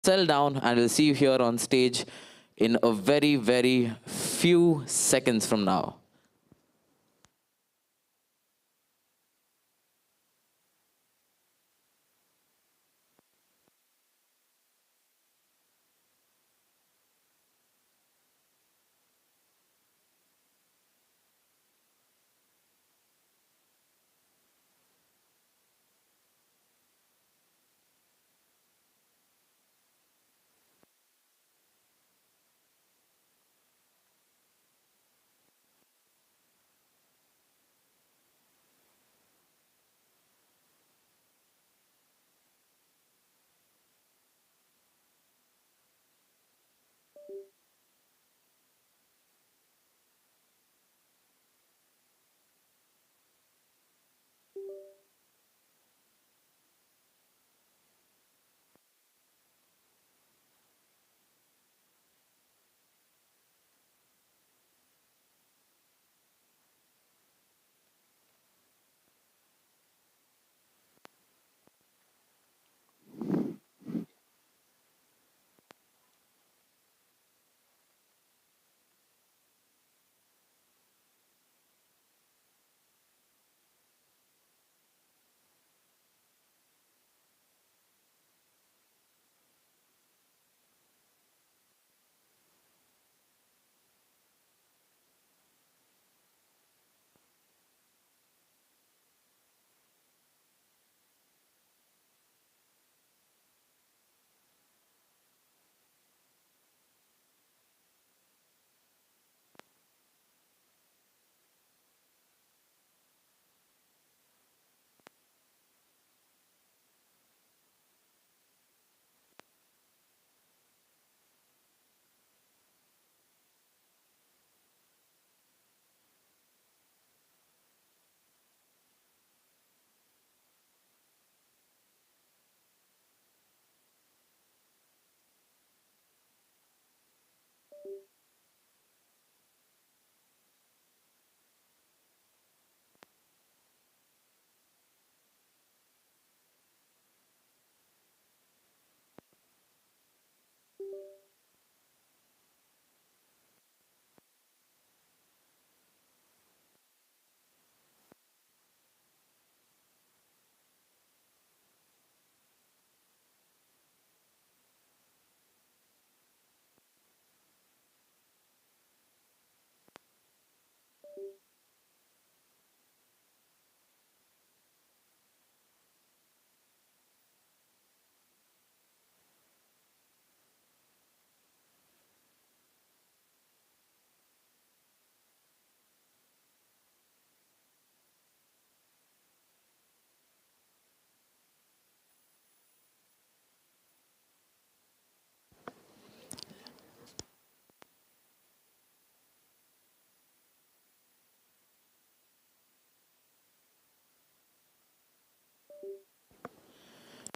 settle down, and we'll see you here on stage in a very, very few seconds from now.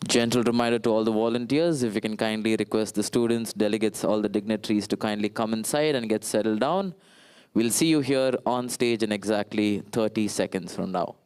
Gentle reminder to all the volunteers, if we can kindly request the students, delegates, all the dignitaries to kindly come inside and get settled down. We'll see you here on stage in exactly 30 seconds from now.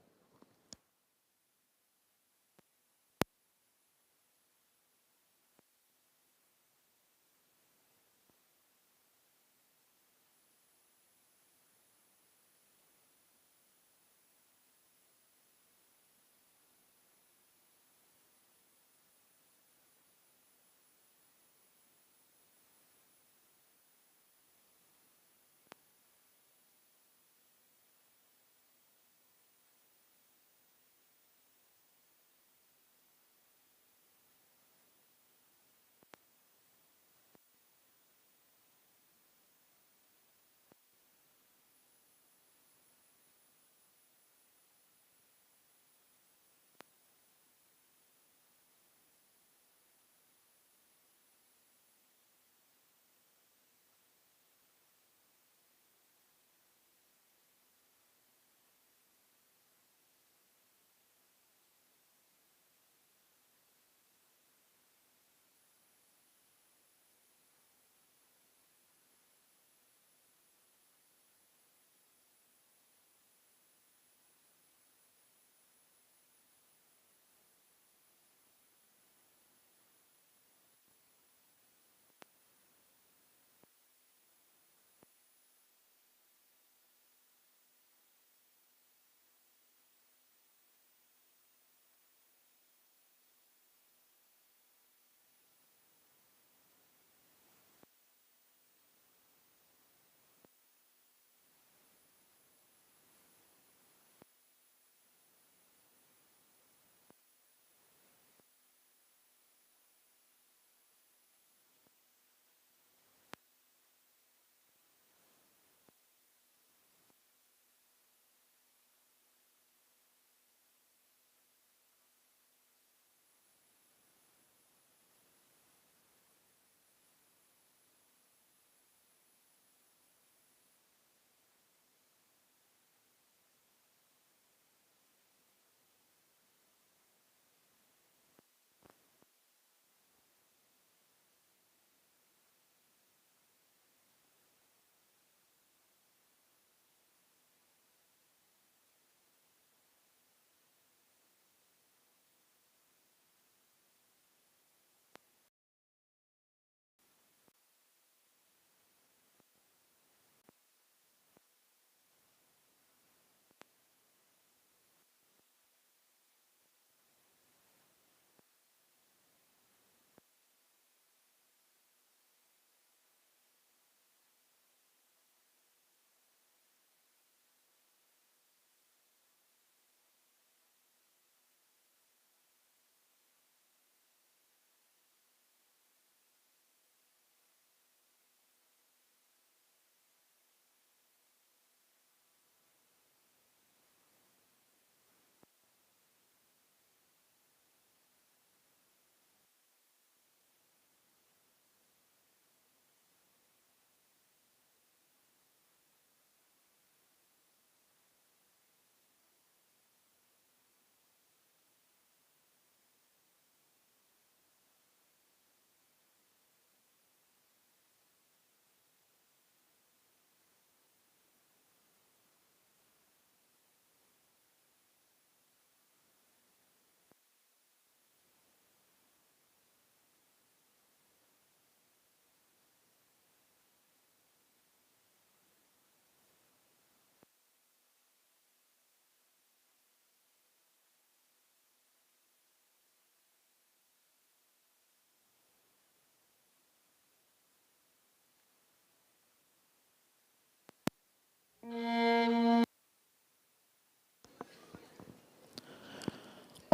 All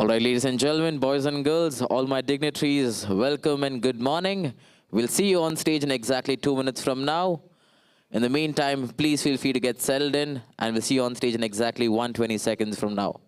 right, ladies and gentlemen, boys and girls, all my dignitaries, welcome and good morning. We'll see you on stage in exactly 2 minutes from now. In the meantime, please feel free to get settled in, and we'll see you on stage in exactly 120 seconds from now.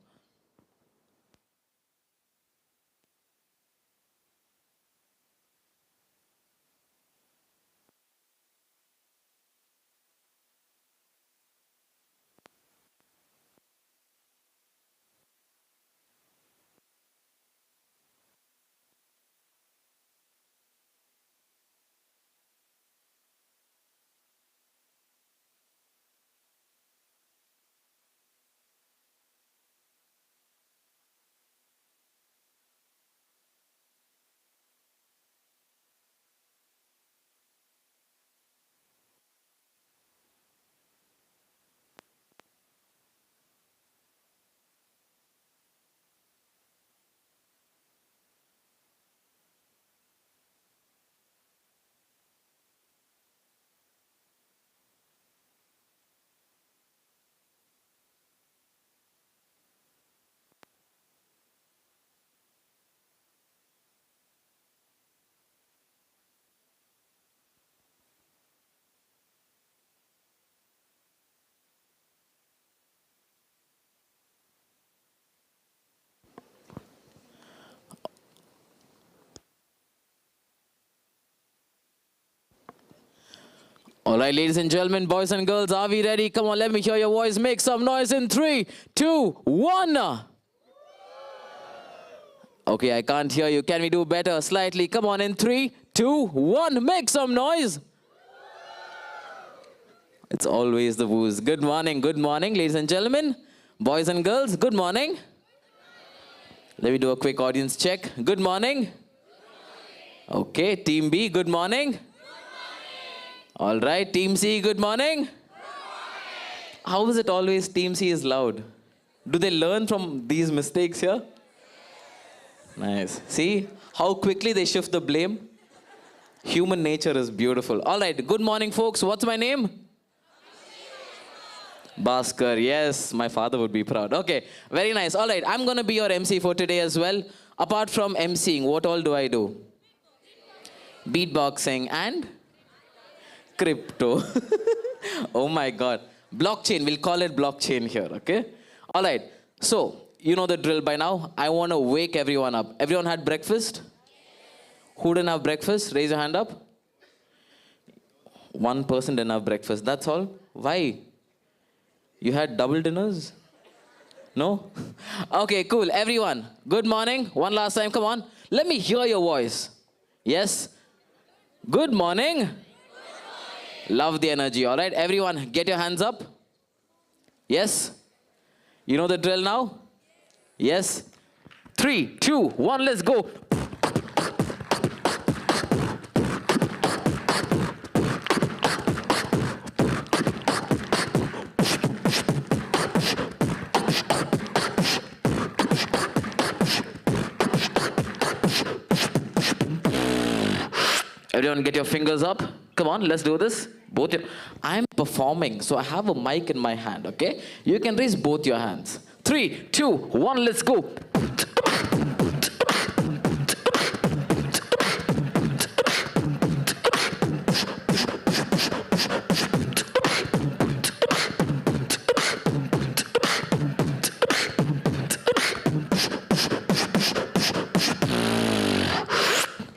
All right, ladies and gentlemen, boys and girls, are we ready? Come on, let me hear your voice. Make some noise in 3, 2, 1. Okay, I can't hear you. Can we do better? Slightly. Come on, in 3, 2, 1. Make some noise. It's always the woos. Good morning, ladies and gentlemen, boys and girls, good morning. Let me do a quick audience check. Good morning. Okay, Team B, good morning. All right, Team C, good morning. How is it always Team C is loud? Do they learn from these mistakes here? Nice. See how quickly they shift the blame? Human nature is beautiful. All right, good morning, folks. What's my name? Bhaskar. Yes, my father would be proud. Okay, very nice. All right, I'm going to be your MC for today as well. Apart from MCing, what all do I do? Beatboxing and crypto. Oh my God. Blockchain, we'll call it blockchain here, okay? All right, so you know the drill by now. I want to wake everyone up. Everyone had breakfast? Who didn't have breakfast? Raise your hand up. One person didn't have breakfast, that's all. Why? You had double dinners? No? Okay, cool. Everyone, good morning. One last time, come on. Let me hear your voice. Yes? Good morning. Love the energy, all right? Everyone, get your hands up. Yes? You know the drill now? Yes? 3, 2, 1, let's go. Everyone get your fingers up. Come on, let's do this. I'm performing, so I have a mic in my hand, okay? You can raise both your hands. 3, 2, 1, let's go.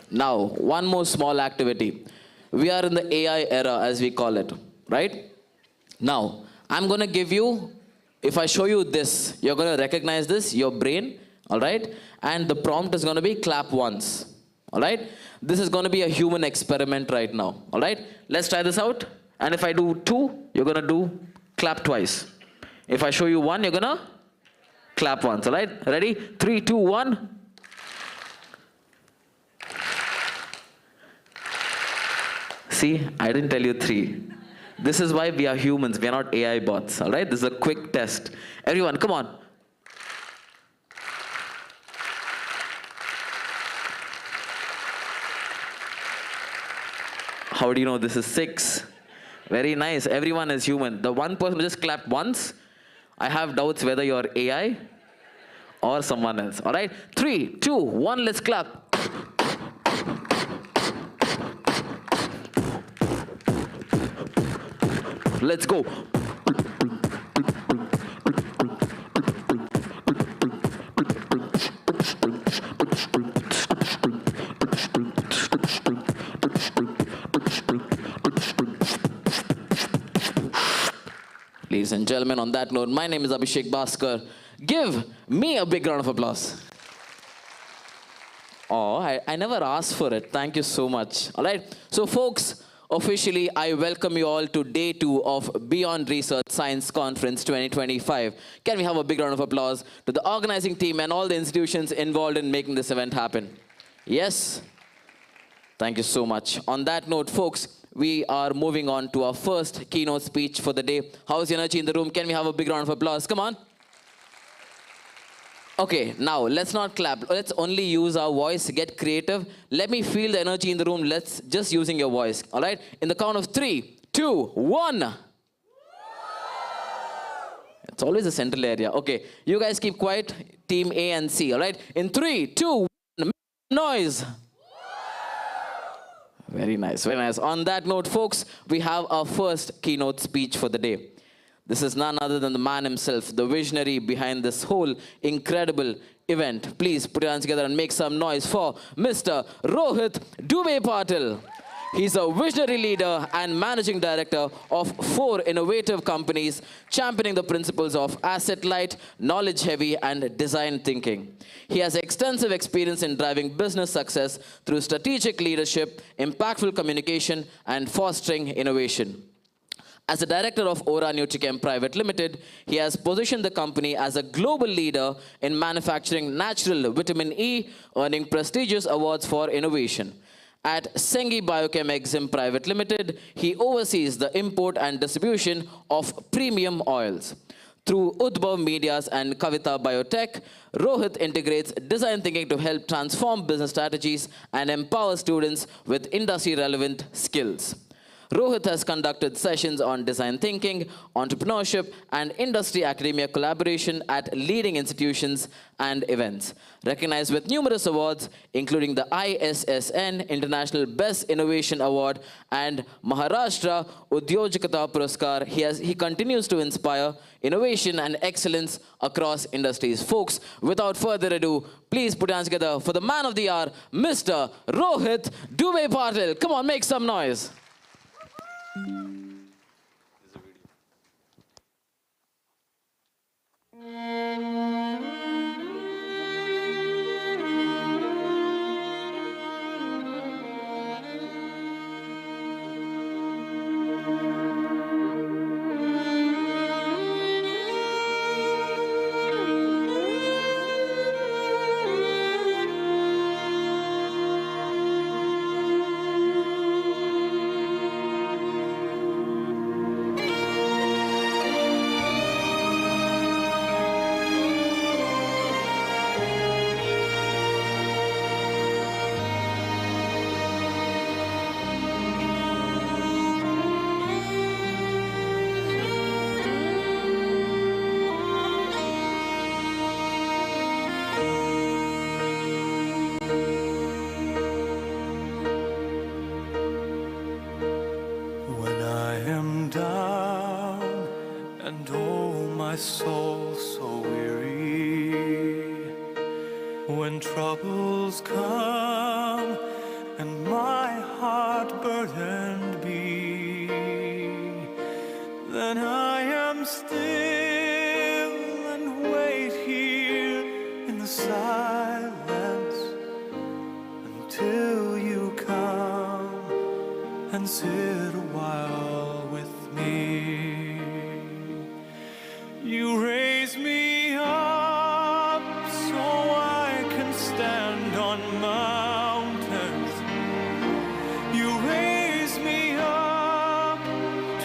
Now, one more small activity. We are in the AI era, as we call it, right? Now, I'm going to give you, if I show you this, you're going to recognize this, your brain, all right? And the prompt is going to be clap once, all right? This is going to be a human experiment right now, all right? Let's try this out. And if I do 2, you're going to do clap twice. If I show you 1, you're going to clap once, all right? Ready? 3, 2, 1. See, I didn't tell you 3. This is why we are humans. We are not AI bots, all right? This is a quick test. Everyone, come on. How do you know this is 6? Very nice. Everyone is human. The one person who just clapped once, I have doubts whether you're AI or someone else. All right? 3, 2, 1, let's clap. Let's go. Ladies and gentlemen, on that note, my name is Abhishek Bhaskar. Give me a big round of applause. Oh, I never asked for it. Thank you so much. All right. So, folks, officially, I welcome you all to day 2 of Beyond Research Science Conference 2025. Can we have a big round of applause to the organizing team and all the institutions involved in making this event happen? Yes. Thank you so much. On that note, folks, we are moving on to our first keynote speech for the day. How's the energy in the room? Can we have a big round of applause? Come on. Okay, now let's not clap. Let's only use our voice. Get creative. Let me feel the energy in the room. Let's just using your voice. All right? In the count of 3, 2, 1. It's always the central area. Okay, you guys keep quiet. Team A and C. All right? In 3, 2, 1, noise. Very nice, very nice. On that note, folks, we have our first keynote speech for the day. This is none other than the man himself, the visionary behind this whole incredible event. Please put your hands together and make some noise for Mr. Rohit Dubey Patil. He's a visionary leader and managing director of 4 innovative companies, championing the principles of asset-light, knowledge-heavy, and design thinking. He has extensive experience in driving business success through strategic leadership, impactful communication, and fostering innovation. As the director of Ora Nutrichem Private Limited, he has positioned the company as a global leader in manufacturing natural vitamin E, earning prestigious awards for innovation. At Sengi Biochem Exim Private Limited, he oversees the import and distribution of premium oils. Through Udbhav Medias and Kavita Biotech, Rohit integrates design thinking to help transform business strategies and empower students with industry-relevant skills. Rohit has conducted sessions on design thinking, entrepreneurship, and industry-academia collaboration at leading institutions and events. Recognized with numerous awards, including the ISSN International Best Innovation Award and Maharashtra Udyojikata Puraskar, he continues to inspire innovation and excellence across industries. Folks, without further ado, please put your hands together for the man of the hour, Mr. Rohit Dubey Patil. Come on, make some noise. soul so weary, when troubles come and my heart burdened be, then I am still and wait here in the silence until you come and sit a while with me. You raise me up so I can stand on mountains. You raise me up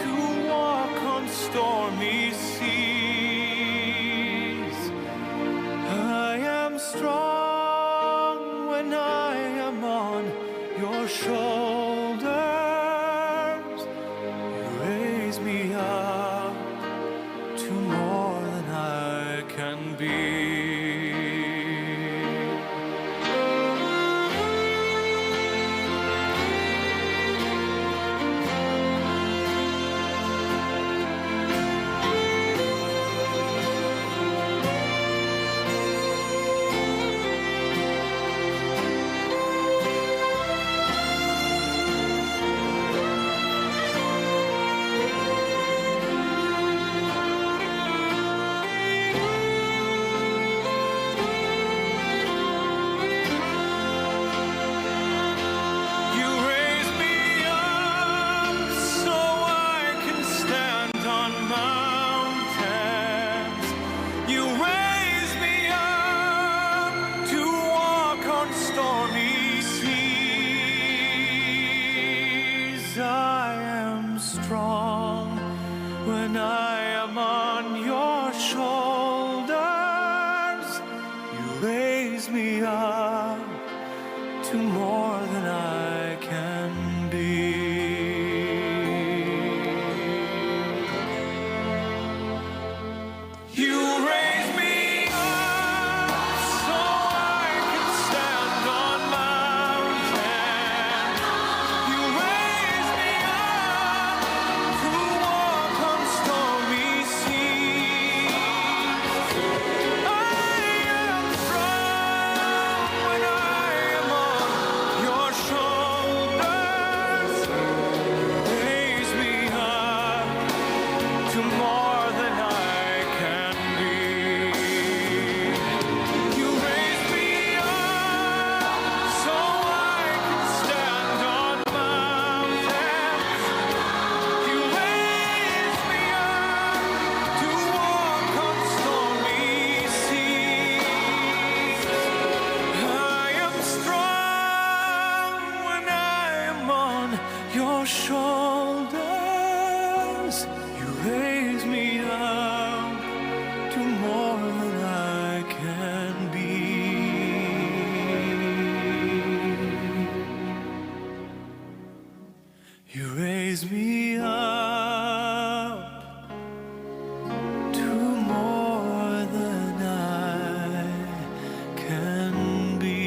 to walk on stormy seas. I am strong when I am on your shoulders. You your shoulders, you raise me up to more than I can be. You raise me up to more than I can be.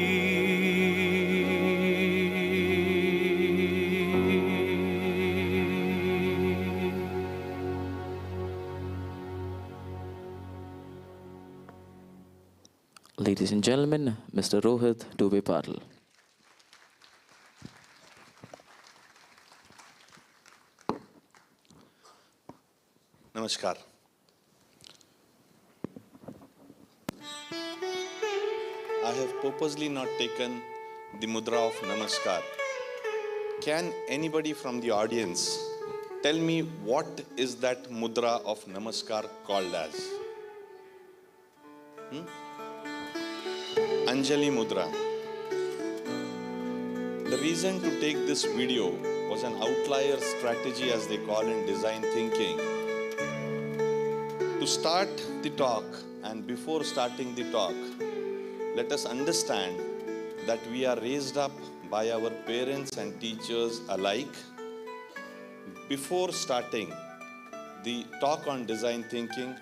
Ladies and gentlemen, Mr. Rohit Dubey Patil. Namaskar. I have purposely not taken the mudra of Namaskar. Can anybody from the audience tell me what is that mudra of Namaskar called as? Anjali Mudra. The reason to take this video was an outlier strategy, as they call in design thinking. To start the talk, and before starting the talk, let us understand that we are raised up by our parents and teachers alike. Before starting the talk on design thinking,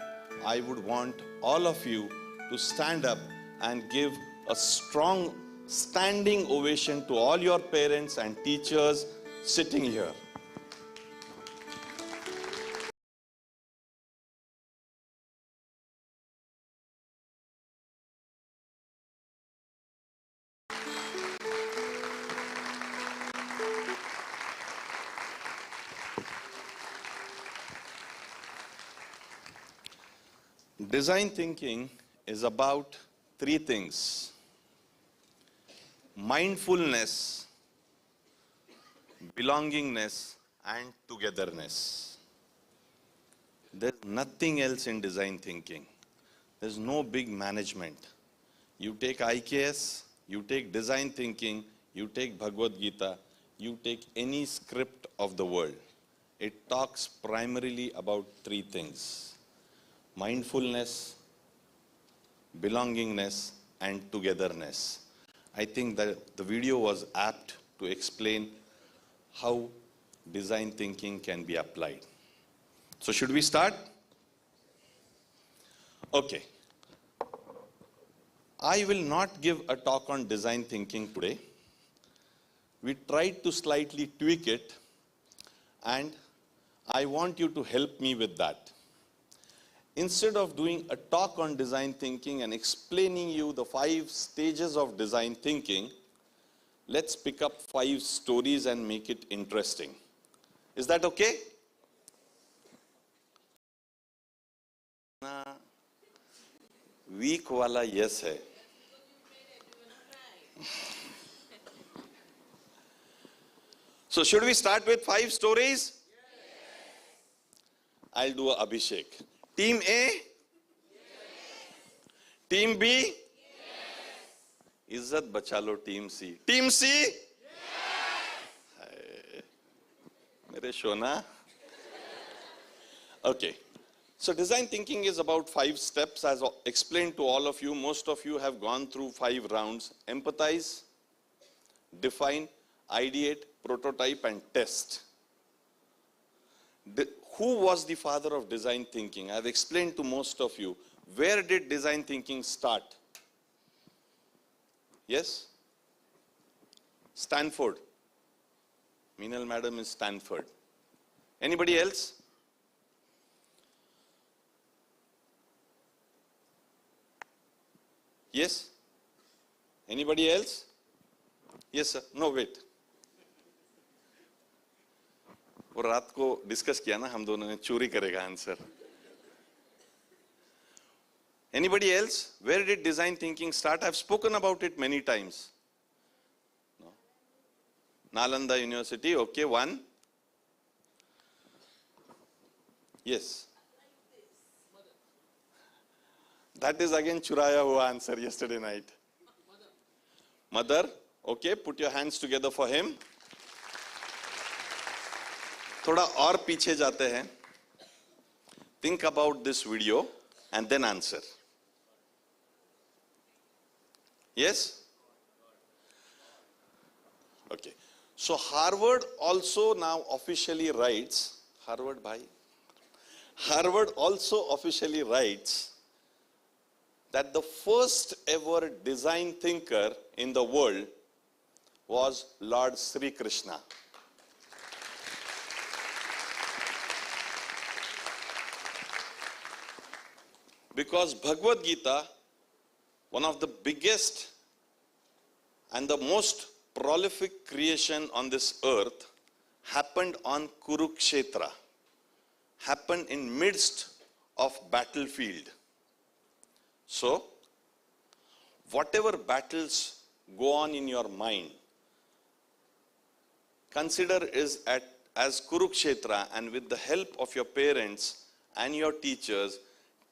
I would want all of you to stand up and give a strong standing ovation to all your parents and teachers sitting here. Design thinking is about three things: mindfulness, belongingness, and togetherness. There's nothing else in design thinking. There's no big management. You take IKS, you take design thinking, you take Bhagavad Gita, you take any script of the world. It talks primarily about three things: mindfulness, belongingness, and togetherness. I think that the video was apt to explain how design thinking can be applied. So should we start? Okay. I will not give a talk on design thinking today. We tried to slightly tweak it, and I want you to help me with that. Instead of doing a talk on design thinking and explaining you the 5 stages of design thinking, let's pick up 5 stories and make it interesting. Is that okay? Weak wala yes hai. So should we start with 5 stories? Yes. I'll do a Abhishek. Team A? Yes. Team B? Yes. Izzat bachalo Team C. Team C? Yes. Mere shona. Okay. So design thinking is about 5 steps, as explained to all of you. Most of you have gone through 5 rounds: empathize, define, ideate, prototype, and test. Who was the father of design thinking? I have explained to most of you. Where did design thinking start? Yes? Stanford. Meenal madam is Stanford. Anybody else? Yes? Anybody else? Yes, sir. No, wait. वो रात को discuss किया ना हम दोनों ने, चोरी करेगा answer. Anybody else? Where did design thinking start? I've spoken about it many times. No? Nalanda University. Okay, 1. Yes. That is again churaya hua answer yesterday night. Mother. Okay, put your hands together for him. थोड़ा और पीछे जाते हैं. Think about this video and then answer. Yes? Okay. So Harvard also now officially writes, Harvard also officially writes that the first ever design thinker in the world was Lord Sri Krishna. Because Bhagavad Gita, one of the biggest and the most prolific creation on this earth, happened on Kurukshetra, happened in midst of battlefield. So, whatever battles go on in your mind, consider as Kurukshetra, and with the help of your parents and your teachers,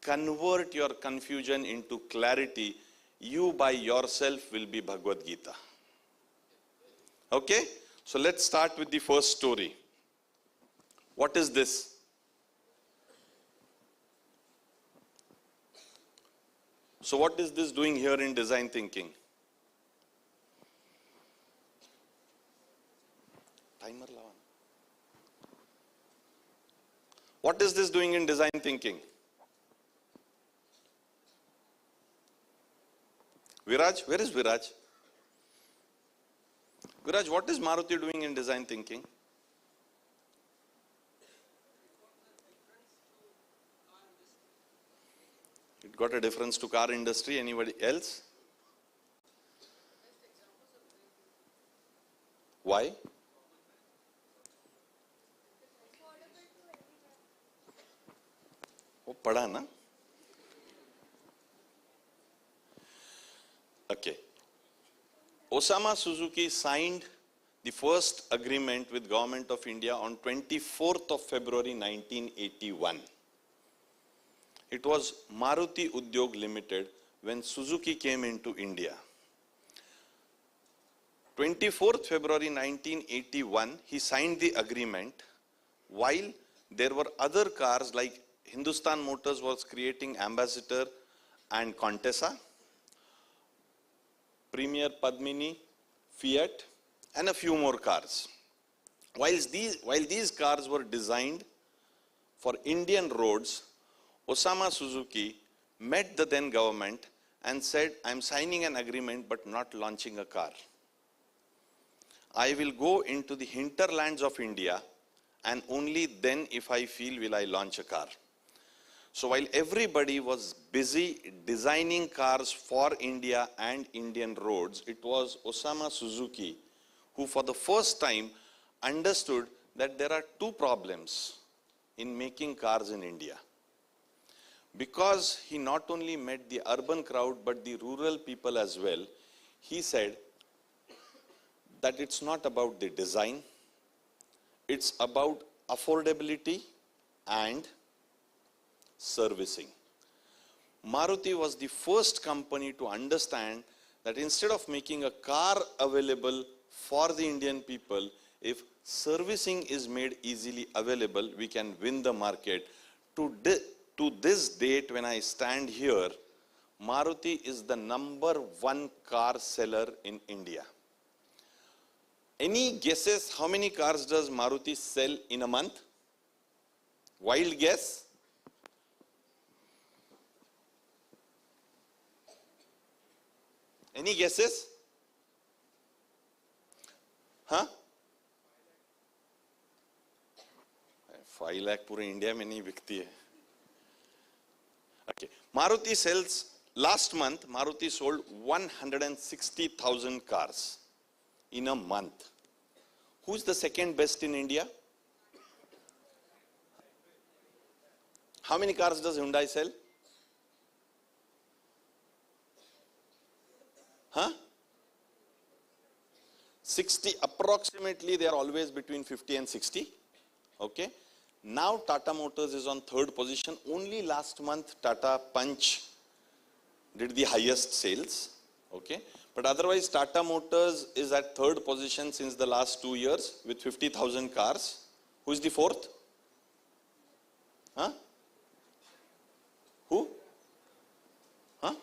convert your confusion into clarity. You by yourself will be Bhagavad Gita. Okay? So let's start with the first story. What is this? So what is this doing here in design thinking? Timer lawan. What is this doing in design thinking? Viraj, where is Viraj? Viraj, what is Maruti doing in design thinking? It got a difference to car industry. Anybody else? Why? वो पढ़ा ना? Okay. Osamu Suzuki signed the first agreement with Government of India on 24th of February 1981. It was Maruti Udyog Limited when Suzuki came into India. 24th February 1981, he signed the agreement while there were other cars like Hindustan Motors was creating Ambassador and Contessa, Premier Padmini, Fiat, and a few more cars. While these cars were designed for Indian roads, Osamu Suzuki met the then government and said, "I'm signing an agreement but not launching a car. I will go into the hinterlands of India and only then, if I feel, will I launch a car." So while everybody was busy designing cars for India and Indian roads, it was Osamu Suzuki who for the first time understood that there are two problems in making cars in India. Because he not only met the urban crowd but the rural people as well, he said that it's not about the design, it's about affordability and servicing. Maruti was the first company to understand that instead of making a car available for the Indian people, if servicing is made easily available, we can win the market. To this date, when I stand here, Maruti is the #1 car seller in India. Any guesses how many cars does Maruti sell in a month? Wild guess? Any guesses? Huh? 5 lakh पूरे India में नहीं बिकती है. Okay. Maruti sells, last month, Maruti sold 160,000 cars in a month. Who's the second best in India? How many cars does Hyundai sell? Huh? 60, approximately they are always between 50 and 60. Okay. Now Tata Motors is on third position. Only last month Tata Punch did the highest sales. Okay. But otherwise Tata Motors is at third position since the last 2 years with 50,000 cars. Who is the fourth? Huh? Who? Huh?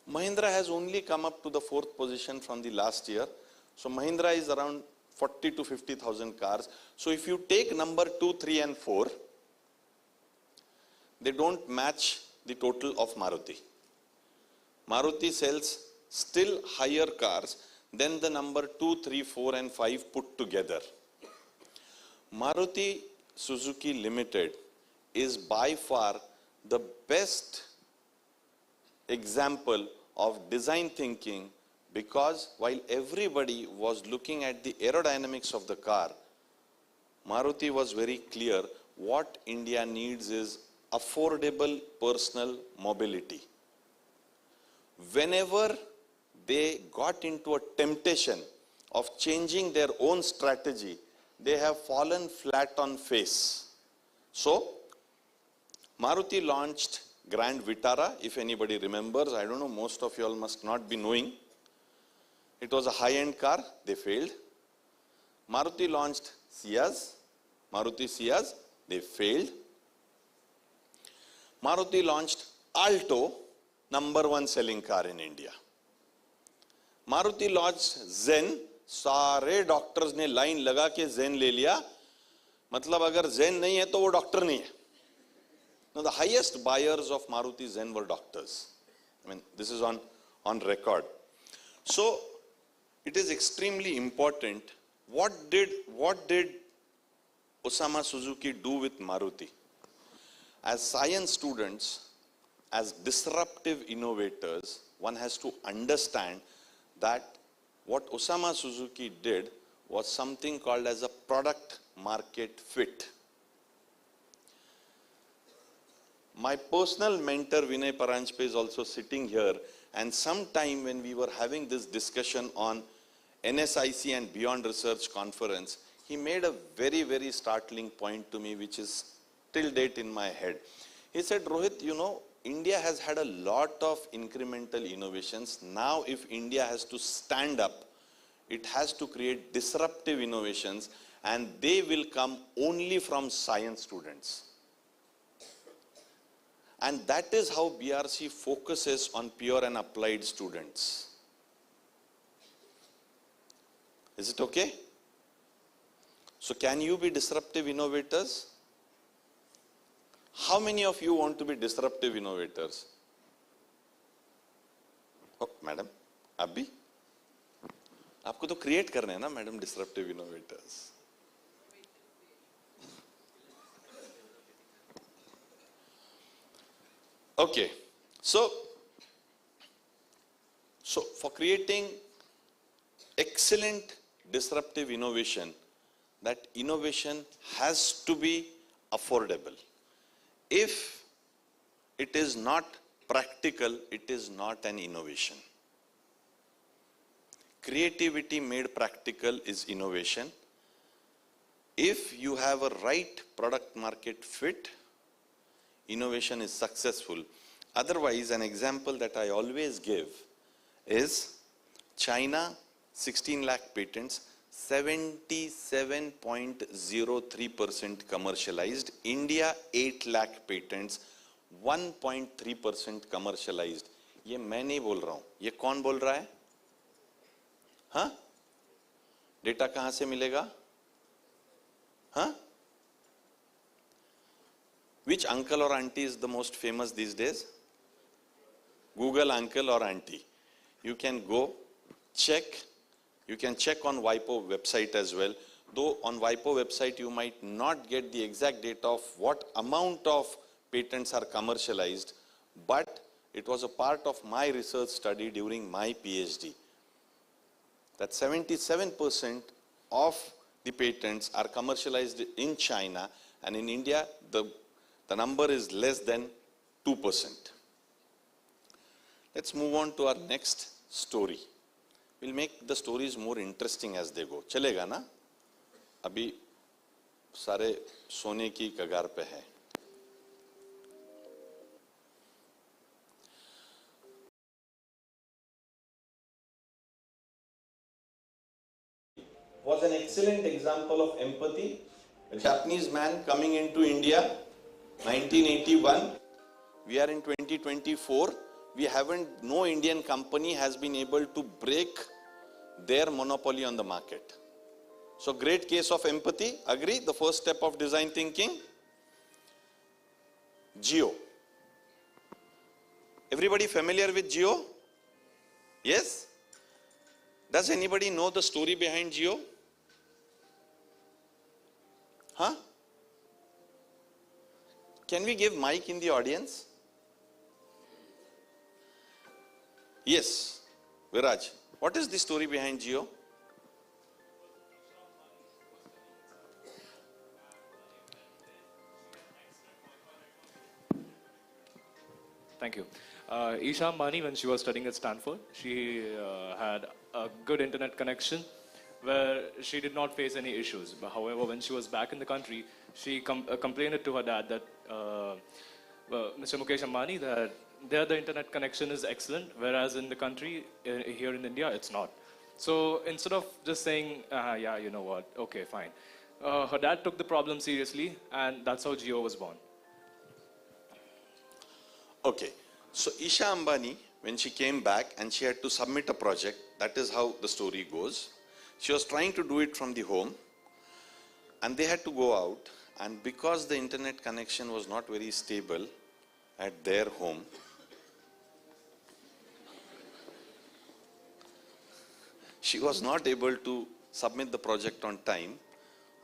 Mahindra has only come up to the fourth position from the last year. So Mahindra is around 40 to 50,000 cars. So if you take number 2, 3 and 4, they don't match the total of Maruti. Maruti sells still higher cars than the number 2, 3, 4 and 5 put together. Maruti Suzuki Limited is by far the best example of design thinking, because while everybody was looking at the aerodynamics of the car, Maruti was very clear what India needs is affordable personal mobility. Whenever they got into a temptation of changing their own strategy, they have fallen flat on face. So, Maruti launched Grand Vitara, if anybody remembers. I don't know, most of you all must not be knowing. It was a high-end car, they failed. Maruti launched Ciaz, Maruti Ciaz, they failed. Maruti launched Alto, number 1 selling car in India. Maruti launched Zen, सारे doctors ने line लगा के Zen ले लिया. मतलब अगर Zen नहीं है तो वो डॉक्टर नहीं है. Now the highest buyers of Maruti Zen were doctors. I mean, this is on record. So it is extremely important. What did Osamu Suzuki do with Maruti? As science students, as disruptive innovators, one has to understand that what Osamu Suzuki did was something called as a product market fit. My personal mentor Vinay Paranjpe is also sitting here, and sometime when we were having this discussion on NSIC and Beyond Research Conference, he made a very, very startling point to me, which is till date in my head. He said, Rohit, you know, India has had a lot of incremental innovations. Now if India has to stand up, it has to create disruptive innovations, and they will come only from science students. And that is how BRC focuses on pure and applied students. Is it okay? So can you be disruptive innovators? How many of you want to be disruptive innovators? Oh, madam, आप भी? आपको तो create करने हैं ना, madam, disruptive innovators. Okay, so for creating excellent disruptive innovation, that innovation has to be affordable. If it is not practical, it is not an innovation. Creativity made practical is innovation. If you have a right product market fit, innovation is successful. Otherwise, an example that I always give is China, 16 lakh patents, 77.03% commercialized. India, 8 lakh patents, 1.3% commercialized. ये मैं नहीं बोल रहा हूं, ये कौन बोल रहा है? हाँ? डेटा कहां से मिलेगा? हाँ? Which uncle or auntie is the most famous these days? Google uncle or auntie. You can go check. You can check on WIPO website as well. Though on WIPO website you might not get the exact data of what amount of patents are commercialized, but it was a part of my research study during my PhD. That 77% of the patents are commercialized in China, and in India the number is less than 2%. Let's move on to our next story. We'll make the stories more interesting as they go. चलेगा ना? अभी सारे सोने की कगार पे है. was an excellent example of empathy. A Japanese man coming into India, 1981. We are in 2024. No Indian company has been able to break their monopoly on the market. So great case of empathy. Agree? The first step of design thinking. Jio. Everybody familiar with Jio? Yes? Does anybody know the story behind Jio? Huh? Can we give mic in the audience? Yes. Viraj, what is the story behind Jio? Thank you. Isha Ambani, when she was studying at Stanford, she had a good internet connection where she did not face any issues. But however, when she was back in the country, she complained it to her dad that Mr. Mukesh Ambani, that there the internet connection is excellent, whereas in the country, here in India, it's not. So instead of just saying, yeah, you know what, okay, fine. Her dad took the problem seriously, and that's how Jio was born. Okay. So Isha Ambani, when she came back and she had to submit a project, that is how the story goes. She was trying to do it from the home and they had to go out, and because the internet connection was not very stable at their home, she was not able to submit the project on time.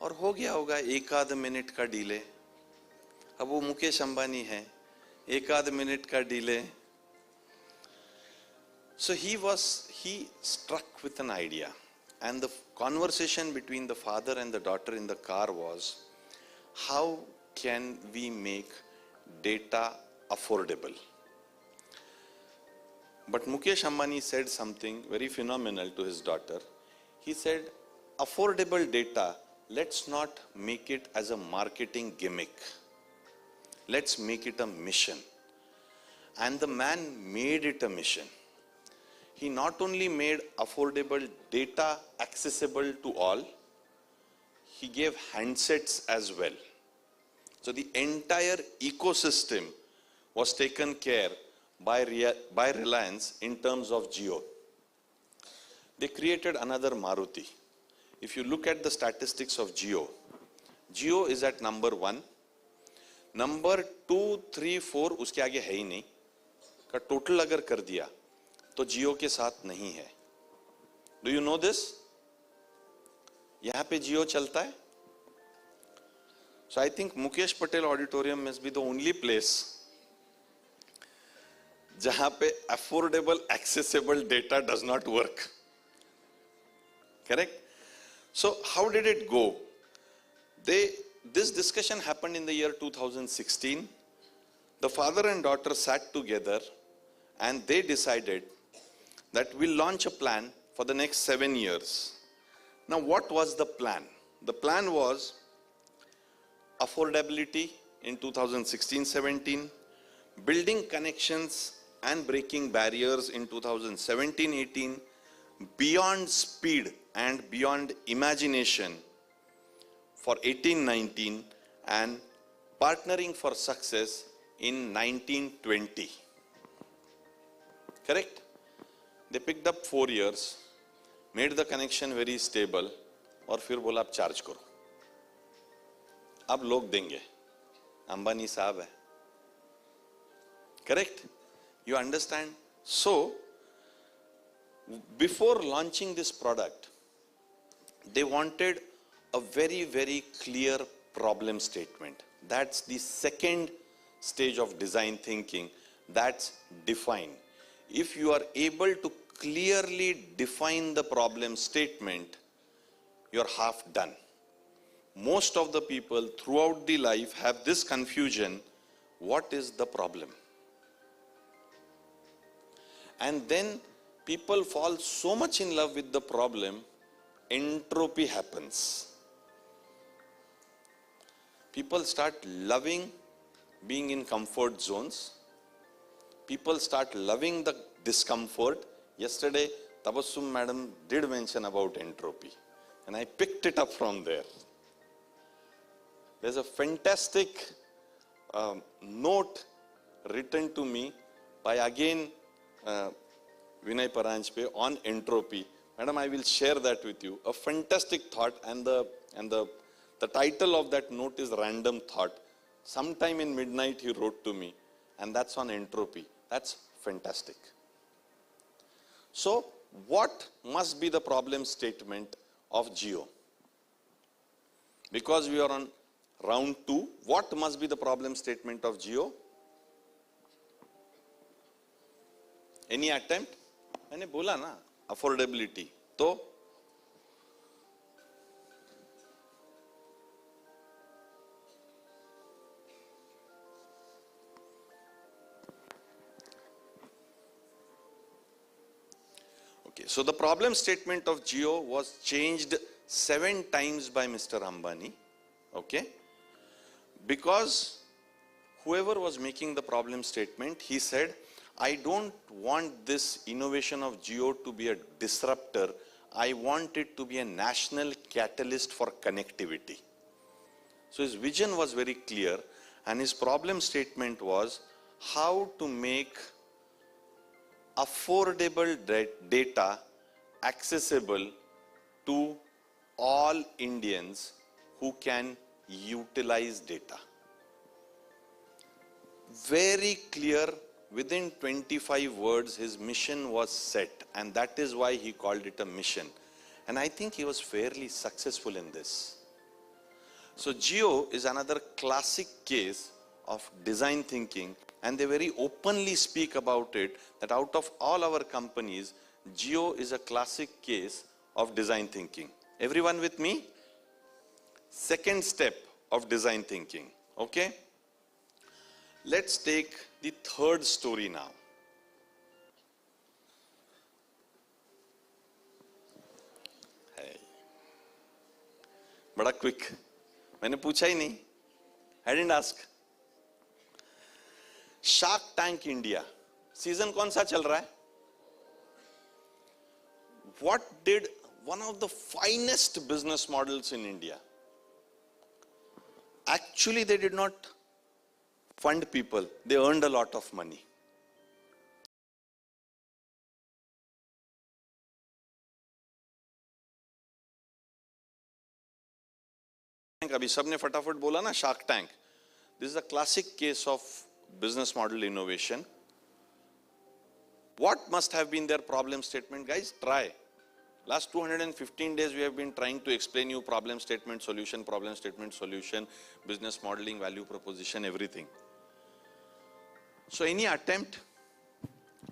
और हो गया होगा एक आध minute का delay. अब वो मुकेश अंबानी है, एक आध मिनट का delay. So he struck with an idea, and the conversation between the father and the daughter in the car was, how can we make data affordable? But Mukesh Ambani said something very phenomenal to his daughter. He said, affordable data, let's not make it as a marketing gimmick. Let's make it a mission. And the man made it a mission. He not only made affordable data accessible to all, he gave handsets as well. So the entire ecosystem was taken care by Reliance in terms of Jio. They created another Maruti. If you look at the statistics of Jio, Jio is at number 1. Number 2, 3, 4 उसके आगे है ही नहीं. का total अगर कर दिया तो Jio के साथ नहीं है. Do you know this? यहाँ पे Jio चलता है. So I think Mukesh Patel Auditorium must be the only place जहाँ पे affordable, accessible data does not work. Correct? So how did it go? This discussion happened in the year 2016. The father and daughter sat together and they decided that we'll launch a plan for the next 7 years. Now what was the plan? The plan was affordability in 2016-17, building connections and breaking barriers in 2017-18, beyond speed and beyond imagination for 18-19, and partnering for success in 19-20. Correct? They picked up 4 years, made the connection very stable, और फिर बोला आप charge करो. अब लोग देंगे, अंबानी साहब है. Correct? You understand? So, before launching this product, they wanted a very, very clear problem statement. That's the second stage of design thinking. That's define. If you are able to clearly define the problem statement, you're half done. Most of the people throughout the life have this confusion: what is the problem? And then people fall so much in love with the problem, entropy happens. People start loving being in comfort zones. People start loving the discomfort. Yesterday, Tabassum madam did mention about entropy. and I picked it up from there. There's a fantastic note written to me by again Vinay Paranjpe on entropy. Madam, I will share that with you. A fantastic thought, and the title of that note is Random Thought. Sometime in midnight he wrote to me, and that's on entropy. That's fantastic. So, what must be the problem statement of Jio? Because we are on round 2, what must be the problem statement of Jio? Any attempt? मैंने बोला ना, affordability. तो so the problem statement of Jio was changed 7 times by Mr. Ambani, okay? Because whoever was making the problem statement, he said, I don't want this innovation of Jio to be a disruptor. I want it to be a national catalyst for connectivity. So his vision was very clear, and his problem statement was how to make affordable data accessible to all Indians who can utilize data. Very clear, within 25 words, his mission was set, and that is why he called it a mission. And I think he was fairly successful in this. So Jio is another classic case of design thinking, and they very openly speak about it, that out of all our companies, Jio is a classic case of design thinking. Everyone with me? Second step of design thinking, okay? Let's take the third story now. Hey. बड़ा quick. मैंने पूछा ही नहीं. I didn't ask. Shark Tank India. Season कौन सा चल रहा है? What did one of the finest business models in India? Actually, they did not fund people. They earned a lot of money. अभी सबने फटाफट बोला ना Shark Tank. This is a classic case of business model innovation. What must have been their problem statement, guys? Try. Last 215 days we have been trying to explain you problem statement, solution, business modeling, value proposition, everything. So any attempt?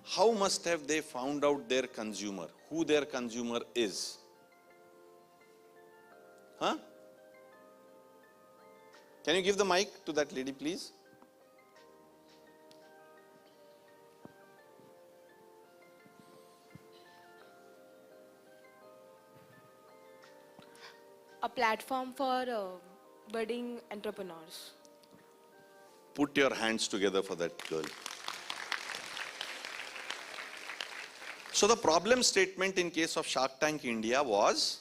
How must have they found out their consumer, who their consumer is? Huh? Can you give the mic to that lady, please? A platform for budding entrepreneurs. Put your hands together for that girl. So the problem statement in case of Shark Tank India was,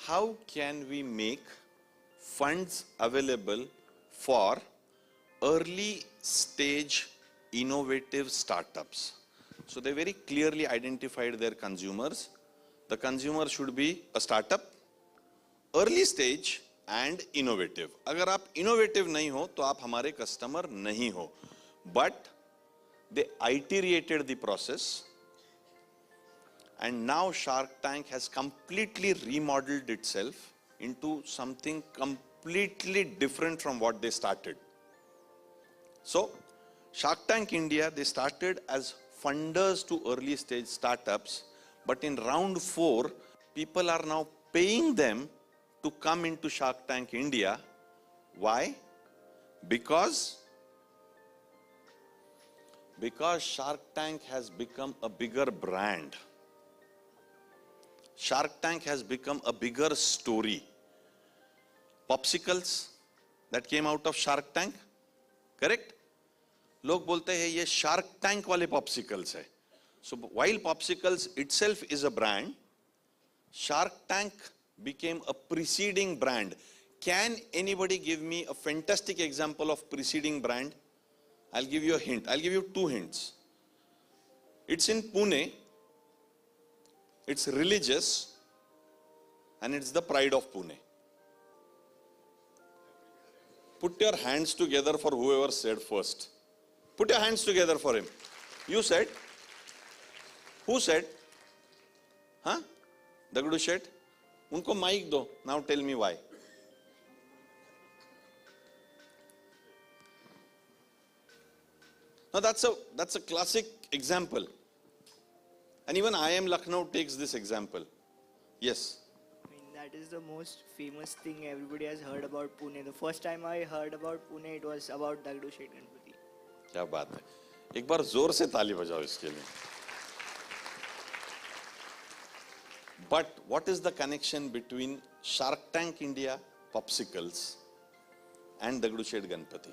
how can we make funds available for early stage innovative startups? So they very clearly identified their consumers. The consumer should be a startup, early stage and innovative. अगर आप innovative नहीं हो तो आप हमारे customer नहीं हो. But they iterated the process, and now Shark Tank has completely remodeled itself into something completely different from what they started. So Shark Tank India, they started as funders to early stage startups, but in round 4, people are now paying them to come into Shark Tank India. Why? Because Shark Tank has become a bigger brand. Shark Tank has become a bigger story. Popsicles that came out of Shark Tank, correct? लोग बोलते हैं ये Shark Tank वाले popsicles है. So while Popsicles itself is a brand, Shark Tank became a preceding brand. Can anybody give me a fantastic example of preceding brand? I'll give you a hint. I'll give you 2 hints. It's in Pune. It's religious. And it's the pride of Pune. Put your hands together for whoever said first. Put your hands together for him. You said? Who said? Huh? Dagdu Shet? Unko mic do. Now tell me why. Now that's a classic example. And even IIM Lucknow takes this example. Yes. I mean, that is the most famous thing everybody has heard about Pune. The first time I heard about Pune, it was about Dagdu Shet Ganpati. क्या बात है एक बार जोर से ताली बजाओ इसके लिए But what is the connection between Shark Tank India, popsicles, and Dagdu Shet Ganpati?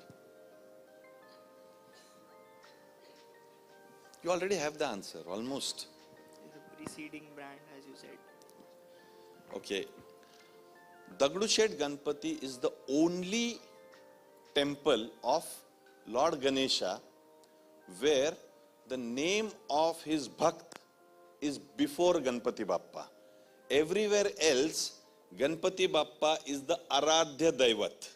You already have the answer, almost. It's a preceding brand, as you said. Okay. Dagdu Shet Ganpati is the only temple of Lord Ganesha where the name of his Bhakt is before Ganpati Bappa. Everywhere else, Ganpati Bappa is the Aradhya Daivat.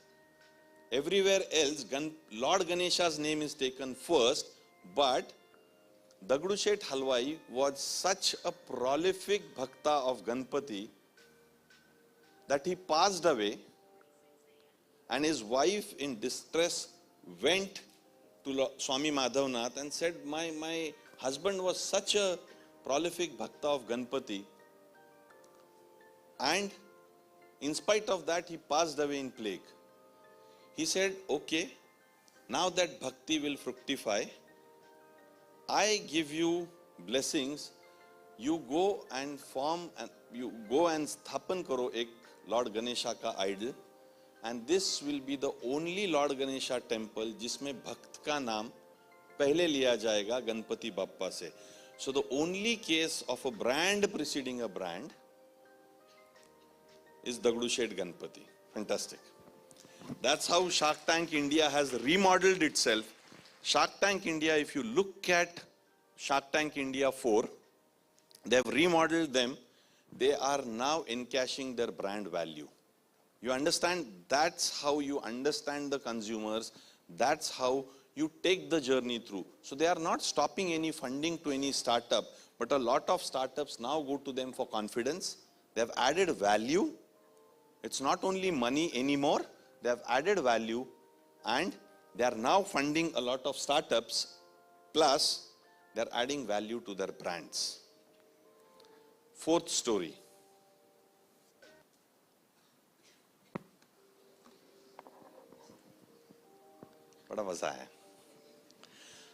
Everywhere else, Lord Ganesha's name is taken first, but Dagdu Shet Halwai was such a prolific bhakta of Ganpati that he passed away and his wife in distress went to Swami Madhavnath and said, my husband was such a prolific bhakta of Ganpati and in spite of that he passed away in plague. He said, okay, now that bhakti will fructify, I give you blessings, you go and sthapan karo ek Lord Ganesha ka idol, and this will be the only Lord Ganesha temple जिसमें भक्त का नाम पहले लिया जाएगा गणपति बप्पा से. So the only case of a brand preceding a brand is Dagdu Shet Ganpati. Fantastic. That's how Shark Tank India has remodeled itself. Shark Tank India, if you look at Shark Tank India 4, they have remodeled them. They are now encashing their brand value. You understand? That's how you understand the consumers. That's how you take the journey through. So they are not stopping any funding to any startup, but a lot of startups now go to them for confidence. They have added value. It's not only money anymore. They have added value and they are now funding a lot of startups, plus they are adding value to their brands. Fourth story. Bada maza hai.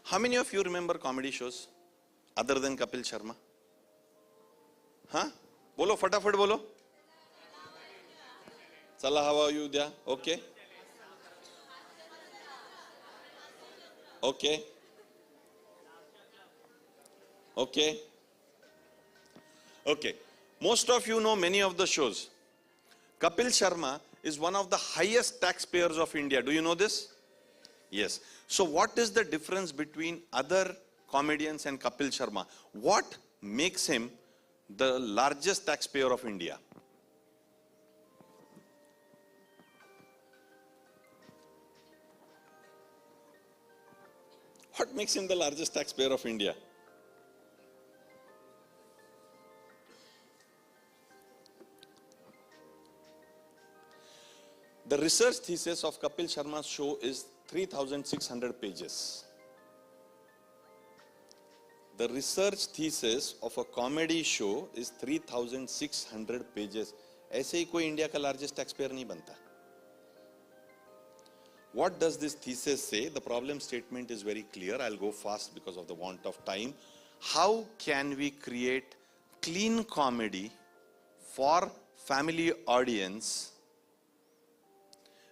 How many of you remember comedy shows other than Kapil Sharma? Huh? Bolo, fatafat bolo. Chala Hawa Ayodhya. Okay. Okay. Okay. Okay. Most of you know many of the shows. Kapil Sharma is one of the highest taxpayers of India. Do you know this? Yes. So what is the difference between other comedians and Kapil Sharma? What makes him the largest taxpayer of India? What makes him the largest taxpayer of India? The research thesis of Kapil Sharma's show is 3,600 pages. The research thesis of a comedy show is 3,600 pages. ऐसे ही कोई India का largest taxpayer नहीं बनता. What does this thesis say? The problem statement is very clear. I'll go fast because of the want of time. How can we create clean comedy for family audience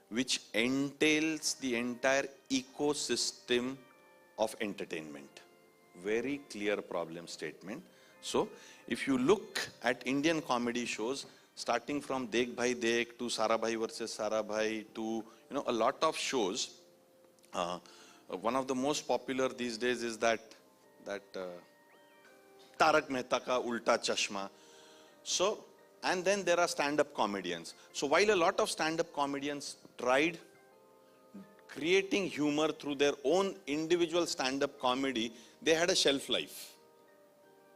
which entails the entire ecosystem of entertainment? Very clear problem statement. So, if you look at Indian comedy shows, starting from Dekh Bhai Dekh to Sarabhai versus Sarabhai to a lot of shows, one of the most popular these days is that Tarak Mehta Ka Ulta Chashma. So, and then there are stand-up comedians. So while a lot of stand-up comedians tried creating humor through their own individual stand-up comedy, they had a shelf life.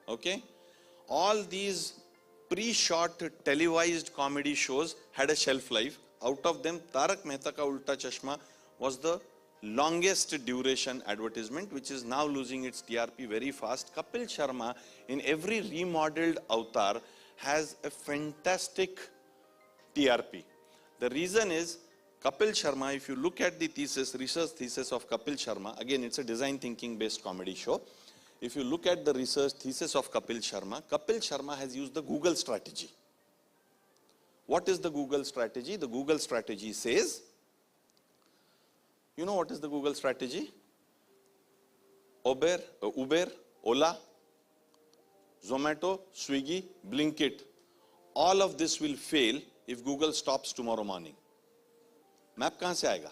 Okay? All these pre-shot televised comedy shows had a shelf life. Out of them, Tarak Mehta Ka Ulta Chashma was the longest duration advertisement, which is now losing its TRP very fast. Kapil Sharma, in every remodeled avatar, has a fantastic TRP. The reason is, Kapil Sharma, if you look at the research thesis of Kapil Sharma, again it's a design thinking based comedy show. If you look at the research thesis of Kapil Sharma has used the Google strategy. What is the Google strategy? The Google strategy says, you know what is the Google strategy? Uber, Ola, Zomato, Swiggy, Blinkit. All of this will fail if Google stops tomorrow morning. Map kahan se aayega?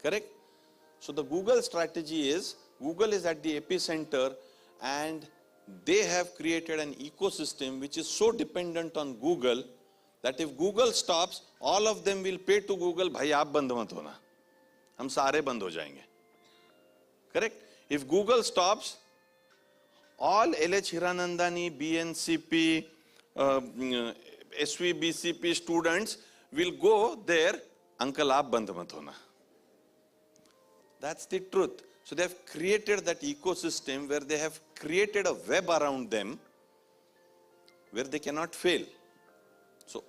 Correct? So the Google strategy is, Google is at the epicenter and they have created an ecosystem which is so dependent on Google that if Google stops, all of them will pay to Google, bhai aap band mat hona. Hum sare band ho jayenge. Correct? If Google stops, all LH Hiranandani, BNCP, SVBCP students will go there, uncle aap band mat hona. That's the truth. So they have created that ecosystem where they have created a web around them where they cannot fail. So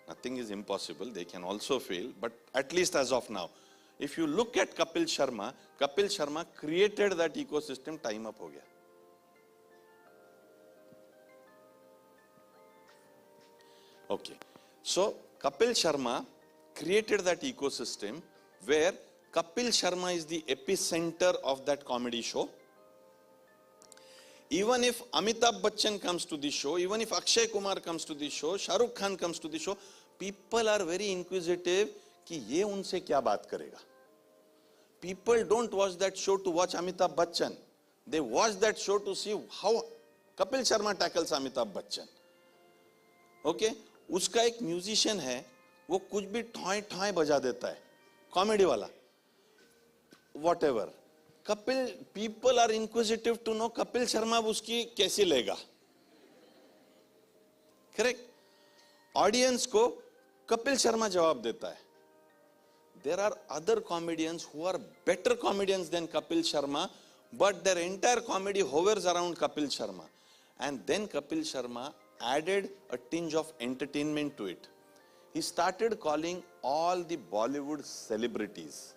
nothing is impossible, they can also fail, but at least as of now. If you look at Kapil Sharma created that ecosystem, time up ho gaya. Okay, so Kapil Sharma created that ecosystem where Kapil Sharma is the epicenter of that comedy show. Even if Amitabh Bachchan comes to the show, even if Akshay Kumar comes to the show, Shah Rukh Khan comes to the show, people are very inquisitive कि ये उनसे क्या बात करेगा. People don't watch that show to watch Amitabh Bachchan. They watch that show to see how Kapil Sharma tackles Amitabh Bachchan. Okay? उसका एक musician है, वो कुछ भी ठॉय ठॉय बजा देता है, कॉमेडी वाला. Whatever. People are inquisitive to know Kapil Sharma उसकी कैसे लेगा. Correct? Audience को Kapil Sharma जवाब देता है. There are other comedians who are better comedians than Kapil Sharma, but their entire comedy hovers around Kapil Sharma. And then Kapil Sharma added a tinge of entertainment to it. He started calling all the Bollywood celebrities.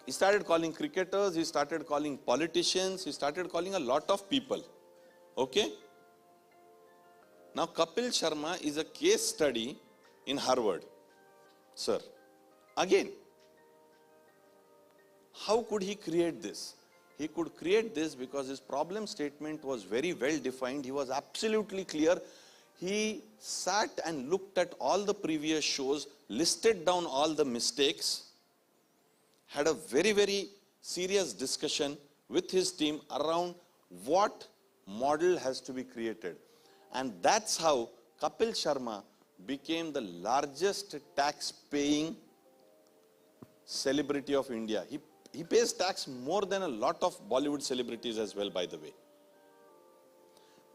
He started calling cricketers, he started calling politicians, he started calling a lot of people. Okay? Now Kapil Sharma is a case study in Harvard. Sir, again, how could he create this? He could create this because his problem statement was very well defined. He was absolutely clear. He sat and looked at all the previous shows, listed down all the mistakes, had a very, very serious discussion with his team around what model has to be created. And that's how Kapil Sharma became the largest tax-paying celebrity of India. He pays tax more than a lot of Bollywood celebrities as well, by the way.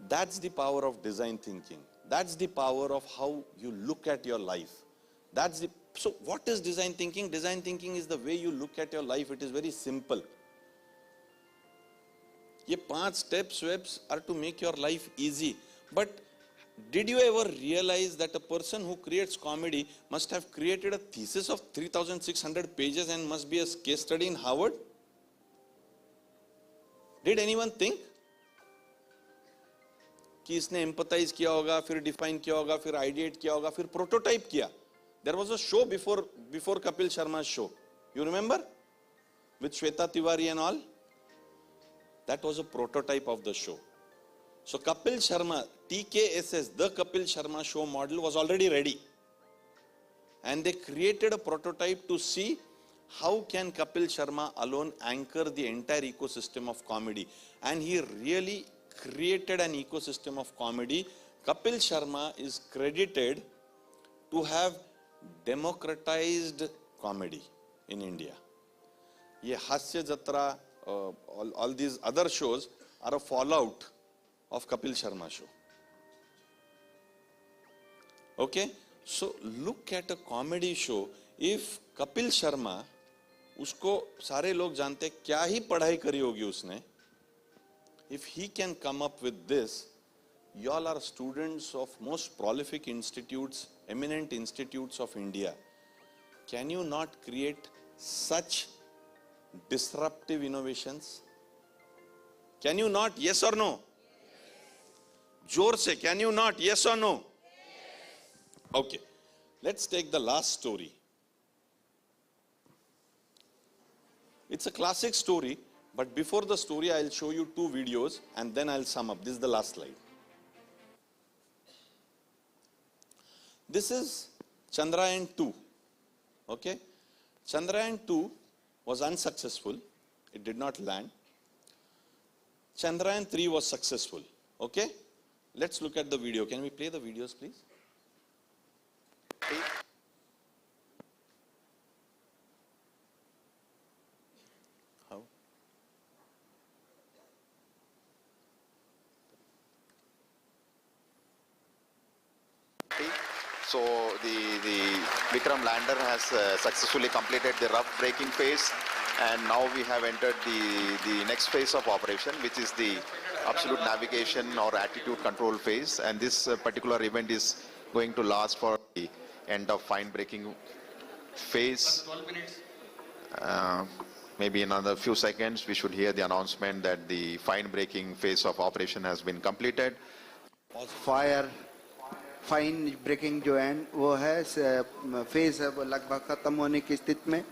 That's the power of design thinking. That's the power of how you look at your life. So what is design thinking? Design thinking is the way you look at your life. It is very simple. Ye 5 steps are to make your life easy. But did you ever realize that a person who creates comedy must have created a thesis of 3,600 pages and must be a case study in Harvard? Did anyone think? कि इसने empathize किया होगा, फिर define किया होगा, फिर ideate किया होगा, फिर prototype किया. There was a show before Kapil Sharma's show. You remember? With Shweta Tiwari and all. That was a prototype of the show. So Kapil Sharma, TKSS, the Kapil Sharma show model was already ready. And they created a prototype to see how can Kapil Sharma alone anchor the entire ecosystem of comedy. And he really created an ecosystem of comedy. Kapil Sharma is credited to have democratized comedy in India. Ye Hasya Jatra, all these other shows are a fallout of Kapil Sharma show. Okay, so look at a comedy show. If Kapil Sharma, उसको सारे लोग जानते क्या ही पढ़ाई करी होगी उसने, if he can come up with this, y'all are students of most prolific institutes, eminent institutes of India. Can you not create such disruptive innovations? Can you not? Yes or no? Jor se, can you not? Yes or no? Okay, let's take the last story. It's a classic story, but before the story, I'll show you two videos and then I'll sum up. This is the last slide. This is Chandrayaan 2. Okay? Chandrayaan 2 was unsuccessful. It did not land. Chandrayaan 3 was successful. Okay? Let's look at the video. Can we play the videos, please? How? So the Vikram lander has successfully completed the rough braking phase, and now we have entered the next phase of operation, which is the absolute navigation or attitude control phase. And this particular event is going to last for the end of fine braking phase. Maybe in another few seconds, we should hear the announcement that the fine braking phase of operation has been completed. Fire fine breaking जो है वो है phase है वो लगभग खत्म होने की स्थिति में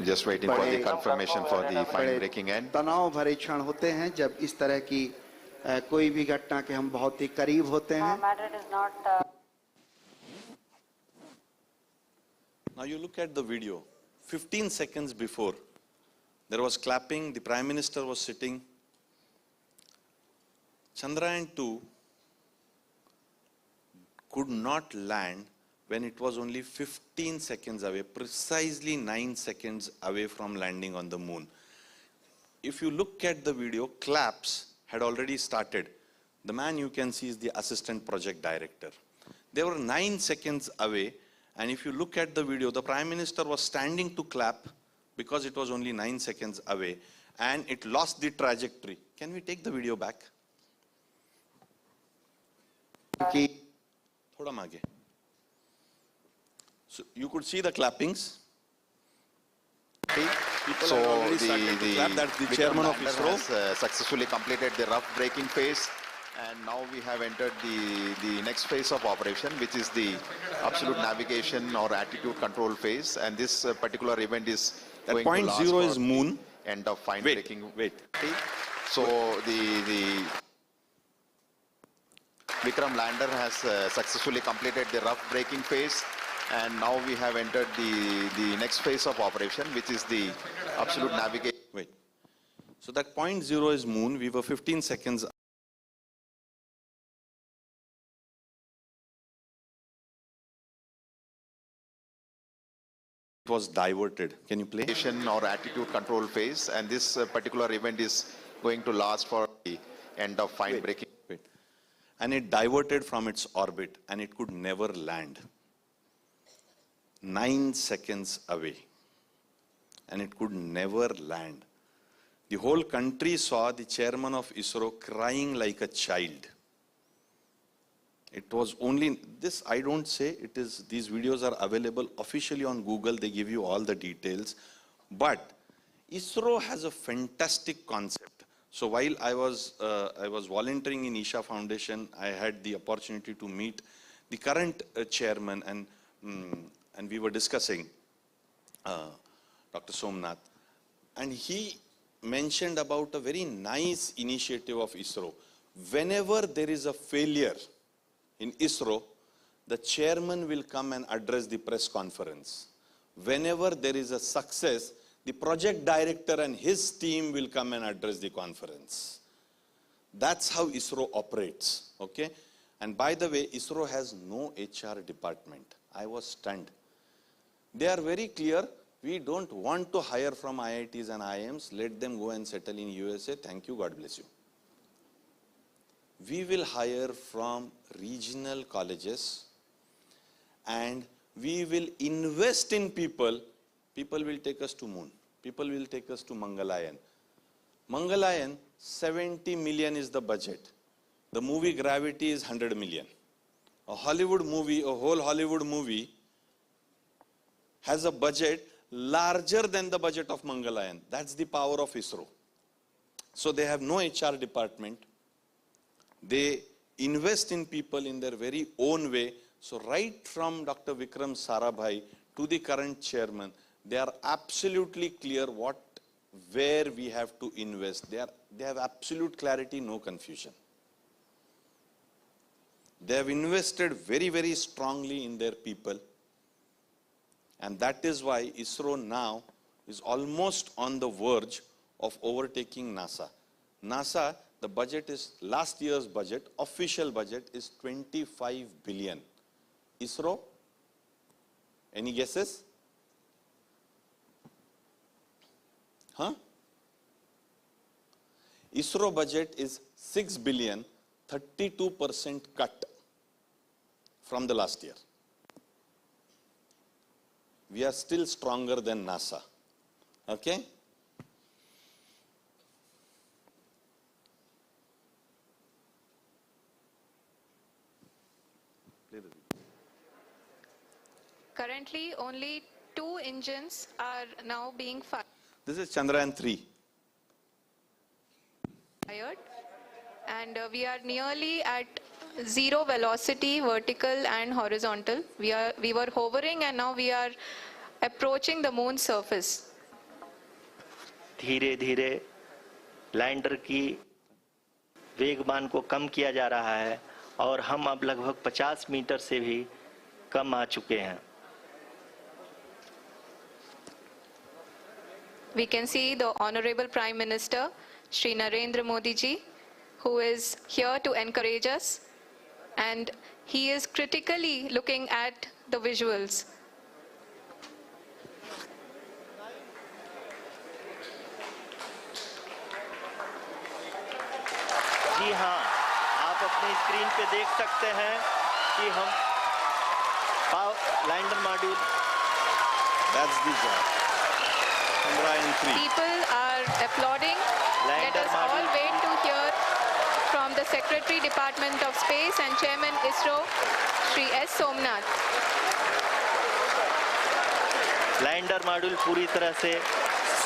Just waiting for the confirmation for the fine braking end. तनाव भरे क्षण होते हैं जब इस तरह की कोई भी घटना के हम बहुत ही करीब होते हैं. Now you look at the video. 15 seconds before, there was clapping, the Prime Minister was sitting. Chandrayaan 2 could not land when it was only 15 seconds away, precisely 9 seconds away from landing on the moon. If you look at the video, claps had already started. The man you can see is the assistant project director. They were 9 seconds away. And if you look at the video, the Prime Minister was standing to clap because it was only 9 seconds away and it lost the trajectory. Can we take the video back? Thoda maage. So you could see the clappings. People So have already started to clap. That's the Vikram chairman of lander ISRO. has successfully completed the rough braking phase, and now we have entered the next phase of operation, which is the absolute navigation or attitude control phase. And this particular event is That going point to last zero for is moon. the end of fine Wait, braking. wait. So the Vikram lander has successfully completed the rough braking phase, and now we have entered the next phase of operation, which is the absolute navigation. Wait. So that point zero is moon. We were 15 seconds. It was diverted. Can you play? Or attitude control phase, and this particular event is going to last for the end of fine braking. Wait. And it diverted from its orbit and it could never land. 9 seconds away. And it could never land. The whole country saw the chairman of ISRO crying like a child. It was only this, I don't say it is, these videos are available officially on Google, they give you all the details. But ISRO has a fantastic concept. So while I was volunteering in Isha Foundation, I had the opportunity to meet the current chairman, and we were discussing Dr. Somnath, and he mentioned about a very nice initiative of ISRO. Whenever there is a failure in ISRO, the chairman will come and address the press conference. Whenever there is a success, the project director and his team will come and address the conference. That's how ISRO operates, okay? And by the way, ISRO has no HR department. I was stunned. They are very clear. We don't want to hire from IITs and IIMs. Let them go and settle in USA. Thank you. God bless you. We will hire from regional colleges, and we will invest in people. People will take us to moon. People will take us to Mangalayan. Mangalayan, 70 million is the budget. The movie Gravity is 100 million. A Hollywood movie, a whole Hollywood movie has a budget larger than the budget of Mangalayan. That's the power of ISRO. So they have no HR department. They invest in people in their very own way. So right from Dr. Vikram Sarabhai to the current chairman, they are absolutely clear where we have to invest. They have absolute clarity, no confusion. They have invested very, very strongly in their people. And that is why ISRO now is almost on the verge of overtaking NASA. NASA, the budget is, last year's budget, official budget is 25 billion. ISRO, any guesses? Huh? ISRO budget is 6 billion, 32% cut from the last year. We are still stronger than NASA. Okay? Currently, only 2 engines are now being This is Chandrayaan 3. fired, and we are nearly at 0 velocity, vertical and horizontal. We were hovering, and now we are approaching the moon's surface. धीरे धीरे lander की वेगमान को कम किया जा रहा है और हम अब लगभग 50 मीटर से भी कम आ चुके हैं. We can see the Honorable Prime Minister, Shri Narendra Modi ji, who is here to encourage us, and he is critically looking at the visuals. जी हाँ, आप अपनी स्क्रीन पे देख सकते हैं कि हम lander module. That's the job. Chandrayaan 3. People are applauding. Let us all wait to hear from the Secretary Department of Space and Chairman ISRO, Shri S. Somnath. Lander module पूरी तरह से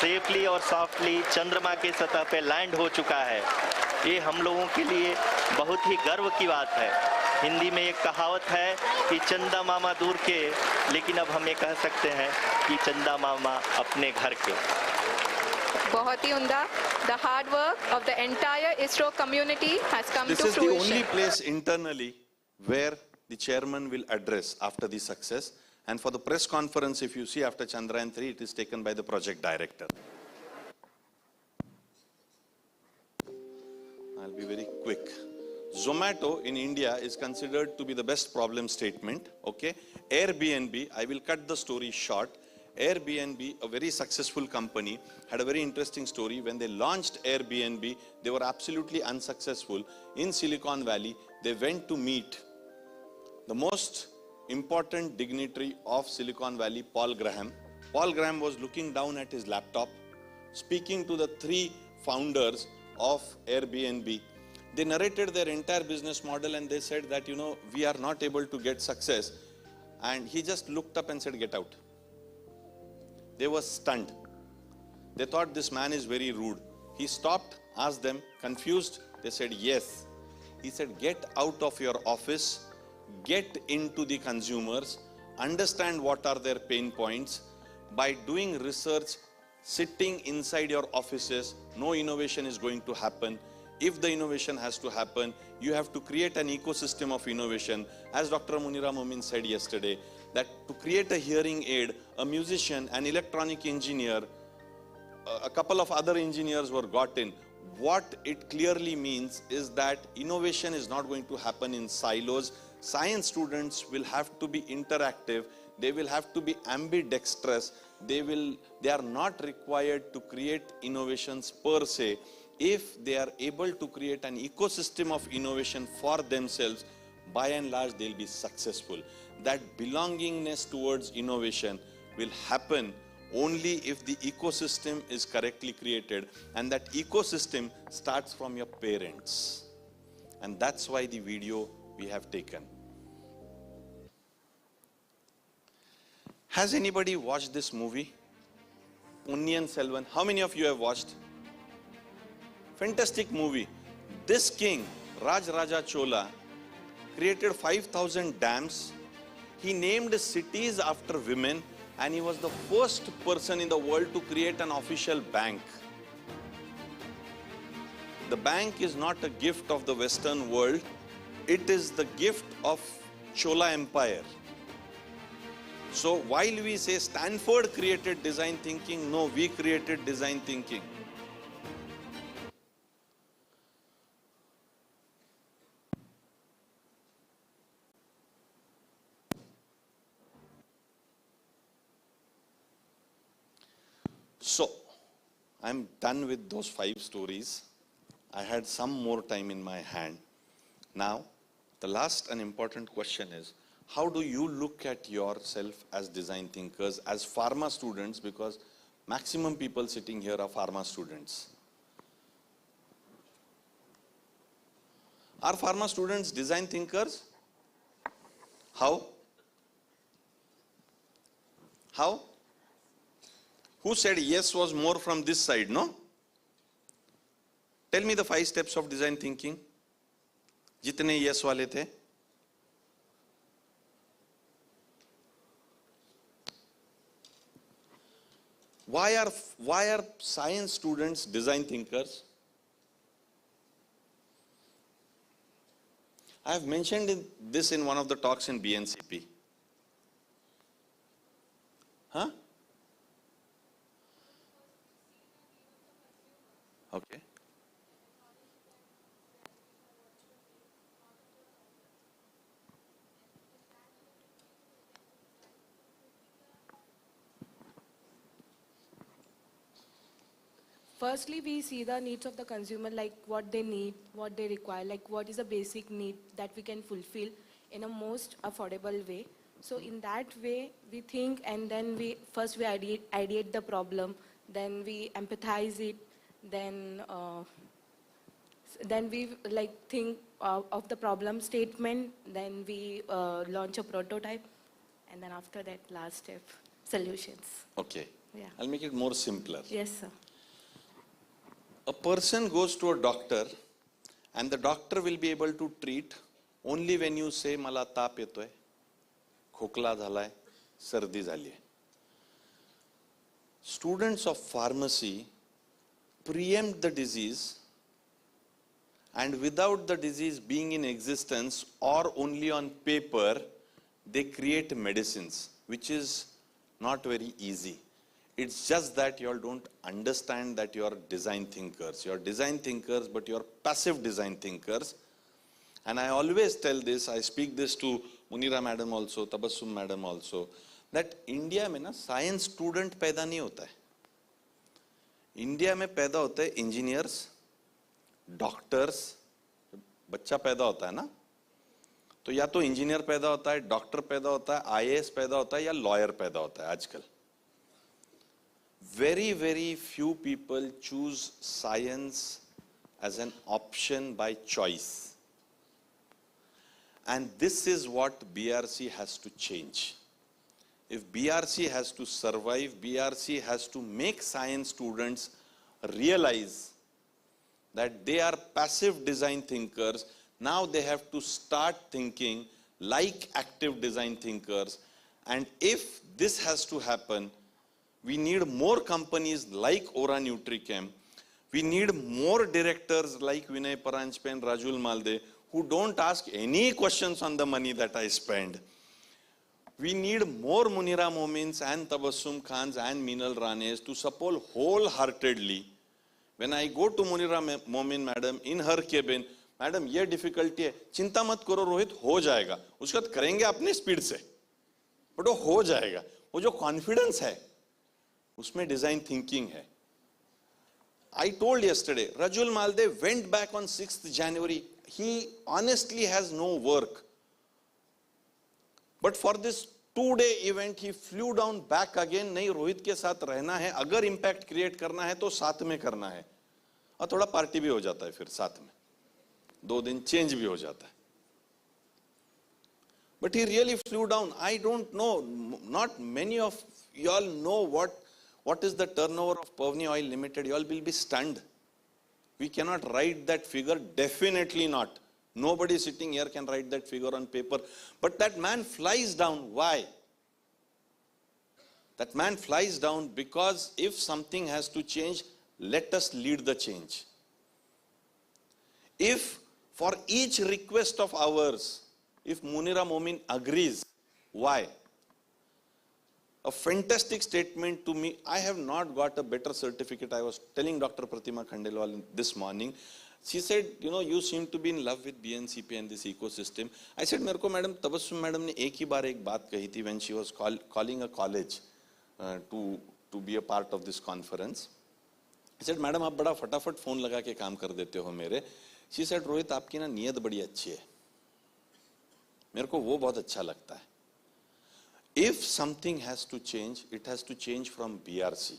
सेफली और सॉफ्टली चंद्रमा की सतह पे land हो चुका है. ये हम लोगों के लिए बहुत ही गर्व की बात है. हिंदी में एक कहावत है कि चंदा मामा दूर के, लेकिन अब हम ये कह सकते हैं कि चंदा मामा अपने घर के. बहुत ही उम्दा. The hard work of the entire ISRO community has come This to is the fruition. only place internally where the chairman will address after the success. And for the press conference, if you see after Chandrayaan 3, it is taken by the project director. I'll be very quick. Zomato in India is considered to be the best problem statement. Okay. Airbnb, I will cut the story short. Airbnb, a very successful company, had a very interesting story. When they launched Airbnb, they were absolutely unsuccessful. In Silicon Valley, they went to meet the most important dignitary of Silicon Valley, Paul Graham. Paul Graham was looking down at his laptop, speaking to the 3 founders of Airbnb. They narrated their entire business model, and they said that, we are not able to get success. And he just looked up and said, get out. They were stunned. They thought this man is very rude. He stopped, Asked them, confused? They said, yes. He said, get out of your office, get into the consumers, understand what are their pain points. By doing research, sitting inside your offices, no innovation is going to happen. If the innovation has to happen, you have to create an ecosystem of innovation. As Dr. Munira Momin said yesterday, that to create a hearing aid, a musician, an electronic engineer, a couple of other engineers were got in. What it clearly means is that innovation is not going to happen in silos. Science students will have to be interactive. They will have to be ambidextrous. They are not required to create innovations per se. If they are able to create an ecosystem of innovation for themselves, by and large, they'll be successful. That belongingness towards innovation will happen only if the ecosystem is correctly created, and that ecosystem starts from your parents. And that's why the video we have taken. Has anybody watched this movie? Ponniyin Selvan. How many of you have watched? Fantastic movie. This king, Raj Raja Chola, created 5,000 dams. He named cities after women, and he was the first person in the world to create an official bank. The bank is not a gift of the Western world. It is the gift of Chola Empire. So while we say Stanford created design thinking, no, we created design thinking. So, I'm done with those 5 stories. I had some more time in my hand. Now, the last and important question is, how do you look at yourself as design thinkers, as pharma students, because maximum people sitting here are pharma students. Are pharma students design thinkers? How? How? Who said yes was more from this side, no? Tell me the 5 steps of design thinking. Jitne yes wale the. Why are science students design thinkers? I have mentioned this in one of the talks in BNCP. Huh? Okay. Firstly, we see the needs of the consumer, like what they need, what they require, like what is a basic need that we can fulfill in a most affordable way. So in that way, we think, and then we ideate the problem, then we empathize it, then we like think of the problem statement, then we launch a prototype, and then after that, last step, solutions. Okay. Yeah. I'll make it more simpler. Yes, sir. A person goes to a doctor, and the doctor will be able to treat only when you say, "Mala taap yetoy, khokla dhalay, sardi zali." Students of pharmacy preempt the disease, and without the disease being in existence or only on paper, they create medicines, which is not very easy. It's just that you all don't understand that you are design thinkers. You are design thinkers, but you are passive design thinkers. And I always tell this, I speak this to Munira madam also, Tabassum madam also, that India में ना science student पैदा नहीं होता है. India में पैदा होते हैं engineers, doctors. बच्चा पैदा होता है ना, तो या तो इंजीनियर पैदा होता है, डॉक्टर पैदा होता है, आईएएस पैदा होता है, या लॉयर पैदा होता है आजकल. Very, very few people choose science as an option by choice. And this is what BRC has to change. If BRC has to survive, BRC has to make science students realize that they are passive design thinkers. Now they have to start thinking like active design thinkers. And if this has to happen, we need more companies like Aura Nutrichem. We need more directors like Vinay Paranjpe and Rajul Malde who don't ask any questions on the money that I spend. We need more Munira Momins and Tabassum Khans and Minal Ranes to support wholeheartedly. When I go to Munira Momin madam in her cabin, madam ये difficulty है, चिंता मत करो रोहित, हो जाएगा. उसका करेंगे अपने speed से, but वो हो जाएगा. वो जो confidence है, उसमें design thinking है. I told yesterday, Rajul Malde went back on 6th January. He honestly has no work. But for this 2-day event, he flew down back again. नहीं रोहित के साथ रहना है, अगर impact create करना है तो साथ में करना है. और थोड़ा पार्टी भी हो जाता है फिर साथ में. 2 दिन change भी हो जाता है. But he really flew down. I don't know, not many of y'all know what is the turnover of Pavni Oil Limited. Y'all will be stunned. We cannot write that figure, definitely not. Nobody sitting here can write that figure on paper. But that man flies down. Why? That man flies down because if something has to change, let us lead the change. If for each request of ours, if Munira Momin agrees, why? A fantastic statement to me. I have not got a better certificate. I was telling Dr. Pratima Khandelwal this morning. She said, you know, you seem to be in love with BNCP and this ecosystem. I said, मेरे को madam Tabassum madam ने एक ही बार एक बात कही थी when she was calling a college to be a part of this conference. I said, madam आप बड़ा फटाफट फोन लगा के काम कर देते हो मेरे. She said, रोहित आपकी ना नियत बड़ी अच्छी है. मेरे को वो बहुत अच्छा लगता है. If something has to change, it has to change from BRC.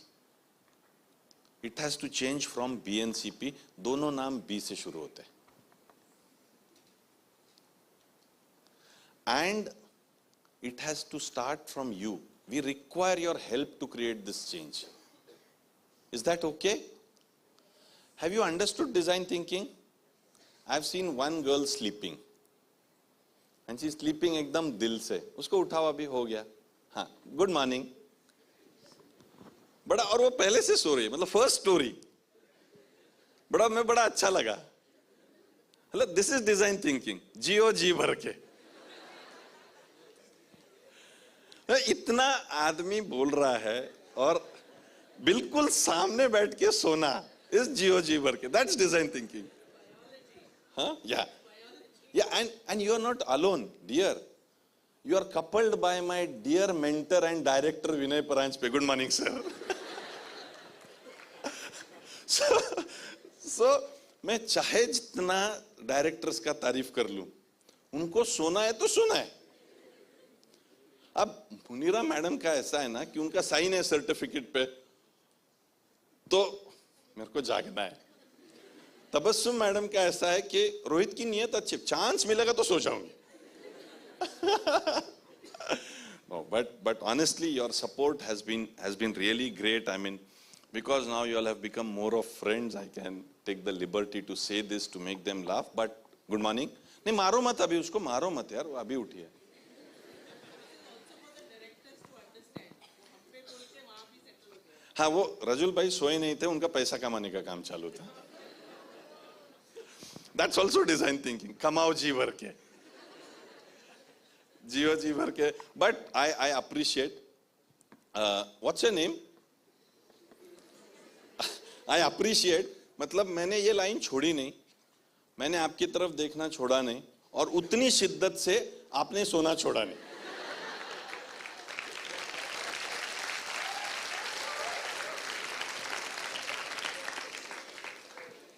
It has to change from BNCP. दोनों नाम B से शुरू होते हैं. And it has to start from you. We require your help to create this change. Is that okay? Have you understood design thinking? I've seen one girl sleeping. And she's sleeping एकदम दिल से. उसको उठाओ अभी हो गया. हाँ, good morning. बड़ा और वो पहले से सो रही है, मतलब first story. बड़ा मैं बड़ा अच्छा लगा. मतलब this is design thinking. जियो जी भर के. इतना आदमी बोल रहा है और बिल्कुल सामने बैठ के सोना इस जियो जी भर के. That's design thinking. हाँ, yeah. Yeah, and you are not alone, dear. You are coupled by my dear mentor and director Vinay Paranjpe. Good morning, sir. So, मैं चाहे जितना डायरेक्टर्स का तारीफ कर लूं, उनको सोना है तो सोना है. अब मुनीरा मैडम का ऐसा है ना कि उनका साइन है सर्टिफिकेट पे, तो मेरे को जागना है. तबस्सुम मैडम का ऐसा है कि रोहित की नियत अच्छी, चांस मिलेगा तो सो जाऊंगी. No, but honestly, your support has been really great. I mean, because now you all have become more of friends, I can take the liberty to say this to make them laugh. But good morning. नहीं मारो मत अभी उसको, मारो मत यार, वो अभी उठी है. हाँ, वो रजुल भाई सोए नहीं थे, उनका पैसा कमाने का काम चालू था. That's also design thinking. कमाओ जी भर के. जियो जी भर के. But I appreciate. What's your name? I appreciate. मतलब मैंने ये लाइन छोड़ी नहीं, मैंने आपकी तरफ देखना छोड़ा नहीं, और उतनी शिद्दत से आपने सोना छोड़ा नहीं.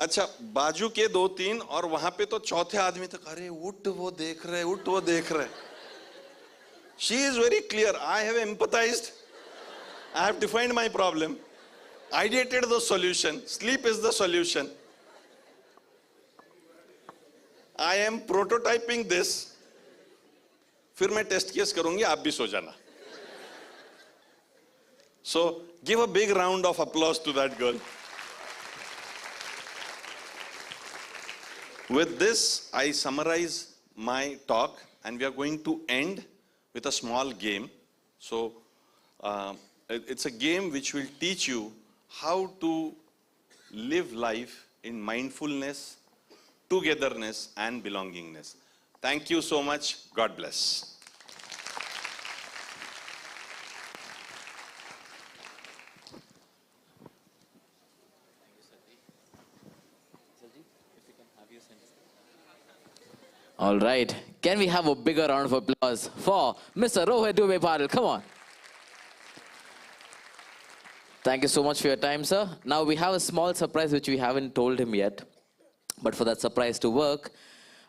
अच्छा, बाजू के 2-3 और वहां पे तो चौथे आदमी तक, अरे उठ वो देख रहे, उठ वो देख रहे. She is very clear. I have empathized. I have defined my problem. Ideated the solution. Sleep is the solution. I am prototyping this. फिर मैं टेस्ट केस करूंगी, आप भी सो जाना. So give a big round of applause to that girl. With this, I summarize my talk, and we are going to end with a small game. So, it's a game which will teach you how to live life in mindfulness, togetherness, and belongingness. Thank you so much. God bless. All right. Can we have a bigger round of applause for Mr. Rohit Dubey Patil? Come on. Thank you so much for your time, sir. Now we have a small surprise which we haven't told him yet. But for that surprise to work,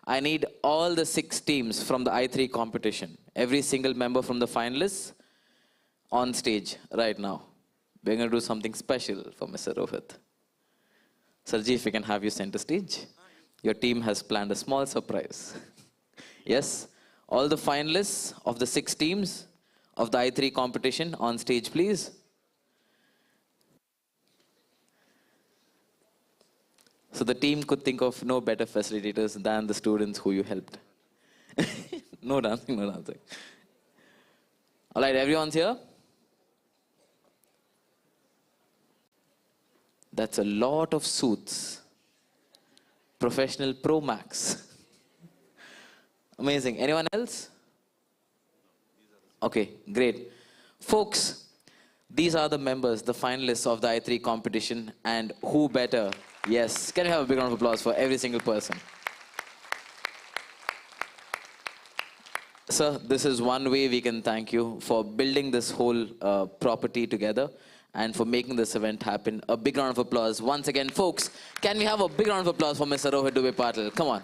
I need all the 6 teams from the I3 competition, every single member from the finalists on stage right now. We're going to do something special for Mr. Rohit. Sarji, if we can have you center stage. Your team has planned a small surprise. Yes, all the finalists of the 6 teams of the I3 competition on stage, please. So the team could think of no better facilitators than the students who you helped. No dancing, no dancing. All right, everyone's here? That's a lot of suits. Professional Pro Max. Amazing. Anyone else? Okay, great. Folks, these are the members, the finalists of the I3 competition, and who better? Yes, can we have a big round of applause for every single person? Sir, this is one way we can thank you for building this whole property together and for making this event happen. A big round of applause. Once again, folks, can we have a big round of applause for Mr. Rohit Dubey Patil? Come on.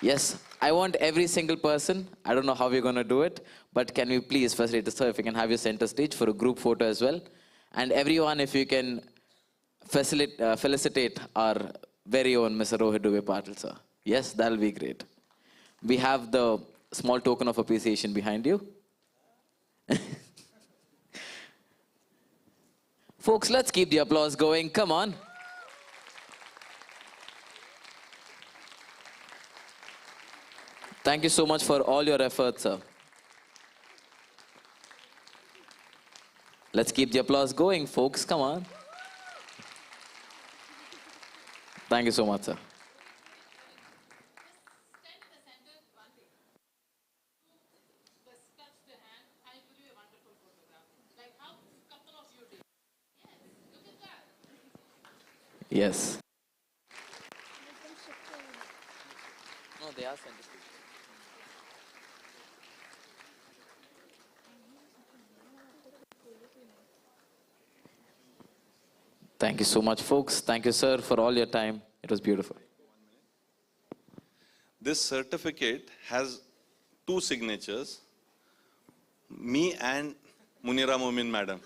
Yes, I want every single person. I don't know how we're going to do it, but can we please facilitate, sir, if we can have you center stage for a group photo as well. And everyone, if you can felicitate our very own Mr. Rohit Dubey Patil, sir. Yes, that'll be great. We have the small token of appreciation behind you. Folks, let's keep the applause going. Come on. Thank you so much for all your efforts, sir. Let's keep the applause going, folks. Come on. Thank you so much, sir. Yes. No, they are center stage. Thank you so much, folks. Thank you, sir, for all your time. It was beautiful. This certificate has 2 signatures, me and Munira Momin madam.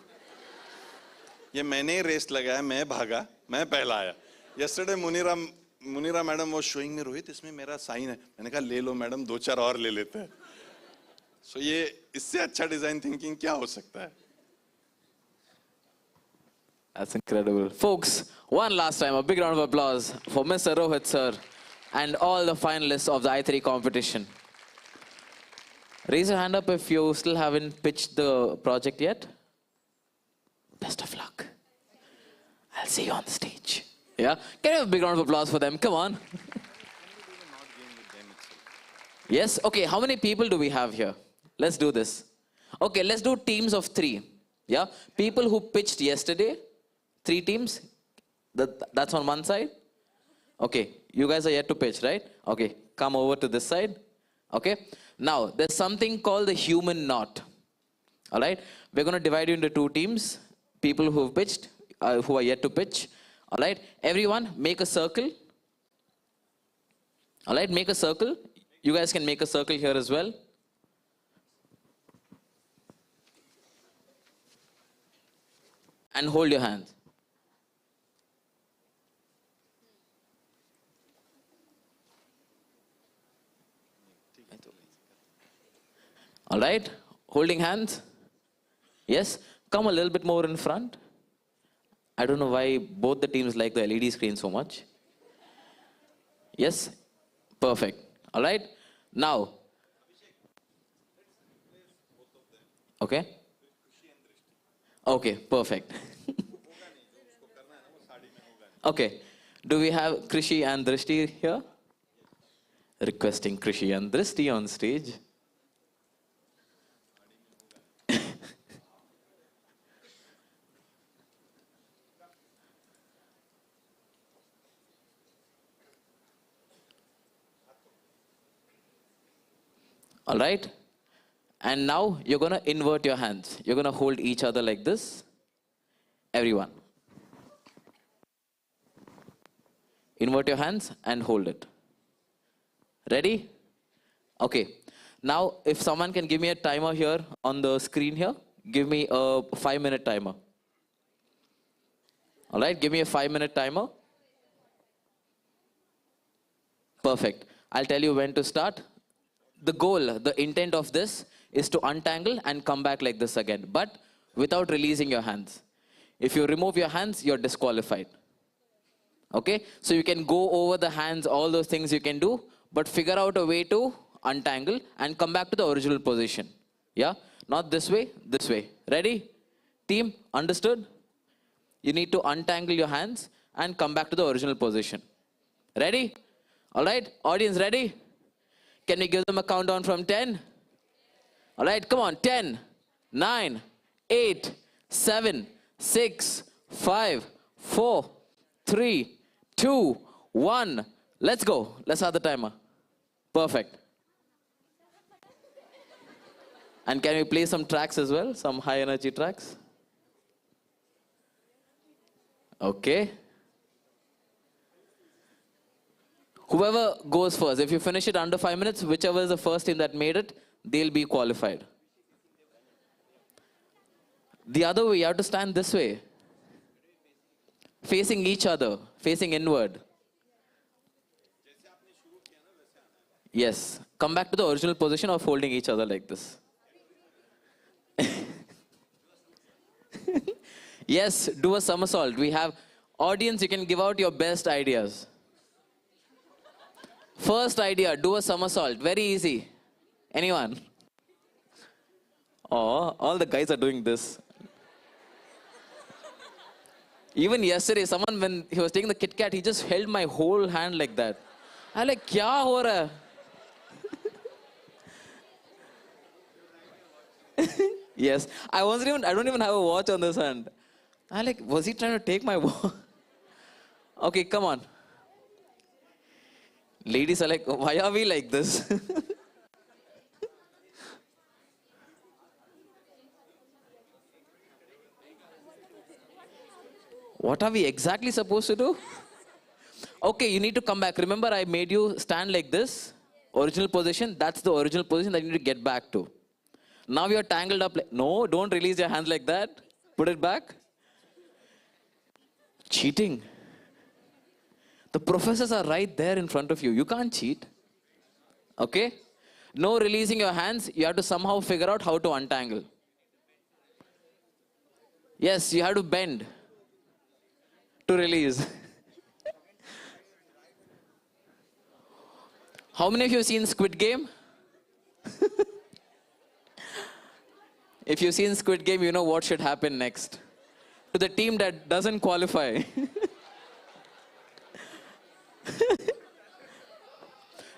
ये मैंने race लगाया, मैं भागा, मैं पहला आया. Yesterday Munira madam was showing me, Rohit इसमें मेरा साइन है. मैंने कहा ले लो मैडम, 2-4 और ले लेते हैं. So ये इससे अच्छा डिजाइन थिंकिंग क्या हो सकता है? That's incredible. Folks, one last time, a big round of applause for Mr. Rohit, sir, and all the finalists of the I3 competition. Raise your hand up if you still haven't pitched the project yet. Best of luck. I'll see you on the stage. Yeah? Can you have a big round of applause for them? Come on. Yes? Okay, how many people do we have here? Let's do this. Okay, let's do teams of 3. Yeah? People who pitched yesterday, 3 teams. That's on one side. Okay, you guys are yet to pitch, right? Okay, come over to this side. Okay? Now, there's something called the human knot. All right? We're going to divide you into 2 teams. People who've pitched, who are yet to pitch. All right? Everyone, make a circle. All right? Make a circle. You guys can make a circle here as well. And hold your hands. All right? Holding hands. Yes? Come a little bit more in front. I don't know why both the teams like the LED screen so much. Yes? Perfect. All right? Now. Okay? Okay, perfect. Okay. Do we have Krishi and Drishti here? Requesting Krishi and Drishti on stage. All right? And now you're going to invert your hands. You're going to hold each other like this. Everyone. Invert your hands and hold it. Ready? Okay. Now, if someone can give me a timer here on the screen here, give me a 5-minute timer. All right, give me a 5-minute timer. Perfect. I'll tell you when to start. The goal, the intent of this is to untangle and come back like this again, but without releasing your hands. If you remove your hands, you're disqualified. Okay? So you can go over the hands, all those things you can do, but figure out a way to untangle and come back to the original position. Yeah? Not this way, this way. Ready? Team, understood? You need to untangle your hands and come back to the original position. Ready? All right? Audience, ready? Can we give them a countdown from 10? All right, come on. 10, 9, 8, 7, 6, 5, 4, 3, 2, 1. Let's go. Let's have the timer. Perfect. And can we play some tracks as well? Some high energy tracks? Okay. Whoever goes first, if you finish it under 5 minutes, whichever is the first team that made it, they'll be qualified. The other way, you have to stand this way. Facing each other, facing inward. Yes. Come back to the original position of holding each other like this. Yes, do a somersault. We have audience, you can give out your best ideas. First idea, do a somersault. Very easy. Anyone? Oh, all the guys are doing this. Even yesterday, someone, when he was taking the Kit Kat, he just held my whole hand like that. I'm like, kya ho raha hai? Yes. I don't even have a watch on this hand. I'm like, was he trying to take my watch? Okay, come on. Ladies are like, why are we like this? What are we exactly supposed to do? Okay, you need to come back. Remember, I made you stand like this. Original position, that's the original position that you need to get back to. Now you're tangled up. No, don't release your hands like that. Put it back. Cheating. The professors are right there in front of you. You can't cheat. Okay? No releasing your hands. You have to somehow figure out how to untangle. Yes, you have to bend to release. How many of you have seen Squid Game? If you've seen Squid Game, you know what should happen next. To the team that doesn't qualify.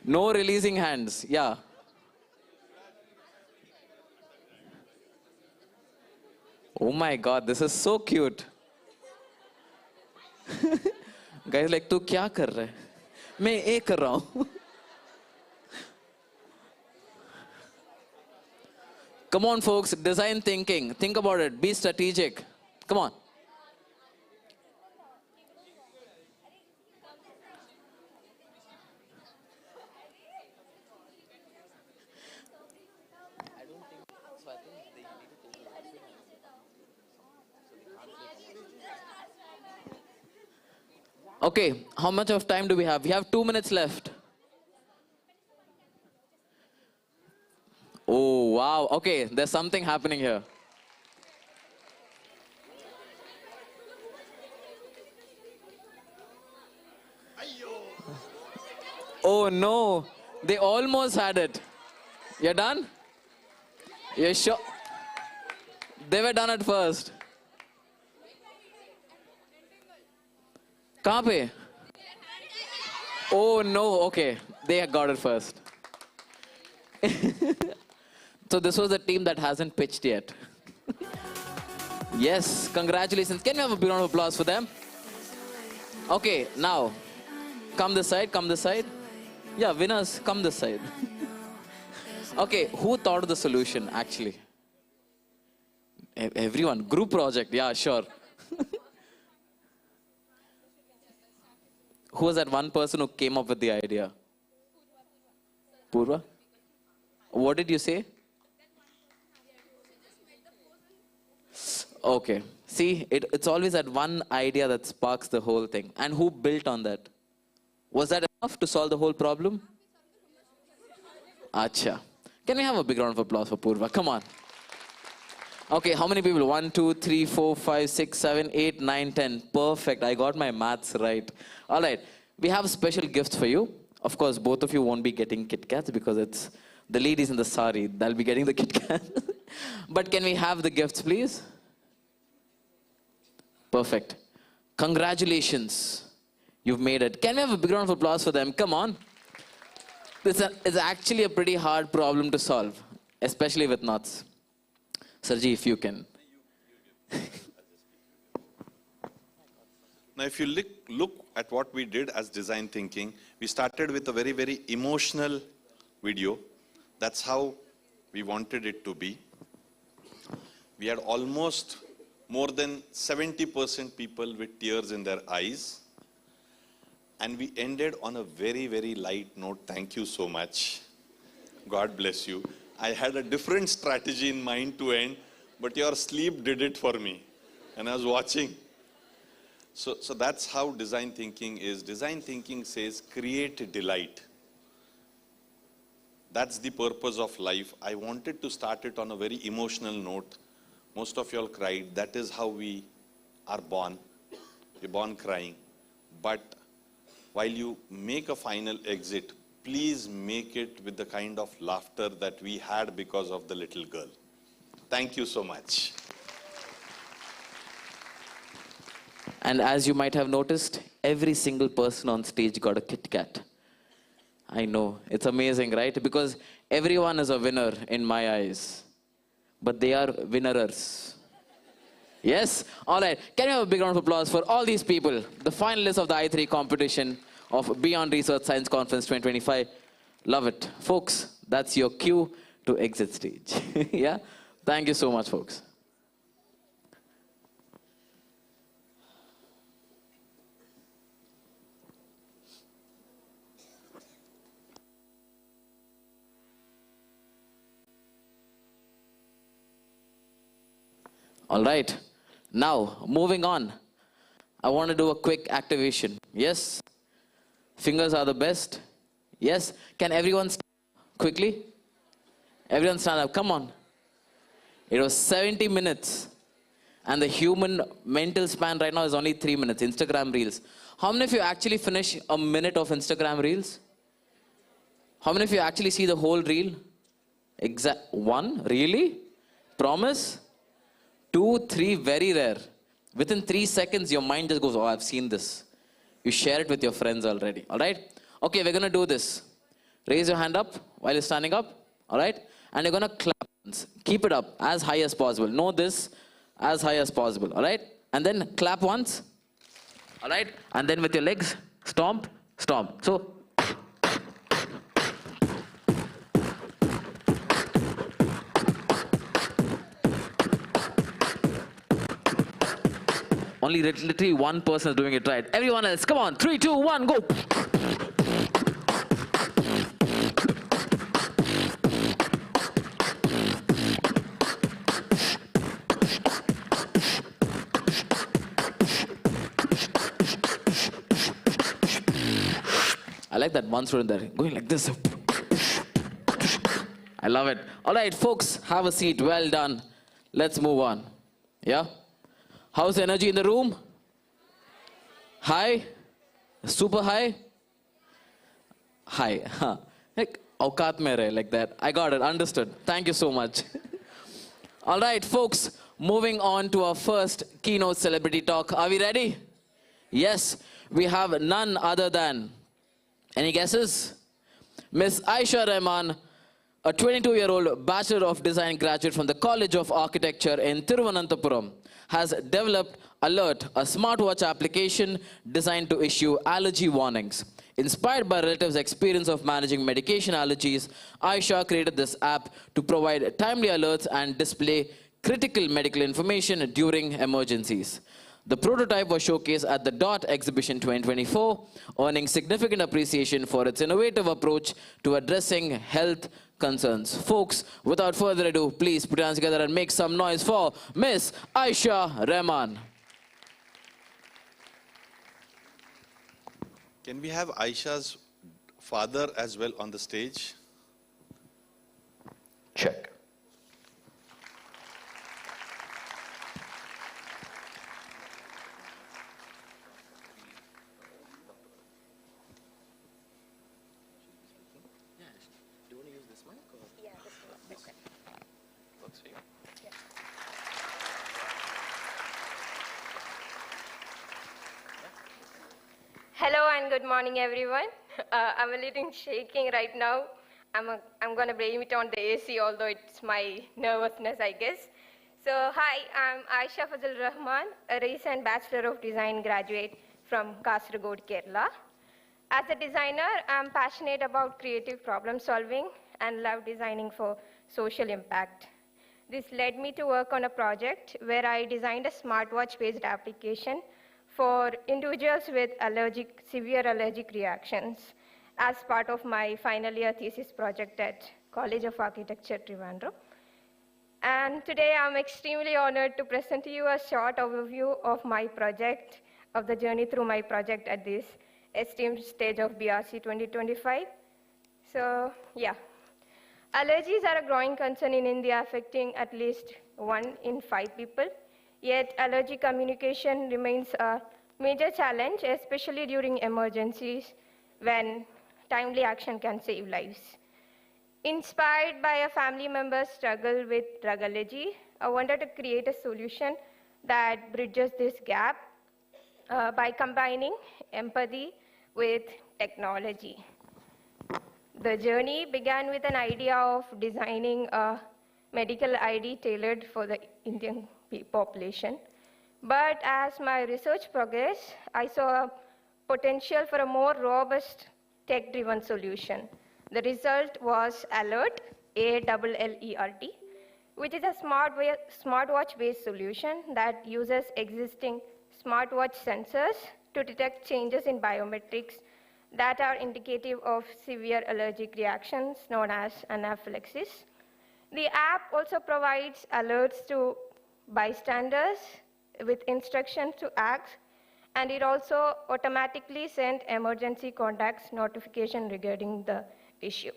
No releasing hands. Yeah. Oh my God, this is so cute. Guys like, तू क्या कर रहा है? मैं ये कर रहा हूँ. Come on, folks. Design thinking. Think about it. Be strategic. Come on. Okay, how much of time do we have? We have 2 minutes left. Oh, wow. Okay, there's something happening here. Oh no, they almost had it. You're done? You're sure? They were done at first. कहाँ पे? Oh no, okay. They got it first. So this was the team that hasn't pitched yet. Yes, congratulations. Can we have a big round of applause for them? Okay, now, come this side, come this side. Yeah, winners, come this side. Okay, who thought of the solution, actually? Everyone. Group project, yeah, sure. Who was that one person who came up with the idea? Purva? What did you say? Okay. See, it's always that one idea that sparks the whole thing. And who built on that? Was that enough to solve the whole problem? Acha. Can we have a big round of applause for Purva? Come on. Okay, how many people? 1, 2, 3, 4, 5, 6, 7, 8, 9, 10. Perfect. I got my maths right. All right. We have special gifts for you. Of course, both of you won't be getting Kit Kats because it's the ladies in the sari. They'll be getting the Kit Kat. But can we have the gifts, please? Perfect. Congratulations. You've made it. Can we have a big round of applause for them? Come on. This is actually a pretty hard problem to solve, especially with knots. Sarji, if you can. Now, if you look at what we did as design thinking, we started with a very, very emotional video. That's how we wanted it to be. We had almost more than 70% people with tears in their eyes. And we ended on a very, very light note. Thank you so much. God bless you. I had a different strategy in mind to end, but your sleep did it for me. And I was watching. So that's how design thinking is. Design thinking says create delight. That's the purpose of life. I wanted to start it on a very emotional note. Most of y'all cried. That is how we are born. We're born crying. But while you make a final exit, please make it with the kind of laughter that we had because of the little girl. Thank you so much. And as you might have noticed, every single person on stage got a Kit Kat. I know, it's amazing, right? Because everyone is a winner in my eyes. But they are winnerers. Yes? All right. Can you have a big round of applause for all these people, the finalists of the I3 competition of Beyond Research Science Conference 2025. Love it. Folks, that's your cue to exit stage. Yeah? Thank you so much, folks. All right. Now, moving on. I want to do a quick activation. Yes? Fingers are the best. Yes? Can everyone stand up quickly? Everyone stand up. Come on. It was 70 minutes. And the human mental span right now is only 3 minutes. Instagram Reels. How many of you actually finish a minute of Instagram Reels? How many of you actually see the whole reel? One? Really? Promise? 2, 3, very rare. Within 3 seconds, your mind just goes, oh, I've seen this. You share it with your friends already. All right? Okay, we're going to do this. Raise your hand up while you're standing up. All right? And you're going to clap once. Keep it up as high as possible. Know this as high as possible. All right? And then clap once. All right? And then with your legs, stomp, stomp. So, only literally one person is doing it right. Everyone else, come on. 3, 2, 1, go. I like that one student there, going like this. I love it. All right, folks, have a seat. Well done. Let's move on. Yeah? How's the energy in the room? High? Super high? Hi. Huh. Like, औकात में रहे, like that. I got it. Understood. Thank you so much. All right, folks. Moving on to our first keynote celebrity talk. Are we ready? Yes. We have none other than, any guesses? Miss Aisha Rahman, a 22-year-old Bachelor of Design graduate from the College of Architecture in Thiruvananthapuram, has developed Alert, a smartwatch application designed to issue allergy warnings. Inspired by relatives' experience of managing medication allergies, Aisha created this app to provide timely alerts and display critical medical information during emergencies. The prototype was showcased at the DOT exhibition 2024, earning significant appreciation for its innovative approach to addressing health concerns. Folks, without further ado, please put your hands together and make some noise for Miss Aisha Rahman. Can we have Aisha's father as well on the stage? Check. Hello and good morning, everyone. I'm a little shaking right now. I'm going to blame it on the AC, although it's my nervousness, I guess. So, hi, I'm Aisha Fazil Rahman, a recent Bachelor of Design graduate from Kasaragod, Kerala. As a designer, I'm passionate about creative problem solving and love designing for social impact. This led me to work on a project where I designed a smartwatch-based application for individuals with severe allergic reactions as part of my final year thesis project at College of Architecture, Trivandrum. And today I'm extremely honored to present to you a short overview of my project, of the journey through my project at this esteemed stage of BRC 2025. So, yeah. Allergies are a growing concern in India, affecting at least 1 in 5 people. Yet, allergy communication remains a major challenge, especially during emergencies when timely action can save lives. Inspired by a family member's struggle with drug allergy, I wanted to create a solution that bridges this gap by combining empathy with technology. The journey began with an idea of designing a medical ID tailored for the Indian population. But as my research progressed, I saw a potential for a more robust tech-driven solution. The result was Alert, A-L-L-E-R-T, which is a smartwatch-based solution that uses existing smartwatch sensors to detect changes in biometrics that are indicative of severe allergic reactions known as anaphylaxis. The app also provides alerts to bystanders with instructions to act, and it also automatically sent emergency contacts notification regarding the issue.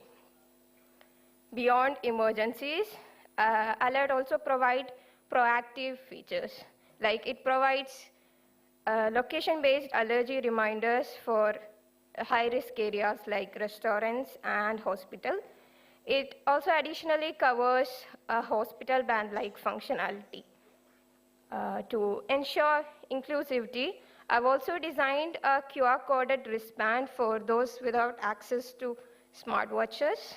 Beyond emergencies, Alert also provides proactive features, like it provides location-based allergy reminders for high-risk areas like restaurants and hospitals. It also additionally covers a hospital band-like functionality. To ensure inclusivity, I've also designed a QR-coded wristband for those without access to smartwatches.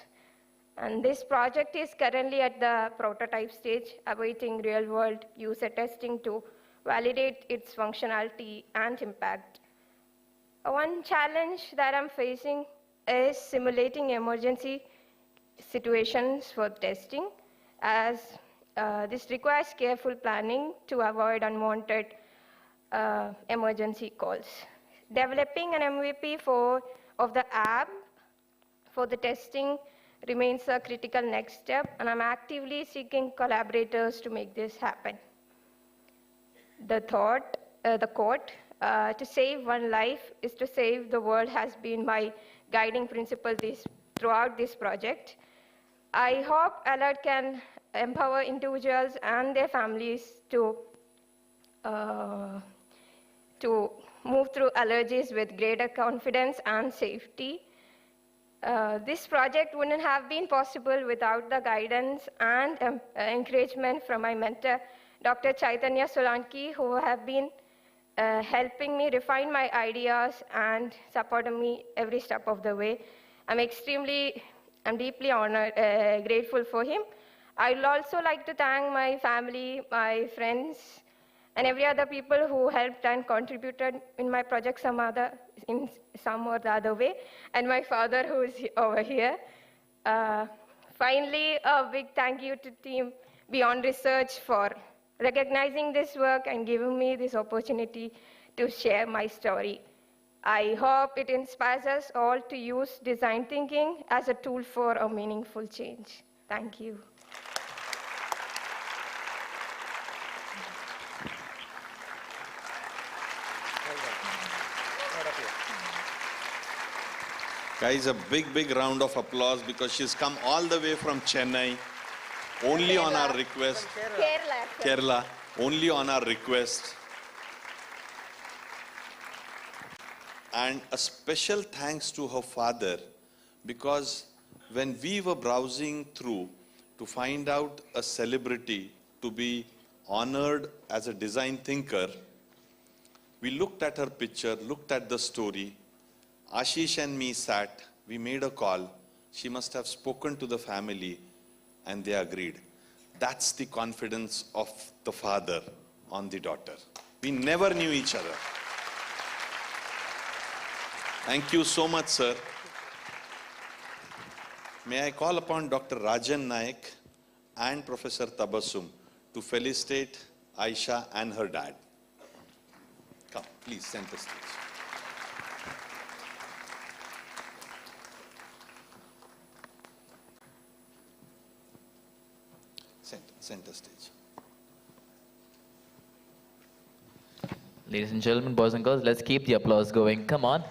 And this project is currently at the prototype stage, awaiting real-world user testing to validate its functionality and impact. One challenge that I'm facing is simulating emergency situations for testing, as this requires careful planning to avoid unwanted emergency calls. Developing an MVP of the app for the testing remains a critical next step, and I'm actively seeking collaborators to make this happen. The quote, to save one life is to save the world, has been my guiding principle throughout this project. I hope Alert can empower individuals and their families to move through allergies with greater confidence and safety. This project wouldn't have been possible without the guidance and encouragement from my mentor, Dr. Chaitanya Solanki, who have been helping me refine my ideas and supporting me every step of the way. I'm deeply honored, grateful for him. I'd also like to thank my family, my friends, and every other people who helped and contributed in my project in some or the other way, and my father who is over here. Finally, a big thank you to Team Beyond Research for recognizing this work and giving me this opportunity to share my story. I hope it inspires us all to use design thinking as a tool for a meaningful change. Thank you. Guys, a big round of applause because she's come all the way from Chennai, only on our request. Kerala, only on our request. And a special thanks to her father, because when we were browsing through to find out a celebrity to be honored as a design thinker, we looked at her picture, looked at the story. Ashish and me sat, we made a call. She must have spoken to the family and they agreed. That's the confidence of the father on the daughter. We never knew each other. Thank you so much, sir. May I call upon Dr. Rajan Naik and Professor Tabassum to felicitate Aisha and her dad. Come, please, center stage. Center stage. Ladies and gentlemen, boys and girls, let's keep the applause going. Come on.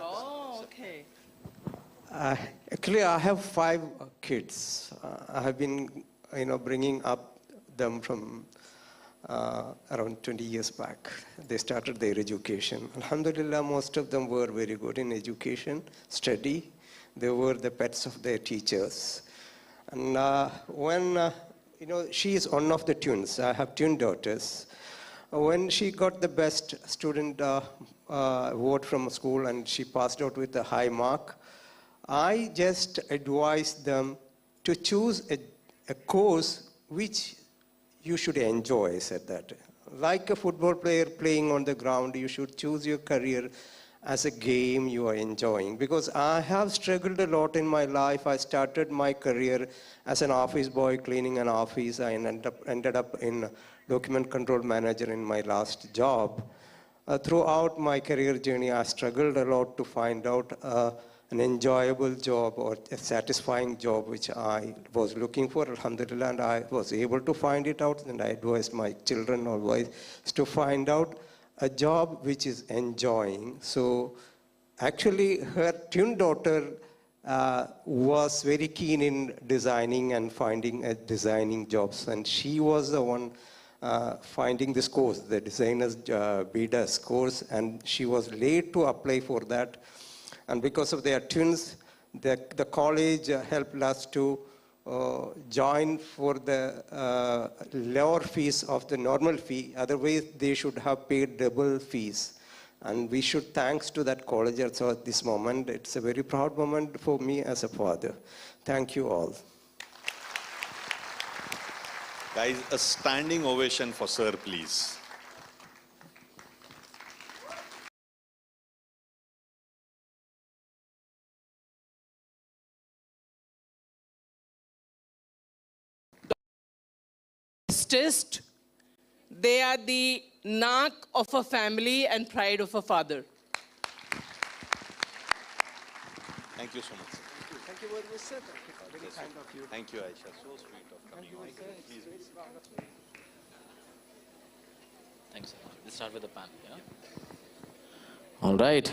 Oh, okay. Actually, I have 5 kids. I have been, bringing up them from around 20 years back. They started their education. Alhamdulillah, most of them were very good in education, study. They were the pets of their teachers. And when, she is one of the twins. I have twin daughters. When she got the best student award from school and she passed out with a high mark, I just advised them to choose a course which you should enjoy, I said that. Like a football player playing on the ground, you should choose your career as a game you are enjoying. Because I have struggled a lot in my life. I started my career as an office boy cleaning an office. I ended up in document control manager in my last job. Throughout my career journey, I struggled a lot to find out an enjoyable job or a satisfying job which I was looking for, alhamdulillah, and I was able to find it out, and I advised my children always to find out a job which is enjoying. So actually her twin daughter was very keen in designing and finding designing jobs, and she was the one finding this course, the Designers BDAS course, and she was late to apply for that. And because of their twins, the college helped us to join for the lower fees of the normal fee. Otherwise, they should have paid double fees. And we should thanks to that college also at this moment. It's a very proud moment for me as a father. Thank you all. Guys, a standing ovation for sir, please. Bestest, they are the knack of a family and pride of a father. Thank you so much. Thank you very much, sir. Thank you, Father. Very kind of you. Thank you, Aisha. So sweet of coming on. Please. Thanks. We'll start with the panel. Yeah? All right.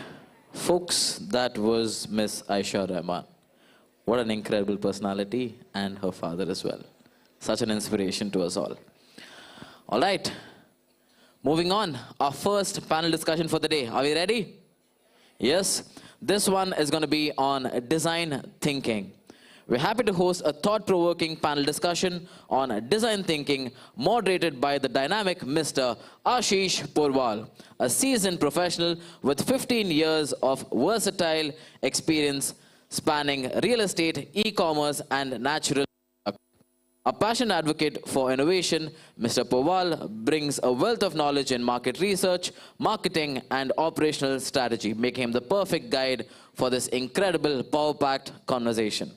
Folks, that was Miss Aisha Rahman. What an incredible personality, and her father as well. Such an inspiration to us all. All right. Moving on, our first panel discussion for the day. Are we ready? Yes. This one is going to be on design thinking. We're happy to host a thought-provoking panel discussion on design thinking, moderated by the dynamic Mr. Ashish Porwal, a seasoned professional with 15 years of versatile experience spanning real estate, e-commerce, and natural. A passionate advocate for innovation, Mr. Porwal brings a wealth of knowledge in market research, marketing, and operational strategy, making him the perfect guide for this incredible, power-packed conversation.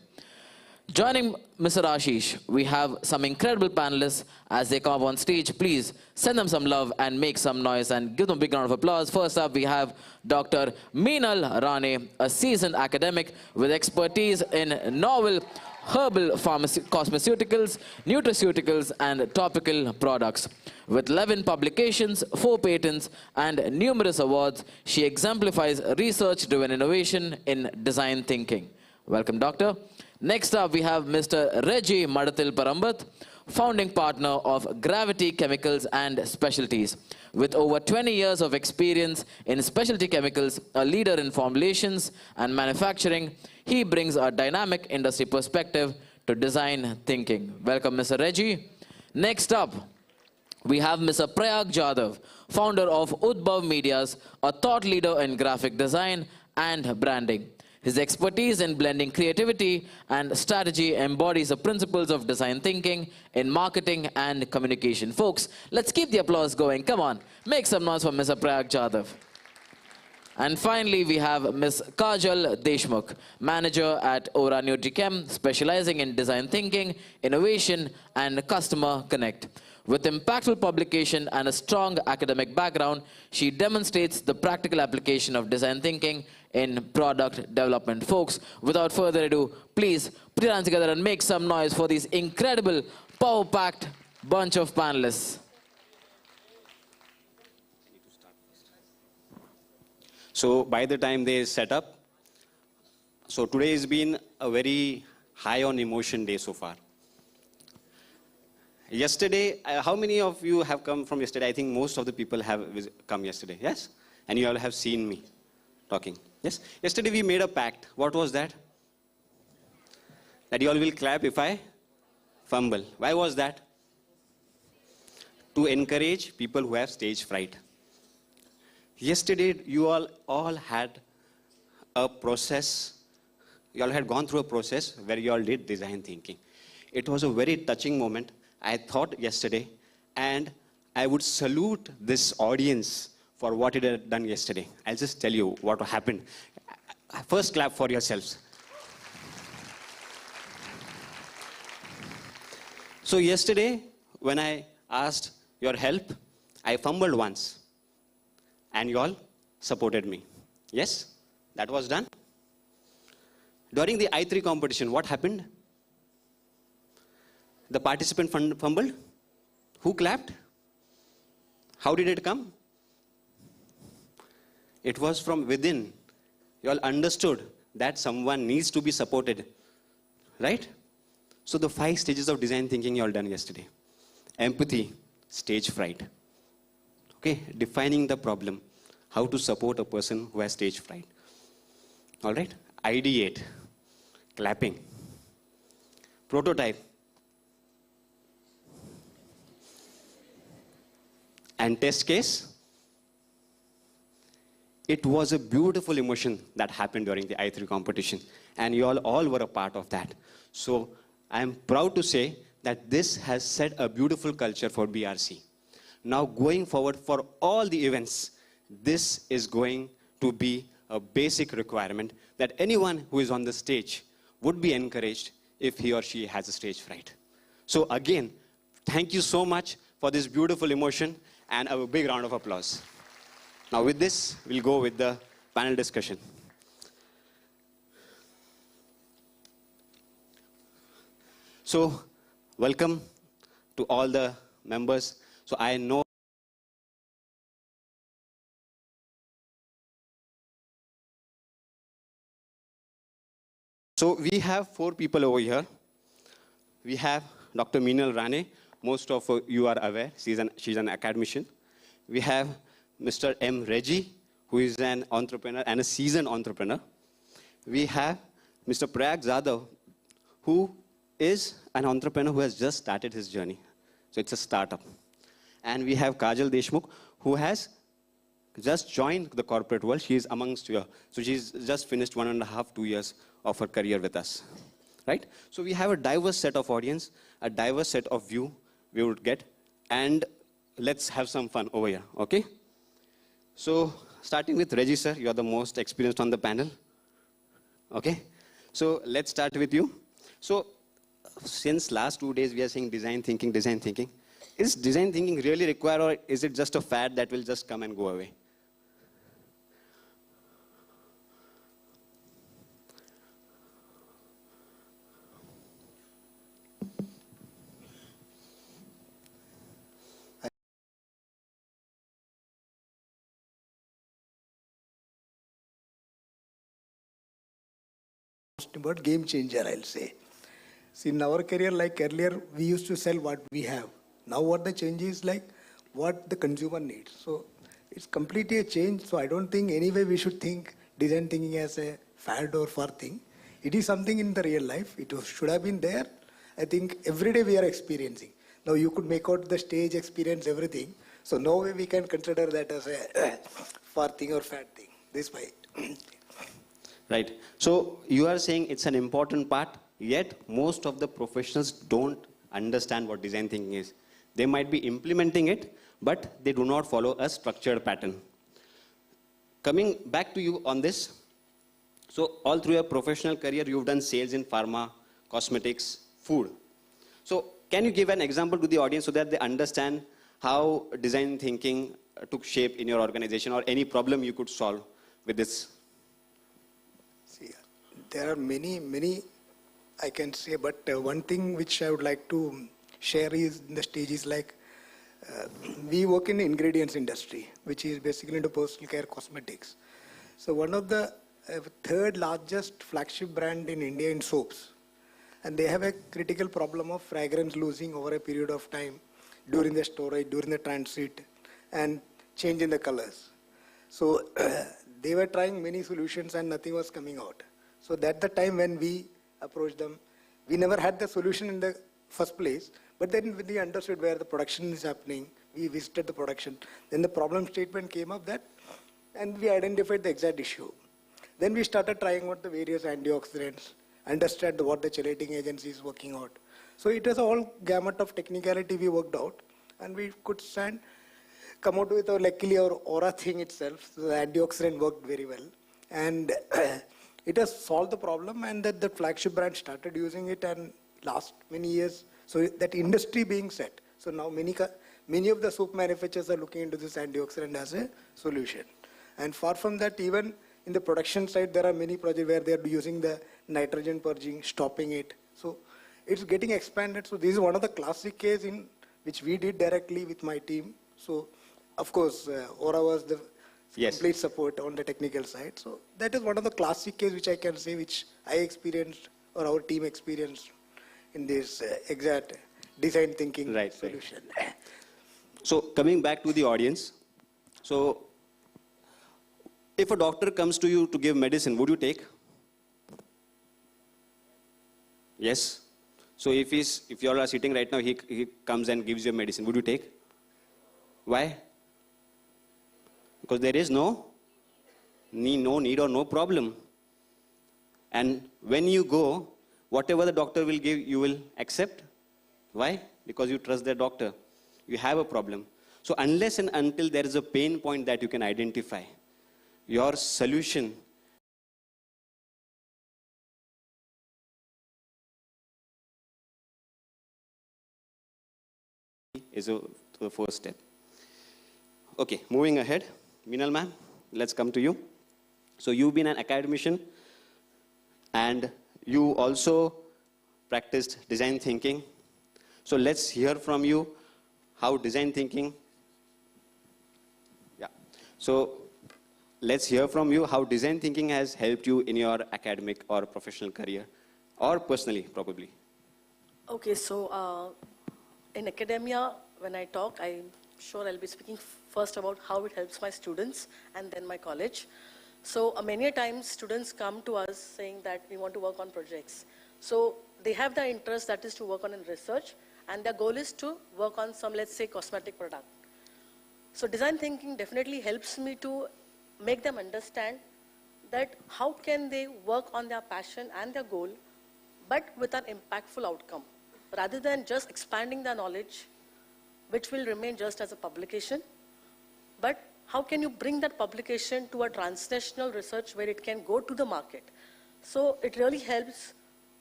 Joining Mr. Ashish, we have some incredible panelists as they come up on stage. Please send them some love and make some noise and give them a big round of applause. First up, we have Dr. Meenal Rane, a seasoned academic with expertise in novel herbal cosmeceuticals, nutraceuticals, and topical products. With 11 publications, 4 patents, and numerous awards, she exemplifies research-driven innovation in design thinking. Welcome, Doctor. Next up, we have Mr. Reggie Madathil Parambat, founding partner of Gravity Chemicals and Specialties. With over 20 years of experience in specialty chemicals, a leader in formulations and manufacturing, he brings a dynamic industry perspective to design thinking. Welcome, Mr. Reggie. Next up, we have Mr. Prayag Jadhav, founder of Udbhav Medias, a thought leader in graphic design and branding. His expertise in blending creativity and strategy embodies the principles of design thinking in marketing and communication. Folks, let's keep the applause going. Come on, make some noise for Mr. Prayag Jadhav. And finally, we have Ms. Kajal Deshmukh, manager at Ora Nutrichem, specializing in design thinking, innovation, and customer connect. With impactful publication and a strong academic background, she demonstrates the practical application of design thinking in product development. Folks, without further ado, please put your hands together and make some noise for these incredible, power-packed bunch of panelists. So by the time they set up, so today has been a very high on emotion day so far. Yesterday, how many of you have come from yesterday? I think most of the people have come yesterday, yes? And you all have seen me talking, yes? Yesterday we made a pact. What was that? That you all will clap if I fumble. Why was that? To encourage people who have stage fright. Yesterday, you all had a process. You all had gone through a process where you all did design thinking. It was a very touching moment. I thought yesterday, and I would salute this audience for what it had done yesterday. I'll just tell you what happened. First, clap for yourselves. So yesterday, when I asked your help, I fumbled once, and you all supported me. Yes, that was done. During the I3 competition, what happened? The participant fumbled. Who clapped? How did it come? It was from within. You all understood that someone needs to be supported. Right? So the 5 stages of design thinking you all done yesterday. Empathy, stage fright. Okay, defining the problem. How to support a person who has stage fright. All right? Ideate, clapping. Prototype. And test case. It was a beautiful emotion that happened during the I3 competition. And you all were a part of that. So I am proud to say that this has set a beautiful culture for BRC. Now going forward for all the events, this is going to be a basic requirement that anyone who is on the stage would be encouraged if he or she has a stage fright. So again, thank you so much for this beautiful emotion and a big round of applause. Now with this, we'll go with the panel discussion. So, welcome to all the members. So, I know so we have 4 people over here. We have Dr. Meenal Rane. Most of you are aware. She's an academician. We have Mr. M. Reggie, who is an entrepreneur and a seasoned entrepreneur. We have Mr. Prayag Zadav, who is an entrepreneur who has just started his journey. So it's a startup. And we have Kajal Deshmukh, who has just joined the corporate world. She is amongst you. So she's just finished 1.5, 2 years of her career with us. Right? So we have a diverse set of audience, a diverse set of view we would get. And let's have some fun over here, okay? So starting with Reggie, sir, you are the most experienced on the panel. Okay? So let's start with you. So since last 2 days we are saying design thinking, design thinking. Is design thinking really required, or is it just a fad that will just come and go away? About game changer, I'll say. See, in our career, like earlier, we used to sell what we have. Now what the change is like, what the consumer needs. So it's completely a change. So I don't think anyway we should think design thinking as a fad or far thing. It is something in the real life. Should have been there. I think every day we are experiencing. Now you could make out the stage experience, everything. So no way we can consider that as a far thing or fad thing. This way. Right. So you are saying it's an important part, yet most of the professionals don't understand what design thinking is. They might be implementing it, but they do not follow a structured pattern. Coming back to you on this, so all through your professional career, you've done sales in pharma, cosmetics, food. So can you give an example to the audience so that they understand how design thinking took shape in your organization, or any problem you could solve with this? There are many I can say, but one thing which I would like to share is in the stage is like we work in the ingredients industry, which is basically into personal care cosmetics. So one of the third largest flagship brand in India in soaps, and they have a critical problem of fragrance losing over a period of time during the storage, during the transit, and change in the colors. So they were trying many solutions and nothing was coming out. So that's the time when we approached them. We never had the solution in the first place, but then when we understood where the production is happening, we visited the production. Then the problem statement came up that, and we identified the exact issue. Then we started trying out the various antioxidants, understand what the chelating agency is working out. So it was a whole gamut of technicality we worked out, and we could come out with luckily our aura thing itself. So the antioxidant worked very well. And it has solved the problem, and that the flagship brand started using it, and last many years, so that industry being set. So now many of the soap manufacturers are looking into this antioxidant as a solution. And far from that, even in the production side, there are many projects where they are using the nitrogen purging, stopping it. So it's getting expanded. So this is one of the classic cases in which we did directly with my team. So of course, Aura was the complete support on the technical side. So that is one of the classic cases which I can say, which I experienced or our team experienced in this exact design thinking solution. Right. So coming back to the audience, so if a doctor comes to you to give medicine, would you take? Yes. So if you all are sitting right now, he comes and gives you medicine, would you take? Why? Because there is no need or no problem. And when you go, whatever the doctor will give, you will accept. Why? Because you trust the doctor. You have a problem. So unless and until there is a pain point that you can identify, your solution is the first step. Okay, moving ahead. Meenal ma'am, let's come to you. So you've been an academician, and you also practiced design thinking. So let's hear from you how design thinking, so let's hear from you how design thinking has helped you in your academic or professional career, or personally, probably. Okay, so in academia, when I talk, I'm sure I'll be speaking first about how it helps my students and then my college. So many times students come to us saying that we want to work on projects. So they have the interest that is to work on research, and their goal is to work on some, let's say, cosmetic product. So design thinking definitely helps me to make them understand that how can they work on their passion and their goal, but with an impactful outcome, rather than just expanding their knowledge, which will remain just as a publication. But how can you bring that publication to a transnational research where it can go to the market? So it really helps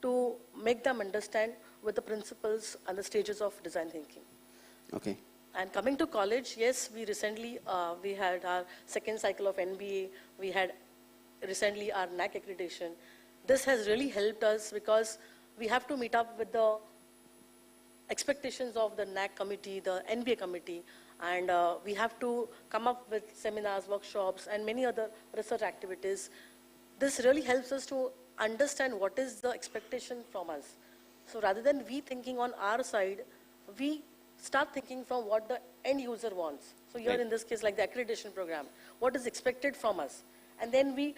to make them understand with the principles and the stages of design thinking. Okay. And coming to college, yes, we recently, we had our second cycle of NBA, we had recently our NAC accreditation. This has really helped us because we have to meet up with the expectations of the NAC committee, the NBA committee, and we have to come up with seminars, workshops, and many other research activities. This really helps us to understand what is the expectation from us. So rather than we thinking on our side, we start thinking from what the end user wants. So here in this case, like the accreditation program, what is expected from us? And then we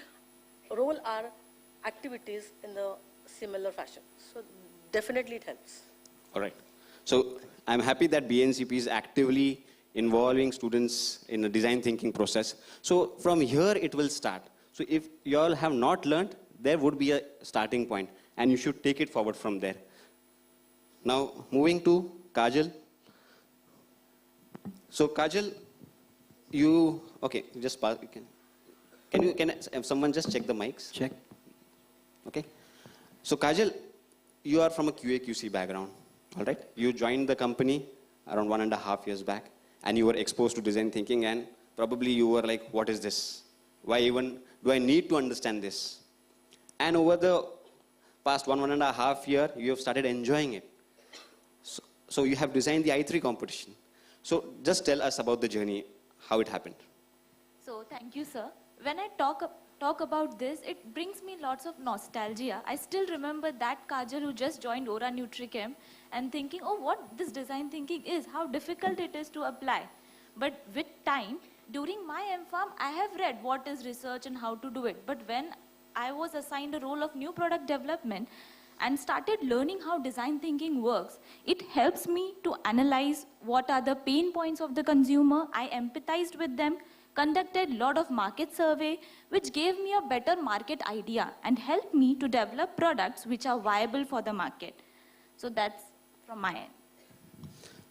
roll our activities in the similar fashion. So definitely it helps. All right. So I'm happy that BNCP is actively involving students in the design thinking process. So from here it will start. So if you all have not learned, there would be a starting point and you should take it forward from there. Now moving to Kajal. So Kajal, you, okay, just pass, can someone just check the mics? Check. Okay. So Kajal, you are from a QA/QC background, all right? You joined the company around 1.5 years back and you were exposed to design thinking and probably you were like, what is this? Why even do I need to understand this? And over the past 1.5 years, you have started enjoying it. So you have designed the i3 competition. So just tell us about the journey, how it happened. So thank you, sir. When I talk about this, it brings me lots of nostalgia. I still remember that Kajal who just joined Aura Nutrichem and thinking, oh, what this design thinking is, how difficult it is to apply. But with time, during my M.Pharm, I have read what is research and how to do it. But when I was assigned a role of new product development and started learning how design thinking works, it helps me to analyze what are the pain points of the consumer. I empathized with them, conducted a lot of market survey, which gave me a better market idea and helped me to develop products which are viable for the market. So that's from my end.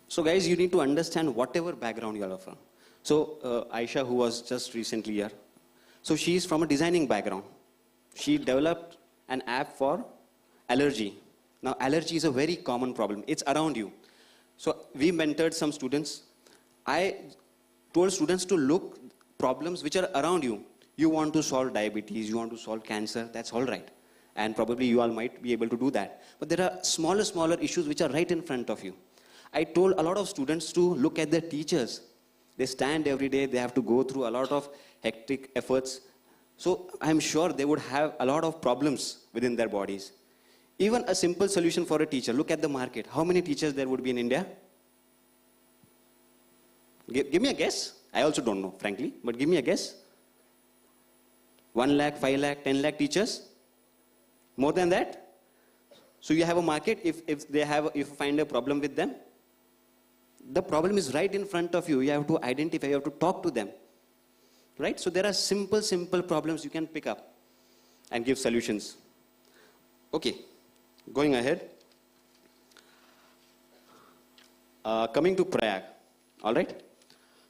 So guys, you need to understand whatever background you are from. So Aisha, who was just recently here, so she is from a designing background. She developed an app for allergy. Now allergy is a very common problem. It's around you. So we mentored some students. I told students to look problems which are around you. You want to solve diabetes, you want to solve cancer, that's all right. And probably you all might be able to do that. But there are smaller issues which are right in front of you. I told a lot of students to look at their teachers. They stand every day, they have to go through a lot of hectic efforts. So I'm sure they would have a lot of problems within their bodies. Even a simple solution for a teacher, look at the market. How many teachers there would be in India? Give me a guess. I also don't know, frankly, but give me a guess. 1 lakh, 5 lakh, 10 lakh teachers? More than that? So you have a market, if you find a problem with them, the problem is right in front of you. You have to identify, you have to talk to them. Right? So there are simple problems you can pick up and give solutions. Okay, going ahead. Coming to Prayag, all right?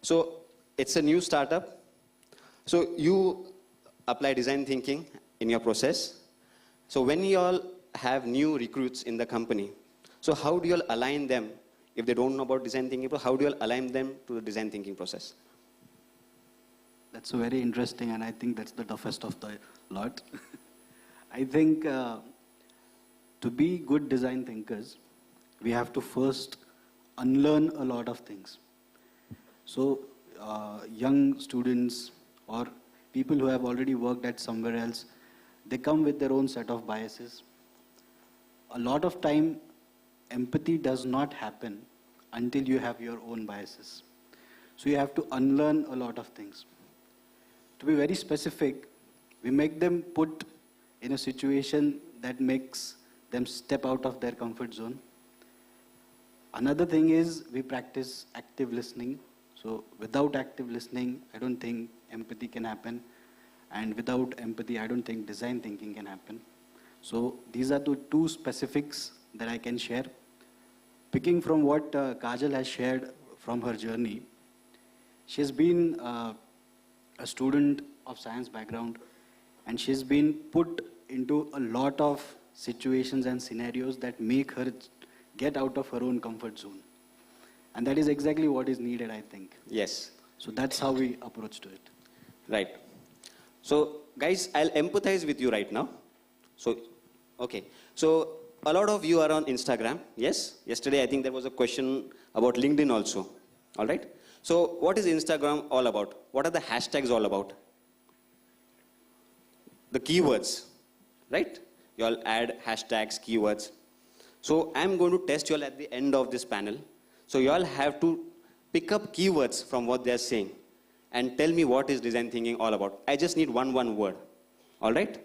So it's a new startup. So you apply design thinking in your process. So when you all have new recruits in the company, so how do you all align them? If they don't know about design thinking, how do you all align them to the design thinking process? That's very interesting, and I think that's the toughest of the lot. I think to be good design thinkers, we have to first unlearn a lot of things. So young students or people who have already worked at somewhere else, they come with their own set of biases. A lot of time, empathy does not happen until you have your own biases. So you have to unlearn a lot of things. To be very specific, we make them put in a situation that makes them step out of their comfort zone. Another thing is we practice active listening. So without active listening, I don't think empathy can happen. And without empathy, I don't think design thinking can happen. So these are the two specifics that I can share. Picking from what Kajal has shared from her journey, she has been a student of science background, and she's been put into a lot of situations and scenarios that make her get out of her own comfort zone. And that is exactly what is needed, I think. Yes. So that's how we approach to it. Right. So, guys, I'll empathize with you right now. So, okay. So, a lot of you are on Instagram. Yes. Yesterday, I think there was a question about LinkedIn also. All right. So, what is Instagram all about? What are the hashtags all about? The keywords, right? You all add hashtags, keywords. So, I'm going to test you all at the end of this panel. So, you all have to pick up keywords from what they're saying and tell me what is design thinking all about. I just need one word. All right?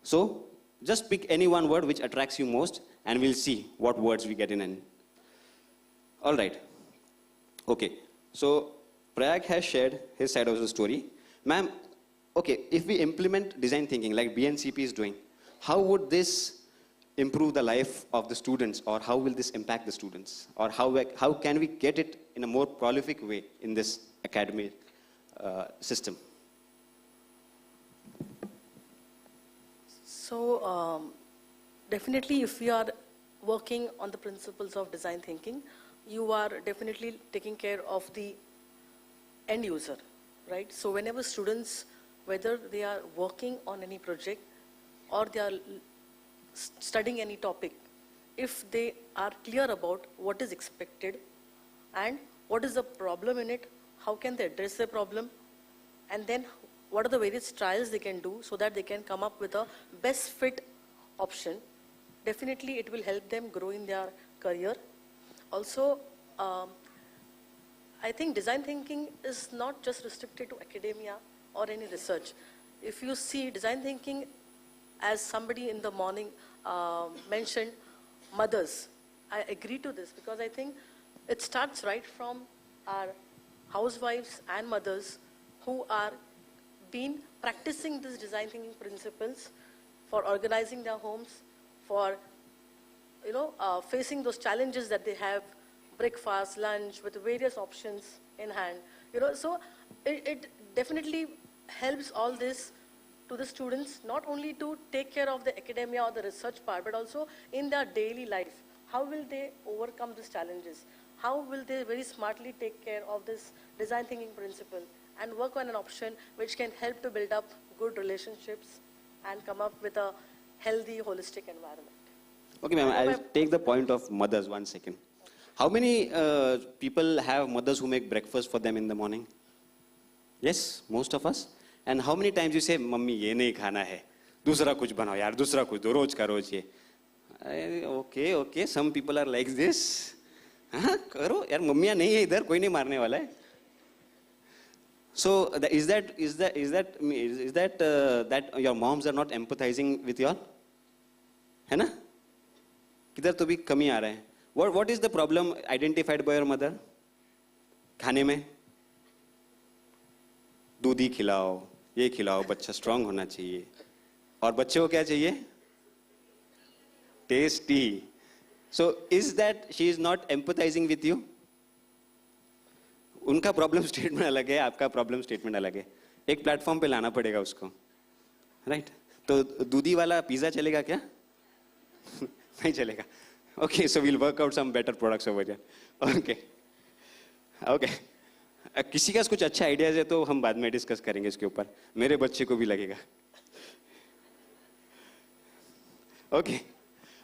So, just pick any one word which attracts you most, and we'll see what words we get in. All right. Okay. So, Prayag has shared his side of the story. Ma'am, okay, if we implement design thinking like BNCP is doing, how would this improve the life of the students, or how will this impact the students? Or how can we get it in a more prolific way in this academic system? So definitely if we are working on the principles of design thinking, you are definitely taking care of the end user, right? So whenever students, whether they are working on any project or they are studying any topic, if they are clear about what is expected and what is the problem in it, how can they address the problem, and then what are the various trials they can do so that they can come up with a best fit option, definitely it will help them grow in their career. Also, I think design thinking is not just restricted to academia or any research. If you see design thinking, as somebody in the morning mentioned, mothers, I agree to this because I think it starts right from our housewives and mothers who are been practicing these design thinking principles for organizing their homes, for facing those challenges that they have, breakfast, lunch, with various options in hand. So it definitely helps all this to the students, not only to take care of the academia or the research part, but also in their daily life. How will they overcome these challenges? How will they very smartly take care of this design thinking principle and work on an option which can help to build up good relationships and come up with a healthy, holistic environment? Okay, ma'am, I'll take the point of mothers 1 second. How many people have mothers who make breakfast for them in the morning? Yes, most of us. And how many times you say, "Mummy, ye nahi khana hai. Dusra kuch banao yaar, dusra kuch do, roz ka roz ye." Okay, some people are like this. हाँ, करो यार, मम्मियाँ नहीं है इधर, कोई नहीं मारने वाला है. So is that that your moms are not empathizing with you all? है ना? किधर तो भी कमी आ रहा है. What is the problem identified by your mother? खाने में दूध ही खिलाओ, ये खिलाओ, बच्चा स्ट्रांग होना चाहिए. और बच्चे को क्या चाहिए? Tasty. So is that she is not empathizing with you? उनका प्रॉब्लम स्टेटमेंट अलग है, आपका प्रॉब्लम स्टेटमेंट अलग है. एक प्लेटफॉर्म पे लाना पड़ेगा उसको, राइट? तो दूधी वाला पिज्जा चलेगा क्या? नहीं चलेगा. Okay, so we'll work out some better products over here. Okay. किसी का कुछ अच्छा आइडियाज है तो हम बाद में डिस्कस करेंगे इसके ऊपर. मेरे बच्चे को भी लगेगा. Okay.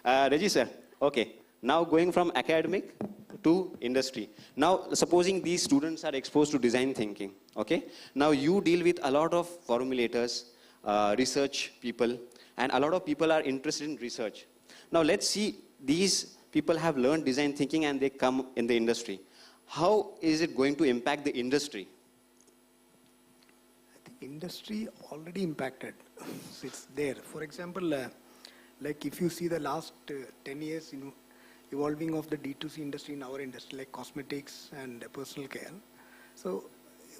Reggie sir, okay. Now going from academic to industry. Now supposing these students are exposed to design thinking, okay? Now you deal with a lot of formulators, research people, and a lot of people are interested in research. Now let's see, these people have learned design thinking and they come in the industry. How is it going to impact the industry? Industry already impacted. It's there. For example, like if you see the last 10 years, evolving of the D2C industry in our industry, like cosmetics and personal care. So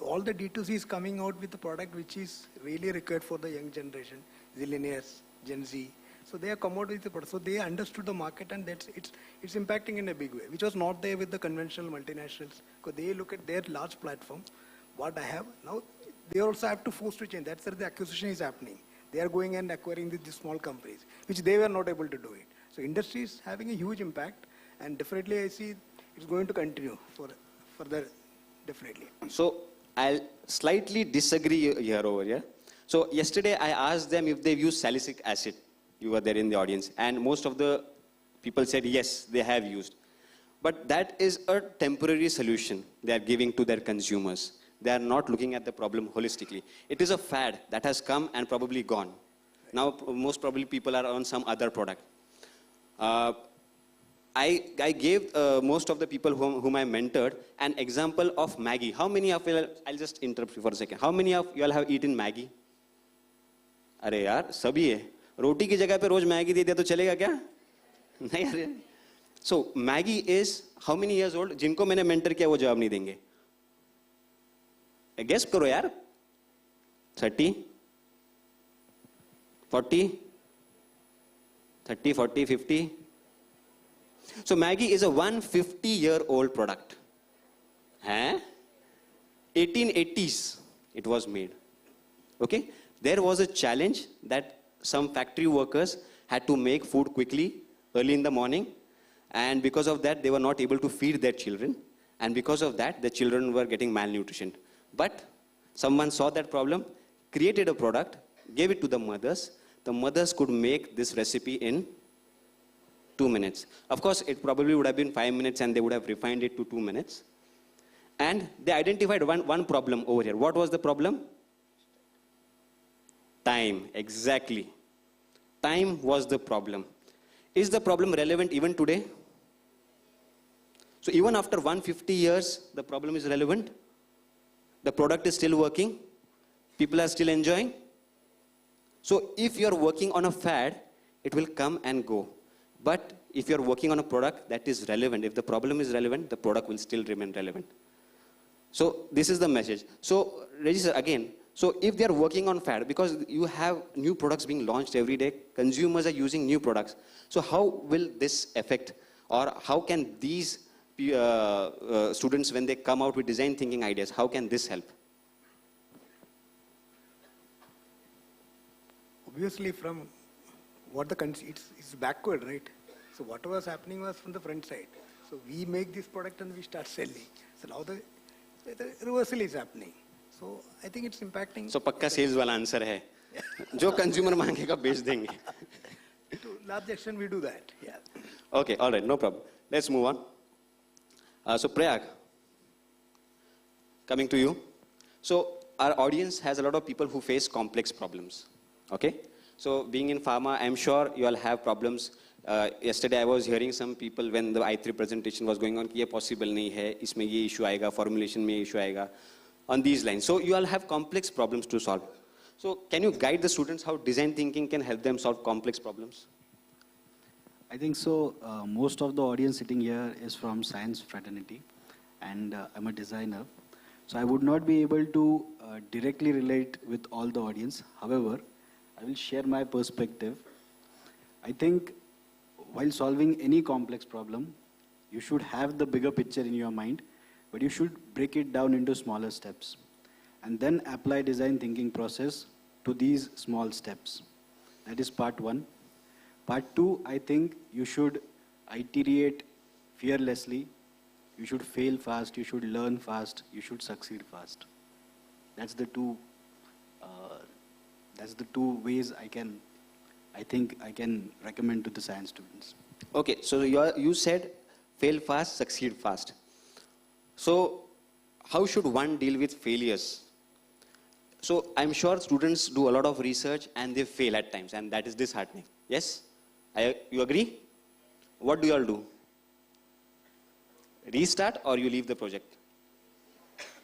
all the D2C is coming out with a product which is really required for the young generation, Zillennials, Gen Z. So they have come out with the product. So they understood the market, and it's impacting in a big way, which was not there with the conventional multinationals. Because they look at their large platform, what I have now. They also have to force to change. That's where the acquisition is happening. They are going and acquiring these small companies, which they were not able to do it. So industry is having a huge impact, and definitely I see it's going to continue for further, definitely. So I'll slightly disagree here over here. So yesterday I asked them if they've used salicylic acid. You were there in the audience, and most of the people said yes, they have used. But that is a temporary solution they are giving to their consumers. They are not looking at the problem holistically. It is a fad that has come and probably gone. Now, most probably people are on some other product. I gave most of the people whom I mentored an example of Maggi. How many of you, I'll just interrupt you for a second. How many of you all have eaten Maggi? अरे यार सभी है रोटी की जगह पे रोज Maggi दे दिया तो चलेगा क्या नहीं अरे so Maggie is how many years old जिनको मैंने मेंटर किया वो जवाब नहीं देंगे गेस करो यार 30 40 30 40 50 so Maggi is a 150-year-old product 1880s it was made okay there was a challenge that some factory workers had to make food quickly early in the morning and because of that they were not able to feed their children and because of that the children were getting malnutrition but someone saw that problem created a product gave it to the mothers could make this recipe in 2 minutes of course it probably would have been 5 minutes and they would have refined it to 2 minutes and they identified one problem over here what was the problem time exactly time was the problem is the problem relevant even today so even after 150 years the problem is relevant the product is still working people are still enjoying so if you are working on a fad it will come and go but if you are working on a product that is relevant if the problem is relevant the product will still remain relevant so this is the message so Reggie sir again so if they are working on fad because you have new products being launched every day consumers are using new products so how will this affect or how can these students when they come out with design thinking ideas how can this help obviously from what the country it's backward right so whatever was happening was from the front side so we make this product and we start selling so now the reversal is happening so I think it's impacting so पक्का sales वाला answer है जो consumer मांगेगा बेच देंगे to large extent we do that yeah okay all right no problem let's move on so Prayag coming to you so our audience has a lot of people who face complex problems okay so being in pharma I'm sure you all have problems yesterday I was hearing some people when the I3 presentation was going on कि ये possible नहीं है इसमें ये issue आएगा formulation में ये issue आएगा on these lines so you all have complex problems to solve so can you guide the students how design thinking can help them solve complex problems I think so most of the audience sitting here is from science fraternity and I'm a designer so I would not be able to directly relate with all the audience however I will share my perspective I think while solving any complex problem you should have the bigger picture in your mind but you should break it down into smaller steps and then apply design thinking process to these small steps that is part 1 part 2 I think you should iterate fearlessly you should fail fast you should learn fast you should succeed fast that's the two ways I can I think I can recommend to the science students. Okay, so you said fail fast, succeed fast. So how should one deal with failures? So I'm sure students do a lot of research and they fail at times, and that is disheartening. Yes? You agree? What do you all do? Restart or you leave the project?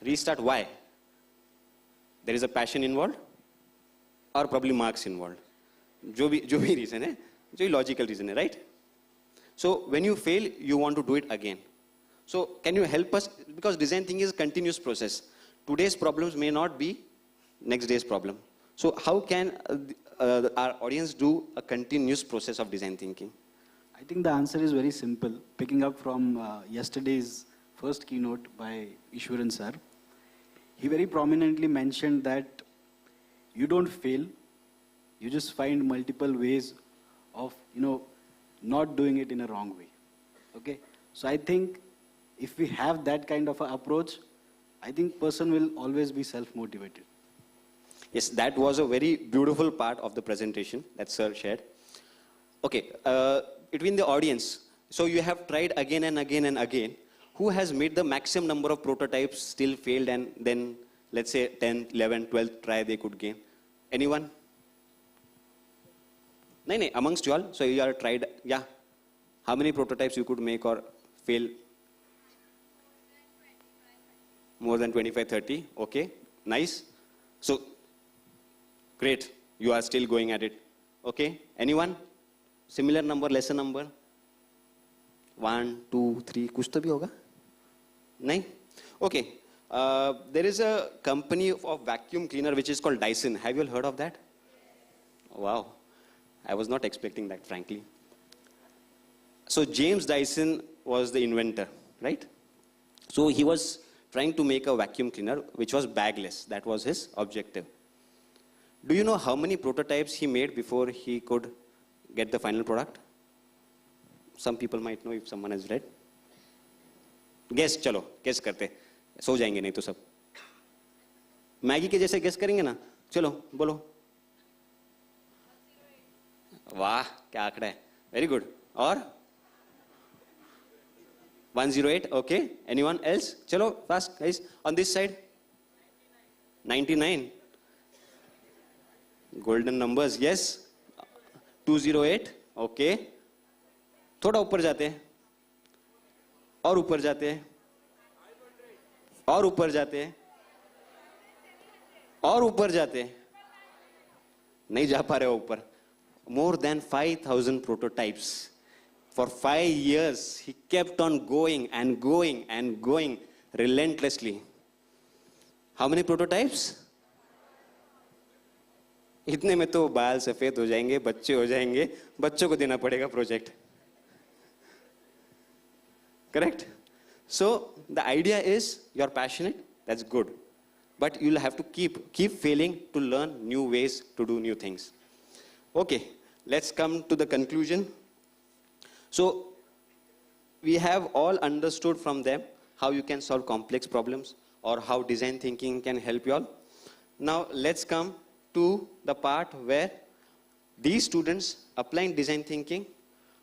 Restart, why? There is a passion involved or probably marks involved. जो भी reason है, जो logical reason है, right? So when you fail, you want to do it again. So can you help us? Because design thinking is a continuous process. Today's problems may not be next day's problem. So how can our audience do a continuous process of design thinking? I think the answer is very simple. Picking up from yesterday's first keynote by Ishwaran sir, he very prominently mentioned that you don't fail, you just find multiple ways of, not doing it in a wrong way. Okay? So I think if we have that kind of an approach, I think person will always be self-motivated. Yes, that was a very beautiful part of the presentation that sir shared. Okay, between the audience, so you have tried again and again and again. Who has made the maximum number of prototypes, still failed, and then let's say 10th, 11th, 12th try they could gain? Anyone? No, amongst you all, so you are tried, yeah. How many prototypes you could make or fail? More than 25, 30, okay, nice. So, great, you are still going at it. Okay, anyone? Similar number, lesser number? 1, 2, 3, kuch to bhi hoga? Nahin? Okay, there is a company of vacuum cleaner which is called Dyson. Have you all heard of that? Wow, I was not expecting that, frankly. So James Dyson was the inventor, right? So he was trying to make a vacuum cleaner which was bagless. That was his objective. Do you know how many prototypes he made before he could get the final product? Some people might know if someone has read. Guess, chalo, guess karte. सो जाएंगे नहीं तो सब. Maggi के जैसे guess करेंगे ना? चलो, बोलो. वाह, क्या आंकड़ा है. Very good. और? 108, okay. Anyone else? चलो, fast, guys. On this side? 99. Golden numbers, yes. 208, okay. थोड़ा ऊपर जाते हैं. और ऊपर जाते हैं. और ऊपर जाते हैं. और ऊपर जाते हैं. नहीं जा पा रहे हो ऊपर. More than 5,000 prototypes. For 5 years, he kept on going and going and going relentlessly. How many prototypes? इतने में तो बाल सफेद हो जाएंगे, बच्चे हो जाएंगे, बच्चों को देना पड़ेगा project. Correct? So the idea is you're passionate, that's good. But you'll have to keep failing to learn new ways to do new things. Okay, let's come to the conclusion. So we have all understood from them how you can solve complex problems or how design thinking can help you all. Now let's come to the part where these students applying design thinking,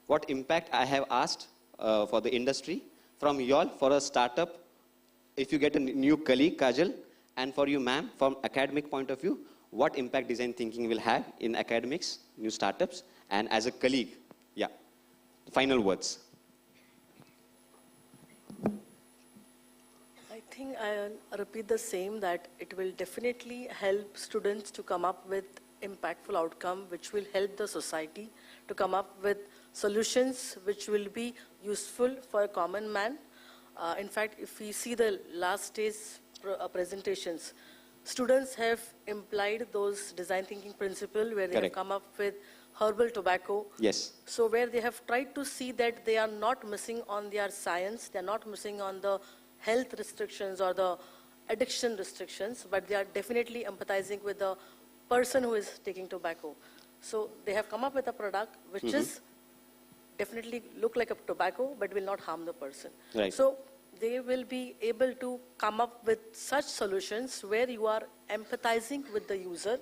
what impact I have asked for the industry, from you all for a startup, if you get a new colleague, Kajal, and for you ma'am, from academic point of view, what impact design thinking will have in academics, new startups, and as a colleague. Yeah, final words. I think I'll repeat the same, that it will definitely help students to come up with impactful outcome which will help the society to come up with solutions which will be useful for a common man. In fact, if we see the last day's presentations, students have implied those design thinking principles where they have come up with herbal tobacco. Yes. So where they have tried to see that they are not missing on their science, they are not missing on the health restrictions or the addiction restrictions, but they are definitely empathizing with the person who is taking tobacco. So they have come up with a product which is definitely look like a tobacco but will not harm the person. Right. So they will be able to come up with such solutions where you are empathizing with the user,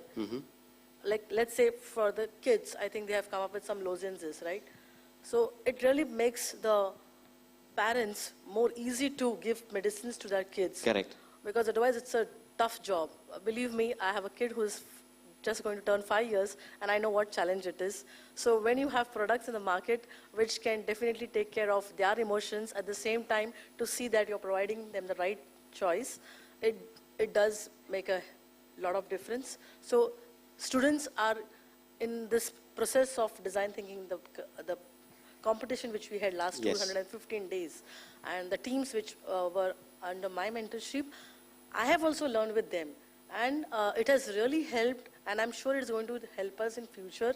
like let's say for the kids, I think they have come up with some lozenges, right? So it really makes the parents more easy to give medicines to their kids. Correct. Because otherwise it's a tough job. Believe me, I have a kid who's just going to turn 5 years, and I know what challenge it is. So when you have products in the market which can definitely take care of their emotions at the same time to see that you're providing them the right choice, it does make a lot of difference. So students are in this process of design thinking, the competition which we had last Yes. 215 days, and the teams which were under my mentorship, I have also learned with them. And it has really helped, and I'm sure it's going to help us in future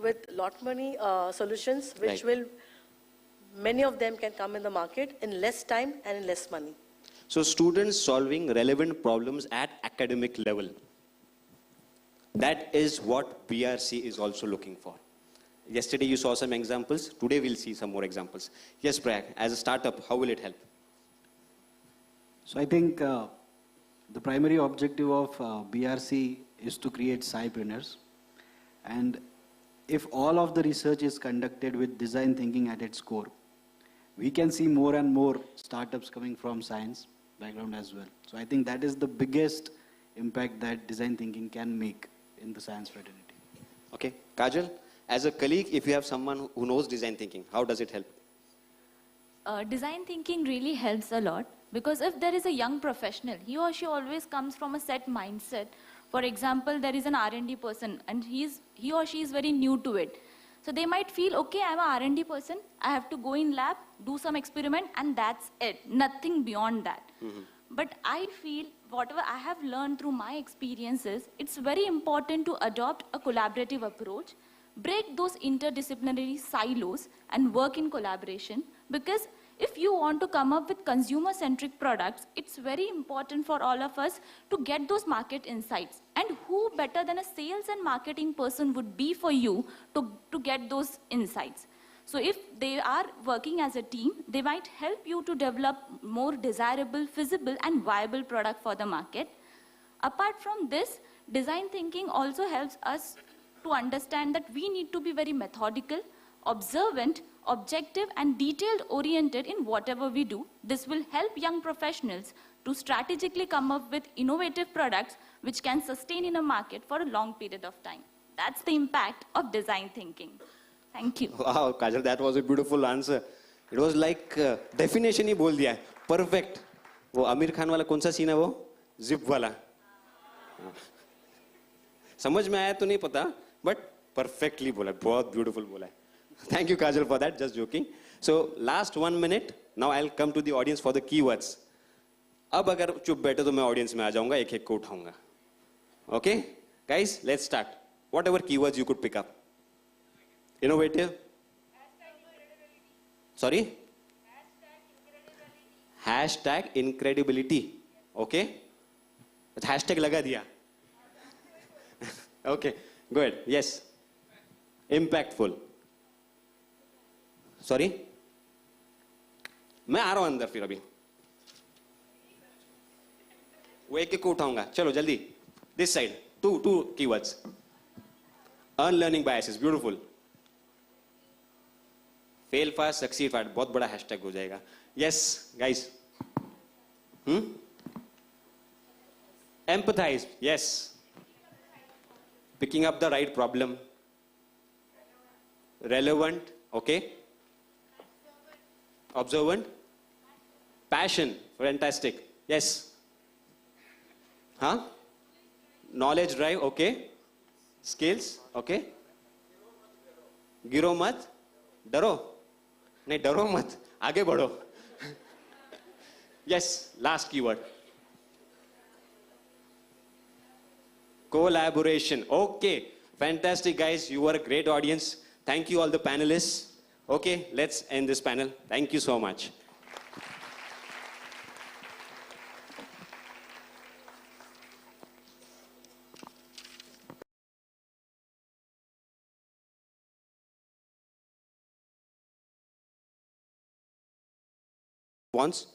with lot many solutions which Right. will, many of them can come in the market in less time and in less money. So students solving relevant problems at academic level. That is what BRC is also looking for. Yesterday you saw some examples. Today we'll see some more examples. Yes, Prayag, as a startup, how will it help? So I think the primary objective of BRC is to create sci-preneurs. And if all of the research is conducted with design thinking at its core, we can see more and more startups coming from science background as well. So I think that is the biggest impact that design thinking can make in the science fraternity. Okay, Kajal, as a colleague, if you have someone who knows design thinking, how does it help? Design thinking really helps a lot, because if there is a young professional, he or she always comes from a set mindset. For example, there is an R&D person and he or she is very new to it. So they might feel, okay, I'm a R&D person, I have to go in lab, do some experiment, and that's it, nothing beyond that. But I feel whatever I have learned through my experiences, it's very important to adopt a collaborative approach, break those interdisciplinary silos and work in collaboration, because if you want to come up with consumer-centric products, it's very important for all of us to get those market insights. And who better than a sales and marketing person would be for you to get those insights? So if they are working as a team, they might help you to develop more desirable, feasible, and viable product for the market. Apart from this, design thinking also helps us to understand that we need to be very methodical, observant, objective, and detailed oriented in whatever we do. This will help young professionals to strategically come up with innovative products which can sustain in a market for a long period of time. That's the impact of design thinking. Thank you. Wow, Kajal, that was a beautiful answer. It was like definition ही बोल दिया. Perfect. वो आमिर खान वाला कौन सा scene है वो? Zip वाला. समझ में आया तो नहीं पता, but perfectly बोला, बहुत beautiful बोला. Thank you, Kajal, for that. Just joking. So last 1 minute. Now I'll come to the audience for the keywords. अब अगर चुप बैठे तो मैं audience में आ जाऊँगा, एक-एक को उठाऊँगा. Okay, guys, let's start. Whatever keywords you could pick up. Innovative. Sorry? Hashtag incredibility. Okay? Hashtag लगा दिया. Okay, go ahead. Yes. Impactful. Sorry? मैं आ रहा हूं अंदर फिर अभी. वो एक एक को उठाऊंगा. चलो जल्दी. This side. Two keywords. Unlearning biases. Beautiful. Fail fast, succeed fast. बहुत बड़ा hashtag हो जाएगा. Yes, guys. Empathize. Yes. Picking up the right problem. Relevant. Okay. Observant. Passion. Fantastic. Yes. Huh? Knowledge drive. Okay. Skills. Okay. गिरो मत, डरो. नहीं डरो मत, आगे बढ़ो. Yes, last keyword. Collaboration. Okay, fantastic guys. You were a great audience. Thank you all the panelists. Okay, let's end this panel. Thank you so much. Once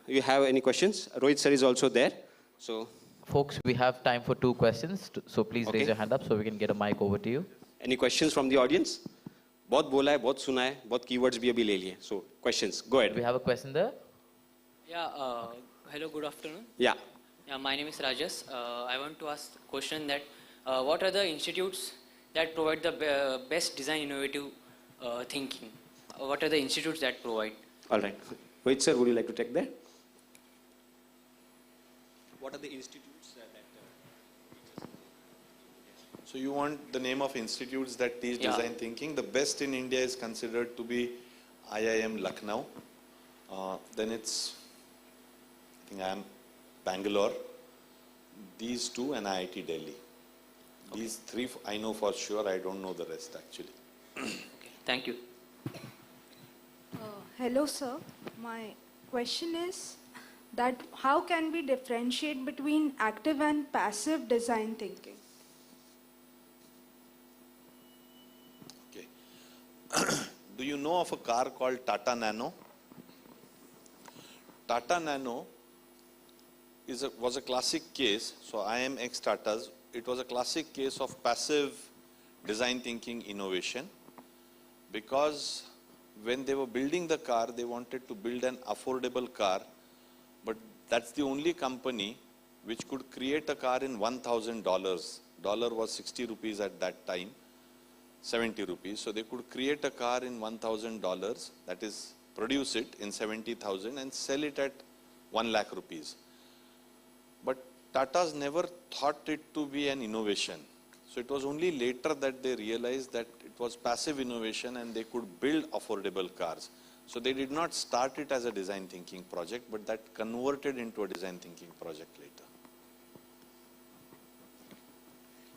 you have any questions, Rohit sir is also there. So Folks, we have time for 2 questions, so please Okay. raise your hand up so we can get a mic over to you. Any questions from the audience? बहुत बोला है, बहुत सुना है, बहुत keywords भी अभी ले लिए. So questions, go ahead. We have a question there. Yeah, hello, good afternoon. Yeah. Yeah, my name is Rajas. I want to ask a question that what are the institutes that provide the best design innovative thinking? What are the institutes that provide? All right. Wait, sir, would you like to take that? What are the institutes So you want the name of institutes that teach Yeah. design thinking? The best in India is considered to be IIM Lucknow. Then it's, I think IIM Bangalore. These 2 and IIT Delhi. These 3 I know for sure. I don't know the rest actually. Thank you. Hello, sir. My question is that how can we differentiate between active and passive design thinking? Do you know of a car called Tata Nano? Tata Nano was a classic case. So I am ex-Tatas. It was a classic case of passive design thinking innovation, because when they were building the car, they wanted to build an affordable car, but that's the only company which could create a car in $1,000. Dollar was 60 rupees at that time. 70 rupees. So they could create a car in $1,000, that is produce it in 70,000 and sell it at 1 lakh rupees. But Tata's never thought it to be an innovation. So it was only later that they realized that it was passive innovation and they could build affordable cars. So they did not start it as a design thinking project, but that converted into a design thinking project later.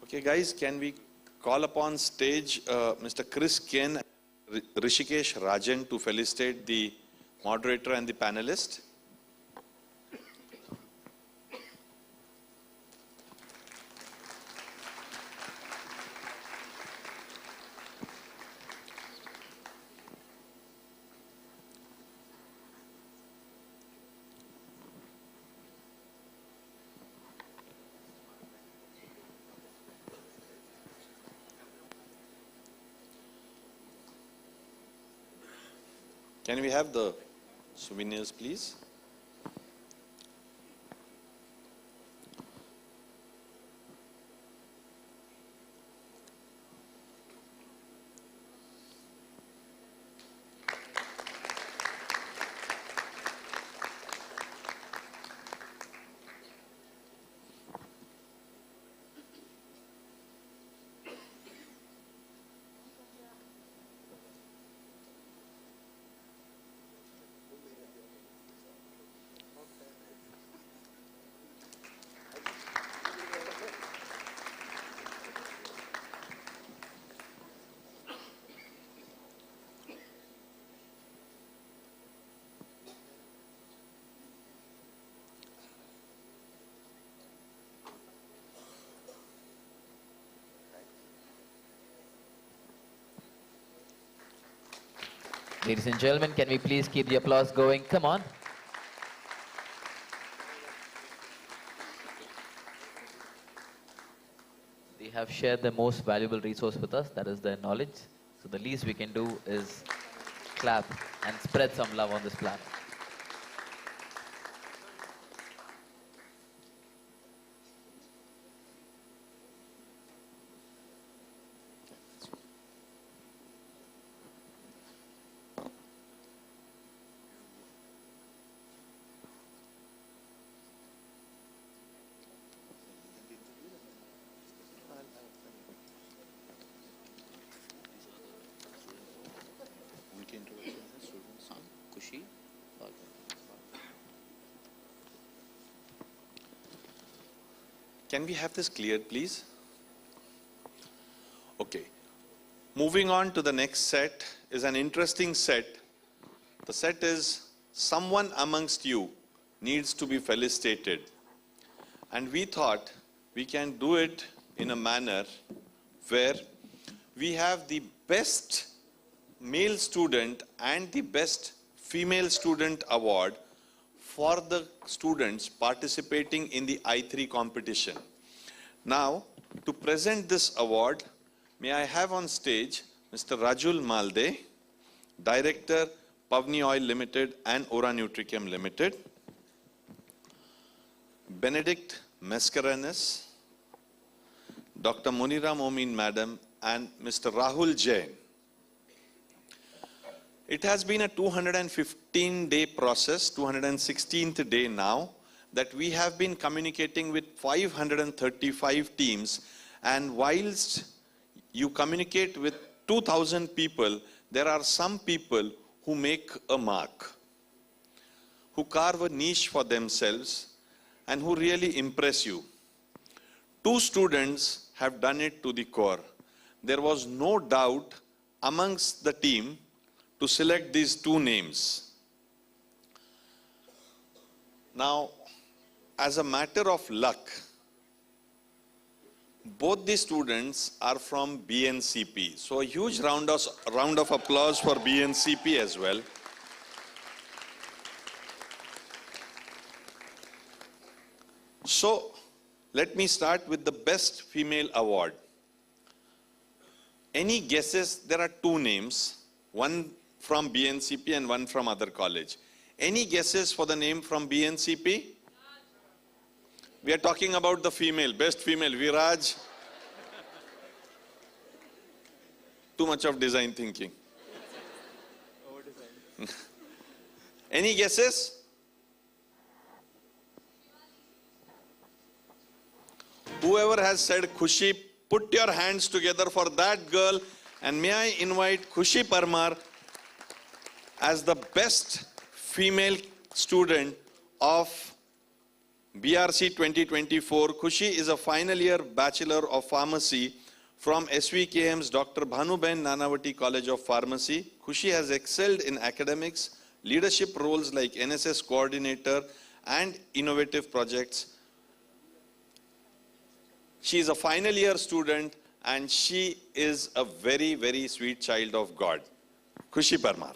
Okay guys, can we call upon stage Mr. Chris Ken, Rishikesh Rajan to felicitate the moderator and the panelist. Can we have the souvenirs, please? Ladies and gentlemen, can we please keep the applause going? Come on. They have shared the most valuable resource with us, that is their knowledge. So the least we can do is clap and spread some love on this planet. Can we have this cleared, please? Okay. Moving on to the next set is an interesting set. The set is someone amongst you needs to be felicitated. And we thought we can do it in a manner where we have the best male student and the best female student award for the students participating in the I3 competition. Now, to present this award, may I have on stage Mr. Rajul Malde, Director, Pavni Oil Limited and Ora Nutrichem Limited, Benedict Mascarenhas, Dr. Monira Momin Madam, and Mr. Rahul Jain. It has been a 215-day process, 216th day now, that we have been communicating with 535 teams, and whilst you communicate with 2,000 people, there are some people who make a mark, who carve a niche for themselves, and who really impress you. 2 students have done it to the core. There was no doubt amongst the team to select these 2 names. Now, as a matter of luck, both the students are from BNCP. So a huge round of applause for BNCP as well. So, let me start with the Best Female Award. Any guesses? There are 2 names, one from BNCP and one from other college. Any guesses for the name from BNCP? We are talking about the female, best female, Viraj. Too much of design thinking. Any guesses? Whoever has said Khushi, put your hands together for that girl, and may I invite Khushi Parmar as the best female student of BRC 2024. Khushi is a final year Bachelor of Pharmacy from SVKM's Dr. Bhanuben Nanavati College of Pharmacy. Khushi has excelled in academics, leadership roles like NSS coordinator and innovative projects. She is a final year student and she is a very, very sweet child of God. Khushi Parmar.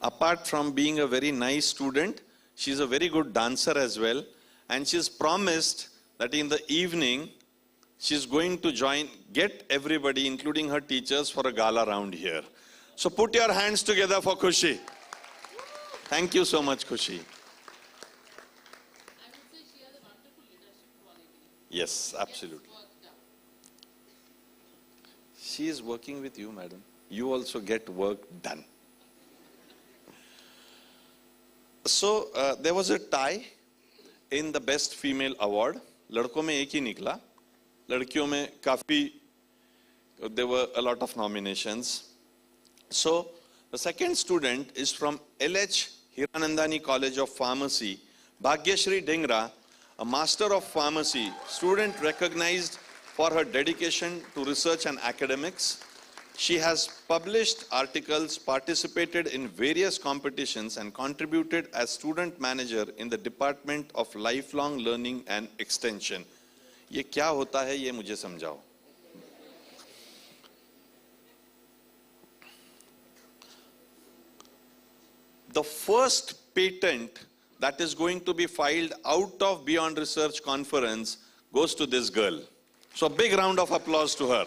Apart from being a very nice student, she's a very good dancer as well. And she's promised that in the evening, she's going to get everybody, including her teachers, for a gala round here. So put your hands together for Khushi. Thank you so much, Khushi. Yes, absolutely. She is working with you, madam. You also get work done. So there was a tie in the Best Female Award. लड़कों में एक ही निकला, लड़कियों में काफी, there were a lot of nominations. So the second student is from LH Hiranandani College of Pharmacy, Bhagyashri Dhingra, a Master of Pharmacy, student recognized for her dedication to research and academics. She has published articles, participated in various competitions, and contributed as student manager in the Department of Lifelong Learning and Extension. ये क्या होता है ये मुझे समझाओ. The first patent that is going to be filed out of Beyond Research Conference goes to this girl. So a big round of applause to her.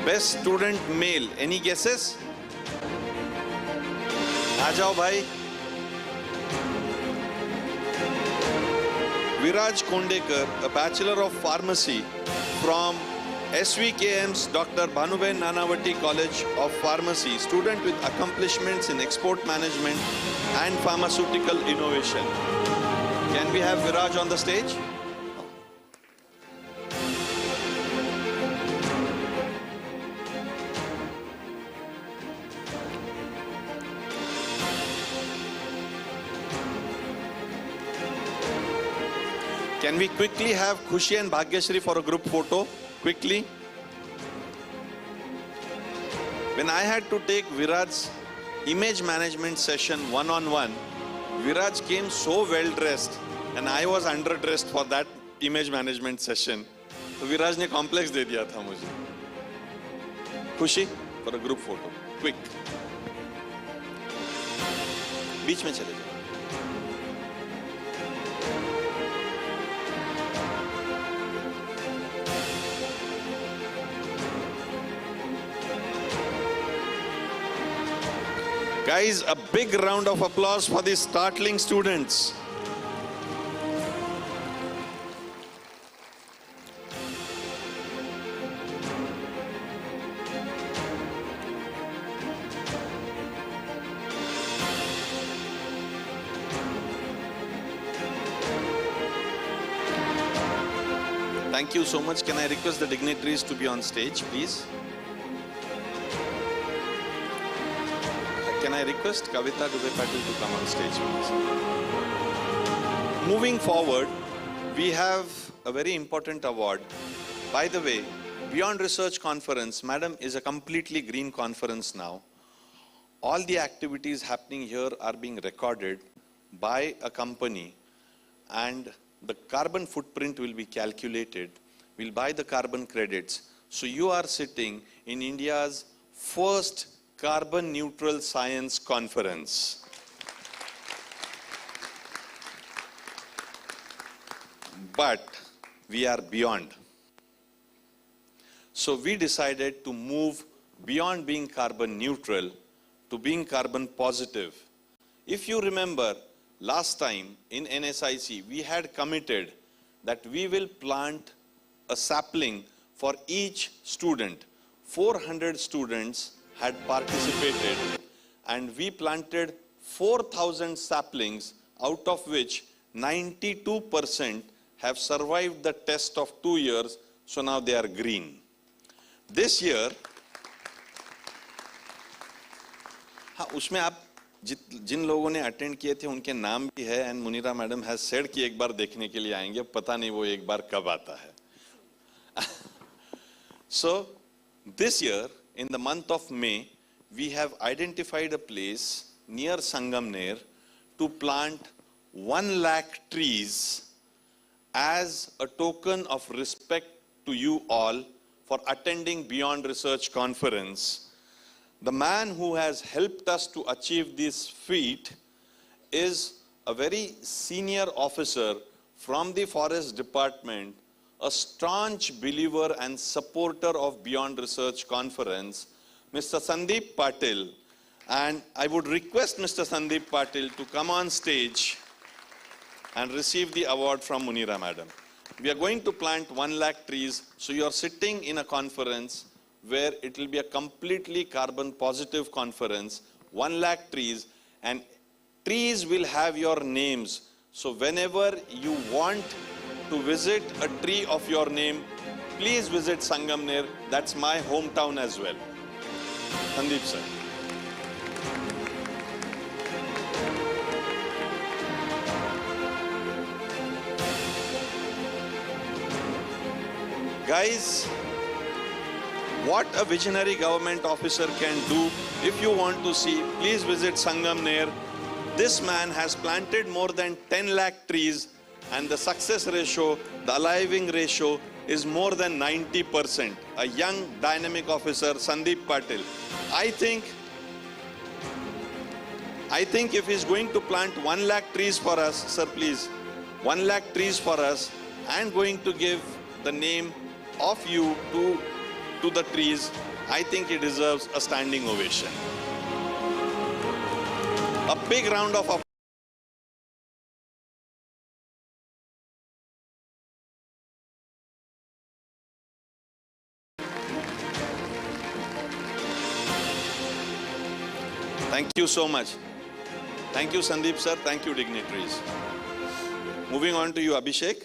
Best student male. Any guesses? आ जाओ भाई. Viraj Kondekar, a Bachelor of Pharmacy from SVKM's Dr. Bhanuben Nanavati College of Pharmacy, student with accomplishments in export management and pharmaceutical innovation. Can we have Viraj on the stage? Can we quickly have Khushi and Bhagyashree for a group photo? Quickly. When I had to take Viraj's image management session one-on-one, Viraj came so well dressed and I was underdressed for that image management session. So Viraj ने complex दे दिया था मुझे. Khushi for a group photo. Quick. बीच में चले जाओ. Guys, a big round of applause for these startling students. Thank you so much. Can I request the dignitaries to be on stage, please? Can I request Kavita Dubey Patil to come on stage, please? Moving forward, we have a very important award. By the way, Beyond Research Conference, Madam, is a completely green conference now. All the activities happening here are being recorded by a company and the carbon footprint will be calculated. We'll buy the carbon credits. So you are sitting in India's first carbon neutral science conference. But we are beyond. So we decided to move beyond being carbon neutral to being carbon positive. If you remember, last time in NSIC, we had committed that we will plant a sapling for each student. 400 students had participated and we planted 4,000 saplings, out of which 92% have survived the test of 2 years, so now they are green. This year, हाँ उसमें आप जिन लोगों ने attend किए थे उनके नाम भी है and Munira madam has said कि एक बार देखने के लिए आएंगे, पता नहीं वो एक बार कब आता है. So this year, in the month of May, we have identified a place near Sangamner to plant 1 lakh trees as a token of respect to you all for attending Beyond Research Conference. The man who has helped us to achieve this feat is a very senior officer from the Forest Department, a staunch believer and supporter of Beyond Research Conference, Mr. Sandeep Patil. And I would request Mr. Sandeep Patil to come on stage and receive the award from Munira Madam. We are going to plant 1 lakh trees, so you are sitting in a conference where it will be a completely carbon positive conference, 1 lakh trees, and trees will have your names. So whenever you want to visit a tree of your name, please visit Sangamner. That's my hometown as well. Sandeep sir. Guys, what a visionary government officer can do. If you want to see, please visit Sangamner. This man has planted more than 10 lakh trees and the success ratio, the aliving ratio is more than 90%. A young dynamic officer, Sandeep Patil. I think if he's going to plant 1 lakh trees for us, sir please, 1 lakh trees for us and going to give the name of you to the trees, I think he deserves a standing ovation. A big round of applause. Thank you so much. Thank you, Sandeep sir. Thank you, dignitaries. Moving on to you, Abhishek.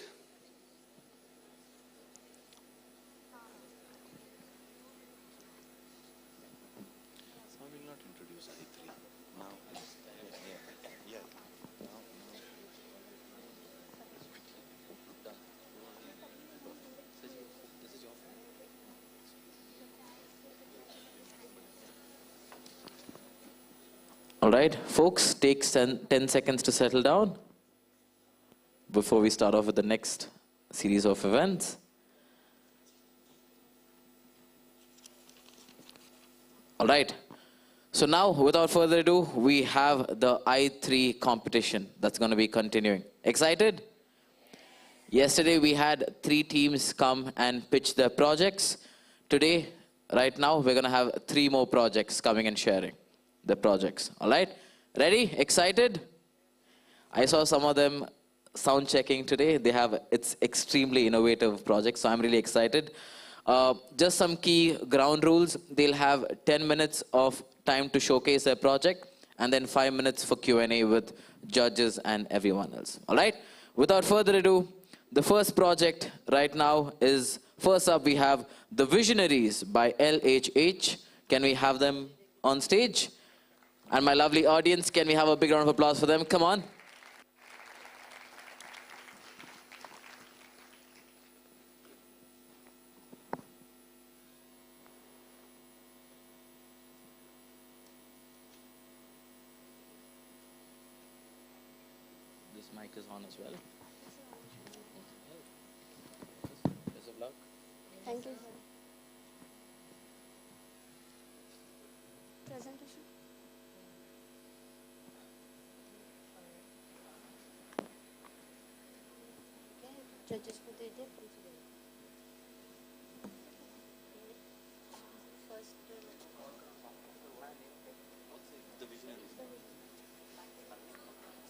All right, folks, take 10 seconds to settle down before we start off with the next series of events. All right, so now, without further ado, we have the I3 competition that's going to be continuing. Excited? Yesterday, we had 3 teams come and pitch their projects. Today, right now, we're going to have 3 more projects coming and sharing the projects. All right, ready? Excited? I saw some of them sound checking today. It's extremely innovative projects, so I'm really excited. Just some key ground rules. They'll have 10 minutes of time to showcase their project, and then 5 minutes for Q&A with judges and everyone else. All right, without further ado, the first project right now is, first up we have The Visionaries by LHH. Can we have them on stage? And my lovely audience, can we have a big round of applause for them? Come on. This mic is on as well. Best of luck. Thank you, sir. Presentation. Judges को दे दे first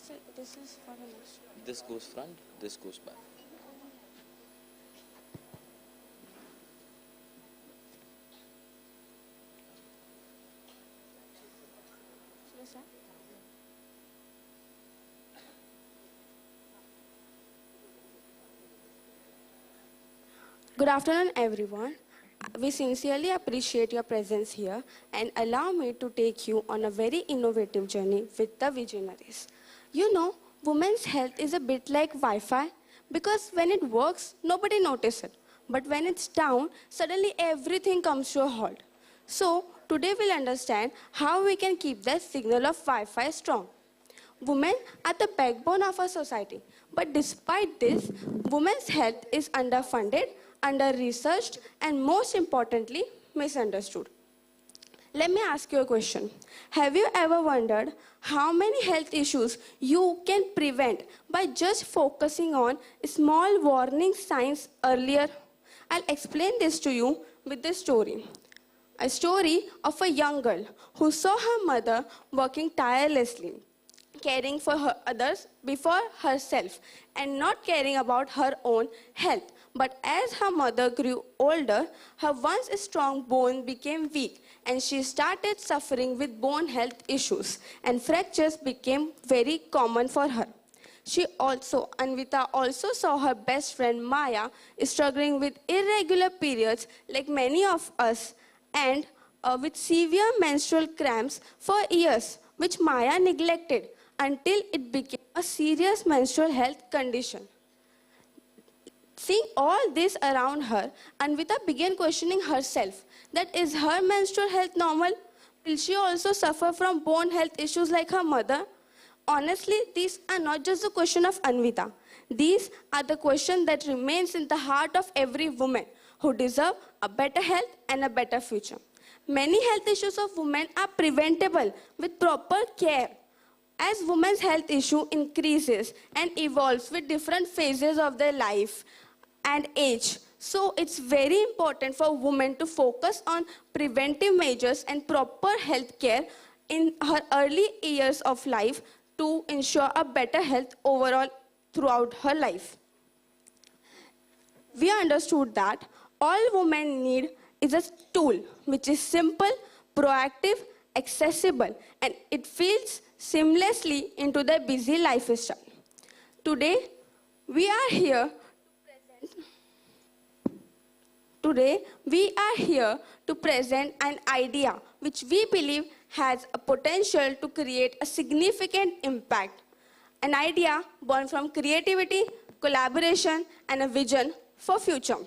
so this is for the next. This goes front, this goes back. Sir? Good afternoon, everyone. We sincerely appreciate your presence here and allow me to take you on a very innovative journey with the Visionaries. You know, women's health is a bit like Wi-Fi because when it works, nobody notices it. But when it's down, suddenly everything comes to a halt. So today we'll understand how we can keep the signal of Wi-Fi strong. Women are the backbone of our society. But despite this, women's health is underfunded, under-researched, and most importantly, misunderstood. Let me ask you a question. Have you ever wondered how many health issues you can prevent by just focusing on small warning signs earlier? I'll explain this to you with this story. A story of a young girl who saw her mother working tirelessly, caring for others before herself, and not caring about her own health. But as her mother grew older, her once strong bone became weak, and she started suffering with bone health issues, and fractures became very common for her. Anvita also saw her best friend Maya struggling with irregular periods like many of us, and with severe menstrual cramps for years, which Maya neglected until it became a serious menstrual health condition. Seeing all this around her, Anvita began questioning herself that is her menstrual health normal? Will she also suffer from bone health issues like her mother? Honestly, these are not just the question of Anvita. These are the questions that remains in the heart of every woman who deserve a better health and a better future. Many health issues of women are preventable with proper care. As women's health issue increases and evolves with different phases of their life and age, so it's very important for women to focus on preventive measures and proper health care in her early years of life to ensure a better health overall throughout her life. We understood that all women need is a tool which is simple, proactive, accessible, and it fits seamlessly into their busy lifestyle. Today, we are here to present an idea which we believe has a potential to create a significant impact. An idea born from creativity, collaboration, and a vision for future.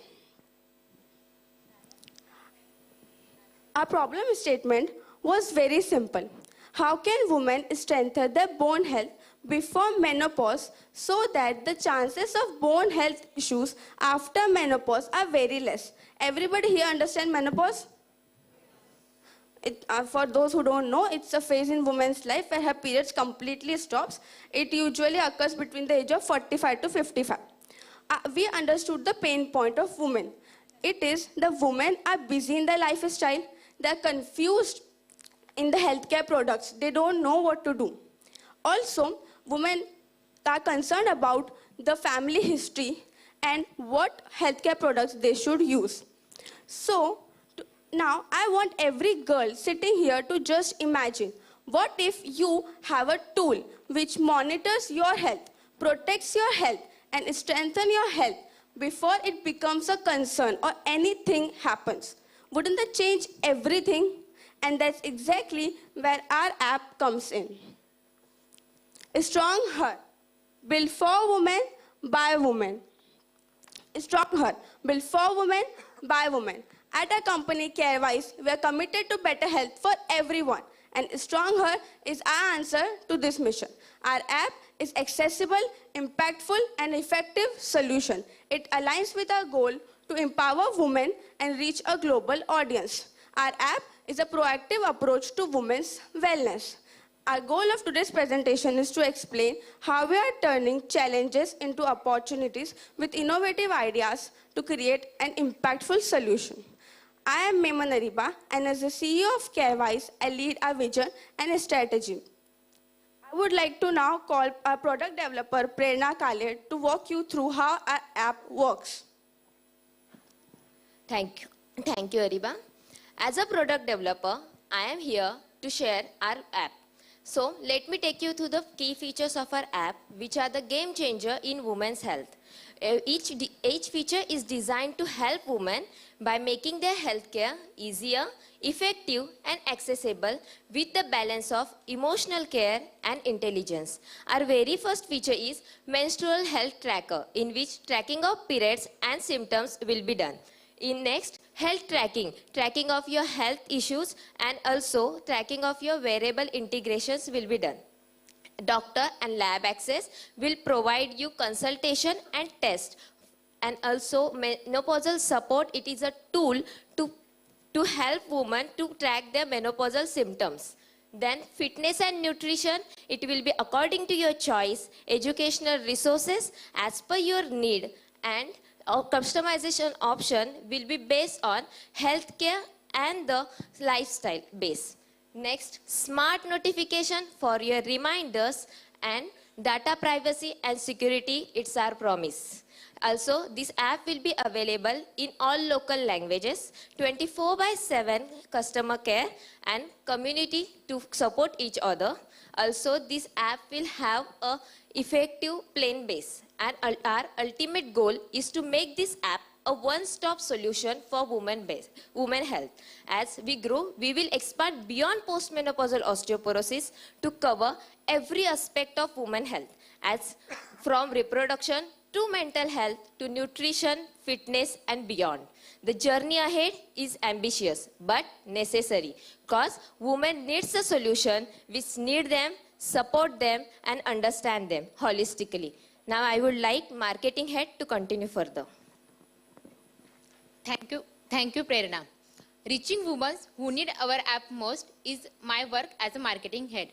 Our problem statement was very simple. How can women strengthen their bone health before menopause so that the chances of bone health issues after menopause are very less? Everybody here understand menopause? For those who don't know, it's a phase in women's life where her periods completely stops. It usually occurs between the age of 45 to 55. We understood the pain point of women. It is the women are busy in their lifestyle. They're confused in the healthcare products. They don't know what to do. Also, women are concerned about the family history and what healthcare products they should use. So, now I want every girl sitting here to just imagine, what if you have a tool which monitors your health, protects your health, and strengthens your health before it becomes a concern or anything happens? Wouldn't that change everything? And that's exactly where our app comes in. Strong Her, built for women, by women. Strong Her, built for women, by women. At our company, Carewise, we are committed to better health for everyone. And Strong Her is our answer to this mission. Our app is accessible, impactful, and effective solution. It aligns with our goal to empower women and reach a global audience. Our app is a proactive approach to women's wellness. Our goal of today's presentation is to explain how we are turning challenges into opportunities with innovative ideas to create an impactful solution. I am Memon Ariba, and as the CEO of Carewise, I lead our vision and strategy. I would like to now call our product developer, Prerna Kale, to walk you through how our app works. Thank you, Ariba. As a product developer, I am here to share our app. So let me take you through the key features of our app, which are the game changer in women's health. Each feature is designed to help women by making their healthcare easier, effective, and accessible with the balance of emotional care and intelligence. Our very first feature is Menstrual Health Tracker, in which tracking of periods and symptoms will be done. In next, health tracking of your health issues, and also tracking of your wearable integrations will be done. Doctor and lab access will provide you consultation and test. And also menopausal support, it is a tool to help women to track their menopausal symptoms. Then fitness and nutrition, it will be according to your choice, educational resources as per your need, and our customization option will be based on healthcare and the lifestyle base. Next, smart notification for your reminders, and data privacy and security, it's our promise. Also, this app will be available in all local languages, 24/7 customer care and community to support each other. Also, this app will have a effective plain base, and our ultimate goal is to make this app a one-stop solution for women health. As we grow, we will expand beyond postmenopausal osteoporosis to cover every aspect of women health, as from reproduction to mental health to nutrition, fitness, and beyond. The journey ahead is ambitious but necessary, because women needs a solution which need them, support them, and understand them holistically. Now I would like marketing head to continue further. Thank you, Prerna. Reaching women who need our app most is my work as a marketing head.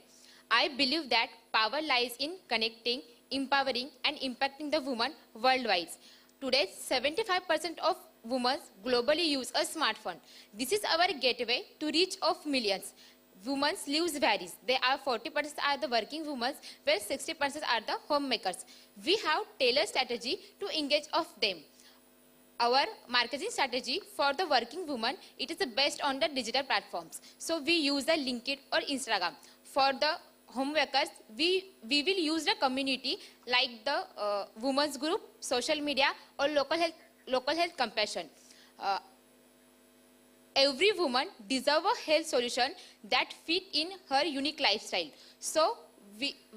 I believe that power lies in connecting, empowering, and impacting the woman worldwide. Today, 75% of women globally use a smartphone. This is our gateway to reach of millions. Women's lives varies. They are 40% are the working women, where 60% are the homemakers. We have tailored strategy to engage of them. our marketing strategy for the working woman, it is based on the digital platforms. So we use the LinkedIn or Instagram. For the home workers, we will use the community like the women's group, social media, or local health compassion. Every woman deserves a health solution that fit in her unique lifestyle. So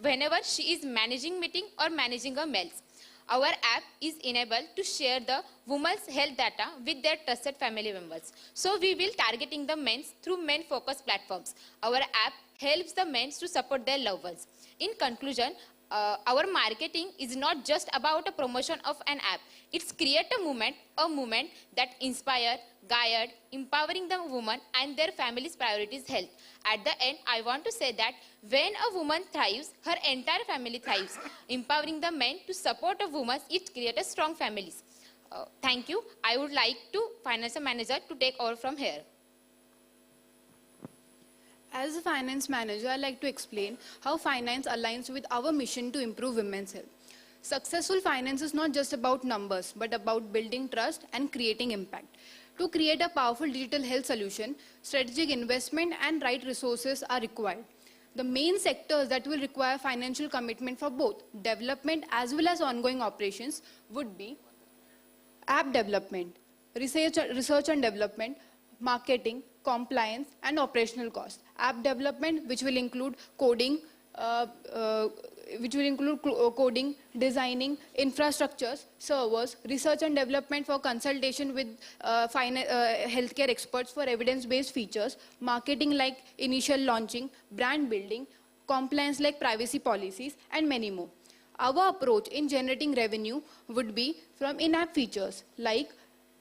whenever she is managing meeting or managing a mails, our app is enabled to share the woman's health data with their trusted family members. So we will targeting the men through men focused platforms. Our app helps the men to support their loved ones. In conclusion, our marketing is not just about a promotion of an app. It's create a movement that inspire, guide, empowering the woman and their family's priorities health. At the end, I want to say that when a woman thrives, her entire family thrives. Empowering the men to support a woman, it creates strong families. Thank you. I would like to financial manager to take over from here. As a finance manager, I like to explain how finance aligns with our mission to improve women's health. Successful finance is not just about numbers, but about building trust and creating impact. To create a powerful digital health solution, strategic investment and right resources are required. The main sectors that will require financial commitment for both development as well as ongoing operations would be app development, research and development, marketing, compliance, and operational costs. App development, which will include coding, designing, infrastructures, servers, research and development for consultation with healthcare experts for evidence-based features, marketing like initial launching, brand building, compliance like privacy policies, and many more. Our approach in generating revenue would be from in-app features like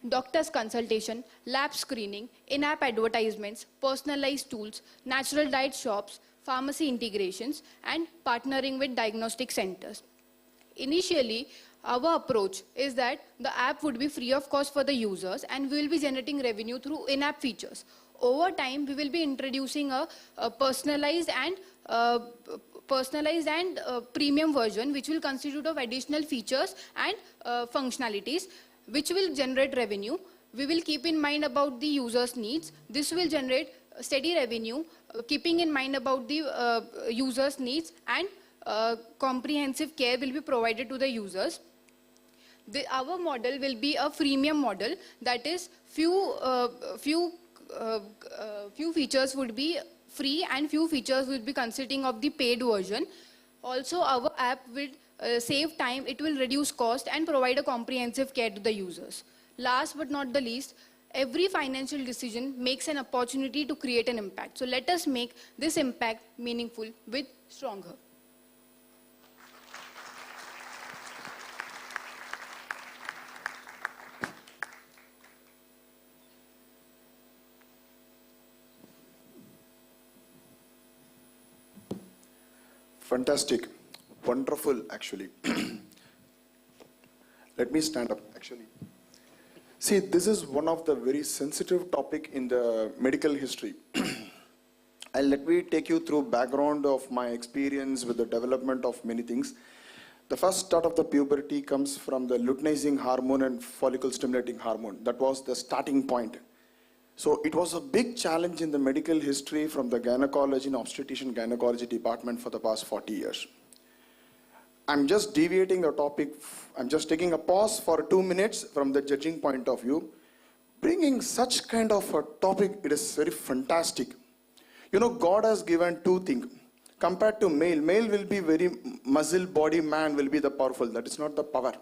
doctor's consultation, lab screening, in-app advertisements, personalized tools, natural diet shops, pharmacy integrations, and partnering with diagnostic centers. Initially, our approach is that the app would be free of cost for the users and we will be generating revenue through in-app features. Over time, we will be introducing a personalized and premium version which will constitute of additional features and functionalities which will generate revenue. We will keep in mind about the user's needs. This will generate steady revenue, keeping in mind about the user's needs, and comprehensive care will be provided to the users. Our model will be a freemium model, that is few features would be free and few features will be consisting of the paid version. Also, our app will save time, it will reduce cost and provide a comprehensive care to the users. Last but not the least, every financial decision makes an opportunity to create an impact. So let us make this impact meaningful with Stronger. Fantastic. Wonderful, actually. Let me stand up, actually. See, this is one of the very sensitive topic in the medical history. And let me take you through background of my experience with the development of many things. The first start of the puberty comes from the luteinizing hormone and follicle stimulating hormone. That was the starting point. So it was a big challenge in the medical history from the gynecology and obstetrician gynecology department for the past 40 years. I'm just deviating the topic. I'm just taking a pause for 2 minutes from the judging point of view. Bringing such kind of a topic, it is very fantastic. You know, God has given two things. Compared to male, male will be very muscle body, man will be the powerful. That is not the power.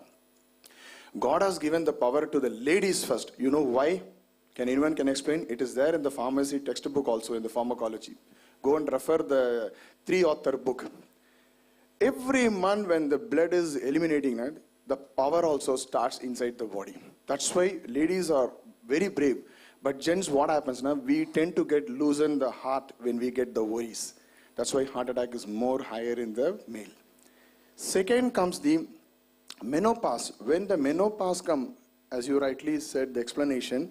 God has given the power to the ladies first. You know why? Can anyone can explain? It is there in the pharmacy textbook also in the pharmacology. Go and refer the 3-author book. Every month when the blood is eliminating, the power also starts inside the body. That's why ladies are very brave. But gents, what happens now? We tend to get loosen the heart when we get the worries. That's why heart attack is more higher in the male. Second comes the menopause. When the menopause comes, as you rightly said, the explanation,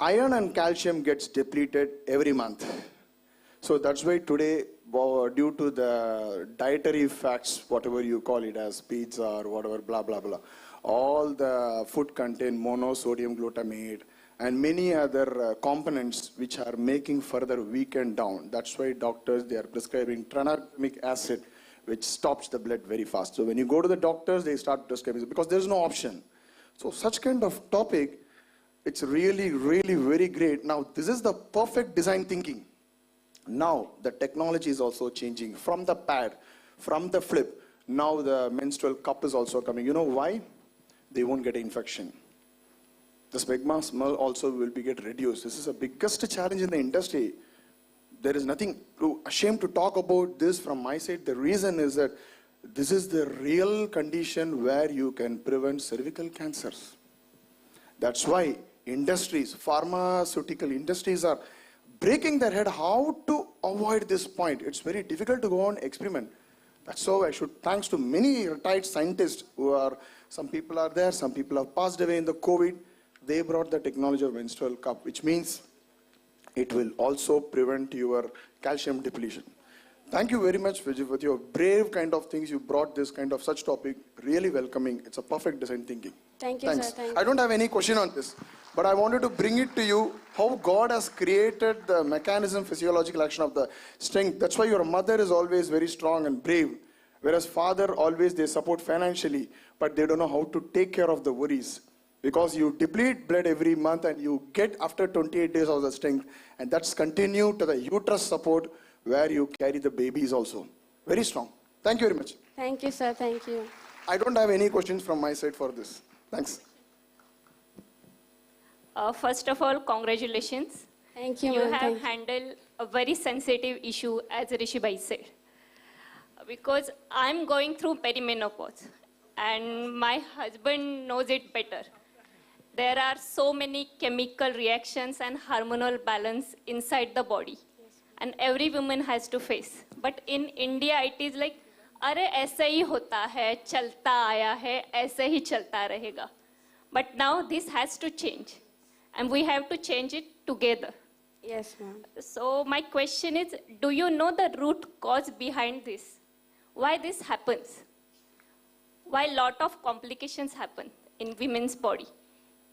iron and calcium gets depleted every month. So that's why today, due to the dietary facts, whatever you call it as pizza or whatever, blah, blah, blah, all the food contain monosodium glutamate and many other components which are making further weakened down. That's why doctors, they are prescribing tranexamic acid, which stops the blood very fast. So when you go to the doctors, they start prescribing because there's no option. So such kind of topic, it's really, really very great. Now, this is the perfect design thinking. Now, the technology is also changing from the pad, from the flip. Now the menstrual cup is also coming. You know why? They won't get infection. The smegma smell also will be get reduced. This is the biggest challenge in the industry. There is nothing ashamed to talk about this from my side. The reason is that this is the real condition where you can prevent cervical cancers. That's why industries, pharmaceutical industries are breaking their head how to avoid this point. It's very difficult to go on experiment. That's how I should thanks to many retired scientists who are, some people are there, some people have passed away in the COVID. They brought the technology of menstrual cup, which means it will also prevent your calcium depletion. Thank you very much, Vijay, with your brave kind of things. You brought this kind of such topic, really welcoming. It's a perfect design thinking. Thank you, Thanks. sir. Thank I don't have any question on this, but I wanted to bring it to you, how God has created the mechanism, physiological action of the strength. That's why your mother is always very strong and brave, whereas father always they support financially, but they don't know how to take care of the worries. Because you deplete blood every month and you get after 28 days of the strength, and that's continue to the uterus support where you carry the babies also. Very strong. Thank you very much. Thank you, sir. Thank you. I don't have any questions from my side for this. Thanks. First of all, congratulations. Thank you, You ma'am. have Thank you. handled a very sensitive issue, as Rishi Bhai said. Because I'm going through perimenopause, and my husband knows it better. There are so many chemical reactions and hormonal balance inside the body, and every woman has to face. But in India, it is like, अरे ऐसे ही होता है, चलता आया है, ऐसे ही चलता रहेगा. But now this has to change, and we have to change it together. Yes, ma'am. So my question is, do you know the root cause behind this? Why this happens? Why a lot of complications happen in women's body?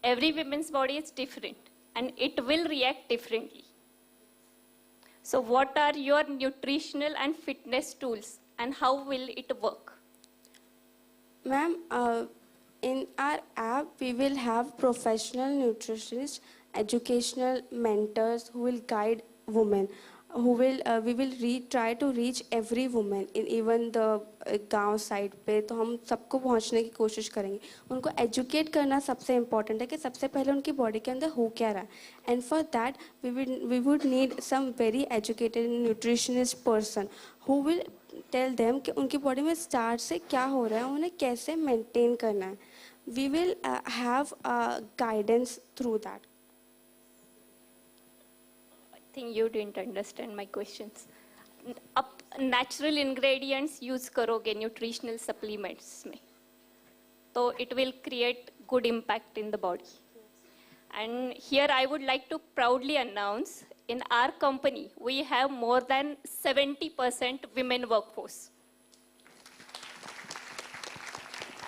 Every women's body is different, and it will react differently. So what are your nutritional and fitness tools, and how will it work? Ma'am, in our app, we will have professional nutritionists, educational mentors who will guide women. We will try to reach every woman in even the गांव side पे, तो हम सबको पहुंचने की कोशिश करेंगे. उनको एजुकेट करना सबसे इम्पोर्टेंट है कि सबसे पहले उनकी बॉडी के अंदर हो क्या रहा है. And for that we would need some very educated nutritionist person who will tell them कि उनकी बॉडी में स्टार्ट से क्या हो रहा है, उन्हें कैसे मेंटेन करना है. We will have guidance through that. I think you didn't understand my questions. Natural ingredients use करोगे nutritional supplements में, so it will create good impact in the body. And here I would like to proudly announce, in our company, we have more than 70% women workforce.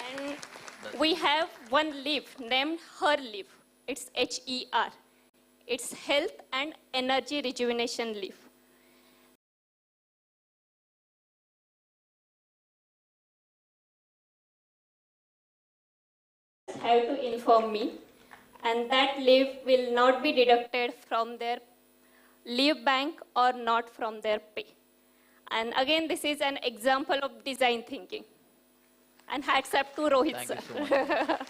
And we have one leaf named Her Leaf. It's HER. It's health and energy rejuvenation leaf. Have to inform me, and that leave will not be deducted from their leave bank or not from their pay. And again, this is an example of design thinking. And hats up to Rohit Thank sir. you so much.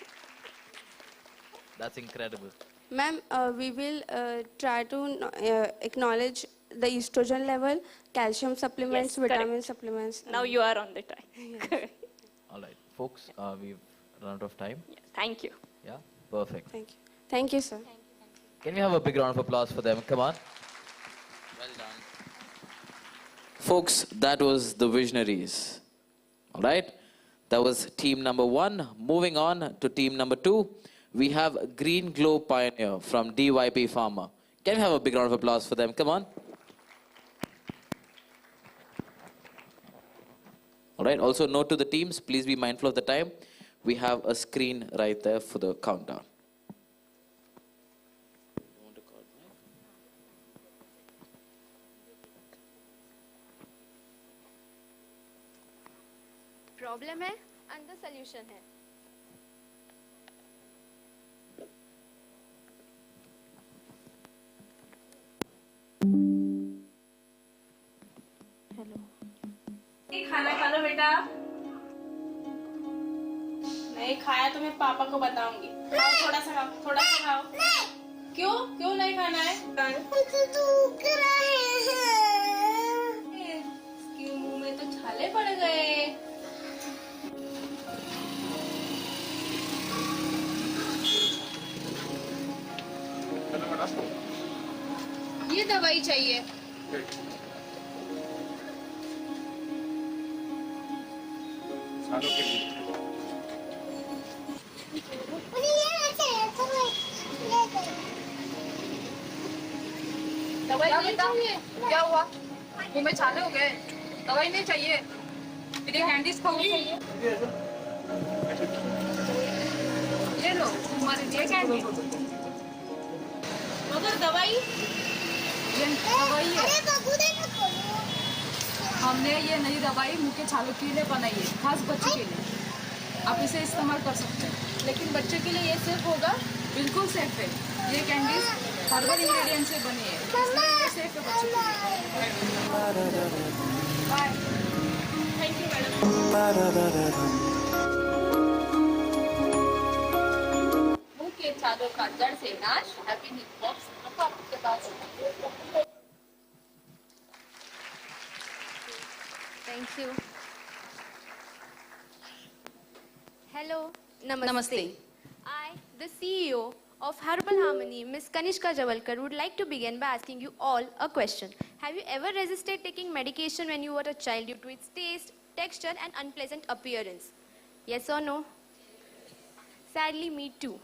That's incredible. Ma'am, we will try to acknowledge the estrogen level, calcium supplements, Yes, vitamin correct. supplements. Now you are on the track. All right, folks, we've run out of time. Thank you. Yeah, perfect. Thank you. Thank you, sir. Can we have a big round of applause for them? Come on. Well done. Folks, that was the Visionaries. All right? That was team number 1. Moving on to team number 2, we have Green Glow Pioneer from DYP Pharma. Can we have a big round of applause for them? Come on. All right, also note to the teams, please be mindful of the time. We have a screen right there for the countdown. Problem है अंदर solution है. खाना खा लो बेटा. नहीं खाया तो मैं पापा को बताऊंगी. खाओ, थोड़ा सा खाओ, थोड़ा सा खाओ. क्यों क्यों नहीं खाना है? इसके मुंह में तो छाले पड़ गए. ये दवाई चाहिए. दवाई नहीं चाहिए. क्या हुआ? मुंह में छाले हो गए. दवाई नहीं चाहिए. फिर ये कैंडीज खाओ. ये लो तुम्हारे लिए कैंडी. मगर दवाई ये दवाई है. हमने ये नई दवाई मुंह के छालों के लिए बनाई है, खास बच्चे के लिए. आप इसे इस्तेमाल कर सकते हैं. लेकिन बच्चे के लिए ये सेफ होगा? बिल्कुल सेफ है. ये कैंडीज हर्बल इंग्रेडिएंट से बनी है, इसलिए ये सेफ है बच्चे के लिए. बाय. Thank you madam. मुंह के छालों का जड़ से नाश. हैप्पी हील पॉप्स आपके पास. Thank you. Hello. Namaste. I, the CEO of Herbal Harmony, Ms. Kanishka Javalkar, would like to begin by asking you all a question. Have you ever resisted taking medication when you were a child due to its taste, texture, and unpleasant appearance? Yes or no? Sadly, me too.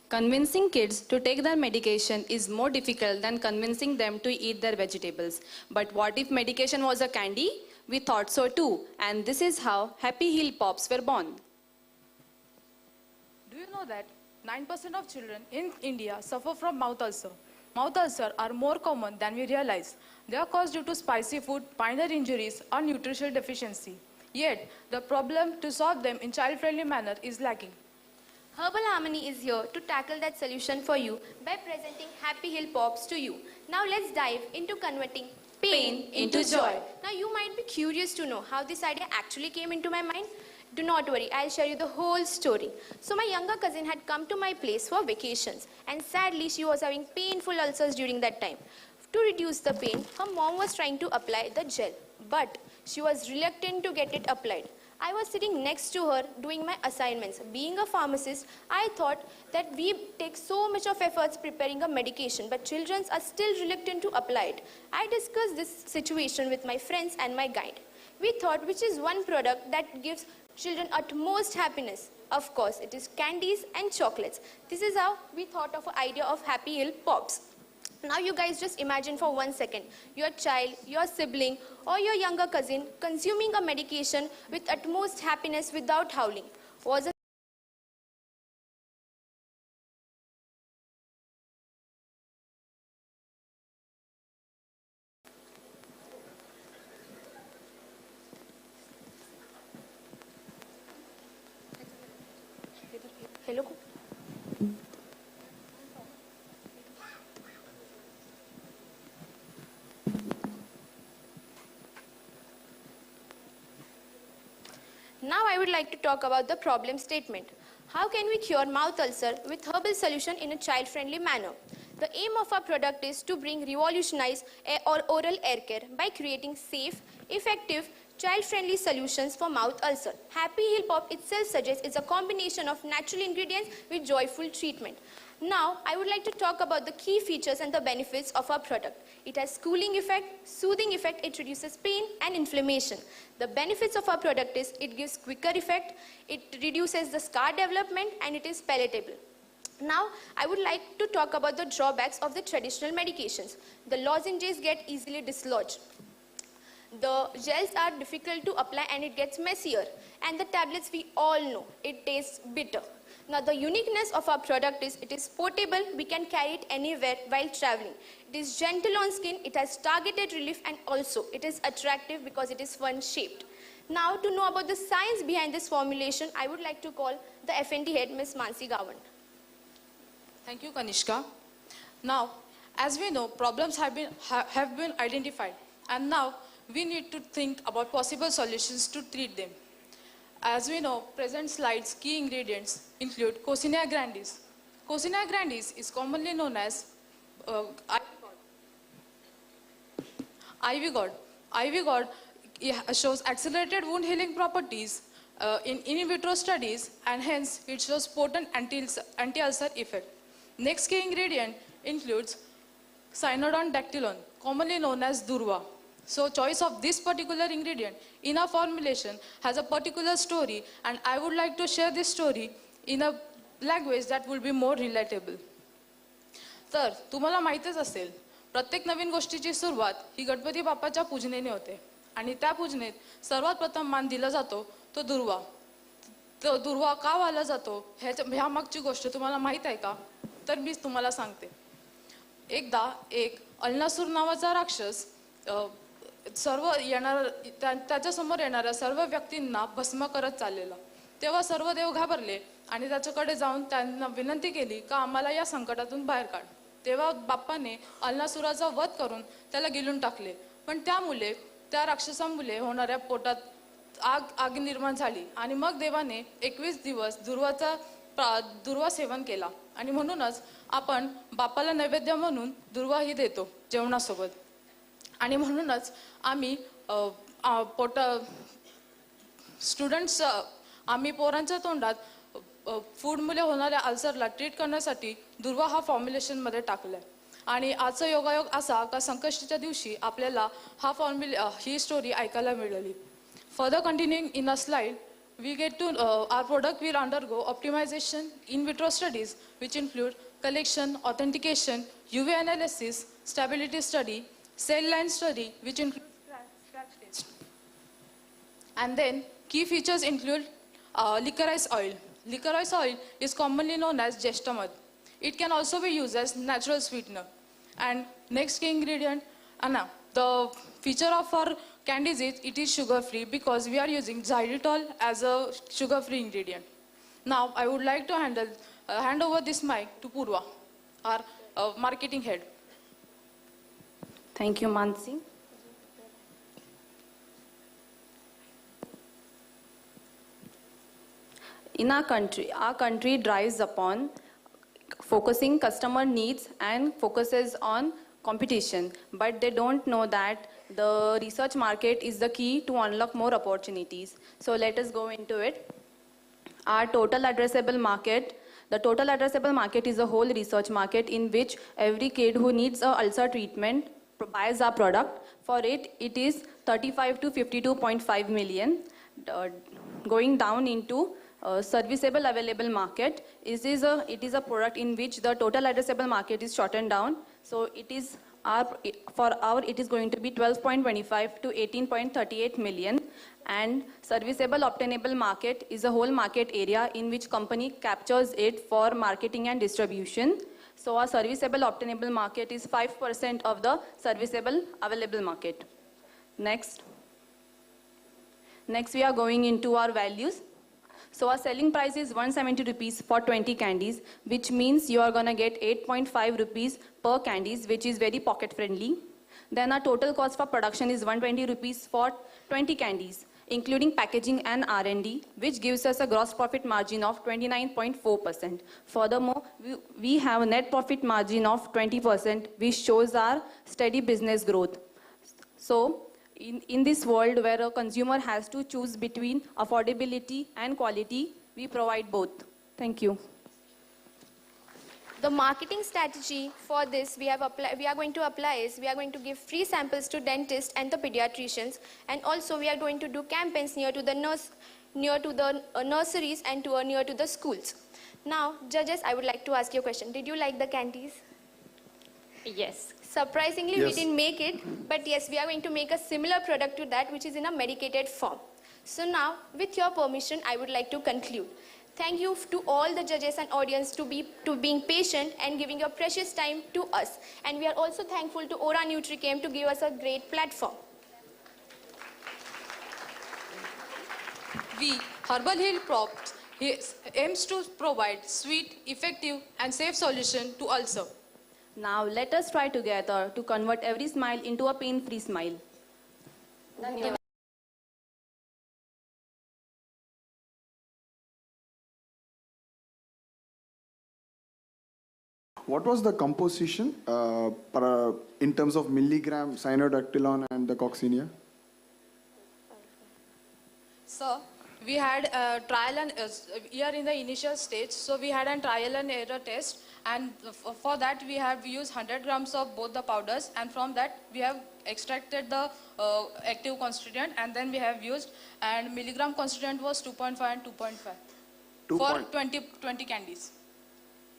Convincing kids to take their medication is more difficult than convincing them to eat their vegetables. But what if medication was a candy? We thought so too. And this is how Happy Heel Pops were born. Do you know that 9% of children in India suffer from mouth ulcer? Mouth ulcers are more common than we realize. They are caused due to spicy food, minor injuries, or nutritional deficiency. Yet, the problem to solve them in child-friendly manner is lacking. Herbal Harmony is here to tackle that solution for you by presenting Happy Heel Pops to you. Now let's dive into converting pain into joy. Now you might be curious to know how this idea actually came into my mind. Do not worry, I'll share you the whole story. So my younger cousin had come to my place for vacations, and sadly she was having painful ulcers during that time. To reduce the pain, her mom was trying to apply the gel, but she was reluctant to get it applied. I was sitting next to her doing my assignments. Being a pharmacist, I thought that we take so much of efforts preparing a medication, but children are still reluctant to apply it. I discussed this situation with my friends and my guide. We thought, which is one product that gives children utmost happiness? Of course, it is candies and chocolates. This is how we thought of an idea of Happy Heel Pops. Now you guys just imagine for 1 second, your child, your sibling, or your younger cousin consuming a medication with utmost happiness without howling. Was it Hello? Now I would like to talk about the problem statement. How can we cure mouth ulcer with herbal solution in a child-friendly manner? The aim of our product is to revolutionize oral air care by creating safe, effective, child-friendly solutions for mouth ulcer. Happy Heel Pop itself suggests it's a combination of natural ingredients with joyful treatment. Now, I would like to talk about the key features and the benefits of our product. It has cooling effect, soothing effect, it reduces pain and inflammation. The benefits of our product is it gives quicker effect, it reduces the scar development, and it is palatable. Now, I would like to talk about the drawbacks of the traditional medications. The lozenges get easily dislodged. The gels are difficult to apply and it gets messier. And the tablets, we all know, it tastes bitter. Now the uniqueness of our product is it is portable, we can carry it anywhere while traveling. It is gentle on skin, it has targeted relief, and also it is attractive because it is fun shaped. Now to know about the science behind this formulation, I would like to call the FNT head, Ms. Mansi Gawand. Thank you, Kanishka. Now, as we know, problems have been identified, and now we need to think about possible solutions to treat them. As we know, present slides key ingredients include Coccinea grandis. Coccinea grandis is commonly known as ivy gourd. Ivy gourd shows accelerated wound healing properties in in vitro studies, and hence it shows potent anti-ulcer effect. Next key ingredient includes Cynodon dactylon, commonly known as Durva. So choice of this particular ingredient in our formulation has a particular story, and I would like to share this story in a language that will be more relatable. तर तुम्हाला माहितीच असेल, प्रत्येक नवीन गोष्टीची सुरुवात ही गणपती बाप्पाच्या पूजनेने होते, आणि त्या पूजनेत सर्वात प्रथम मान दिला जातो तो दुर्वा. तो दुर्वा का वाला जातो ह्या मागची गोष्ट तुम्हाला माहित आहे का? तर मी तुम्हाला सांगते. एकदा एक अल्नासूर नावाचा राक्षस सर्व त्याच्यासमोर येणाऱ्या सर्व व्यक्तींना भस्म करत चाललेला. तेव्हा सर्व देव घाबरले आणि त्याच्याकडे जाऊन त्यांना विनंती केली का आम्हाला या संकटातून बाहेर काढ. तेव्हा बाप्पाने अल्नासुराचा वध करून त्याला गिळून टाकले. पण त्यामुळे त्या राक्षसामुळे होणाऱ्या पोटात आग निर्माण झाली, आणि मग देवाने 21 दिवस दुर्वा सेवन केला, आणि म्हणूनच आपण बाप्पाला नैवेद्य म्हणून दुर्वाही देतो जेवणासोबत. आणि म्हणूनच आम्ही स्टुडंट्स आम्ही पोरांच्या तोंडात फूडमुळे होणाऱ्या अल्सरला ट्रीट करण्यासाठी दुर्वा हा फॉर्म्युलेशनमध्ये टाकलाय. आणि आजचा योगायोग असा का संकष्टीच्या दिवशी आपल्याला ही स्टोरी ऐकायला मिळाली. Further continuing in a slide, we get to our product will undergo optimization in vitro studies, which include collection, authentication, UV analysis, stability study, cell line study, which includes scratch test. And then key features include licorice oil. Licorice oil is commonly known as Gestamad. It can also be used as natural sweetener. And next key ingredient, Anna. The feature of our candies is it is sugar free because we are using xylitol as a sugar free ingredient. Now I would like to hand over this mic to Purva, our marketing head. Thank you, Mansi. In our country drives upon focusing customer needs and focuses on competition, but they don't know that the research market is the key to unlock more opportunities. So let us go into it. Our total addressable market, the total addressable market is a whole research market in which every kid who needs a ulcer treatment buys our product. For it, it is 35 to 52.5 million. Going down into serviceable available market, it is a product in which the total addressable market is shortened down. So it is it is going to be 12.25 to 18.38 million. And serviceable obtainable market is a whole market area in which company captures it for marketing and distribution. So our serviceable obtainable market is 5% of the serviceable available market. Next we are going into our values. So our selling price is 170 rupees for 20 candies, which means you are gonna get 8.5 rupees per candies, which is very pocket friendly. Then our total cost for production is 120 rupees for 20 candies, including packaging and R&D, which gives us a gross profit margin of 29.4%. Furthermore, we have a net profit margin of 20%, which shows our steady business growth. So, in this world where a consumer has to choose between affordability and quality, we provide both. Thank you. The marketing strategy for this we are going to apply is we are going to give free samples to dentists and the pediatricians, and also we are going to do campaigns near to the nurseries and near to the schools. Now, judges, I would like to ask you a question. Did you like the candies? Yes. Surprisingly, Yes. we didn't make it, but yes, we are going to make a similar product to that, which is in a medicated form. So now, with your permission, I would like to conclude. Thank you to all the judges and audience to being patient and giving your precious time to us. And we are also thankful to Aura NutriChem to give us a great platform. We, Herbal Hill Props, aims to provide sweet, effective and safe solution to ulcer. Now let us try together to convert every smile into a pain-free smile. What was the composition in terms of milligram cyanodactylon and the coccinia? So we had a trial and here in the initial stage, so we had a trial and error test, and for that we have used 100 grams of both the powders, and from that we have extracted the active constituent, and then we have used, and milligram constituent was 2.5 and 2.5 for 20 candies.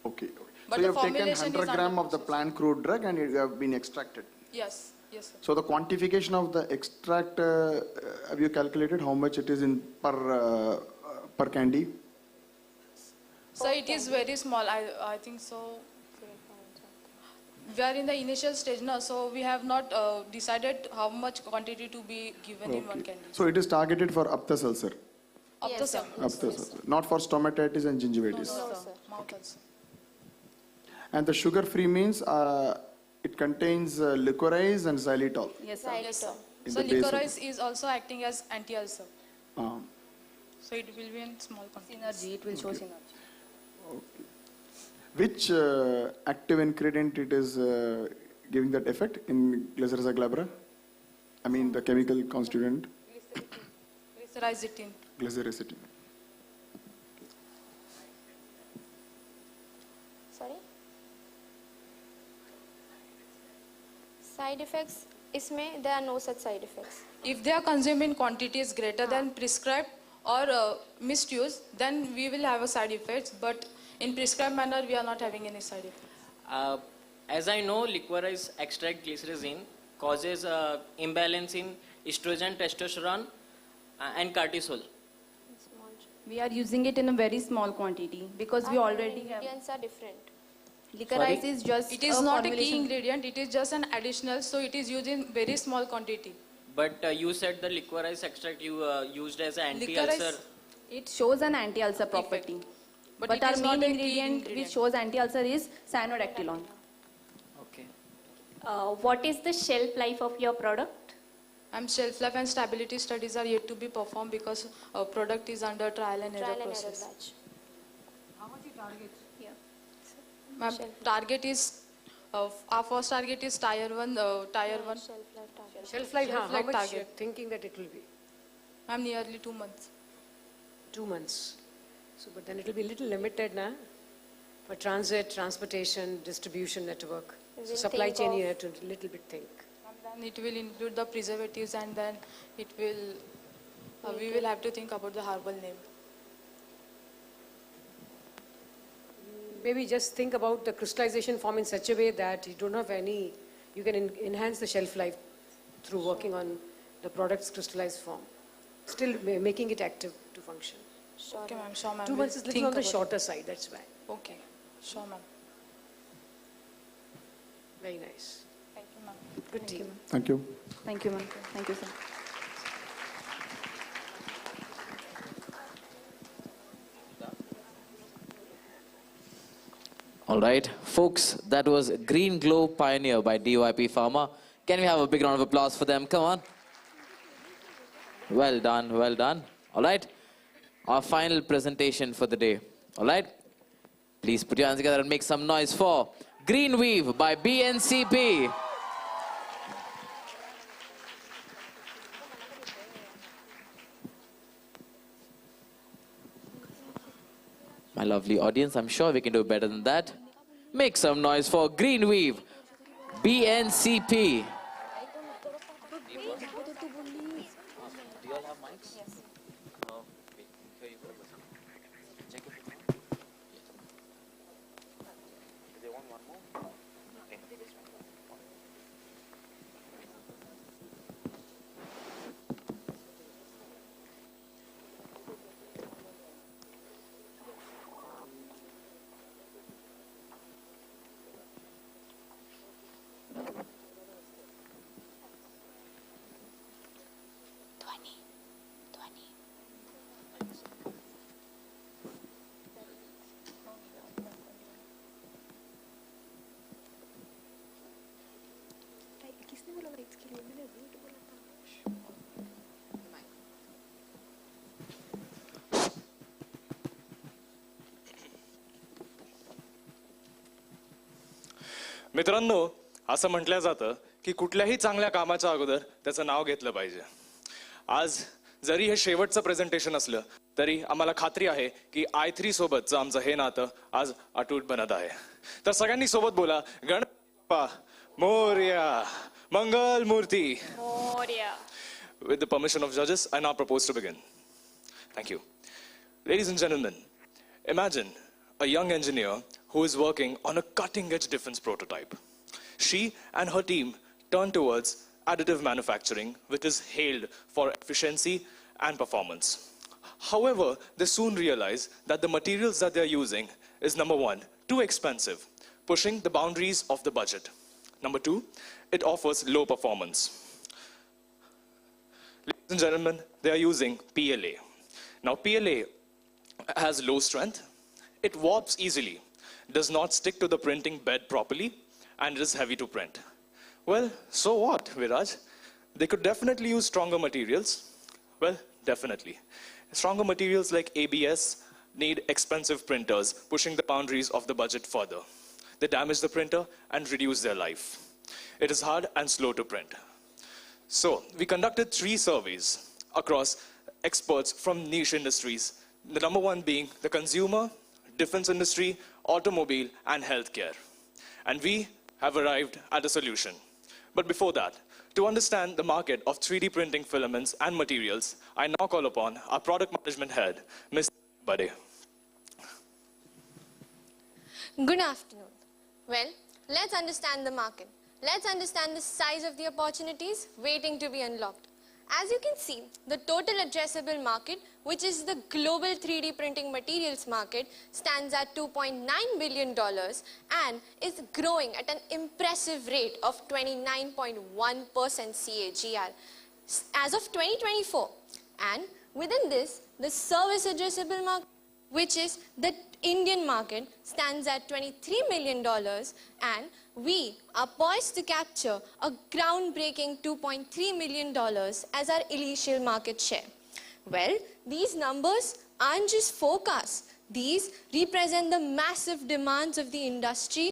Okay. But So you the have taken formulation 100 is gram of the plant crude drug and it have been extracted. Yes, yes, sir. So the quantification of the extract, have you calculated how much it is in per candy? So it is very small, I think so. We are in the initial stage now, so we have not decided how much quantity to be given in one candy. So it is targeted for aphthous ulcer. Aphthous ulcer. Aphthous ulcer. Not for stomatitis and gingivitis. No, sir. Mouth ulcer. And the sugar-free means it contains licorice and xylitol. Yes, sir. Yes, sir. In So the base of licorice is also acting as anti-ulcer. Um, So it will be in small quantity. Synergy, it will show synergy. Which active ingredient it is giving that effect in Glycyrrhiza glabra? I mean the chemical constituent Glycyrrhizidine. glycyrrhizidine. Sorry? Side effects? Isme, there are no such side effects. If they are consumed in quantities greater than prescribed or misused, then we will have a side effects. But in prescribed manner, we are not having any side effects. As I know, licorice extract glycyrrhizine causes imbalance in estrogen, testosterone, and cortisol. We are using it in a very small quantity because we already have. Ingredients are different. Licorice is just It is not a key formulation. ingredient, it is just an additional, so it is used in very small quantity. But you said the licorice extract you used as an anti-ulcer. Licorice, it shows an anti-ulcer property. But But it our is main not a key ingredient which ingredient. shows anti-ulcer is cyanodactylon. Okay. What is the shelf life of your product? Shelf life and stability studies are yet to be performed because our product is under trial and error process. batch. Ma'am, target is, our first target is tier 1, tier 1. Shelf life, how much target. you're thinking that it will be? Ma'am, nearly 2 months. 2 months. So, but then it will be a little limited now for transit, transportation, distribution network. We So will supply think chain of- you have to little bit think. Then it will include the preservatives, and then it will, we will have to think about the herbal name. Maybe just think about the crystallization form in such a way that you don't have any, you can enhance the shelf life through working on the product's crystallized form. Still making it active to function. Okay, ma'am, sure, ma'am. 2 We'll months is little think on the about it. shorter side, that's why. Okay, sure, ma'am. Very nice. Thank you, ma'am. Good team. Thank you. Thank you, ma'am. Thank you, sir. All right, folks, that was Green Glow Pioneer by DYP Pharma. Can we have a big round of applause for them? Come on. Well done, well done. All right, our final presentation for the day. All right, please put your hands together and make some noise for Green Weave by BNCP. My lovely audience, I'm sure we can do better than that. Make some noise for Green Weave, BNCP. Do you all have mics? Yes. Here you go. Check it. Yes. Do they want one more? Okay. मित्रांनो, असं म्हटलं जातं की कुठल्याही चांगल्या कामाच्या अगोदर त्याचं नाव घेतलं पाहिजे. आज जरी हे शेवटचं प्रेझेंटेशन असलं तरी आम्हाला खात्री आहे की i3 सोबतचं आमचं हे नातं आज अटूट बनत आहे. तर सगळ्यांनी सोबत बोला, गणपती बाप्पा मोरया, मंगल मूर्ती. Moria. With the permission of judges, I now propose to begin. Thank you. Ladies and gentlemen, imagine a young engineer who is working on a cutting-edge defense prototype. She and her team turn towards additive manufacturing, which is hailed for efficiency and performance. However, they soon realize that the materials that they're using is, number one, too expensive, pushing the boundaries of the budget. Number two, it offers low performance. Ladies and gentlemen, they are using PLA. Now, PLA has low strength, it warps easily, does not stick to the printing bed properly, and is heavy to print. Well, so what, Viraj? They could definitely use stronger materials. Well, definitely. Stronger materials like ABS need expensive printers, pushing the boundaries of the budget further. They damage the printer and reduce their life. It is hard and slow to print. So, we conducted 3 surveys across experts from niche industries, the number one being the consumer, defense industry, automobile, and healthcare. And we have arrived at a solution. But before that, to understand the market of 3D printing filaments and materials, I now call upon our product management head, Ms. Bade. Good afternoon. Well, let's understand the market. Let's understand the size of the opportunities waiting to be unlocked. As you can see, the total addressable market, which is the global 3D printing materials market, stands at $2.9 billion and is growing at an impressive rate of 29.1% CAGR as of 2024. And within this, the service addressable market, which is the Indian market, stands at $23 million, and we are poised to capture a groundbreaking $2.3 million as our initial market share. Well, these numbers aren't just forecasts. These represent the massive demands of the industry.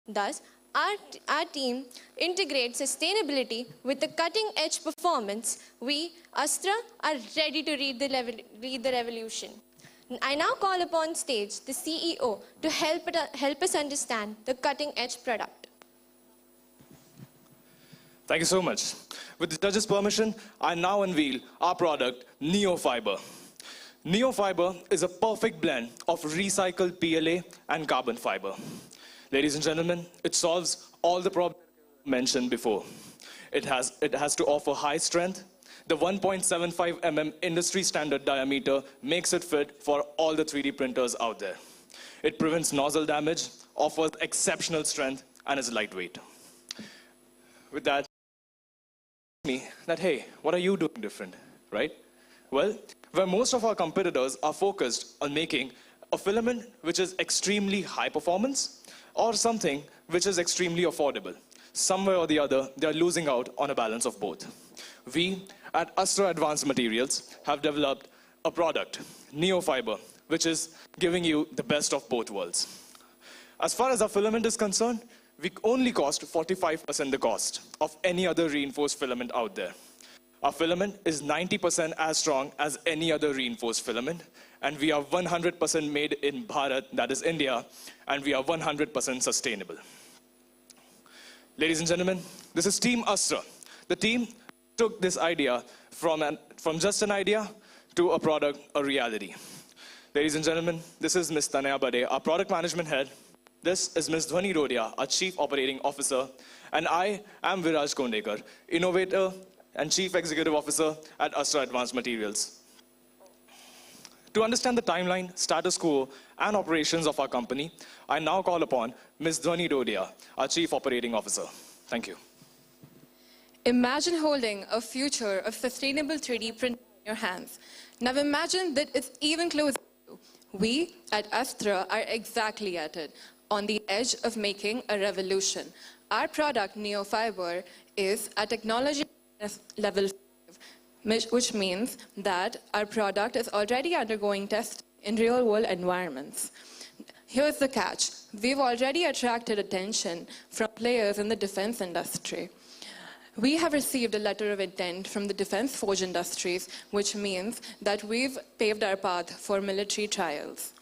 Thus, our team integrates sustainability with the cutting-edge performance. We, Astra, are ready to lead the revolution. I now call upon stage the CEO to help us understand the cutting-edge product. Thank you so much. With the judges' permission, I now unveil our product, NeoFiber. NeoFiber is a perfect blend of recycled PLA and carbon fiber. Ladies and gentlemen, it solves all the problems mentioned before. It has to offer high strength. The 1.75 mm industry standard diameter makes it fit for all the 3D printers out there. It prevents nozzle damage, offers exceptional strength, and is lightweight. With that, hey, what are you doing different, right? Well, where most of our competitors are focused on making a filament which is extremely high performance, or something which is extremely affordable. Somewhere or the other, they are losing out on a balance of both. We, at Astra Advanced Materials, have developed a product, NeoFiber, which is giving you the best of both worlds. As far as our filament is concerned, we only cost 45% the cost of any other reinforced filament out there. Our filament is 90% as strong as any other reinforced filament, and we are 100% made in Bharat, that is India, and we are 100% sustainable. Ladies and gentlemen, this is Team Astra. The team took this idea from just an idea to a product, a reality. Ladies and gentlemen, this is Ms. Tanaya Bade, our product management head. This is Ms. Dhwani Rodia, our chief operating officer, and I am Viraj Kondekar, innovator and chief executive officer at Astra Advanced Materials. To understand the timeline, status quo, and operations of our company, I now call upon Ms. Dhwani Rodia, our chief operating officer. Thank you. Imagine holding a future of sustainable 3D print in your hands. Now imagine that it's even closer to you. We at Astra are exactly at it, on the edge of making a revolution. Our product, NeoFiber, is a technology level 5, which means that our product is already undergoing tests in real-world environments. Here's the catch. We've already attracted attention from players in the defense industry. We have received a letter of intent from the Defense Forge Industries, which means that we've paved our path for military trials.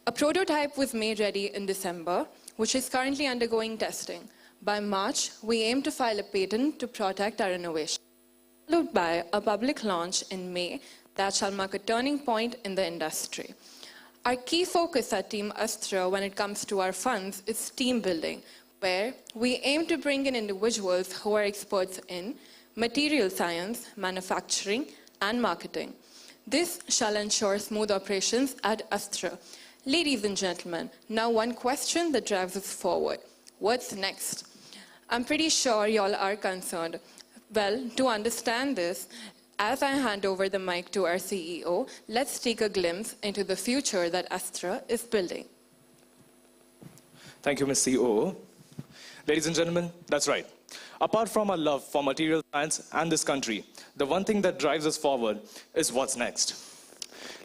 A prototype was made ready in December, which is currently undergoing testing. By March, we aim to file a patent to protect our innovation, followed by a public launch in May that shall mark a turning point in the industry. Our key focus at Team Astra when it comes to our funds is team building, where we aim to bring in individuals who are experts in material science, manufacturing, and marketing. This shall ensure smooth operations at Astra. Ladies and gentlemen, now one question that drives us forward. What's next? I'm pretty sure y'all are concerned. Well, to understand this, as I hand over the mic to our CEO, let's take a glimpse into the future that Astra is building. Thank you, Ms. COO. Ladies and gentlemen, that's right. Apart from our love for material science and this country, the one thing that drives us forward is what's next.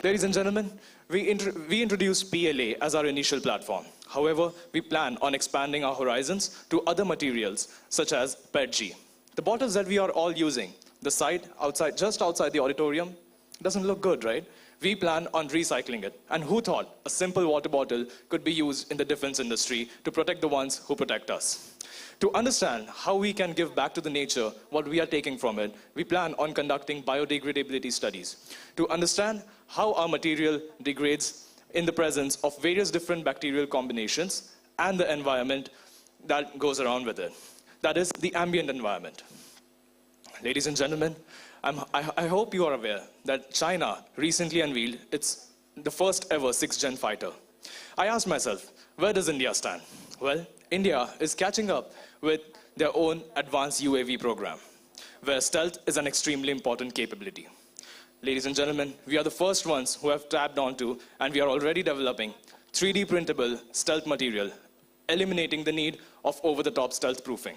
Ladies and gentlemen, we introduced PLA as our initial platform. However, we plan on expanding our horizons to other materials, such as PETG. The bottles that we are all using, the site outside, just outside the auditorium, doesn't look good, right? We plan on recycling it. And who thought a simple water bottle could be used in the defense industry to protect the ones who protect us? To understand how we can give back to the nature what we are taking from it, we plan on conducting biodegradability studies to understand how our material degrades in the presence of various different bacterial combinations and the environment that goes around with it. That is the ambient environment. Ladies and gentlemen, I hope you are aware that China recently unveiled the first ever 6th Gen fighter. I asked myself, where does India stand? Well, India is catching up with their own advanced UAV program, where stealth is an extremely important capability. Ladies and gentlemen, we are the first ones who have tapped onto, and we are already developing 3D printable stealth material, eliminating the need of over-the-top stealth proofing.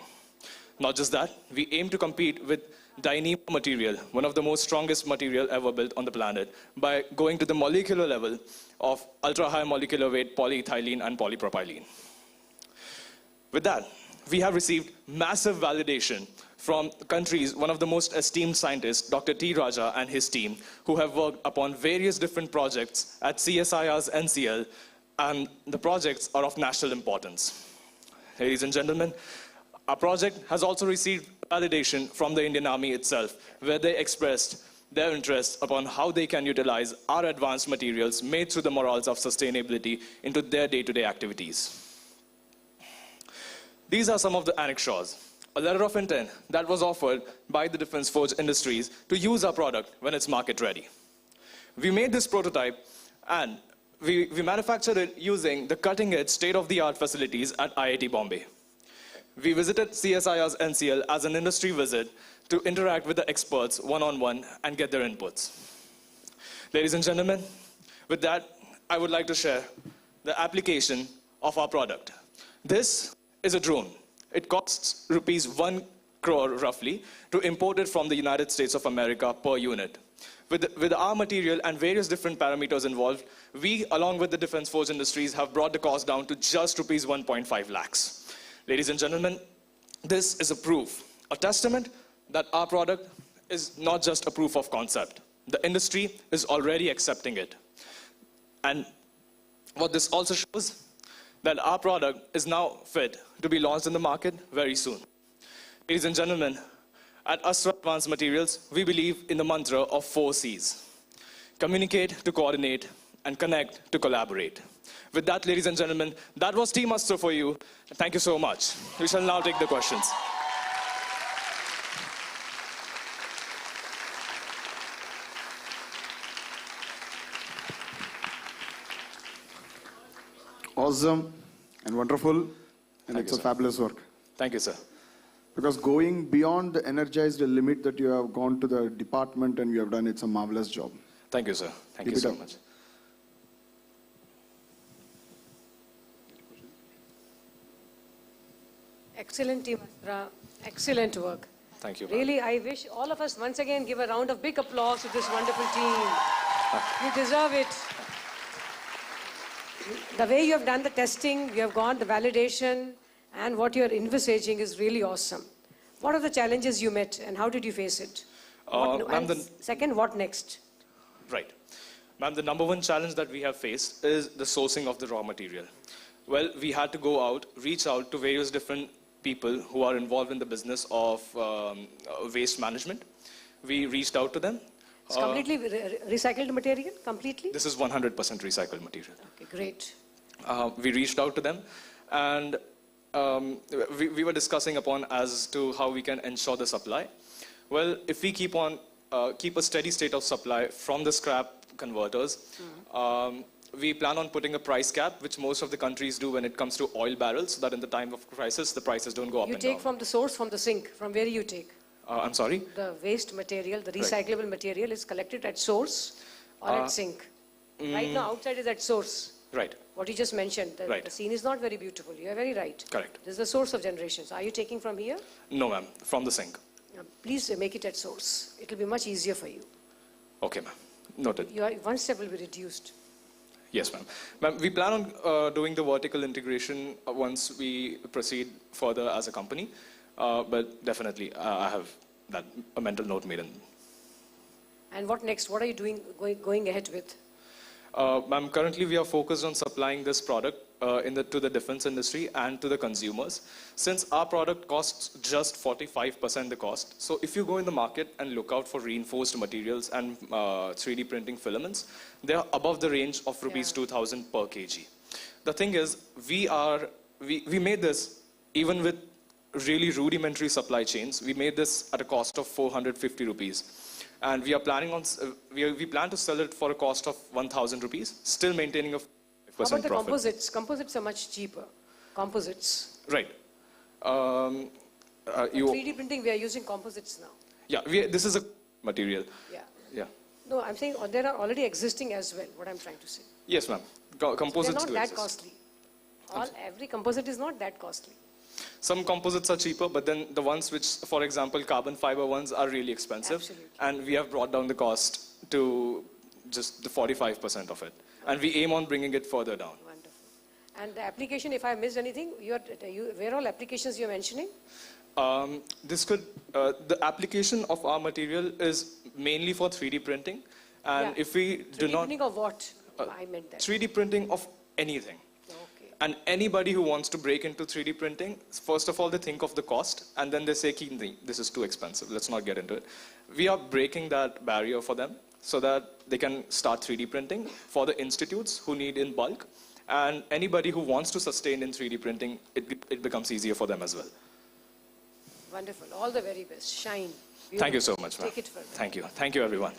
Not just that, we aim to compete with Dyneema material, one of the most strongest material ever built on the planet, by going to the molecular level of ultra-high molecular weight polyethylene and polypropylene. With that, we have received massive validation from countries, one of the most esteemed scientists, Dr. T. Raja and his team, who have worked upon various different projects at CSIR's NCL, and the projects are of national importance. Ladies and gentlemen, our project has also received validation from the Indian Army itself, where they expressed their interest upon how they can utilize our advanced materials made through the morals of sustainability into their day-to-day activities. These are some of the annexures. A letter of intent that was offered by the Defense Forge Industries to use our product when it's market ready. We made this prototype and we manufactured it using the cutting-edge state-of-the-art facilities at IIT Bombay. We visited CSIR's NCL as an industry visit to interact with the experts one-on-one and get their inputs. Ladies and gentlemen, with that, I would like to share the application of our product. This is a drone. It costs rupees 1 crore roughly to import it from the United States of America per unit. With our material and various different parameters involved, we, along with the Defense Forge Industries, have brought the cost down to just rupees 1.5 lakhs. Ladies and gentlemen, this is a proof, a testament that our product is not just a proof of concept. The industry is already accepting it. And what this also shows, that our product is now fit to be launched in the market very soon. Ladies and gentlemen, at Astra Advanced Materials, we believe in the mantra of 4 C's. Communicate to coordinate, and connect to collaborate. With that, ladies and gentlemen, that was Team Astra for you. Thank you so much. We shall now take the questions. Awesome and wonderful, and it's a fabulous work. Thank you, sir. Because going beyond the energized limit that you have gone to the department and you have done, it's a marvelous job. Thank you, sir. Thank you so much. Excellent, Team Astra. Excellent work. Thank you, ma'am. Really, I wish all of us once again give a round of big applause to this wonderful team. You deserve it. The way you have done the testing, you have gone the validation, and what you're envisaging is really awesome. What are the challenges you met and how did you face it? Second, what next? Right. Ma'am, the number one challenge that we have faced is the sourcing of the raw material. Well, we had to go out, reach out to various different people who are involved in the business of waste management. We reached out to them. It's completely recycled material, completely? This is 100% recycled material. Okay, great. We reached out to them and we were discussing upon as to how we can ensure the supply. Well, if we keep a steady state of supply from the scrap converters, we plan on putting a price cap, which most of the countries do when it comes to oil barrels, so that in the time of crisis, the prices don't go up and down. You take from the source, from the sink. From where you take? I'm sorry? The waste material, the recyclable material is collected at source or at sink. Right now, outside is at source. Right. What you just mentioned, the scene is not very beautiful. You are very right. Correct. This is the source of generations. Are you taking from here? No, ma'am. From the sink. Please make it at source. It will be much easier for you. Okay, ma'am. Noted. One step will be reduced. Yes, ma'am. Ma'am, we plan on doing the vertical integration once we proceed further as a company. But definitely, I have a mental note made in. And what next? What are you doing, going ahead with? Ma'am, currently we are focused on supplying this product to the defense industry and to the consumers. Since our product costs just 45% the cost, so if you go in the market and look out for reinforced materials and 3D printing filaments, they are above the range of rupees 2,000 per kg. The thing is, we made this even with really rudimentary supply chains. We made this at a cost of 450 rupees. And we are planning on, we plan to sell it for a cost of 1,000 rupees, still maintaining a 5% How about the profit. composites? Composites are much cheaper. Composites. Right. For 3D printing, we are using composites now. Yeah, this is a material. Yeah. Yeah. No, I'm saying there are already existing as well, what I'm trying to say. Yes, ma'am. Composites They're do not that exist. costly. Every composite is not that costly. Some composites are cheaper, but then the ones which, for example, carbon fiber ones are really expensive. Absolutely. And we have brought down the cost to just the 45% of it. And we aim on bringing it further down. Wonderful. And the application, if I missed anything, where all applications you're mentioning? The application of our material is mainly for 3D printing. And if we do 3D not... printing of what? I meant that. 3D printing of anything. And anybody who wants to break into 3D printing, first of all, they think of the cost, and then they say, this is too expensive, let's not get into it. We are breaking that barrier for them so that they can start 3D printing for the institutes who need in bulk, and anybody who wants to sustain in 3D printing, it becomes easier for them as well. Wonderful. All the very best. Shine. Beautiful. Thank you so much, ma'am. Take it further. Thank you. Thank you, everyone.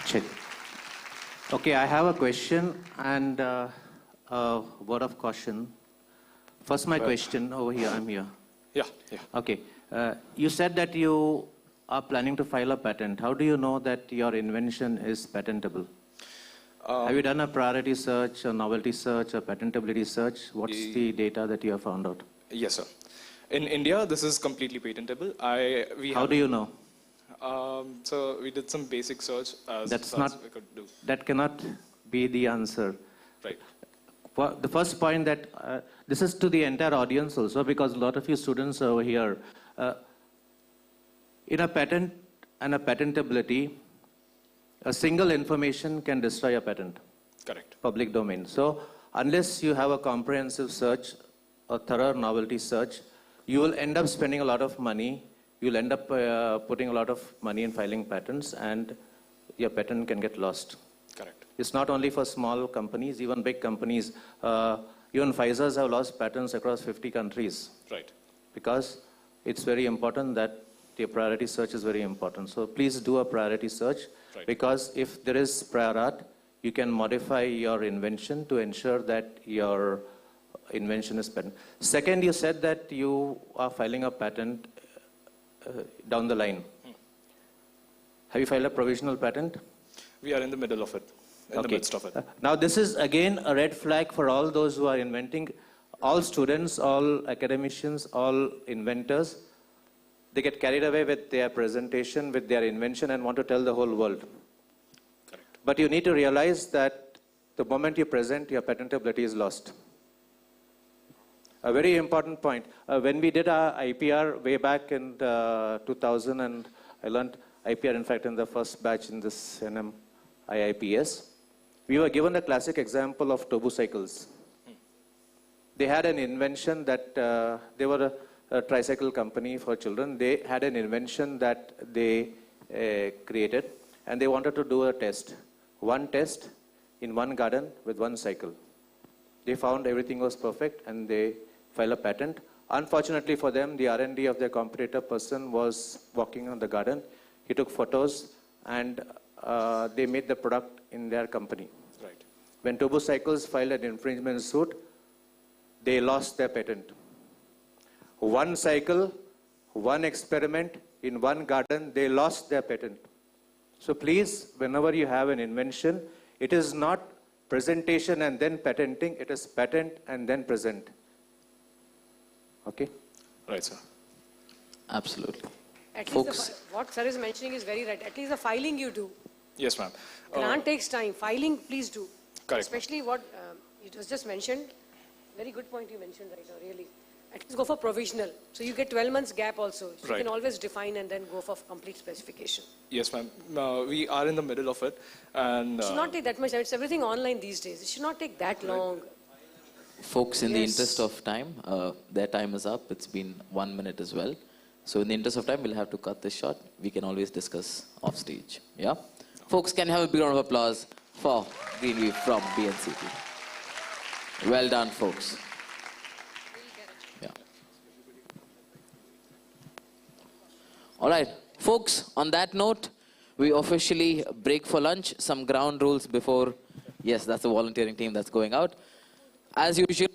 Check. Okay, I have a question and a word of caution. First, my question over here. I'm here. Yeah. Okay. You said that you are planning to file a patent. How do you know that your invention is patentable? Have you done a priority search, a novelty search, a patentability search? What's the data that you have found out? Yes, sir. In India, this is completely patentable. How do you know? So we did some basic search as we could do. That cannot be the answer. Right. The first point that, this is to the entire audience also, because a lot of you students over here, in a patent and a patentability, a single information can destroy a patent. Correct. Public domain. So unless you have a comprehensive search, a thorough novelty search, you will end up spending a lot of money. You'll end up putting a lot of money in filing patents, and your patent can get lost. Correct. It's not only for small companies, even big companies. Even Pfizer's have lost patents across 50 countries. Right. Because it's very important that the priority search is very important. So please do a priority search. Right. Because if there is prior art, you can modify your invention to ensure that your invention is patent. Second, you said that you are filing a patent down the line. Have you filed a provisional patent? We are in the middle of it, in the midst of it. Now this is again a red flag for all those who are inventing, all students, all academicians, all inventors. they get carried away with their presentation, with their invention, and want to tell the whole world. Correct. But you need to realize that the moment you present, your patentability is lost. A very important point. When we did our IPR way back in 2000, and I learned IPR, in fact, in the first batch in this NM IIPS, we were given a classic example of Tobu cycles. They had an invention that, they were a tricycle company for children. They had an invention that they created, and they wanted to do a test. One test in one garden with one cycle. They found everything was perfect, and they filed a patent. Unfortunately for them, the R&D of their competitor person was walking on the garden. He took photos, and they made the product in their company. Right. When Tobu Cycles filed an infringement suit, they lost their patent. One cycle, one experiment in one garden, they lost their patent. So please, whenever you have an invention, it is not presentation and then patenting, it is patent and then present. Okay? Right, sir. Absolutely. At least what sir is mentioning is very right. At least the filing you do. Yes, ma'am. Grant takes time. Filing, please do. Correct. Especially what it was just mentioned. Very good point you mentioned right now, really. At least go for provisional. So you get 12 months gap also. So Right. you can always define and then go for complete specification. Yes, ma'am. We are in the middle of it. And It should not take that much time. It's everything online these days. It should not take that long. Folks, in the Yes. interest of time, their time is up. It's been 1 minute as well. So in the interest of time, we'll have to cut this short. We can always discuss off stage. Yeah? Folks, can you have a big round of applause for Greenleaf from BNCT? Well done, folks. Yeah. All right. Folks, on that note, we officially break for lunch. Some ground rules before, yes, that's the volunteering team that's going out. As usual,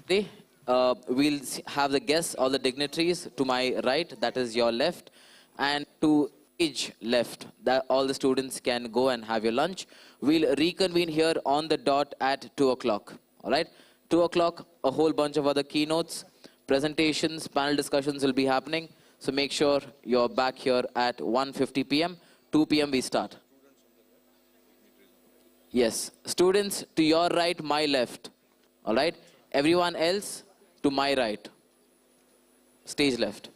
we'll have the guests, all the dignitaries to my right, that is your left, and to stage left, that all the students can go and have your lunch. We'll reconvene here on the dot at 2 o'clock. All right? 2 o'clock, a whole bunch of other keynotes, presentations, panel discussions will be happening. So make sure you're back here at 1:50 p.m. 2 p.m. we start. Yes, students to your right, my left. All right? Everyone else to my right. Stage left.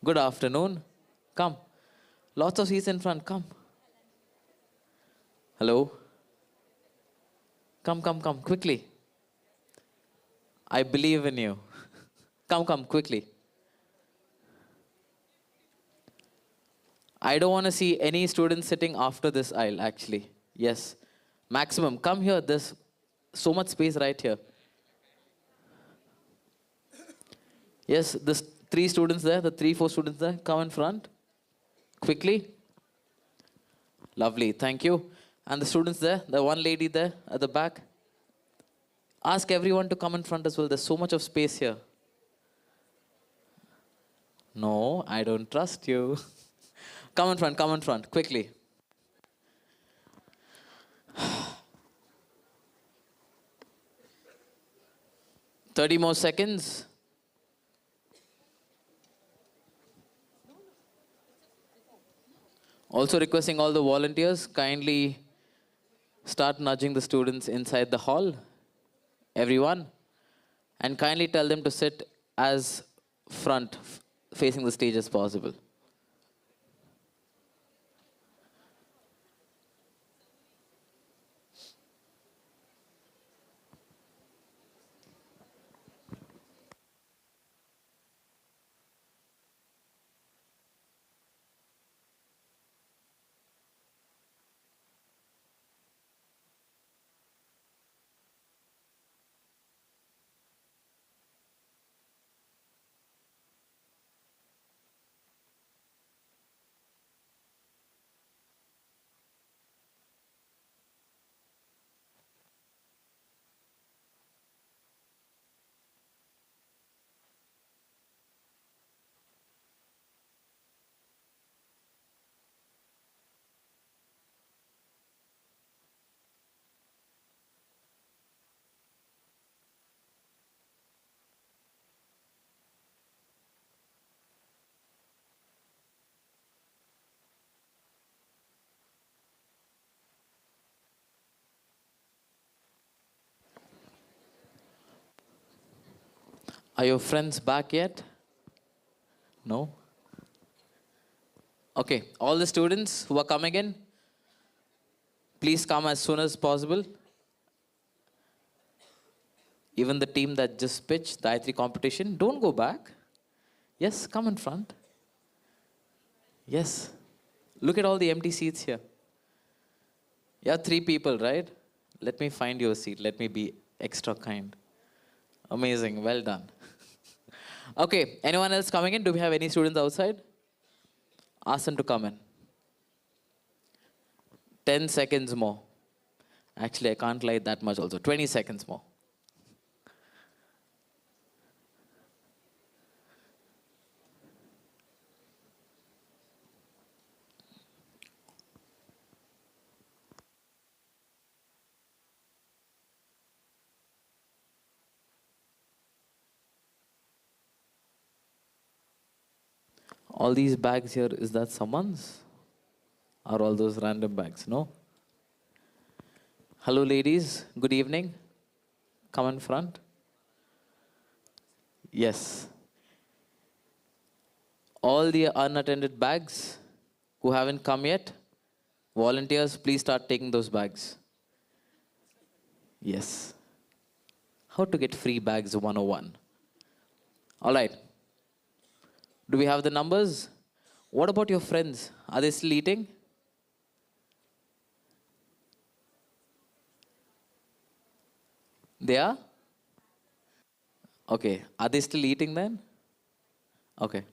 Good afternoon. Come. Lots of seats in front. Come. Hello. Come, come, come. Quickly. I believe in you. Come, come, quickly. I don't want to see any students sitting after this aisle, actually. Yes. Maximum. Come here. There's so much space right here. Yes, there's 3 students there, the 3, 4 students there. Come in front. Quickly. Lovely. Thank you. And the students there, the one lady there at the back. Ask everyone to come in front as well. There's so much of space here. No, I don't trust you. Come in front, quickly. Thirty more seconds. Also requesting all the volunteers, kindly start nudging the students inside the hall. Everyone. And kindly tell them to sit as front, facing the stage as possible. Are your friends back yet? No? Okay, all the students who are coming in, please come as soon as possible. Even the team that just pitched the I3 competition, don't go back. Yes, come in front. Yes. Look at all the empty seats here. Yeah, 3 people, right? Let me find you a seat. Let me be extra kind. Amazing. Well done. Okay, anyone else coming in? Do we have any students outside? Ask them to come in. 10 seconds more. Actually, I can't lie that much also. 20 seconds more. All these bags here, is that someone's? Are all those random bags? No? Hello, ladies. Good evening. Come in front. Yes. All the unattended bags who haven't come yet, volunteers, please start taking those bags. Yes. How to get free bags 101. All right. Do we have the numbers? What about your friends? Are they still eating? They are? Okay. Are they still eating then? Okay.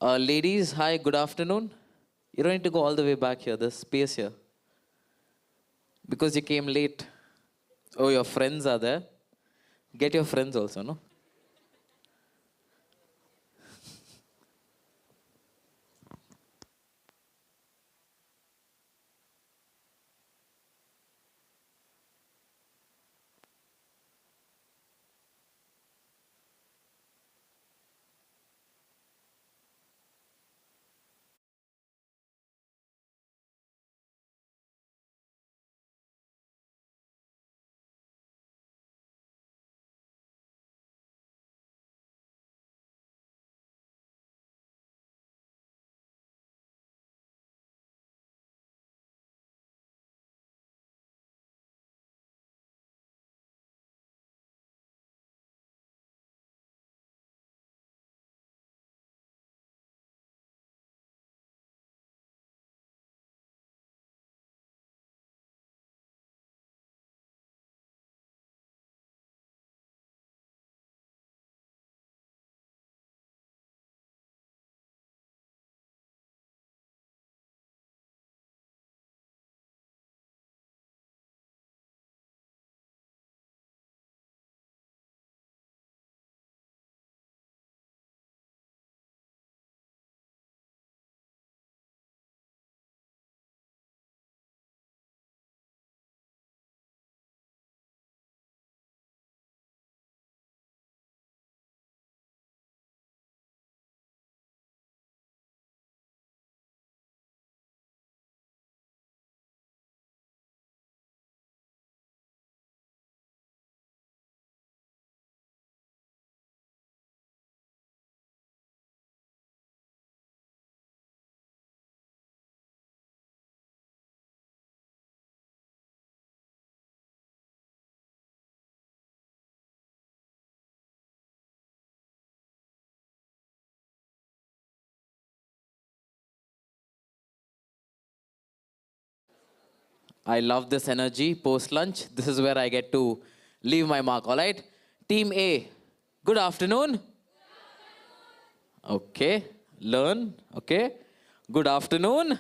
Ladies, hi, good afternoon. You don't need to go all the way back here. There's space here. Because you came late. Oh, your friends are there. Get your friends also, no? I love this energy post-lunch. This is where I get to leave my mark, all right? Team A, good afternoon. Okay, learn, okay. Good afternoon.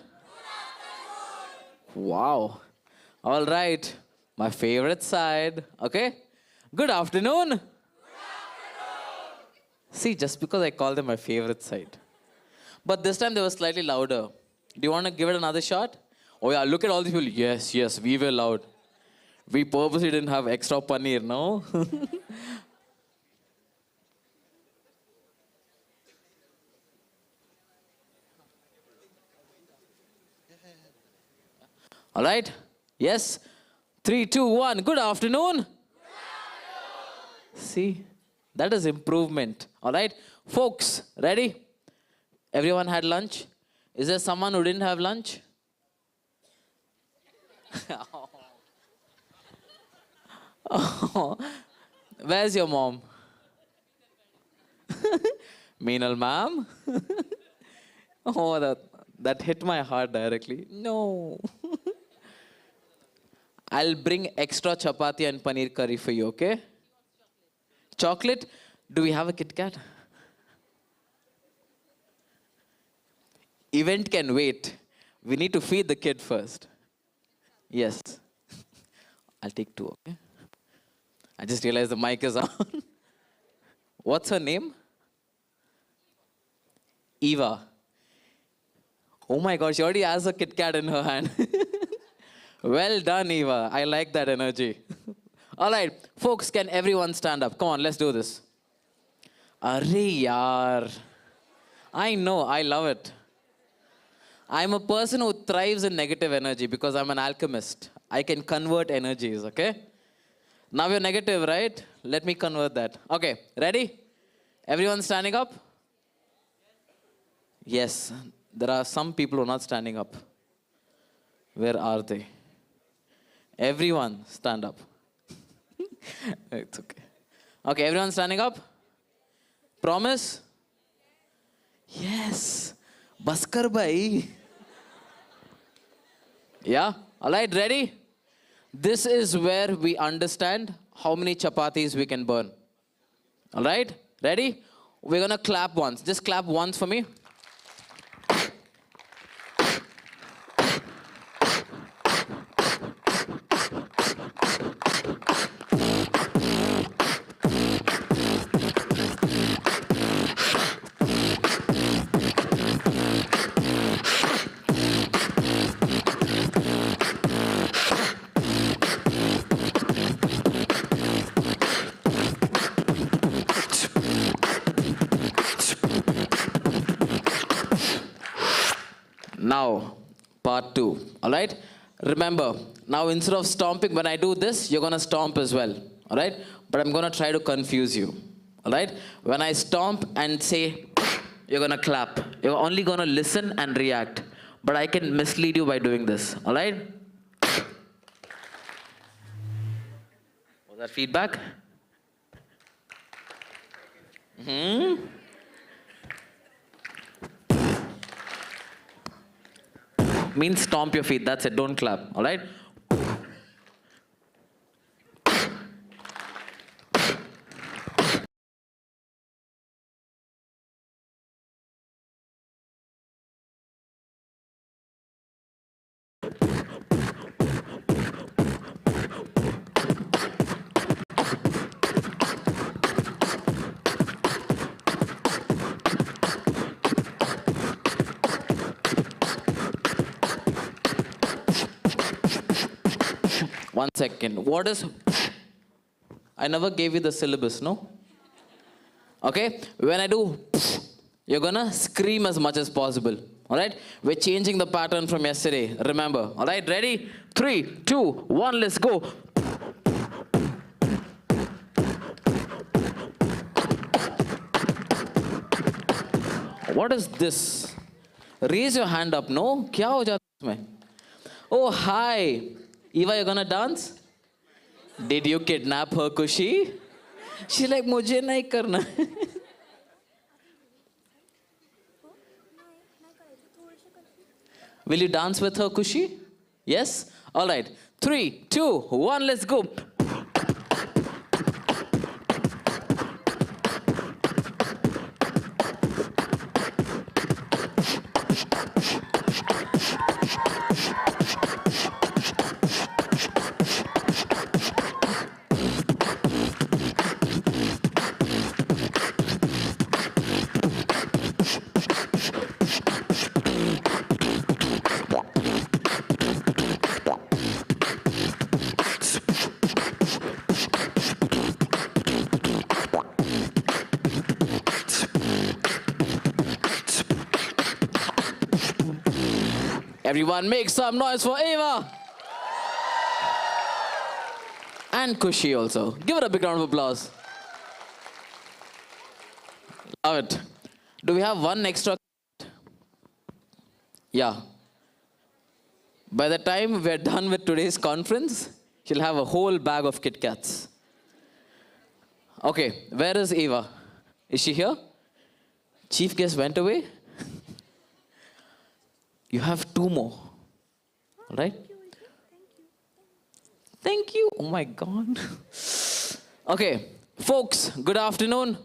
Wow. All right, my favorite side, okay. Good afternoon. See, just because I call them my favorite side. But this time they were slightly louder. Do you want to give it another shot? Oh yeah, look at all these people. Yes, yes, we were loud. We purposely didn't have extra paneer, no? All right? Yes? 3, 2, 1. Good afternoon. Good afternoon. See, that is improvement. All right? Folks, ready? Everyone had lunch? Is there someone who didn't have lunch? Oh. Where's your mom? Meenal ma'am? Oh, that hit my heart directly. No. I'll bring extra chapati and paneer curry for you, okay? Chocolate? Do we have a Kit Kat? Event can wait. We need to feed the kid first. Yes. I'll take 2, okay? I just realized the mic is on. What's her name? Eva. Oh my God, she already has a Kit Kat in her hand. Well done, Eva. I like that energy. All right, folks, can everyone stand up? Come on, let's do this. Arre yaar. I know, I love it. I'm a person who thrives in negative energy because I'm an alchemist. I can convert energies, okay? Now you're negative, right? Let me convert that. Okay, ready? Everyone standing up? Yes, there are some people who are not standing up. Where are they? Everyone stand up. It's okay. Okay, everyone standing up? Promise? Yes. Baskar bhai. Yeah? All right, ready? This is where we understand how many chapatis we can burn. All right? Ready? We're going to clap once. Just clap once for me. Now, part 2, all right? Remember, now instead of stomping, when I do this, you're going to stomp as well, all right? But I'm going to try to confuse you, all right? When I stomp and say, you're going to clap. You're only going to listen and react. But I can mislead you by doing this, all right? Was that feedback? Means stomp your feet. That's it. Don't clap. All right? One second. What is... I never gave you the syllabus, no? Okay? When I do... You're gonna scream as much as possible. Alright? We're changing the pattern from yesterday. Remember. Alright? Ready? 3, 2, 1, let's go. What is this? Raise your hand up, no? Kya ho jata hai isme? Oh, hi. Eva, you're gonna dance? Did you kidnap her, Kushi? She's like, mujhe nahi karna. Will you dance with her, Kushi? Yes? All right. 3, 2, 1, let's go. Everyone make some noise for Eva. And Kushi also. Give her a big round of applause. Love it. Do we have one extra? Yeah. By the time we're done with today's conference, she'll have a whole bag of Kit Kats. Okay, where is Eva? Is she here? Chief guest went away? You have 2 more, all right? Thank you. Oh my God. Okay, folks, good afternoon.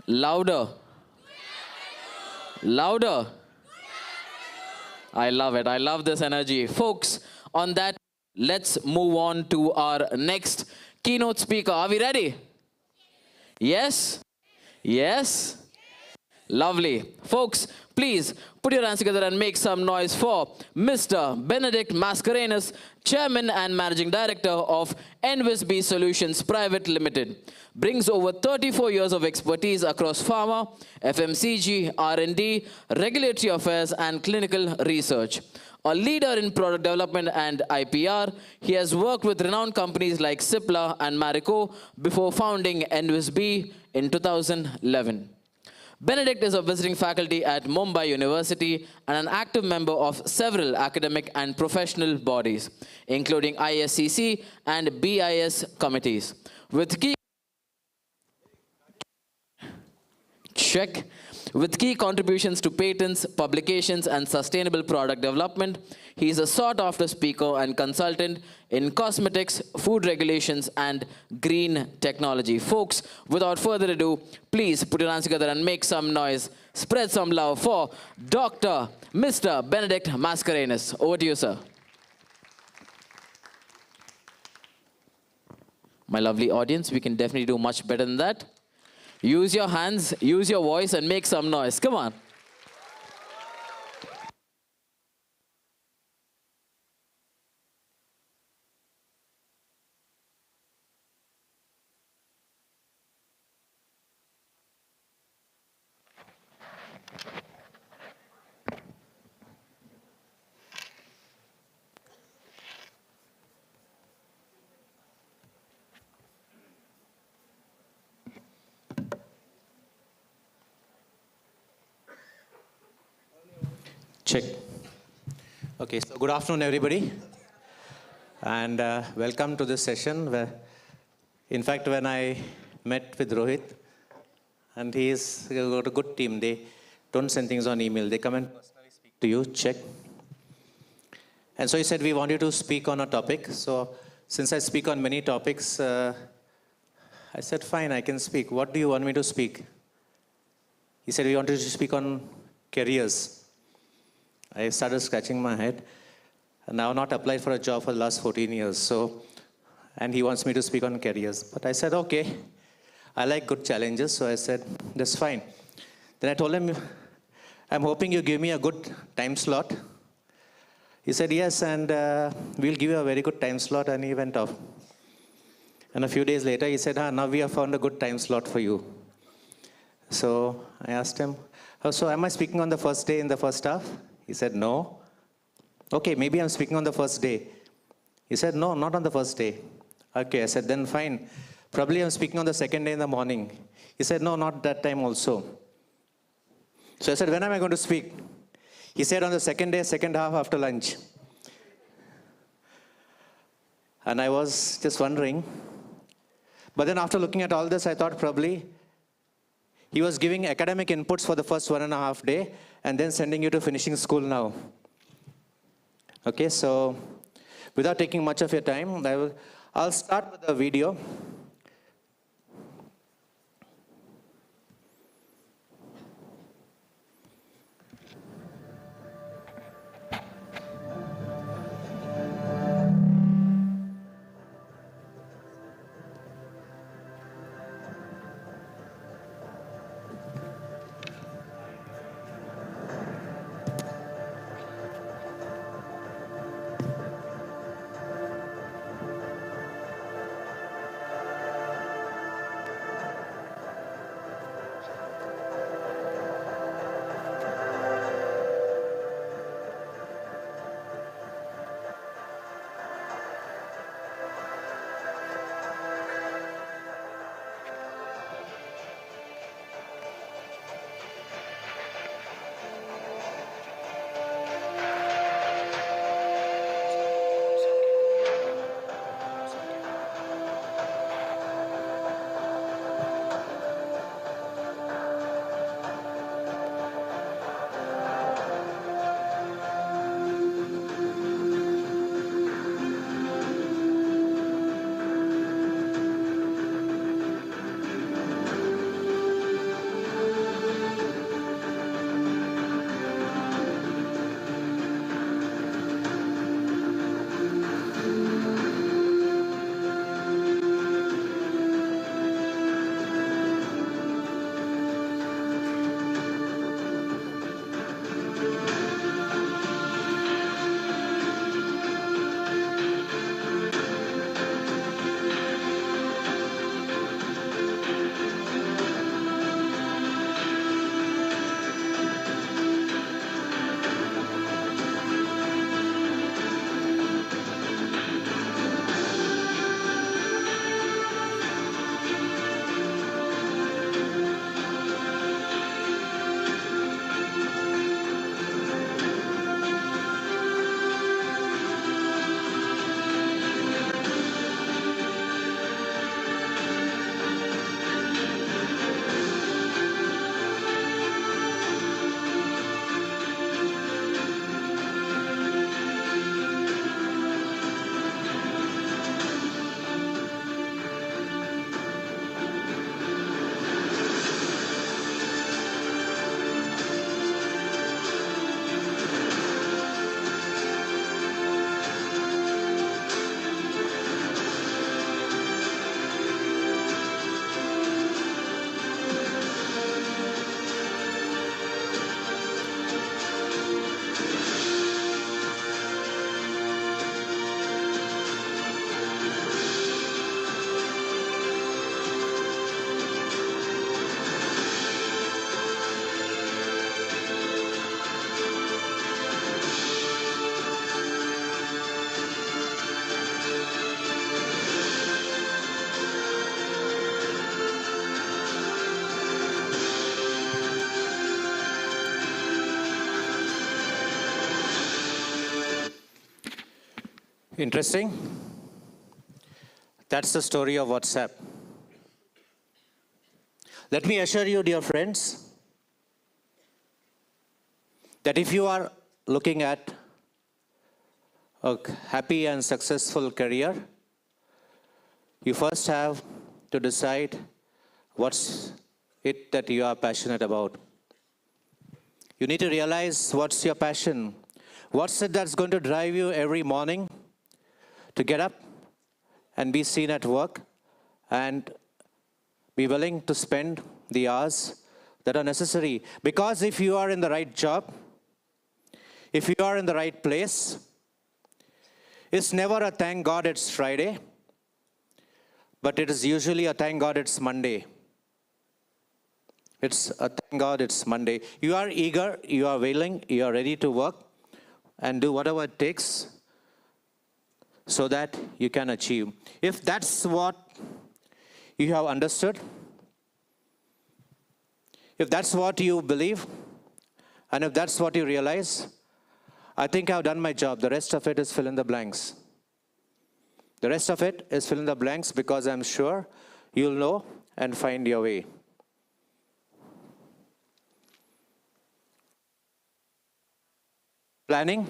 Louder. Louder. I love it. I love this energy. Folks, on that, let's move on to our next keynote speaker. Are we ready? Yes? Yes? Lovely. Folks, please put your hands together and make some noise for Mr. Benedict Mascarenhas, Chairman and Managing Director of NVISB Solutions Private Limited. Brings over 34 years of expertise across pharma, FMCG, R&D, regulatory affairs, and clinical research. A leader in product development and IPR, he has worked with renowned companies like Cipla and Marico before founding NVISB in 2011. Benedict is a visiting faculty at Mumbai University and an active member of several academic and professional bodies, including ISCC and BIS committees. With key contributions to patents, publications, and sustainable product development, he is a sought-after speaker and consultant in cosmetics, food regulations, and green technology. Folks, without further ado, please put your hands together and make some noise. Spread some love for Mr. Benedict Mascarenhas. Over to you, sir. My lovely audience, we can definitely do much better than that. Use your hands, use your voice, and make some noise. Come on. Check. Okay, so good afternoon, everybody. And welcome to this session where, in fact, when I met with Rohit, and he's got a good team, they don't send things on email. They come and personally speak to you, check. And so he said, we want you to speak on a topic. So since I speak on many topics, I said, fine, I can speak. What do you want me to speak? He said, we want you to speak on careers. I started scratching my head. And I've not applied for a job for the last 14 years. So, and he wants me to speak on careers. But I said, okay, I like good challenges. So I said, that's fine. Then I told him, I'm hoping you give me a good time slot. He said, yes, and we'll give you a very good time slot. And he went off. And a few days later, he said, now we have found a good time slot for you. So I asked him, so am I speaking on the first day in the first half? He said, no. Okay, maybe I'm speaking on the first day. He said, no, not on the first day. Okay, I said, then fine. Probably I'm speaking on the second day in the morning. He said, no, not that time also. So I said, when am I going to speak? He said, on the second day, second half after lunch. And I was just wondering. But then after looking at all this, I thought probably he was giving academic inputs for the first 1.5 days and then sending you to finishing school now. Okay, so without taking much of your time, I'll start with a video. Interesting. That's the story of WhatsApp. Let me assure you, dear friends, that if you are looking at a happy and successful career, you first have to decide what's it that you are passionate about. You need to realize what's your passion. What's it that's going to drive you every morning to get up and be seen at work and be willing to spend the hours that are necessary. Because if you are in the right job, if you are in the right place, it's never a thank God it's Friday, but it is usually a thank God it's Monday. It's a thank God it's Monday. You are eager, you are willing, you are ready to work and do whatever it takes so that you can achieve. If that's what you have understood, if that's what you believe, and if that's what you realize, I think I've done my job. The rest of it is fill in the blanks. The rest of it is fill in the blanks because I'm sure you'll know and find your way. Planning.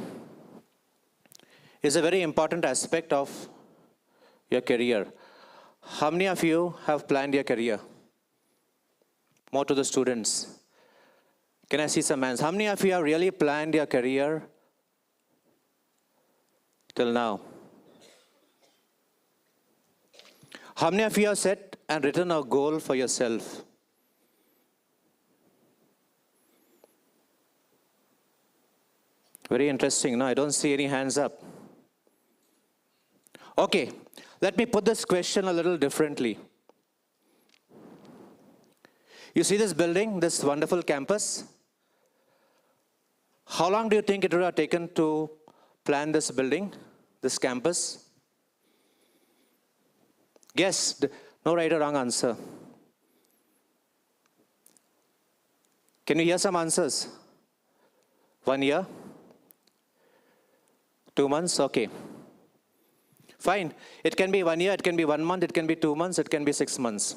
is a very important aspect of your career. How many of you have planned your career? More to the students. Can I see some hands? How many of you have really planned your career till now? How many of you have set and written a goal for yourself? Very interesting. No, I don't see any hands up. Okay, let me put this question a little differently. You see this building, this wonderful campus? How long do you think it would have taken to plan this building, this campus? Guess, no right or wrong answer. Can you hear some answers? 1 year? 2 months? Okay. Fine. It can be 1 year, it can be 1 month, it can be 2 months, it can be 6 months.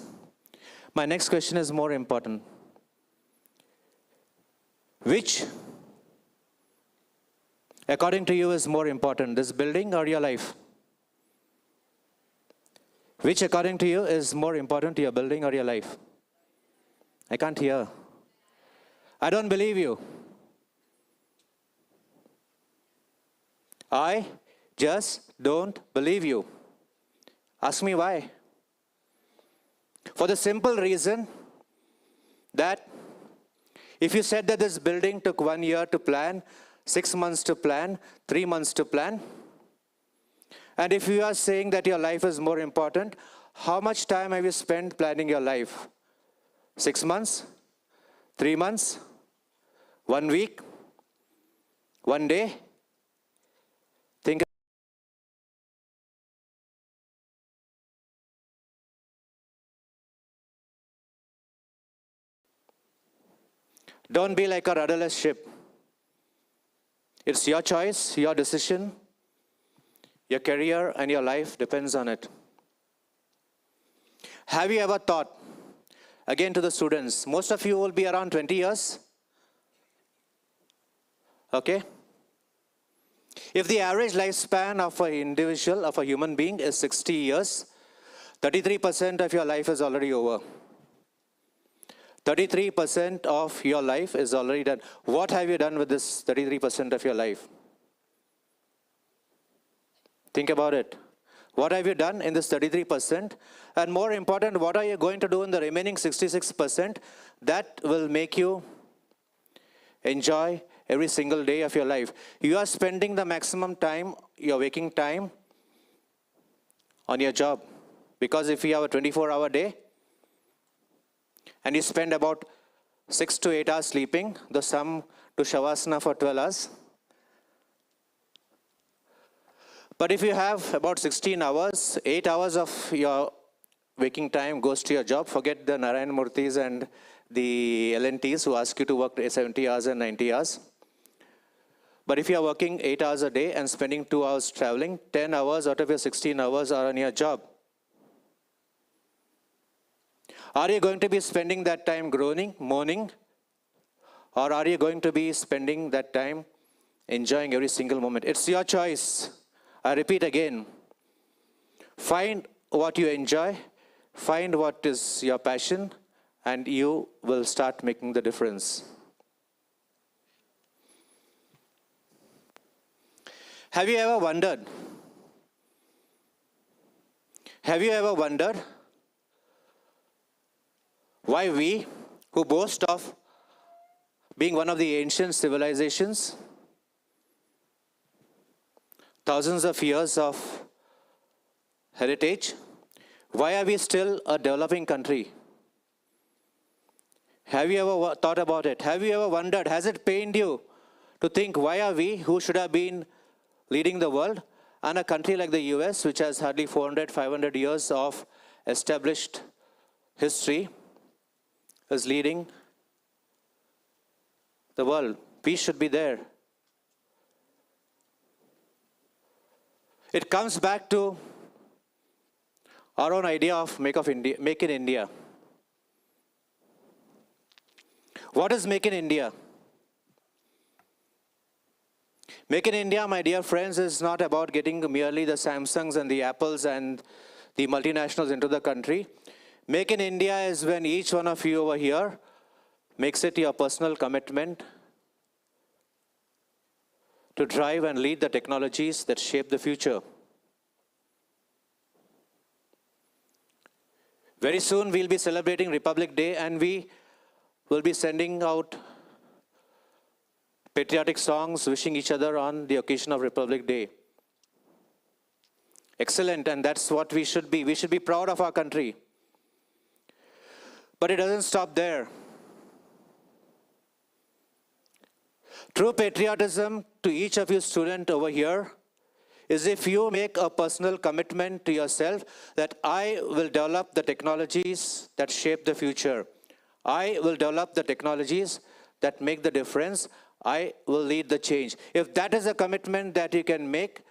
My next question is more important. Which, according to you, is more important, this building or your life? Which, according to you, is more important to your building or your life? I can't hear. I don't believe you. I just don't believe you. Ask me why. For the simple reason that if you said that this building took 1 year to plan, 6 months to plan, 3 months to plan, and if you are saying that your life is more important, how much time have you spent planning your life? 6 months? 3 months? 1 week? 1 day? Think. Don't be like a rudderless ship. It's your choice, your decision. Your career and your life depends on it. Have you ever thought, again to the students, most of you will be around 20 years. Okay? If the average lifespan of an individual, of a human being is 60 years, 33% of your life is already over. 33% of your life is already done. What have you done with this 33% of your life? Think about it. What have you done in this 33%? And more important, what are you going to do in the remaining 66% that will make you enjoy every single day of your life? You are spending the maximum time, your waking time, on your job. Because if you have a 24-hour day, and you spend about 6 to 8 hours sleeping, the sum to Shavasana for 12 hours. But if you have about 16 hours, 8 hours of your waking time goes to your job. Forget the Narayan Murthis and the LNTs who ask you to work 70 hours and 90 hours. But if you are working 8 hours a day and spending 2 hours traveling, 10 hours out of your 16 hours are on your job. Are you going to be spending that time groaning, moaning? Or are you going to be spending that time enjoying every single moment? It's your choice. I repeat again. Find what you enjoy, find what is your passion, and you will start making the difference. Have you ever wondered? Have you ever wondered why we, who boast of being one of the ancient civilizations, thousands of years of heritage, why are we still a developing country? Have you ever thought about it? Have you ever wondered, has it pained you to think, why are we, who should have been leading the world, and a country like the US, which has hardly 400, 500 years of established history, is leading the world? We should be there. It comes back to our own idea of Make in India. What is Make in India? Make in India, my dear friends, is not about getting merely the Samsungs and the Apples and the multinationals into the country. Make in India is when each one of you over here makes it your personal commitment to drive and lead the technologies that shape the future. Very soon we'll be celebrating Republic Day, and we will be sending out patriotic songs wishing each other on the occasion of Republic Day. Excellent, and that's what we should be. We should be proud of our country. But it doesn't stop there. True patriotism to each of you students over here is if you make a personal commitment to yourself that I will develop the technologies that shape the future. I will develop the technologies that make the difference. I will lead the change. If that is a commitment that you can make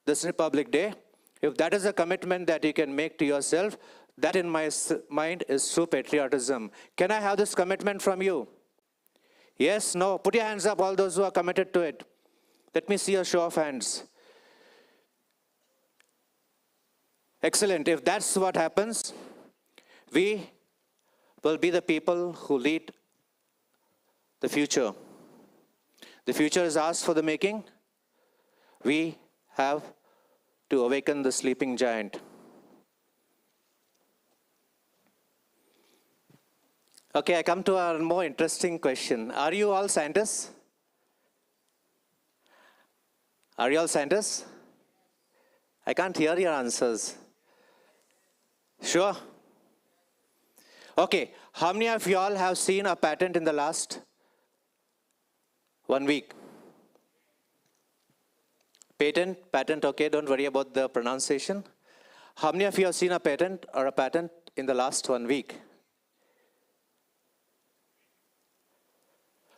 this Republic Day, if that is a commitment that you can make to yourself, that in my mind is true patriotism. Can I have this commitment from you? Yes, no? Put your hands up, all those who are committed to it. Let me see a show of hands. Excellent. If that's what happens, we will be the people who lead the future. The future is ours for the making. We have to awaken the sleeping giant. Okay, I come to a more interesting question. Are you all scientists? Are you all scientists? I can't hear your answers. Sure? Okay, how many of you all have seen a patent in the last 1 week? Patent, okay, don't worry about the pronunciation. How many of you have seen a patent or a patent in the last 1 week?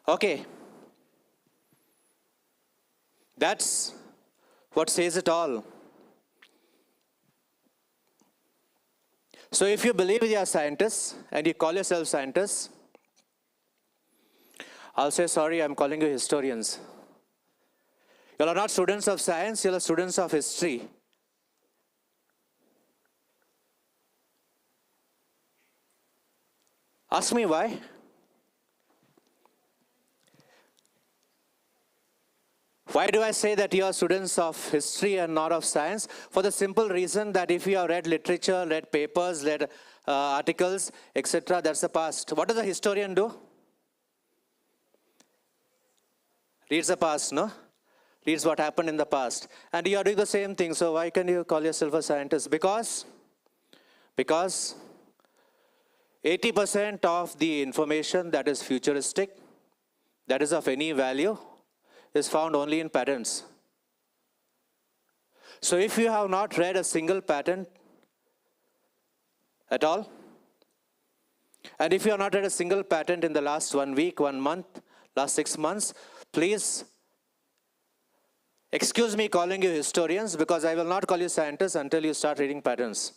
Okay. That's what says it all. So if you believe you are scientists and you call yourself scientists, I'll say, sorry, I'm calling you historians. You are not students of science, you are students of history. Ask me why. Why do I say that you are students of history and not of science? For the simple reason that if you have read literature, read papers, read articles, etc., that's the past. What does a historian do? Reads the past, no? Reads what happened in the past. And you are doing the same thing, so why can you call yourself a scientist? Because 80% of the information that is futuristic, that is of any value, is found only in patents. So if you have not read a single patent at all, and if you have not read a single patent in the last 1 week, 1 month, last 6 months, please excuse me calling you historians, because I will not call you scientists until you start reading patents.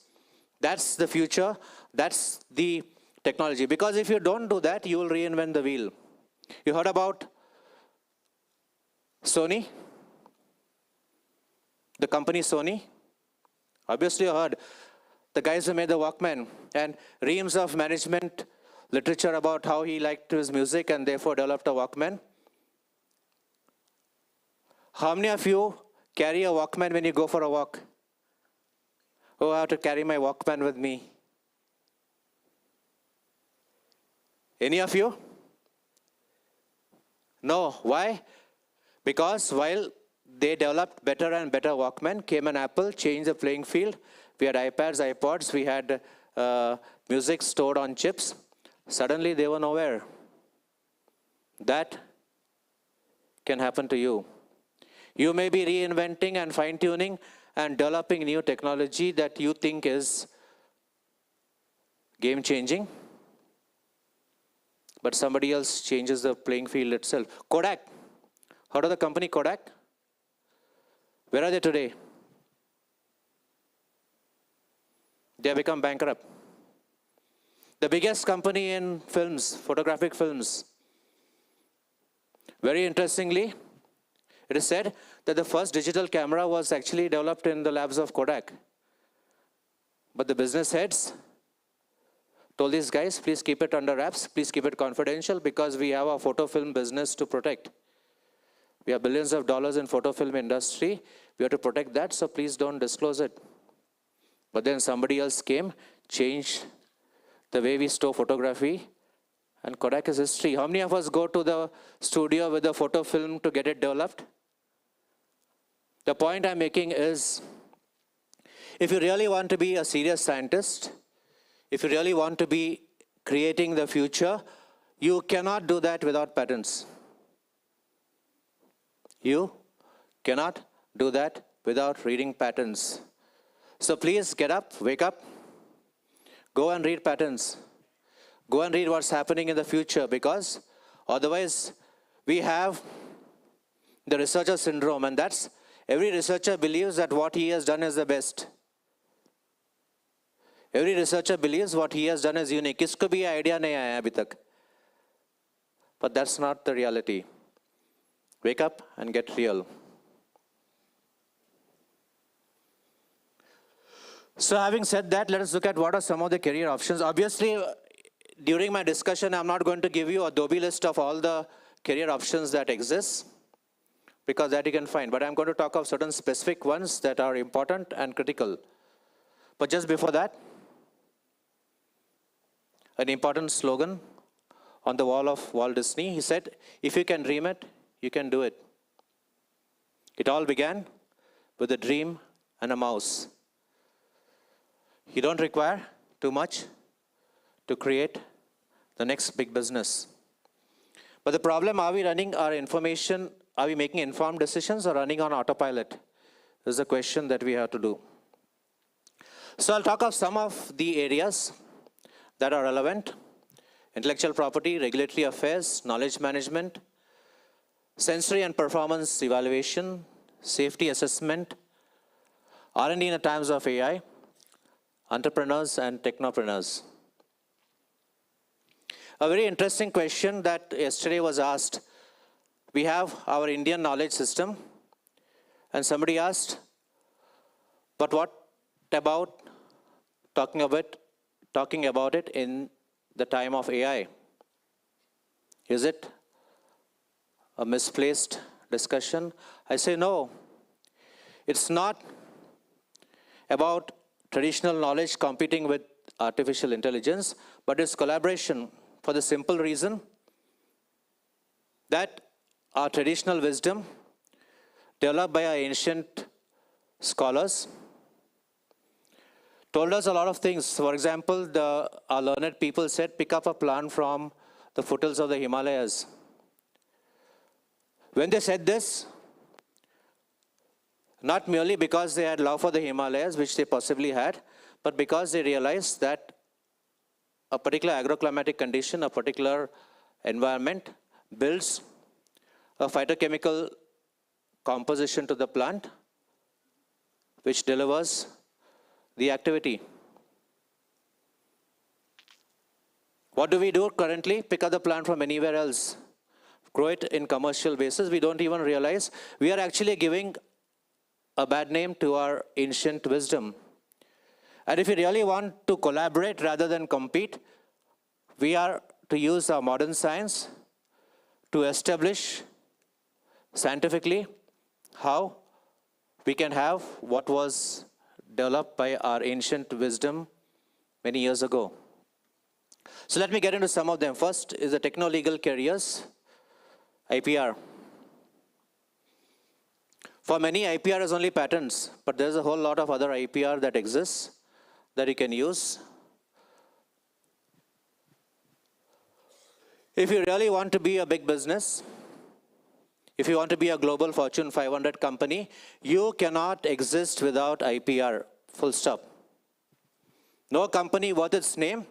That's the future, that's the technology. Because if you don't do that, you will reinvent the wheel. You heard about Sony? The company Sony? Obviously you heard. The guys who made the Walkman, and reams of management literature about how he liked his music and therefore developed a Walkman. How many of you carry a Walkman when you go for a walk? Oh, I have to carry my Walkman with me. Any of you? No. Why? Because while they developed better and better Walkman, came an Apple, changed the playing field. We had iPads, iPods, we had music stored on chips. Suddenly they were nowhere. That can happen to you. You may be reinventing and fine-tuning and developing new technology that you think is game-changing, but somebody else changes the playing field itself. Kodak. Heard of the company Kodak? Where are they today? They have become bankrupt. The biggest company in films, photographic films. Very interestingly, It is said that the first digital camera was actually developed in the labs of Kodak. But the business heads told these guys, please keep it under wraps, please keep it confidential, because we have a photo film business to protect. We have billions of dollars in photo film industry. We have to protect that, so please don't disclose it. But then somebody else came, changed the way we store photography, and Kodak is history. How many of us go to the studio with a photo film to get it developed? The point I'm making is, if you really want to be a serious scientist, if you really want to be creating the future, you cannot do that without patents. You cannot do that without reading patents. So please get up, wake up, go and read patents. Go and read what's happening in the future, because otherwise we have the researcher syndrome, and that's every researcher believes that what he has done is the best. Every researcher believes what he has done is unique. किसको भी idea नहीं आया अभी तक. But that's not the reality. Wake up and get real. So having said that, let us look at what are some of the career options. Obviously, during my discussion, I'm not going to give you a Adobe list of all the career options that exist, because that you can find. But I'm going to talk of certain specific ones that are important and critical. But just before that, an important slogan on the wall of Walt Disney. He said, if you can dream it, you can do it. It all began with a dream and a mouse. You don't require too much to create the next big business. But the problem, are we running our information, are we making informed decisions or running on autopilot? This is a question that we have to do. So I'll talk of some of the areas that are relevant: intellectual property, regulatory affairs, knowledge management, sensory and performance evaluation, safety assessment, R&D in the times of AI, entrepreneurs and technopreneurs. A very interesting question that yesterday was asked. We have our Indian knowledge system, and somebody asked, but what about talking about it in the time of AI? Is it a misplaced discussion? I say no. It's not about traditional knowledge competing with artificial intelligence, but it's collaboration, for the simple reason that our traditional wisdom, developed by our ancient scholars, told us a lot of things. For example, our learned people said, pick up a plant from the foothills of the Himalayas. When they said this, not merely because they had love for the Himalayas, which they possibly had, but because they realized that a particular agroclimatic condition, a particular environment builds a phytochemical composition to the plant, which delivers the activity. What do we do currently? Pick up the plant from anywhere else, grow it in commercial basis. We don't even realize we are actually giving a bad name to our ancient wisdom. And if we really want to collaborate rather than compete, we are to use our modern science to establish scientifically how we can have what was developed by our ancient wisdom many years ago. So let me get into some of them. First is the techno-legal careers, IPR. For many, IPR is only patents, but there's a whole lot of other IPR that exists that you can use. If you really want to be a big business, if you want to be a global Fortune 500 company, you cannot exist without IPR, full stop. No company worth its name,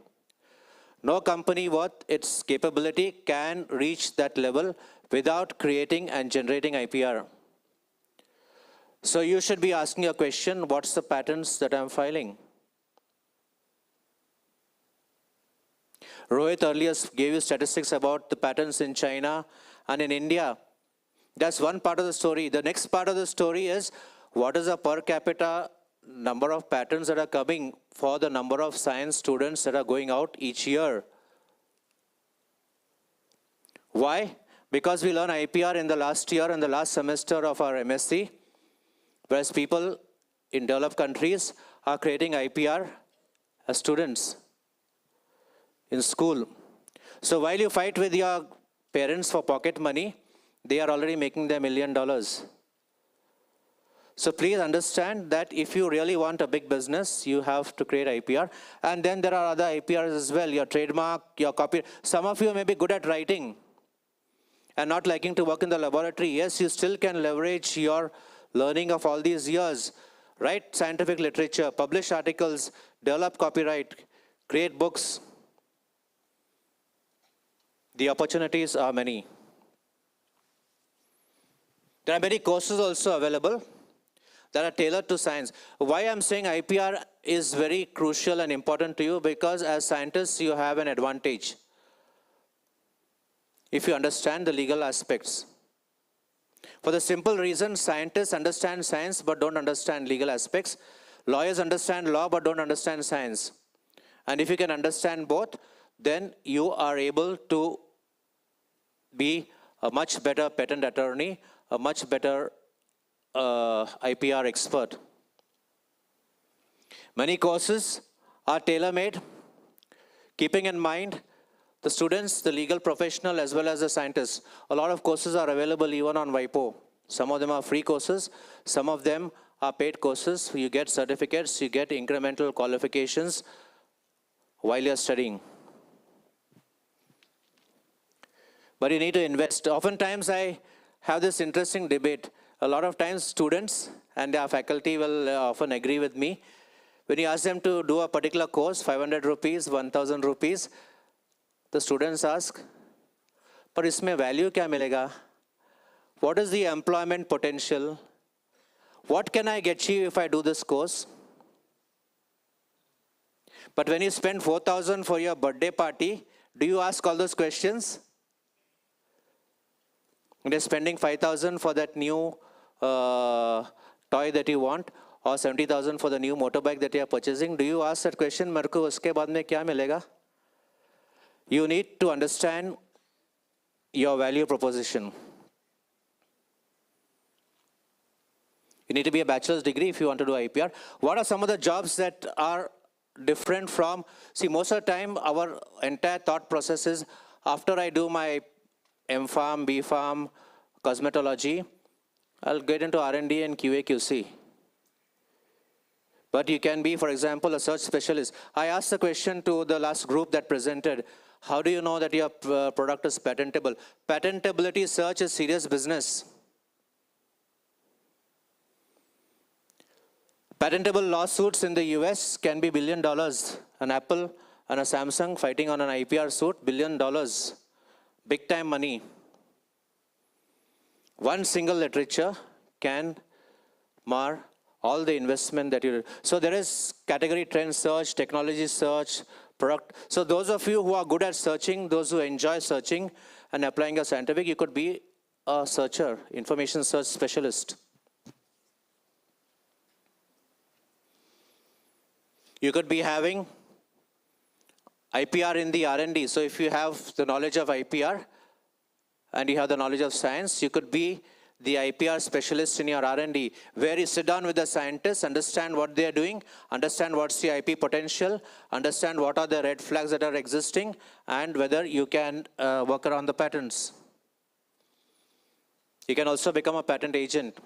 no company worth its capability can reach that level without creating and generating IPR. So you should be asking a question, what's the patents that I'm filing? Rohit earlier gave you statistics about the patents in China and in India. That's one part of the story. The next part of the story is what is the per capita number of patents that are coming for the number of science students that are going out each year. Why? Because we learn IPR in the last year and the last semester of our MSc, whereas people in developed countries are creating IPR as students in school. So while you fight with your parents for pocket money, they are already making their $1 million. So please understand that if you really want a big business, you have to create IPR. And then there are other IPRs as well, your trademark, your copy. Some of you may be good at writing and not liking to work in the laboratory. Yes, you still can leverage your learning of all these years. Write scientific literature, publish articles, develop copyright, create books. The opportunities are many. There are many courses also available that are tailored to science. Why I'm saying IPR is very crucial and important to you, because as scientists you have an advantage if you understand the legal aspects. For the simple reason, scientists understand science but don't understand legal aspects. Lawyers understand law but don't understand science. And if you can understand both, then you are able to be a much better patent attorney, a much better IPR expert. Many courses are tailor-made, keeping in mind the students, the legal professional, as well as the scientists. A lot of courses are available even on WIPO. Some of them are free courses. Some of them are paid courses. You get certificates, you get incremental qualifications while you're studying. But you need to invest. Oftentimes I have this interesting debate. A lot of times students and their faculty will often agree with me. When you ask them to do a particular course, 500 rupees, 1000 rupees, the students ask, "Par isme value kya milega? What is the employment potential? What can I achieve if I do this course?" But when you spend 4,000 for your birthday party, do you ask all those questions? When you're spending 5,000 for that new toy that you want, or 70,000 for the new motorbike that you are purchasing, do you ask that question, "Mere ko uske baad mein kya milega?" You need to understand your value proposition. You need to be a bachelor's degree if you want to do IPR. What are some of the jobs that are different from, see, most of the time our entire thought process is, after I do my M.Pharm, B.Pharm, cosmetology, I'll get into R&D and QA/QC. But you can be, for example, a search specialist. I asked the question to the last group that presented, how do you know that your product is patentable? Patentability search is serious business. Patentable lawsuits in the US can be $1 billion. An Apple and a Samsung fighting on an IPR suit, $1 billion. Big time money. One single literature can mar all the investment that you do. So there is category trend search, technology search, product. So those of you who are good at searching, those who enjoy searching and applying a scientific, you could be a searcher, information search specialist. You could be having IPR in the R&D. So if you have the knowledge of IPR and you have the knowledge of science, you could be the IPR specialist in your R&D, where you sit down with the scientists, understand what they are doing, understand what's the IP potential, understand what are the red flags that are existing, and whether you can work around the patents. You can also become a patent agent.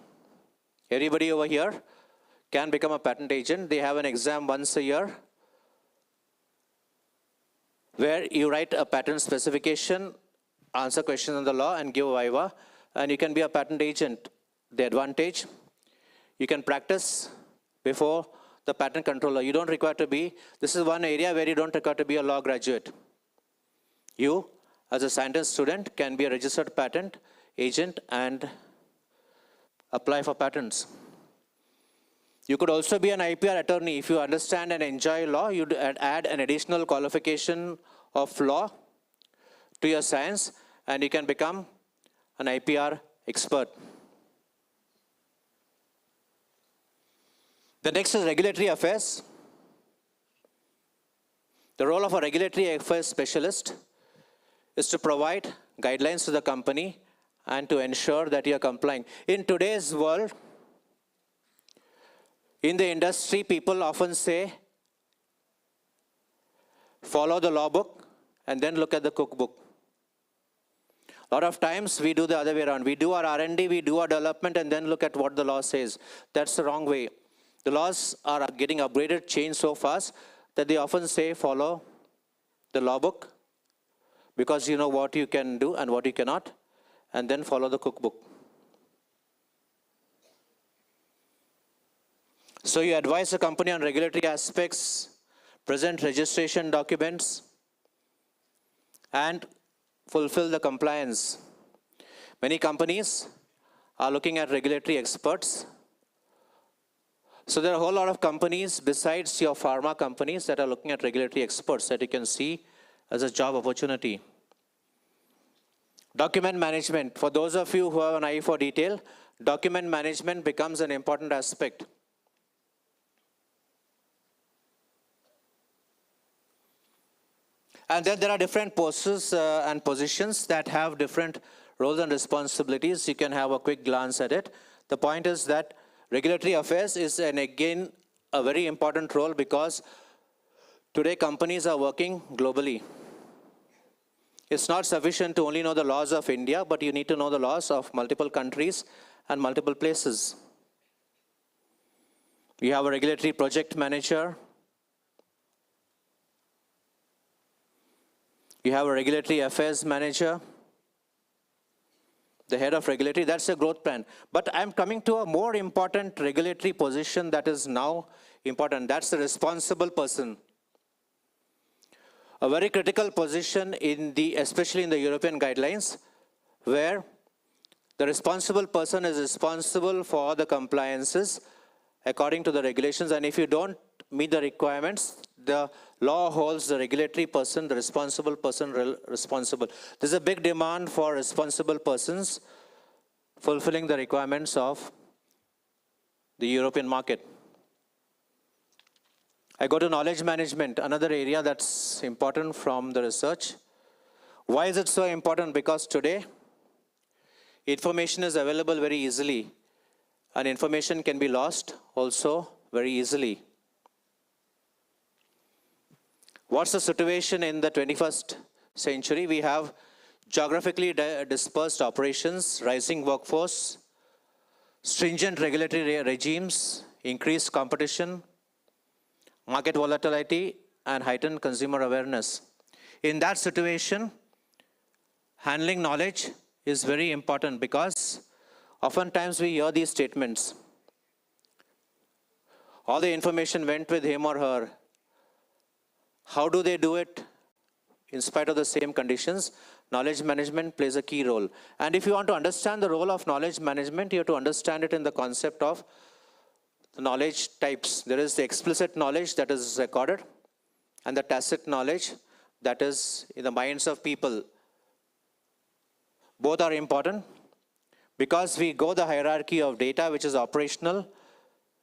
Everybody over here can become a patent agent. They have an exam once a year where you write a patent specification, answer questions on the law, and give viva, and you can be a patent agent. The advantage, you can practice before the patent controller. You don't require to be, this is one area where you don't require to be a law graduate. You, as a scientist student, can be a registered patent agent and apply for patents. You could also be an IPR attorney. If you understand and enjoy law, you'd add an additional qualification of law to your science, and you can become an IPR expert. The next is regulatory affairs. The role of a regulatory affairs specialist is to provide guidelines to the company and to ensure that you are complying. In today's world, in the industry, people often say, follow the law book and then look at the cookbook. A lot of times we do the other way around. We do our R&D, we do our development, and then look at what the law says. That's the wrong way. The laws are getting upgraded, changed so fast that they often say follow the law book because you know what you can do and what you cannot, and then follow the cookbook. So you advise the company on regulatory aspects, present registration documents, and fulfill the compliance. Many companies are looking at regulatory experts. So there are a whole lot of companies besides your pharma companies that are looking at regulatory experts that you can see as a job opportunity. Document management. For those of you who have an eye for detail, document management becomes an important aspect. And then there are different posts and positions that have different roles and responsibilities. You can have a quick glance at it. The point is that regulatory affairs is, again, a very important role because today companies are working globally. It's not sufficient to only know the laws of India, but you need to know the laws of multiple countries and multiple places. You have a regulatory project manager. You have a regulatory affairs manager, the head of regulatory. That's a growth plan. But I'm coming to a more important regulatory position that is now important. That's the responsible person. A very critical position especially in the European guidelines, where the responsible person is responsible for the compliances according to the regulations. And if you don't meet the requirements, the law holds the regulatory person, the responsible person responsible. There's a big demand for responsible persons fulfilling the requirements of the European market. I go to knowledge management, another area that's important from the research. Why is it so important? Because today, information is available very easily, and information can be lost also very easily. What's the situation in the 21st century? We have geographically dispersed operations, rising workforce, stringent regulatory regimes, increased competition, market volatility, and heightened consumer awareness. In that situation, handling knowledge is very important because oftentimes we hear these statements. All the information went with him or her. How do they do it in spite of the same conditions? Knowledge management plays a key role. And if you want to understand the role of knowledge management, you have to understand it in the concept of the knowledge types. There is the explicit knowledge that is recorded and the tacit knowledge that is in the minds of people. Both are important because we go the hierarchy of data, which is operational,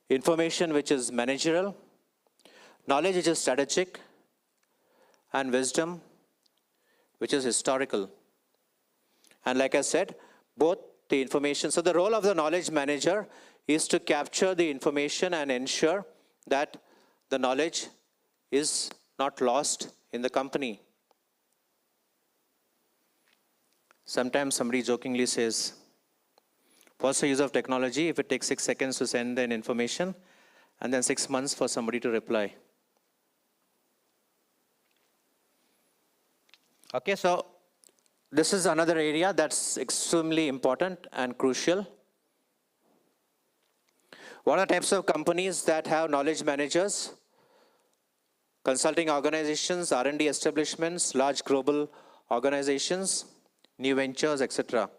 information, which is managerial, knowledge, which is strategic, and wisdom, which is historical. And like I said, both the information. So the role of the knowledge manager is to capture the information and ensure that the knowledge is not lost in the company. Sometimes somebody jokingly says, what's the use of technology if it takes 6 seconds to send an information and then 6 months for somebody to reply? Okay, so this is another area that's extremely important and crucial. What are types of companies that have knowledge managers? Consulting organizations, R&D establishments, large global organizations, new ventures, etc.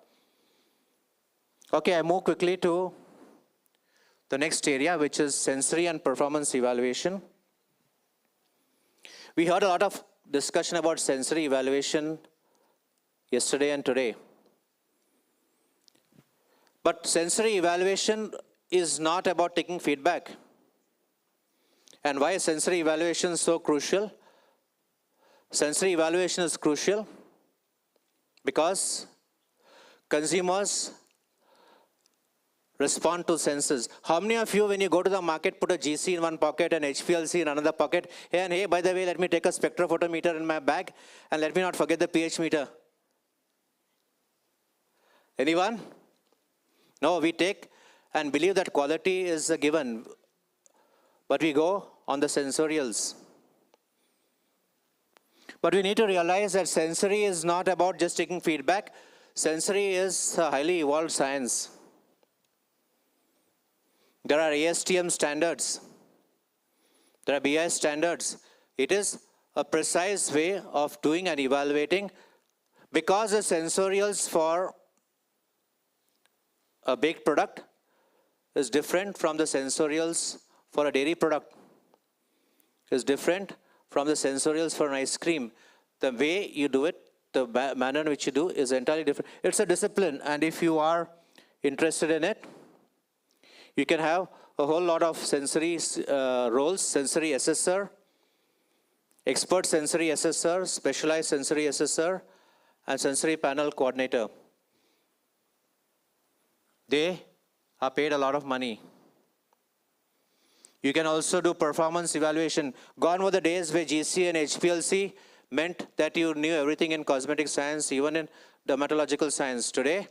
Okay, I move quickly to the next area, which is sensory and performance evaluation. We heard a lot of discussion about sensory evaluation yesterday and today. But sensory evaluation is not about taking feedback. And why is sensory evaluation so crucial? Sensory evaluation is crucial because consumers respond to senses. How many of you, when you go to the market, put a GC in one pocket and HPLC in another pocket? Hey, and hey, by the way, let me take a spectrophotometer in my bag and let me not forget the pH meter. Anyone? No, we take and believe that quality is a given, but we go on the sensorials. But we need to realize that sensory is not about just taking feedback. Sensory is a highly evolved science. There are ASTM standards. There are BIS standards. It is a precise way of doing and evaluating, because the sensorials for a baked product is different from the sensorials for a dairy product. Is different from the sensorials for an ice cream. The way you do it, the manner in which you do is entirely different. It's a discipline, and if you are interested in it, you can have a whole lot of sensory roles: sensory assessor, expert sensory assessor, specialized sensory assessor, and sensory panel coordinator. They are paid a lot of money. You can also do performance evaluation. Gone were the days where GC and HPLC meant that you knew everything in cosmetic science, even in dermatological science. Today,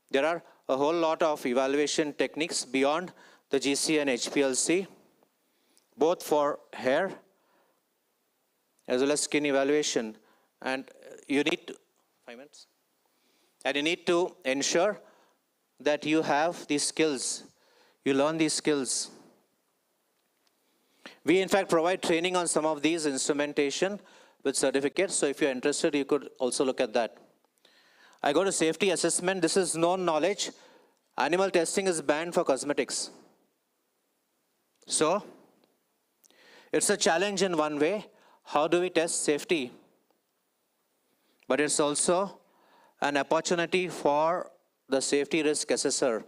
there are a whole lot of evaluation techniques beyond the GC and HPLC, both for hair as well as skin evaluation. And you need to, 5 minutes, and you need to ensure that you have these skills. You learn these skills. We, in fact, provide training on some of these instrumentation with certificates. So if you're interested, you could also look at that. I go to safety assessment. This is known knowledge. Animal testing is banned for cosmetics. So it's a challenge in one way. How do we test safety? But it's also an opportunity for the safety risk assessor.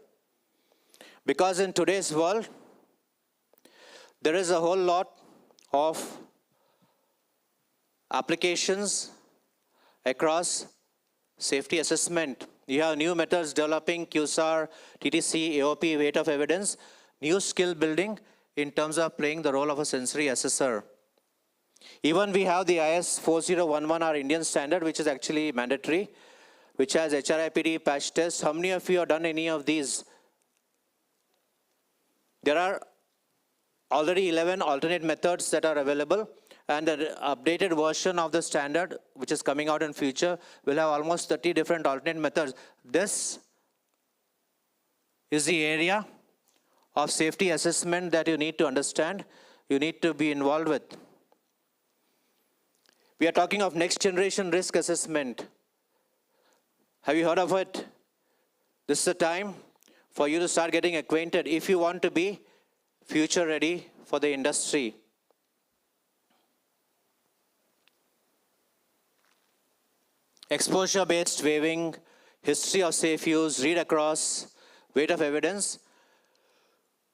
Because in today's world, there is a whole lot of applications across safety assessment. You have new methods developing, QSAR, TTC, AOP, weight of evidence, new skill building in terms of playing the role of a sensory assessor. Even we have the IS 4011, our Indian standard, which is actually mandatory, which has HRIPD, patch test. How many of you have done any of these? There are already 11 alternate methods that are available, and the updated version of the standard, which is coming out in future, will have almost 30 different alternate methods. This is the area of safety assessment that you need to understand, you need to be involved with. We are talking of next generation risk assessment. Have you heard of it? This is the time for you to start getting acquainted if you want to be future ready for the industry. Exposure-based waiving, history of safe use, read across, weight of evidence.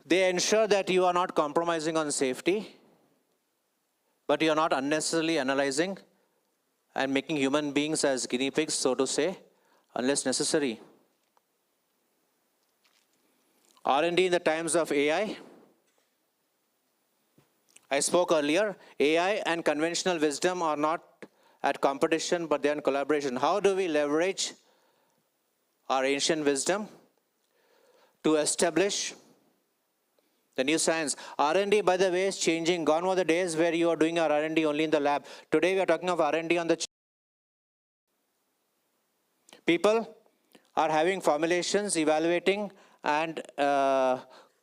They ensure that you are not compromising on safety, but you are not unnecessarily analyzing and making human beings as guinea pigs, so to say, unless necessary. R&D in the times of AI. I spoke earlier, AI and conventional wisdom are not at competition, but they are in collaboration. How do we leverage our ancient wisdom to establish the new science? R&D, by the way, is changing. Gone were the days where you are doing our R&D only in the lab. Today, we are talking of R&D on the people are having formulations, evaluating, and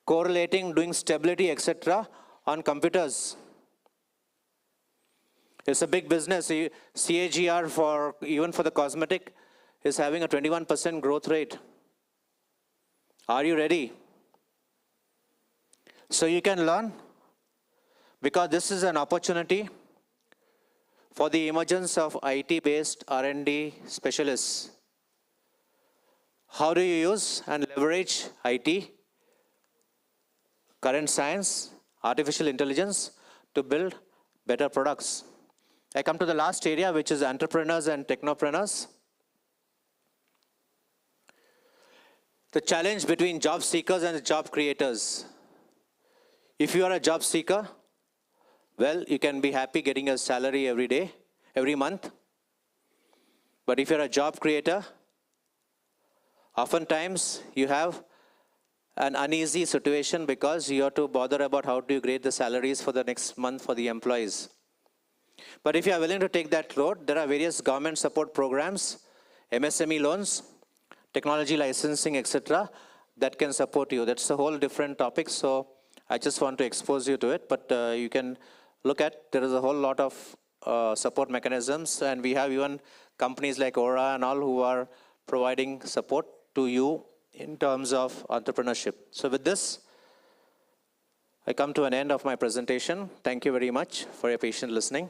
correlating, doing stability, etc. on computers. It's a big business. CAGR even for the cosmetic is having a 21% growth rate. Are you ready? So you can learn, because this is an opportunity for the emergence of IT-based R&D specialists. how do you use and leverage IT, current science, artificial intelligence to build better products. I come to the last area, which is entrepreneurs and technopreneurs. The challenge between job seekers and job creators. If you are a job seeker, well, you can be happy getting a salary every day, every month. But if you're a job creator, oftentimes you have an uneasy situation because you have to bother about how do you grade the salaries for the next month for the employees. But if you are willing to take that road, there are various government support programs, MSME loans, technology licensing, etc., that can support you. That's a whole different topic, so I just want to expose you to it. But you can look at, there is a whole lot of support mechanisms, and we have even companies like Aura and all who are providing support to you in terms of entrepreneurship. So with this, I come to an end of my presentation. Thank you very much for your patient listening.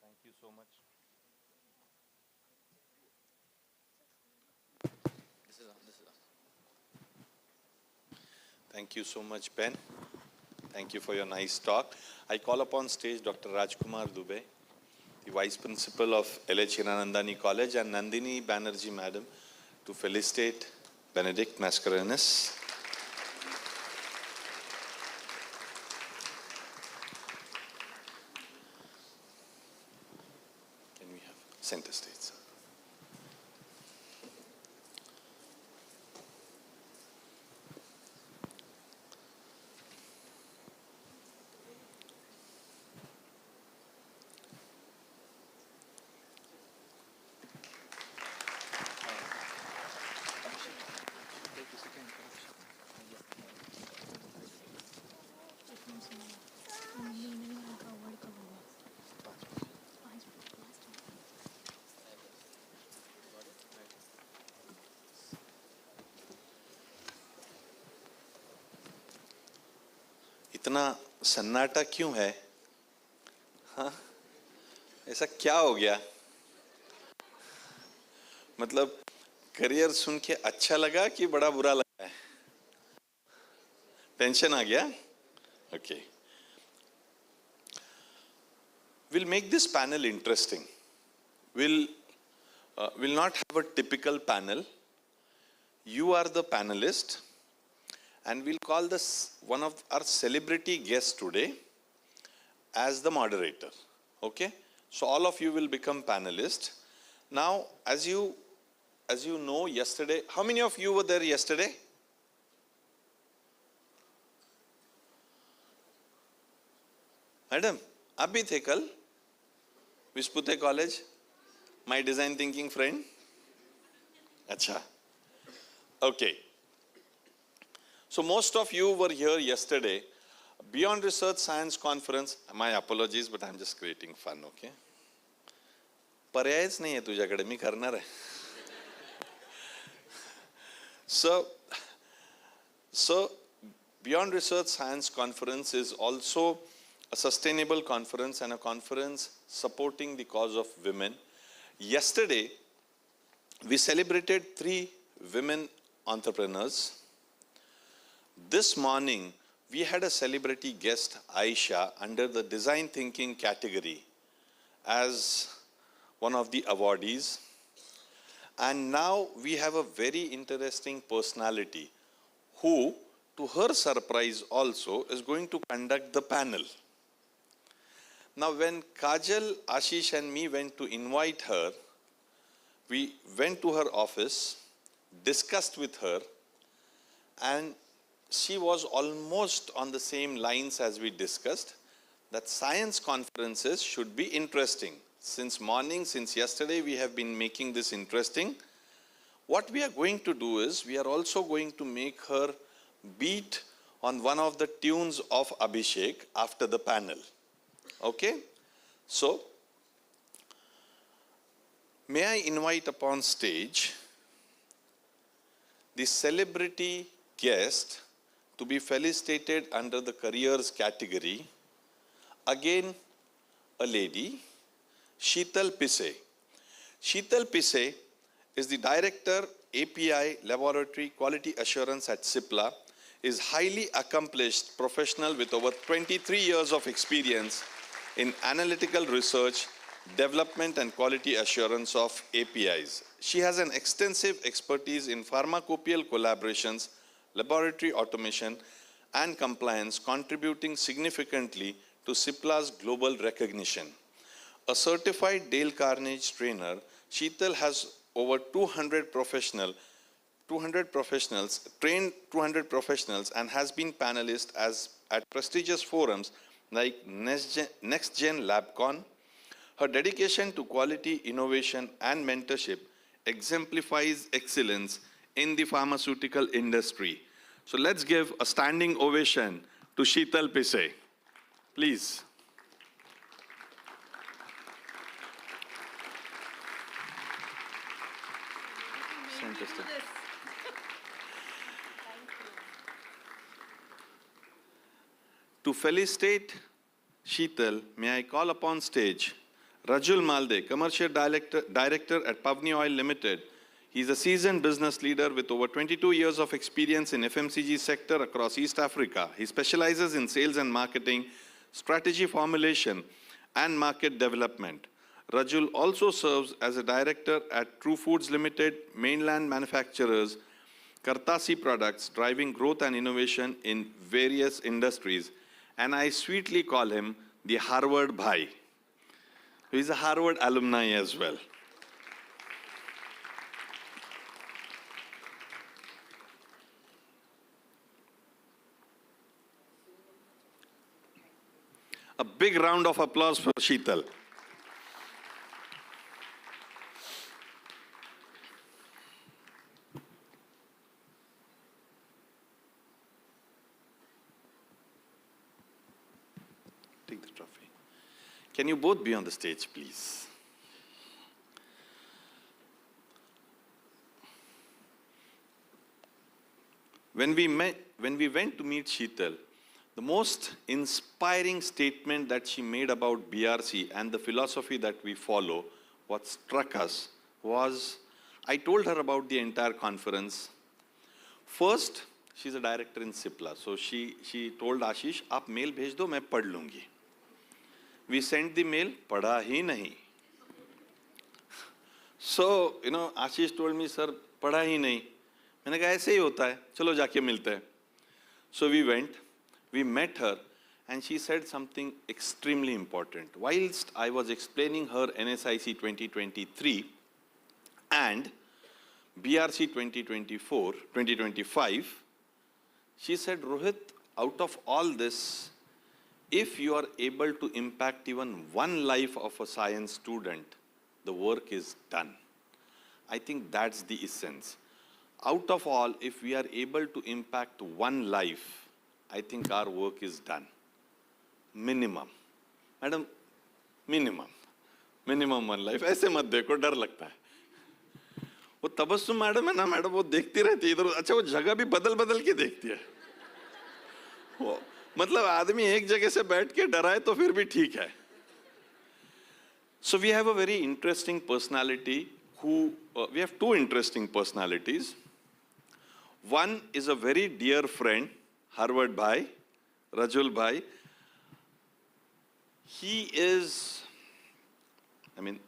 Thank you so much. Thank you so much, Ben. Thank you for your nice talk. I call upon stage Dr. Rajkumar Dubey, the Vice Principal of LH Hiranandani College, and Nandini Banerjee Madam to felicitate Benedict Mascarenhas. Can we have center stage, sir? इतना सन्नाटा क्यों है? हाँ, ऐसा क्या हो गया? मतलब करियर सुन के अच्छा लगा कि बड़ा बुरा लगा है? टेंशन आ गया? Okay. We'll make this panel interesting. We'll not have a typical panel. You are the panelist. And we'll call this one of our celebrity guests today as the moderator. Okay? So all of you will become panelists. Now, as you know, yesterday, how many of you were there yesterday? Madam, आप भी थे कल? Vispute College? My design thinking friend? अच्छा. Okay. So most of you were here yesterday. Beyond Research Science Conference, my apologies, but I'm just creating fun, okay? पर्यायच नाही आहे तुझ्याकडे, मी करणार आहे. So Beyond Research Science Conference is also a sustainable conference and a conference supporting the cause of women. Yesterday, we celebrated 3 women entrepreneurs. This morning, we had a celebrity guest, Aisha, under the design thinking category as one of the awardees. And now we have a very interesting personality who, to her surprise also, is going to conduct the panel. Now, when Kajal, Ashish and me went to invite her, we went to her office, discussed with her, and she was almost on the same lines as we discussed, that science conferences should be interesting. Since morning, since yesterday, we have been making this interesting. What we are going to do is, we are also going to make her beat on one of the tunes of Abhishek after the panel. Okay? So, May I invite upon stage the celebrity guest to be felicitated under the careers category. Again, a lady, Sheetal Pise. Sheetal Pise is the Director, API Laboratory Quality Assurance at Cipla, is highly accomplished professional with over 23 years of experience in analytical research, development and quality assurance of APIs. She has an extensive expertise in pharmacopoeial collaborations, laboratory automation and compliance, contributing significantly to Cipla's global recognition. A certified Dale Carnegie trainer, Sheetal has over 200 professionals, trained 200 professionals and has been panelist at prestigious forums like NextGen LabCon. Her dedication to quality, innovation and mentorship exemplifies excellence in the pharmaceutical industry. So let's give a standing ovation to Sheetal Pise. Please. Fantastic. To felicitate Sheetal, may I call upon stage Rajul Malde, Commercial Director at Pavni Oil Limited. He's a seasoned business leader with over 22 years of experience in FMCG sector across East Africa. He specializes in sales and marketing, strategy formulation, and market development. Rajul also serves as a director at True Foods Limited, mainland manufacturers, Kartasi Products, driving growth and innovation in various industries. And I sweetly call him the Harvard Bhai. He's a Harvard alumni as well. A big round of applause for Sheetal. Take the trophy. Can you both be on the stage, please? When we went to meet Sheetal, the most inspiring statement that she made about BRC and the philosophy that we follow, what struck us was, I told her about the entire conference. First, she's a director in Cipla. So she told Ashish, "Aap mail bhej do, main pad lungi." We sent the mail, padha hi nahi. So, Ashish told me, "Sir, padha hi nahi." मैंने कहा ऐसे ही होता है, चलो जाके मिलते हैं. So we went, we met her, and she said something extremely important. Whilst I was explaining her NSIC 2023 and BRC 2025, she said, "Rohit, out of all this, if you are able to impact even one life of a science student, the work is done." I think that's the essence. Out of all, if we are able to impact one life, I think our work is done. Minimum. Madam, minimum one life. ऐसे मत देखो, डर लगता है. वो Tabassum madam है ना madam, वो देखती रहती है इधर. अच्छा, वो जगह भी बदल के देखती है. वो मतलब आदमी एक जगह से बैठ के डराए तो फिर भी ठीक है. So we have a very interesting personality we have two interesting personalities. One is a very dear friend, Harvard Bhai, Rajul Bhai. He is,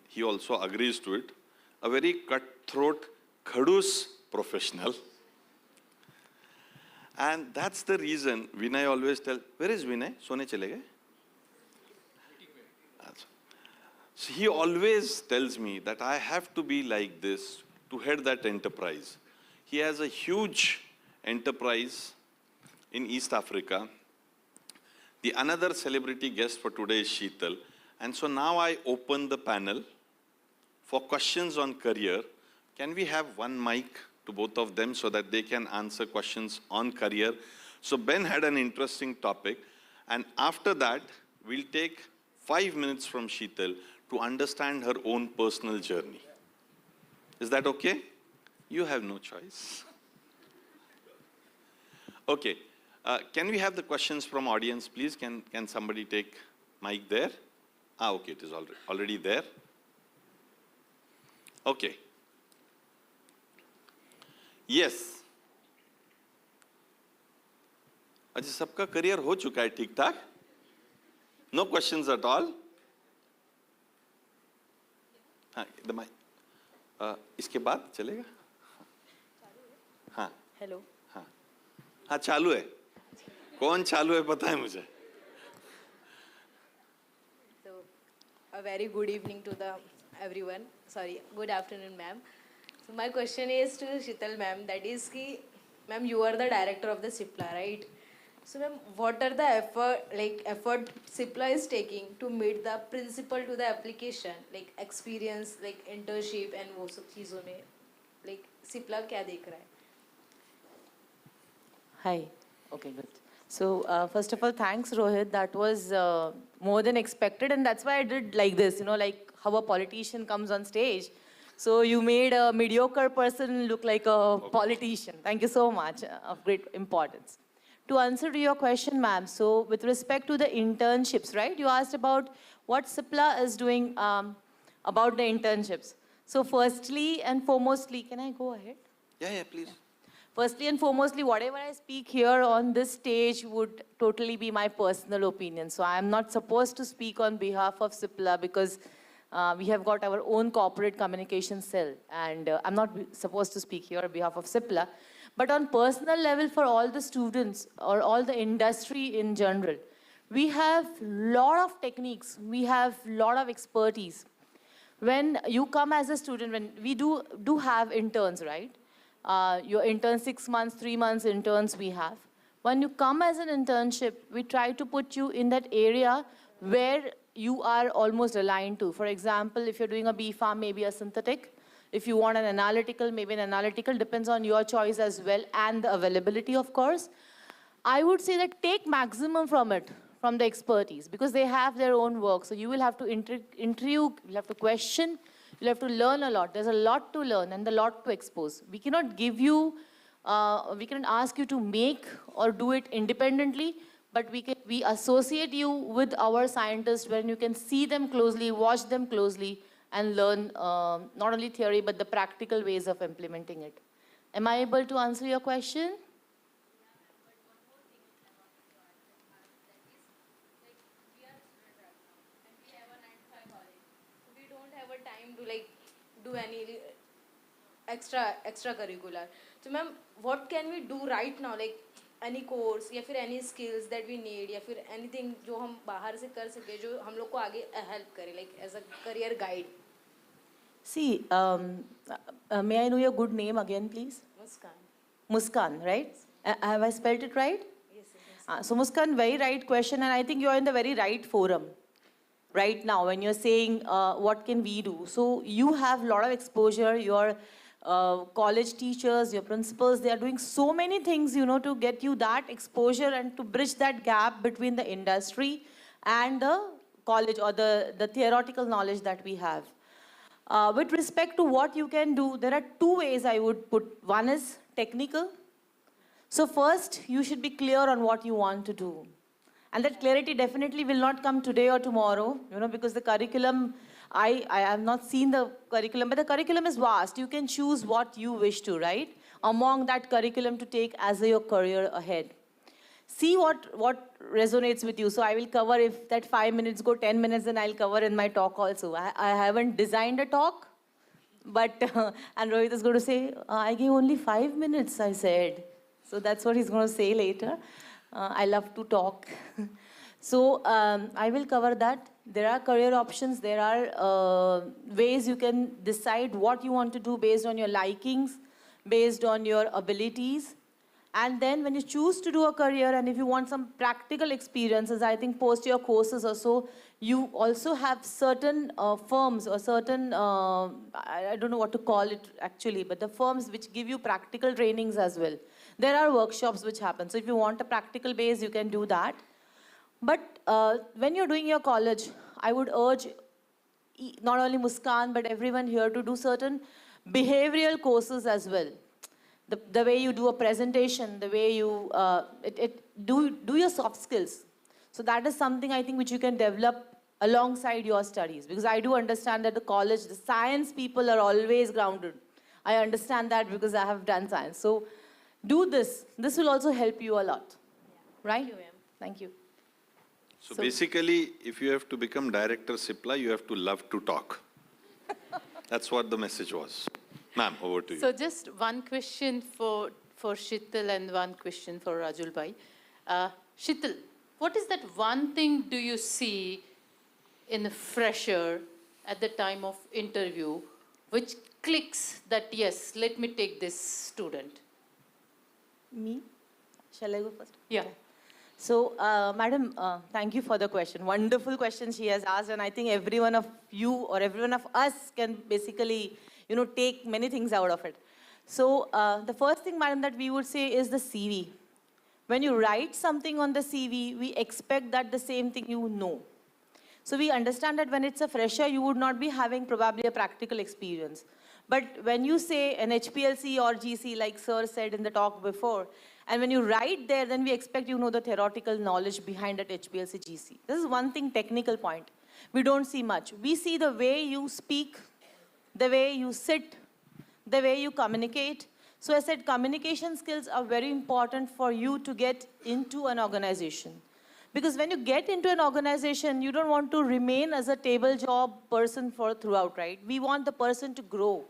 he also agrees to it, a very cutthroat, khadus professional. And that's the reason Vinay always tells, "Where is Vinay? Sone chale gaye?" So he always tells me that I have to be like this to head that enterprise. He has a huge enterprise in East Africa. The another celebrity guest for today is Sheetal. And so now I open the panel for questions on career. Can we have one mic to both of them so that they can answer questions on career? So Ben had an interesting topic. And after that, we'll take 5 minutes from Sheetal to understand her own personal journey. Is that okay? You have no choice. Okay. Can we have the questions from audience, please? Can somebody take mic there? Okay, it is already there. Okay. Yes. अच्छा सबका career हो चुका है ठीक ठाक? No questions at all? हाँ, the mic. इसके बाद चलेगा? हाँ. Hello. हाँ. हाँ चालू है. कौन चालू है पता है मुझे. So, a very good evening to everyone. Sorry, good afternoon, ma'am. So my question is to Shital ma'am. That is ki, ma'am, you are the director of the CIPLA, right? So ma'am, what are the effort CIPLA is taking to meet the principle to the application, like experience, like internship and वो सब चीजों में, like CIPLA क्या देख रहा है? Hi. Okay, good. So first of all, thanks Rohit. That was more than expected, and that's why I did like this. You know, like how a politician comes on stage. So you made a mediocre person look like a politician. Thank you so much. Of great importance. To answer to your question, ma'am, so with respect to the internships, right? You asked about what CIPLA is doing about the internships. So firstly and foremostly, can I go ahead? Yeah, please. Firstly and foremostly, whatever I speak here on this stage would totally be my personal opinion. So I am not supposed to speak on behalf of CIPLA because we have got our own corporate communication cell, and I'm not supposed to speak here on behalf of CIPLA. But on personal level, for all the students or all the industry in general, we have lot of techniques, we have lot of expertise. When you come as a student, when we do have interns, right? Your intern 6 months, 3 months interns we have. When you come as an internship, we try to put you in that area where you are almost aligned to. For example, if you're doing a bee farm, maybe a synthetic. If you want an analytical, maybe an analytical, depends on your choice as well and the availability, of course. I would say that take maximum from it, from the expertise, because they have their own work. So you will have to interview, you'll have to question, you'll have to learn a lot. There's a lot to learn and a lot to expose. We cannot give you, we cannot ask you to make or do it independently, but we associate you with our scientists when you can see them closely, watch them closely, and learn not only theory, but the practical ways of implementing it. Am I able to answer your question? Do any extracurricular. So ma'am, what can we do right now, like any course या फिर any skills that we need या फिर anything जो हम बाहर से कर सके जो हम लोग को आगे help करे, like as a career guide? See, may I know your good name again, please? Muskan. Muskan, right? Have I spelled it right? Yes. So Muskan, very right question, and I think you're in the very right forum right now when you're saying what can we do. So you have a lot of exposure, your college teachers, your principals, they are doing so many things, you know, to get you that exposure and to bridge that gap between the industry and the college or the theoretical knowledge that we have. With respect to what you can do, there are two ways I would put. One is technical. So first, you should be clear on what you want to do. And that clarity definitely will not come today or tomorrow, you know, because the curriculum, I have not seen the curriculum, but the curriculum is vast. You can choose what you wish to, right? Among that curriculum to take as your career ahead. See what resonates with you. So I will cover, if that 5 minutes go 10 minutes, then I'll cover in my talk also. I haven't designed a talk, but, and Rohit is going to say, I gave only 5 minutes, I said. So that's what he's going to say later. I love to talk. So I will cover that. There are career options. There are ways you can decide what you want to do based on your likings, based on your abilities. And then when you choose to do a career, and if you want some practical experiences, I think post your courses or so, you also have certain firms or certain, I don't know what to call it actually, but the firms which give you practical trainings as well. There are workshops which happen. So if you want a practical base, you can do that. But when you're doing your college, I would urge not only Muskan, but everyone here to do certain behavioral courses as well. The way you do a presentation, the way you do your soft skills. So that is something I think which you can develop alongside your studies, because I do understand that the college, the science people are always grounded. I understand that because I have done science. So do this. This will also help you a lot. Right? Thank you, ma'am. Thank you. So basically, if you have to become director Cipla, you have to love to talk. That's what the message was. Ma'am, over to you. So just one question for Shital and one question for Rajul Bhai. Shital, what is that one thing do you see in a fresher at the time of interview which clicks that, yes, let me take this student? Me? Shall I go first? Yeah. So, Madam, thank you for the question. Wonderful question she has asked, and I think every one of you or every one of us can basically, take many things out of it. So, the first thing, Madam, that we would say is the CV. When you write something on the CV, we expect that the same thing you know. So, we understand that when it's a fresher, you would not be having probably a practical experience. But when you say an HPLC or GC, like Sir said in the talk before, and when you write there, then we expect you know the theoretical knowledge behind that HPLC GC. This is one thing, technical point. We don't see much. We see the way you speak, the way you sit, the way you communicate. So I said communication skills are very important for you to get into an organization. Because when you get into an organization, you don't want to remain as a table job person throughout, right? We want the person to grow.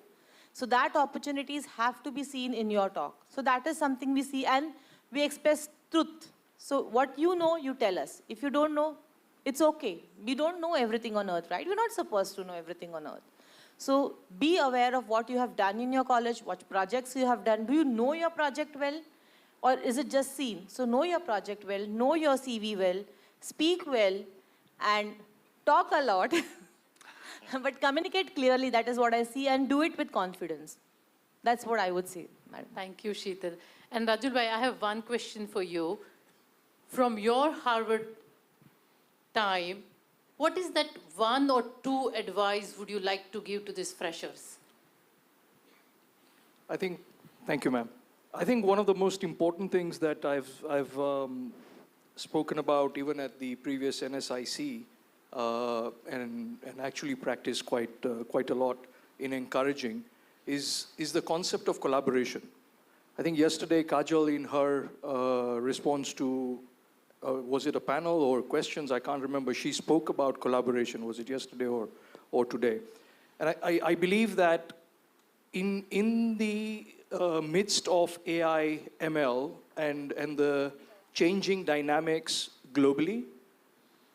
So that opportunities have to be seen in your talk. So that is something we see, and we express truth. So what you know, you tell us. If you don't know, it's okay. We don't know everything on earth, right? We're not supposed to know everything on earth. So be aware of what you have done in your college, what projects you have done. Do you know your project well? Or is it just seen? So know your project well, know your CV well, speak well, and talk a lot. But communicate clearly, that is what I see, and do it with confidence. That's what I would say, Madam. Thank you, Shital. And Rajul Bhai, I have one question for you. From your Harvard time, what is that one or two advice would you like to give to these freshers? Thank you, ma'am. I think one of the most important things that I've spoken about even at the previous NSIC, and actually practice quite a lot in encouraging is the concept of collaboration. I think yesterday Kajal, in her response to was it a panel or questions, I can't remember, she spoke about collaboration. Was it yesterday or today? And I believe that in the midst of AI, ML, and the changing dynamics globally,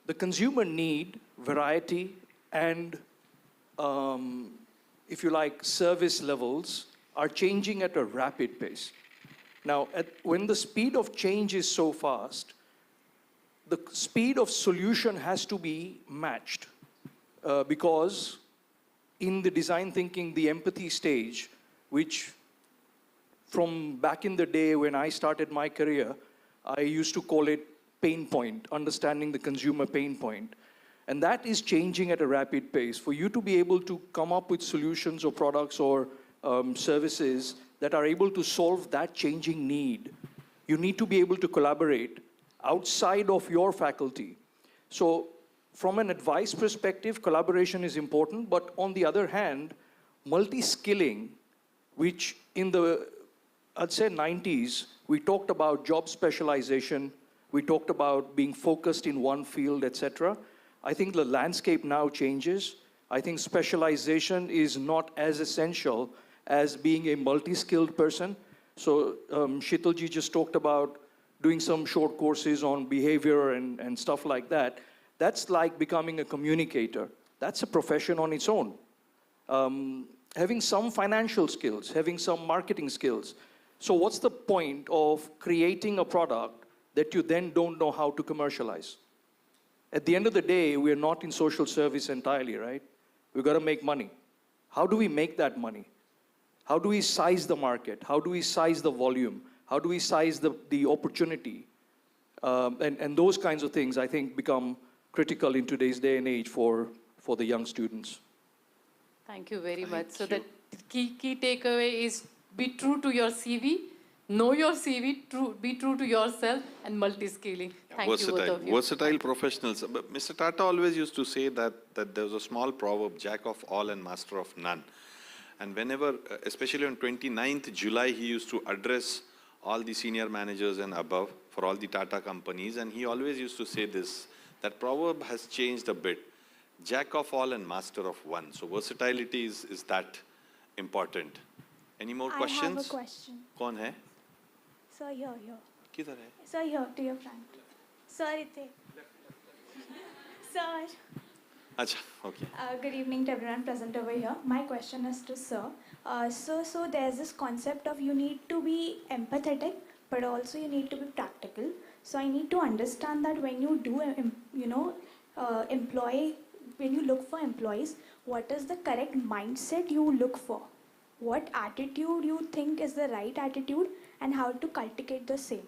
the consumer need variety and, if you like, service levels are changing at a rapid pace. Now, when the speed of change is so fast, the speed of solution has to be matched because in the design thinking, the empathy stage, which from back in the day when I started my career, I used to call it pain point, understanding the consumer pain point. And that is changing at a rapid pace. For you to be able to come up with solutions or products or services that are able to solve that changing need, you need to be able to collaborate outside of your faculty. So from an advice perspective, collaboration is important, but on the other hand, multi-skilling, which in the, I'd say 90s, we talked about job specialization, we talked about being focused in one field, etc. I think the landscape now changes. I think specialization is not as essential as being a multi-skilled person. So Shitalji just talked about doing some short courses on behavior and stuff like that. That's like becoming a communicator. That's a profession on its own. Having some financial skills, having some marketing skills. So what's the point of creating a product that you then don't know how to commercialize? At the end of the day, we're not in social service entirely, right? We've got to make money. How do we make that money? How do we size the market? How do we size the volume? How do we size the opportunity? And those kinds of things, I think, become critical in today's day and age for the young students. Thank you very much. So the key takeaway is be true to your CV, know your CV, be true to yourself, and multi-skilling. Thank you, both of you. Versatile professionals. But Mr. Tata always used to say that there was a small proverb, jack of all and master of none. And whenever, especially on 29th July, he used to address all the senior managers and above for all the Tata companies. And he always used to say this, that proverb has changed a bit. Jack of all and master of one. So versatility is that important. Any more questions? I have a question. Kaun hai? Sir, here. Kidhar hai? Sir, here, to your front. Sir, ite. Sir. Acha, okay. Good evening to everyone present over here. My question is to Sir. So there's this concept of you need to be empathetic, but also you need to be practical. So I need to understand that when you do, when you look for employees, what is the correct mindset you look for? What attitude you think is the right attitude, and how to cultivate the same?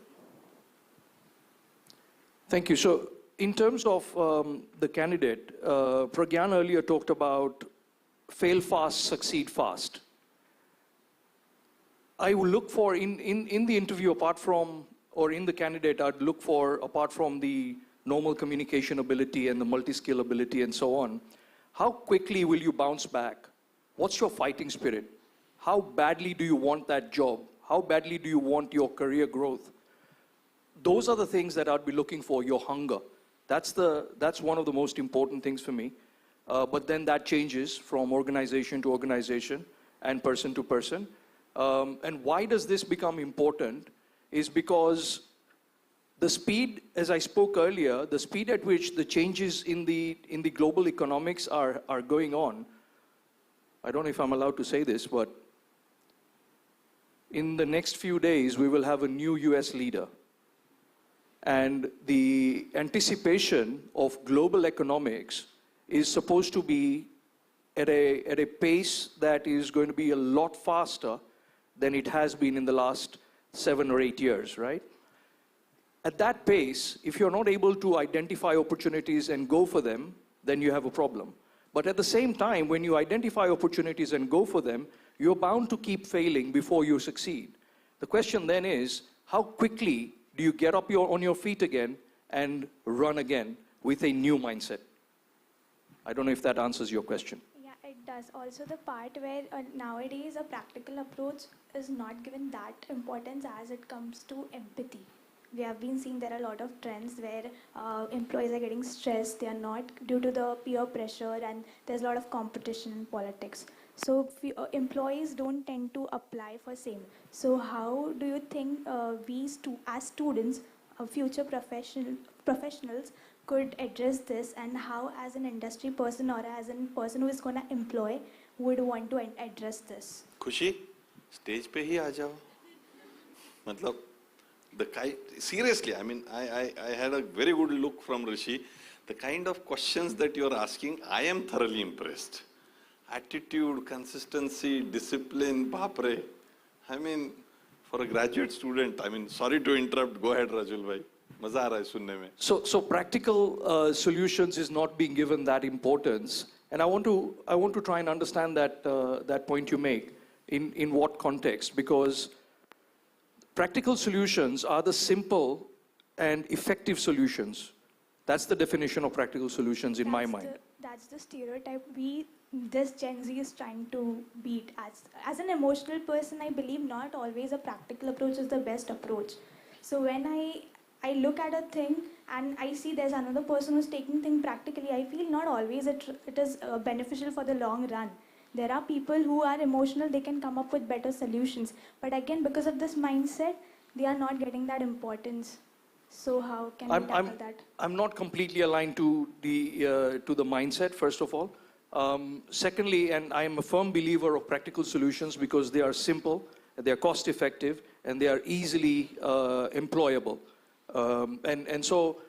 Thank you. So in terms of the candidate, Pragyan earlier talked about fail fast, succeed fast. I will look for, in the interview, apart from, or in the candidate, I'd look for, apart from the normal communication ability and the multi-skill ability and so on, how quickly will you bounce back? What's your fighting spirit? How badly do you want that job? How badly do you want your career growth? Those are the things that I'd be looking for, your hunger. That's one of the most important things for me. But then that changes from organization to organization and person to person. And why does this become important is because the speed, as I spoke earlier, the speed at which the changes in the global economics are going on, I don't know if I'm allowed to say this, but in the next few days, we will have a new US leader. And the anticipation of global economics is supposed to be at a pace that is going to be a lot faster than it has been in the last 7 or 8 years, right? At that pace, if you're not able to identify opportunities and go for them, then you have a problem. But at the same time, when you identify opportunities and go for them, you're bound to keep failing before you succeed. The question then is, how quickly do you get up on your feet again and run again with a new mindset? I don't know if that answers your question. Yeah, it does. Also the part where nowadays a practical approach is not given that importance as it comes to empathy. We have been seeing there are a lot of trends where employees are getting stressed. They are not due to the peer pressure, and there's a lot of competition in politics. So employees don't tend to apply for same. So how do you think we as students, future professionals could address this, and how as an industry person or as a person who is going to employ would want to address this? Khushi, stage pe hi aa jao. Matlab, seriously, I mean, I had a very good look from Rishi. The kind of questions that you're asking, I am thoroughly impressed. Attitude, consistency, discipline, bapre. I mean, for a graduate student, I mean, sorry to interrupt, go ahead Rajul bhai. Maza aa raha hai sunne mein. So practical solutions is not being given that importance. And I want to try and understand that point you make. In what context? Because practical solutions are the simple and effective solutions. That's the definition of practical solutions in my mind. That's the stereotype this Gen Z is trying to beat. As an emotional person, I believe not always a practical approach is the best approach. So when I look at a thing and I see there's another person who's taking things practically, I feel not always it is beneficial for the long run. There are people who are emotional, they can come up with better solutions. But again, because of this mindset, they are not getting that importance. So how can we tackle that? I'm not completely aligned to the mindset, first of all. Secondly, and I am a firm believer of practical solutions because they are simple, they are cost effective, and they are easily employable. And so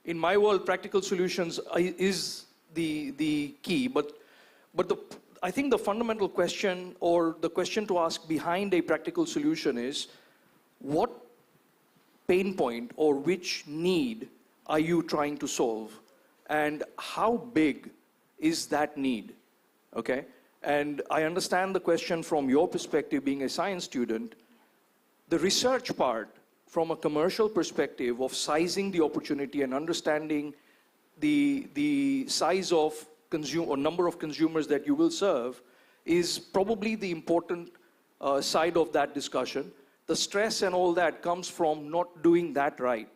in my world, practical solutions is the key. But I think the fundamental question, or the question to ask behind a practical solution, is what pain point or which need are you trying to solve, and how big is that need? Okay, And I understand the question from your perspective, being a science student. The research part, from a commercial perspective of sizing the opportunity and understanding the size of or number of consumers that you will serve, is probably the important side of that discussion. The stress and all that comes from not doing that right.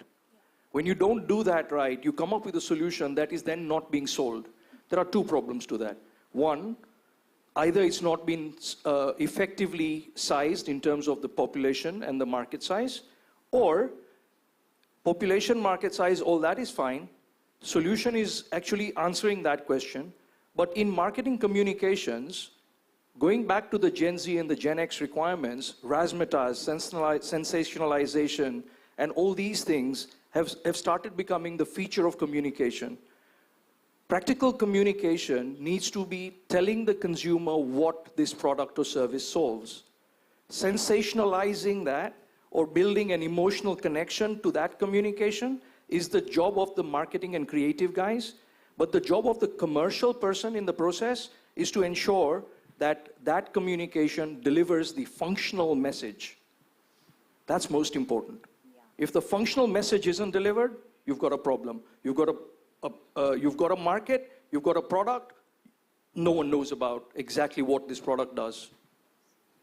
When you don't do that right, you come up with a solution that is then not being sold. There are two problems to that. One, either it's not been effectively sized in terms of the population and the market size, or population, market size, all that is fine. Solution is actually answering that question. But in marketing communications, going back to the Gen Z and the Gen X requirements, razzmatazz, sensationalization, and all these things have started becoming the feature of communication. Practical communication needs to be telling the consumer what this product or service solves. Sensationalizing that or building an emotional connection to that communication is the job of the marketing and creative guys. But the job of the commercial person in the process is to ensure that that communication delivers the functional message. That's most important. If the functional message isn't delivered, you've got a problem. You've got a market, you've got a product, no one knows about exactly what this product does.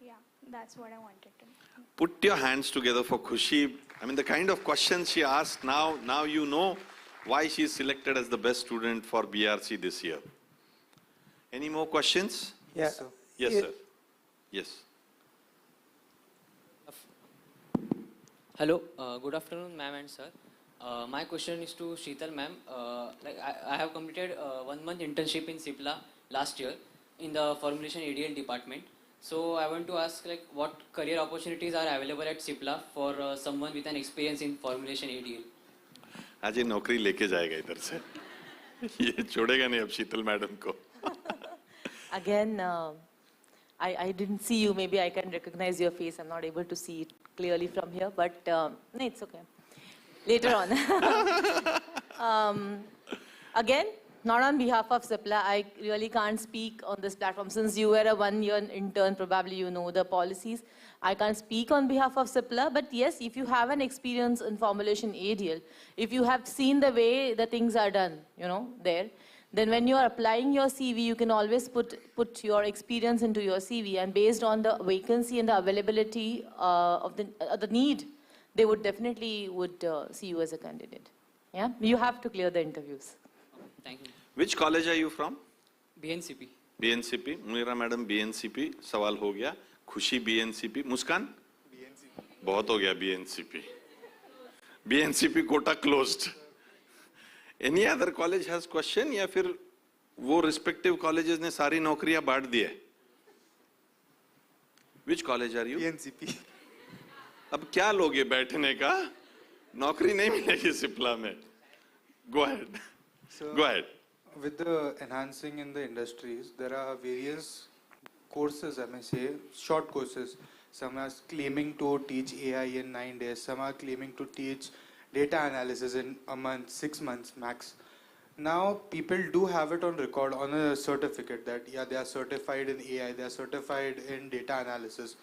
Yeah, that's what I wanted to know. Put your hands together for Khushi. I mean, the kind of questions she asked, now you know why she is selected as the best student for BRC this year. Any more questions? Yes, sir. Yes, sir. Yes. Hello, good afternoon, ma'am and sir. My question is to Sheetal ma'am. I have completed 1 month internship in CIPLA last year in the formulation ADL department. So I want to ask what career opportunities are available at CIPLA for someone with an experience in formulation ADL. आज ये नौकरी लेके जाएगा इधर से ये छोड़ेगा नहीं अब शीतल मैडम को Again, I didn't see you. Maybe I can recognize your face. I'm not able to see it clearly from here, but no, it's okay. Later on. Again, not on behalf of CIPLA. I really can't speak on this platform. Since you were a 1-year intern, probably you know the policies. I can't speak on behalf of CIPLA, but yes, if you have an experience in formulation ADL, if you have seen the way the things are done, there, then when you are applying your CV, you can always put your experience into your CV, and based on the vacancy and the availability of the need, they would definitely see you as a candidate. Yeah, you have to clear the interviews. Thank you. Which college are you from? BNCP. BNCP. Munira madam BNCP. सवाल हो गया. खुशी BNCP. मुस्कान? BNCP. बहुत हो गया BNCP. BNCP quota closed. Any other college has question या फिर वो respective colleges ने सारी नौकरियां बांट दी है? Which college are you? BNCP. अब क्या लोगे बैठने का? नौकरी नहीं मिलेगी सिप्ला में. Go ahead. So, Go ahead. With the enhancing in the industries, there are various courses, I may say, short courses. Some are claiming to teach AI in 9 days. Some are claiming to teach data analysis in a month, 6 months max. Now, people do have it on record on a certificate that, yeah, they are certified in AI, they are certified in data analysis.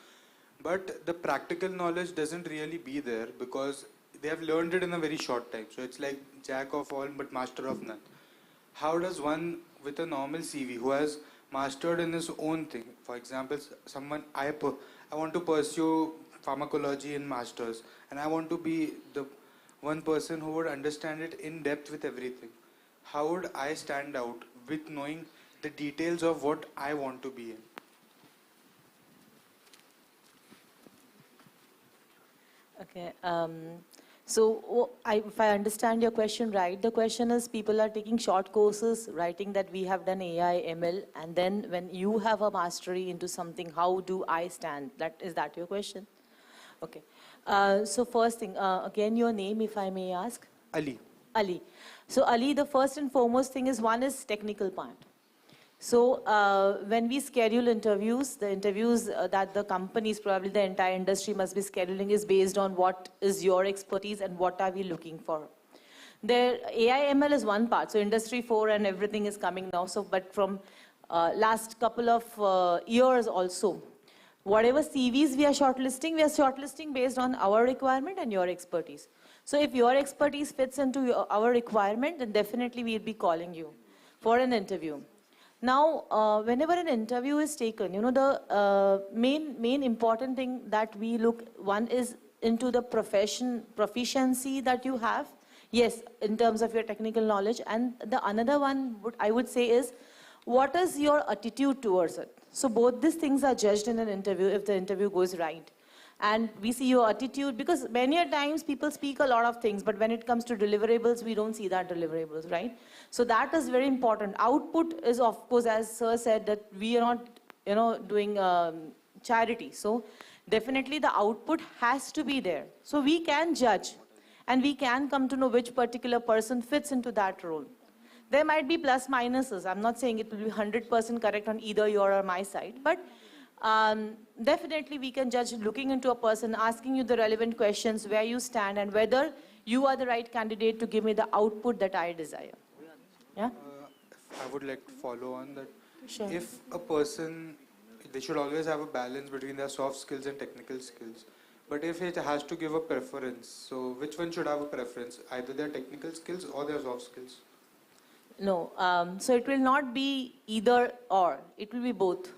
But the practical knowledge doesn't really be there because they have learned it in a very short time. So it's like jack of all but master of none. How does one with a normal CV who has mastered in his own thing, for example, someone, I want to pursue pharmacology in masters and I want to be the one person who would understand it in depth with everything. How would I stand out with knowing the details of what I want to be in? Okay. So if I understand your question right, the question is people are taking short courses, writing that we have done AI, ML, and then when you have a mastery into something, how do I stand? Is that your question? Okay. So first thing, again, your name, if I may ask? Ali. Ali. So Ali, the first and foremost thing is one is technical part. So when we schedule interviews, the interviews that the companies, probably the entire industry must be scheduling is based on what is your expertise and what are we looking for. The AI ML is one part, so Industry 4 and everything is coming now. So, but from last couple of years also. Whatever CVs we are shortlisting based on our requirement and your expertise. So if your expertise fits into our requirement, then definitely we'll be calling you for an interview. Now, whenever an interview is taken, you know, the main important thing that we look, one is into the proficiency that you have. Yes, in terms of your technical knowledge. And the another one I would say is, what is your attitude towards it? So both these things are judged in an interview if the interview goes right. And we see your attitude, because many a times people speak a lot of things, but when it comes to deliverables, we don't see that deliverables, right? So that is very important. Output is, of course, as Sir said, that we are not, you know, doing charity. So definitely the output has to be there. So we can judge and we can come to know which particular person fits into that role. There might be plus minuses. I'm not saying it will be 100% correct on either your or my side, but definitely we can judge looking into a person, asking you the relevant questions, where you stand and whether you are the right candidate to give me the output that I desire. Yeah? I would like to follow on that. Sure. If a person, they should always have a balance between their soft skills and technical skills. But if it has to give a preference, so which one should have a preference? Either their technical skills or their soft skills? No, so it will not be either or, it will be both.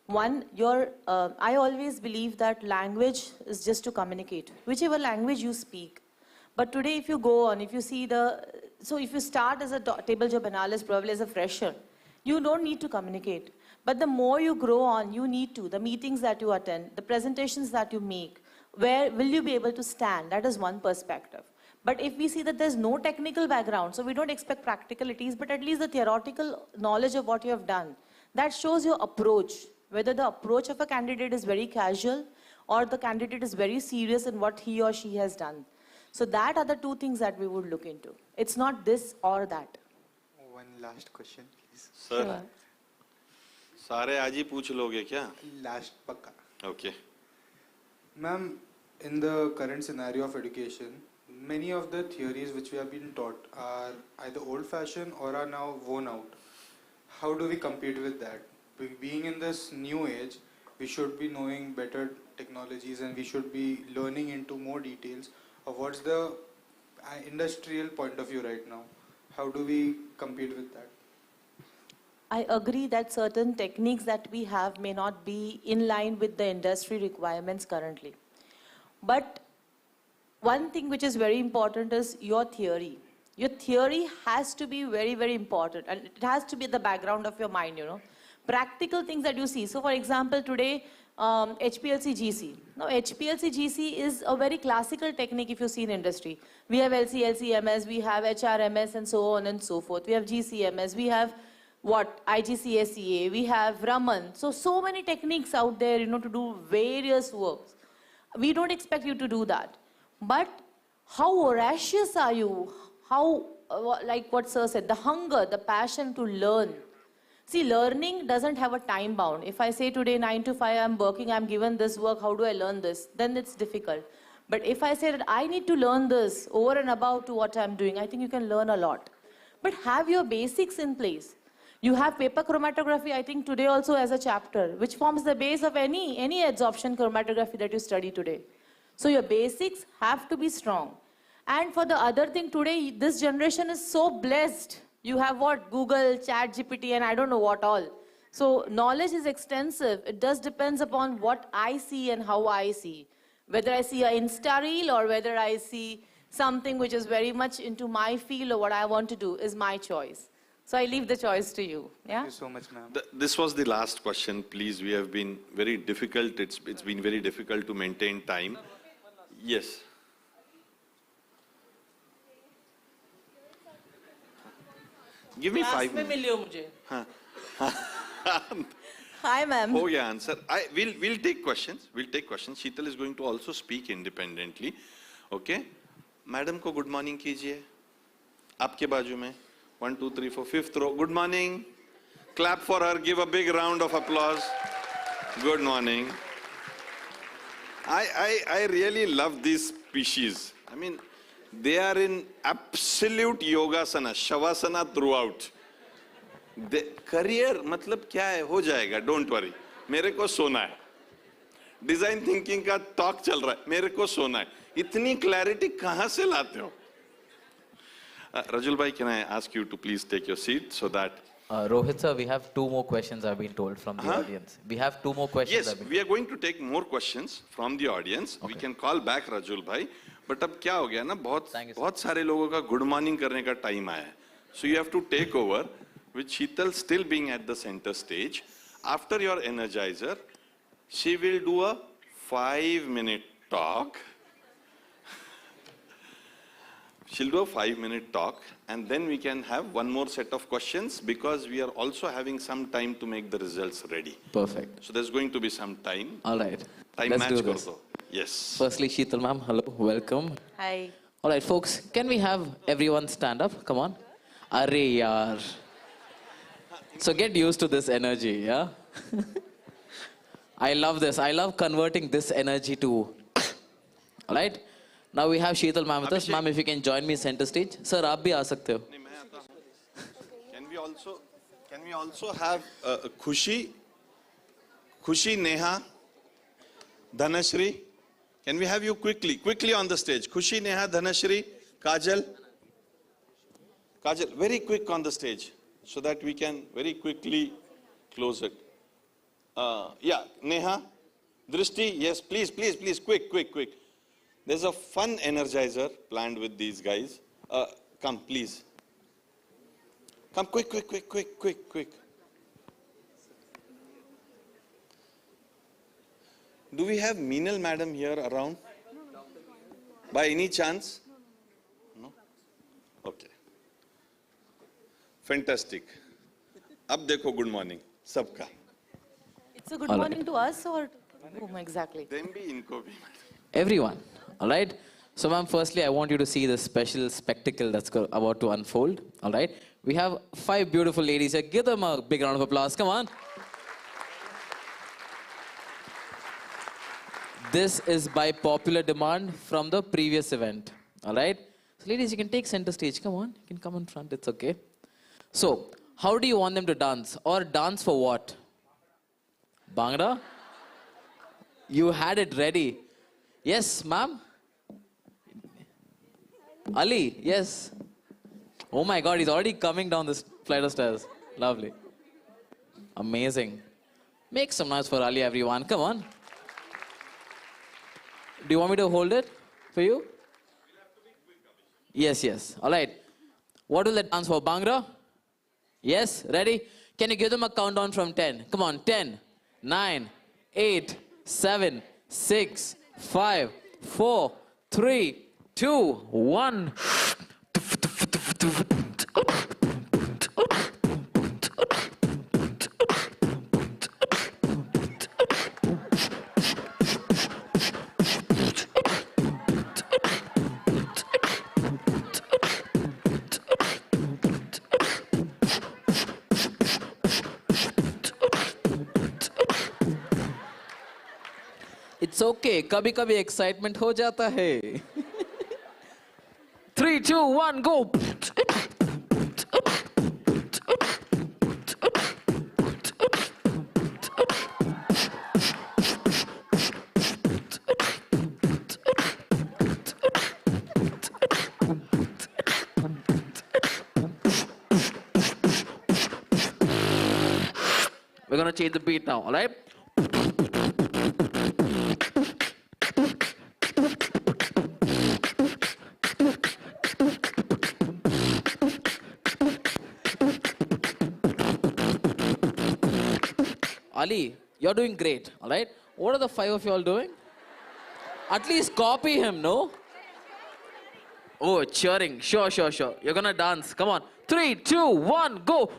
One, I always believe that language is just to communicate, whichever language you speak. But today if you go on, if you see so if you start as a table job analyst, probably as a fresher, you don't need to communicate. But the more you grow on, you need to. The meetings that you attend, the presentations that you make, where will you be able to stand? That is one perspective. But if we see that there's no technical background, so we don't expect practicalities, but at least the theoretical knowledge of what you have done, that shows your approach, whether the approach of a candidate is very casual or the candidate is very serious in what he or she has done. So that are the two things that we would look into. It's not this or that. One last question, please. Sir, Sure. सारे आज ही पूछ लोगे क्या? Last pakka. Okay. Ma'am, in the current scenario of education, many of the theories which we have been taught are either old-fashioned or are now worn out. How do we compete with that? Being in this new age, we should be knowing better technologies and we should be learning into more details of what's the industrial point of view right now. How do we compete with that? I agree that certain techniques that we have may not be in line with the industry requirements currently. But one thing which is very important is your theory. Your theory has to be very, very important, and it has to be at the background of your mind, you know. Practical things that you see. So for example, today, HPLC GC. Now HPLC GC is a very classical technique if you see in industry. We have LCLCMS, we have HRMS and so on and so forth. We have GCMS, we have IGCSEA, we have Raman. So many techniques out there, you know, to do various works. We don't expect you to do that. But how voracious are you? How, like what Sir said, the hunger, the passion to learn. See, learning doesn't have a time bound. If I say today 9 to 5 I'm working, I'm given this work, how do I learn this? Then it's difficult. But if I say that I need to learn this over and above to what I'm doing, I think you can learn a lot. But have your basics in place. You have paper chromatography, I think today also as a chapter, which forms the base of any adsorption chromatography that you study today. So your basics have to be strong. And for the other thing today, this generation is so blessed. You have what? Google, ChatGPT, and I don't know what all. So knowledge is extensive. It just depends upon what I see and how I see. Whether I see an Insta reel or whether I see something which is very much into my field or what I want to do is my choice. So I leave the choice to you. Yeah? Thank you so much, ma'am. This was the last question, please. We have been very difficult. It's been very difficult to maintain time. Yes. Give me 5 minutes. Hi, ma'am. Oh, yeah, answer. We'll take questions. We'll take questions. Sheetal is going to also speak independently. Okay? Madam ko good morning कीजिए. आपके बाजू में. 1, 2, 3, 4, 5th row. Good morning. Clap for her. Give a big round of applause. Good morning. I really love these species. I mean, they are in absolute yogasana, shavasana throughout. Career मतलब क्या है, हो जाएगा, don't worry. मेरे को सोना है. Design thinking का टॉक चल रहा है, मेरे को सोना है. इतनी क्लैरिटी कहां से लाते हो? Rajul bhai, can I ask you to please take your seat so that... Rohit sir, we have 2 more questions I've been told from the audience. We have 2 more questions. Yes, we are going to take more questions from the audience. We can call back Rajul bhai. But अब क्या हो गया ना, बहुत सारे लोगों का good morning करने का time आया है. So you have to take over, with Sheetal still being at the center stage. After your energizer, she will do a 5-minute talk. She'll do a 5-minute talk, and then we can have one more set of questions because we are also having some time to make the results ready. Perfect. So there's going to be some time. All right. Time Let's match do kar this. do. Yes. Firstly, Sheetal ma'am, hello, welcome. Hi. All right, folks, can we have everyone stand up? Come on. Arre yaar. So get used to this energy, yeah? I love this. I love converting this energy to... All right? Now we have Sheetal ma'am with us. Ma'am, if you can join me center stage. Sir, aap bhi aa sakte ho. Can we also have Khushi, Neha, Dhanashri? Can we have you quickly on the stage? Khushi, Neha, Dhanashri, Kajal. Kajal, very quick on the stage so that we can very quickly close it. Yeah, Neha, Drishti, yes, please, quick. There's a fun energizer planned with these guys. Come, please. Come, quick. Do we have Meenal madam here around? By any chance? No? Okay. Fantastic. Ab dekho good morning, sabka. It's a good morning to us or to whom exactly? Them bhi inko bhi. Everyone. All right? So, ma'am, firstly, I want you to see the special spectacle that's about to unfold. All right? We have 5 beautiful ladies here. Give them a big round of applause. Come on. This is by popular demand from the previous event. All right? So, ladies, you can take center stage. Come on. You can come in front. It's okay. So, how do you want them to dance? Or dance for what? Bhangra? You had it ready. Yes, ma'am? Ali, yes. Oh my God, he's already coming down this flight of stairs. Lovely. Amazing. Make some noise for Ali, everyone. Come on. Do you want me to hold it for you? Yes. All right. What will that dance for? Bhangra? Yes, ready? Can you give them a countdown from 10? Come on, 10, 9, 8, 7, 6, 5, 4, 3, 2, 1. It's okay. कभी-कभी excitement हो जाता है. 3, 2, 1, go. We're gonna change the beat now, all right? Ali, you're doing great, all right? What are the 5 of you all doing? At least copy him, no? Oh, cheering. Sure. You're gonna dance. Come on. 3, 2, 1, go.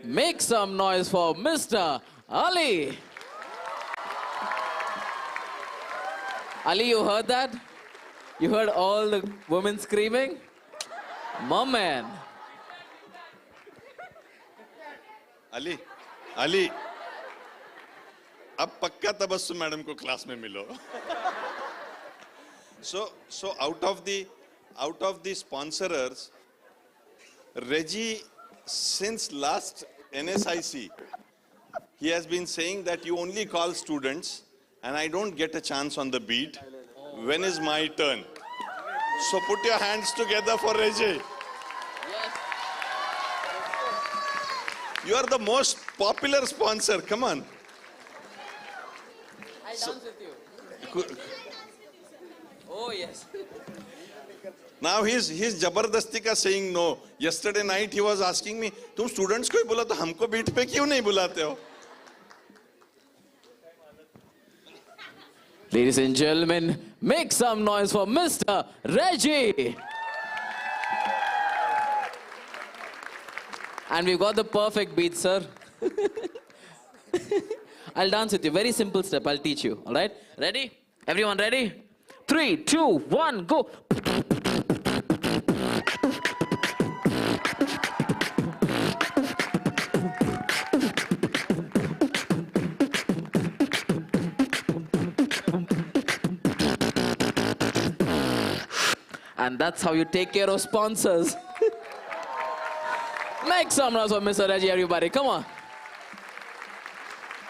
Make some noise for Mr. Ali. Ali, you heard that? You heard all the women screaming? Mom, man. Ali, अब पक्का Tabassum madam को class में मिलो. So out of the sponsorers, Reggie, since last NSIC, he has been saying that you only call students and I don't get a chance on the beat. When is my turn? So put your hands together for Reggie. You are the most popular sponsor. Come on. I dance with you. Oh, yes. Now he's जबरदस्ती का saying no. Yesterday night he was asking me, तुम students को ही बुला तो हमको beat पे क्यों नहीं बुलाते हो? Ladies and gentlemen, make some noise for Mr. Reggie. And we've got the perfect beat, sir. I'll dance with you. Very simple step. I'll teach you. All right? Ready? Everyone ready? 3, 2, 1, go. And that's how you take care of sponsors. Make some noise for Mr. Reggie, everybody. Come on.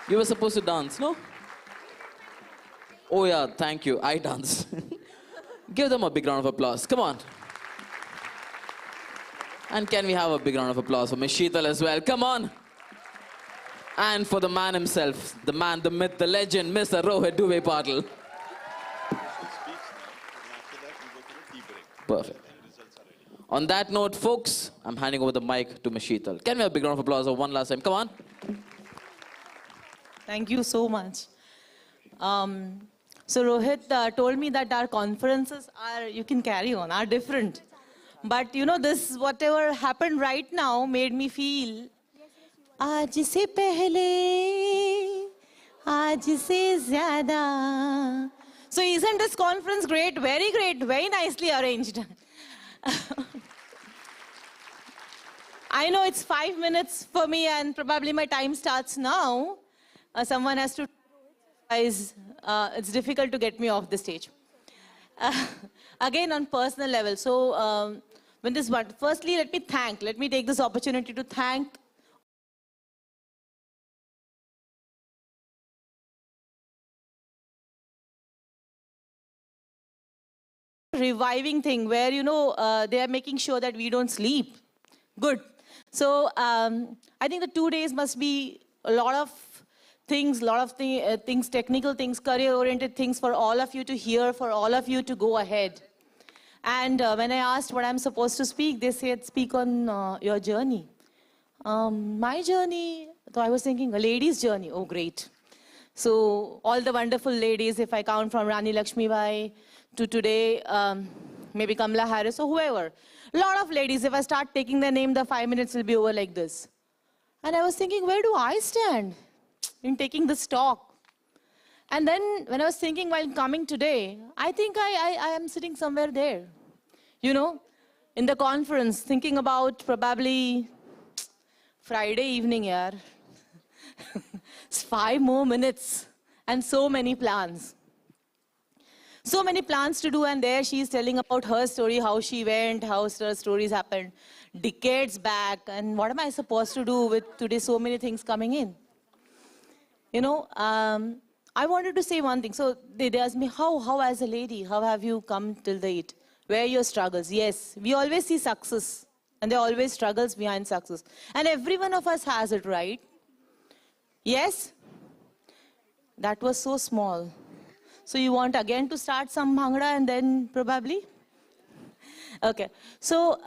You were supposed to dance, no? Oh yeah, thank you. I dance. Give them a big round of applause. Come on. And can we have a big round of applause for Ms. Sheetal as well? Come on. And for the man himself, the man, the myth, the legend, Mr. Rohit Dubey Patil. Perfect. On that note, folks, I'm handing over the mic to Ms. Sheetal. Can we have a big round of applause for one last time? Come on. Thank you so much. So Rohit told me that our conferences are, you can carry on, are different. But you know, this, whatever happened right now made me feel, आज से पहले, आज से ज़्यादा. So isn't this conference great? Very great, very nicely arranged. I know it's 5 minutes for me and probably my time starts now. Someone has to, it's difficult to get me off the stage. Again, on personal level. So when this one, firstly, let me take this opportunity to thank reviving thing where, you know, they are making sure that we don't sleep. Good. So I think the 2 days must be a lot of things, technical things, career-oriented things for all of you to hear, for all of you to go ahead. And when I asked what I'm supposed to speak, they said, speak on your journey. My journey, so I was thinking, a lady's journey. Oh, great. So all the wonderful ladies, if I count from Rani Lakshmibai to today, maybe Kamala Harris or whoever. A lot of ladies, if I start taking their name, the 5 minutes will be over like this. And I was thinking, where do I stand in taking this talk? And then when I was thinking while coming today, I think I am sitting somewhere there. You know, in the conference, thinking about probably Friday evening, yaar. It's 5 more minutes and so many plans. So many plans to do, and there she is telling about her story, how she went, how her stories happened decades back, and what am I supposed to do with today so many things coming in? You know, I wanted to say one thing. So they asked me, how as a lady, how have you come till date? Where are your struggles? Yes, we always see success, and there are always struggles behind success. And every one of us has it, right? Yes? That was so small. So you want again to start some bhangra and then probably? Okay. So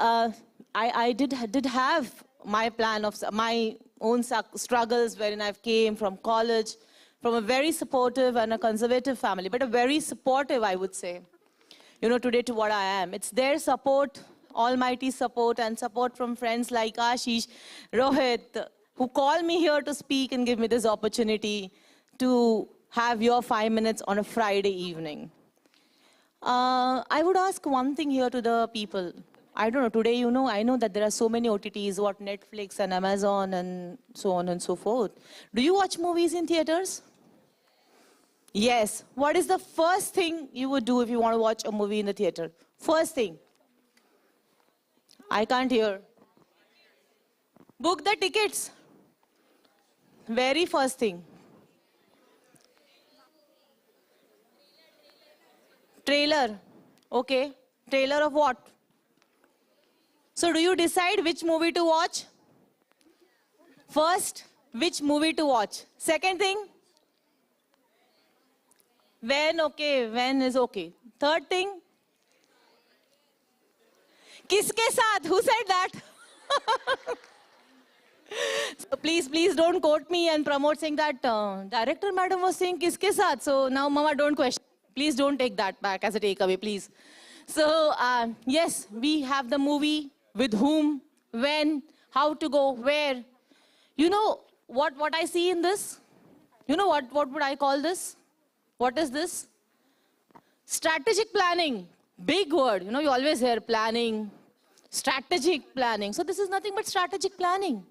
I did have my plan of my own struggles wherein I came from college, from a very supportive and a conservative family, but a very supportive, I would say, you know, today to what I am. It's their support, almighty support, and support from friends like Ashish, Rohit, who call me here to speak and give me this opportunity to have your 5 minutes on a Friday evening. I would ask one thing here to the people. I don't know, today, you know, I know that there are so many OTTs, what Netflix and Amazon and so on and so forth. Do you watch movies in theaters? Yes. What is the first thing you would do if you want to watch a movie in the theater? First thing. I can't hear. Book the tickets. Very first thing. Trailer. Okay. Trailer of what? So do you decide which movie to watch? First, which movie to watch? Second thing? When, okay, when is okay. Third thing? Kiske saath? Who said that? So please don't quote me and promote saying that director madam was saying kiske saath. So now mama don't question. Please don't take that back as a takeaway, please. So yes, we have the movie, with whom, when, how to go, where. You know what I see in this? You know what would I call this? What is this? Strategic planning. Big word. You know, you always hear planning, strategic planning. So this is nothing but strategic planning.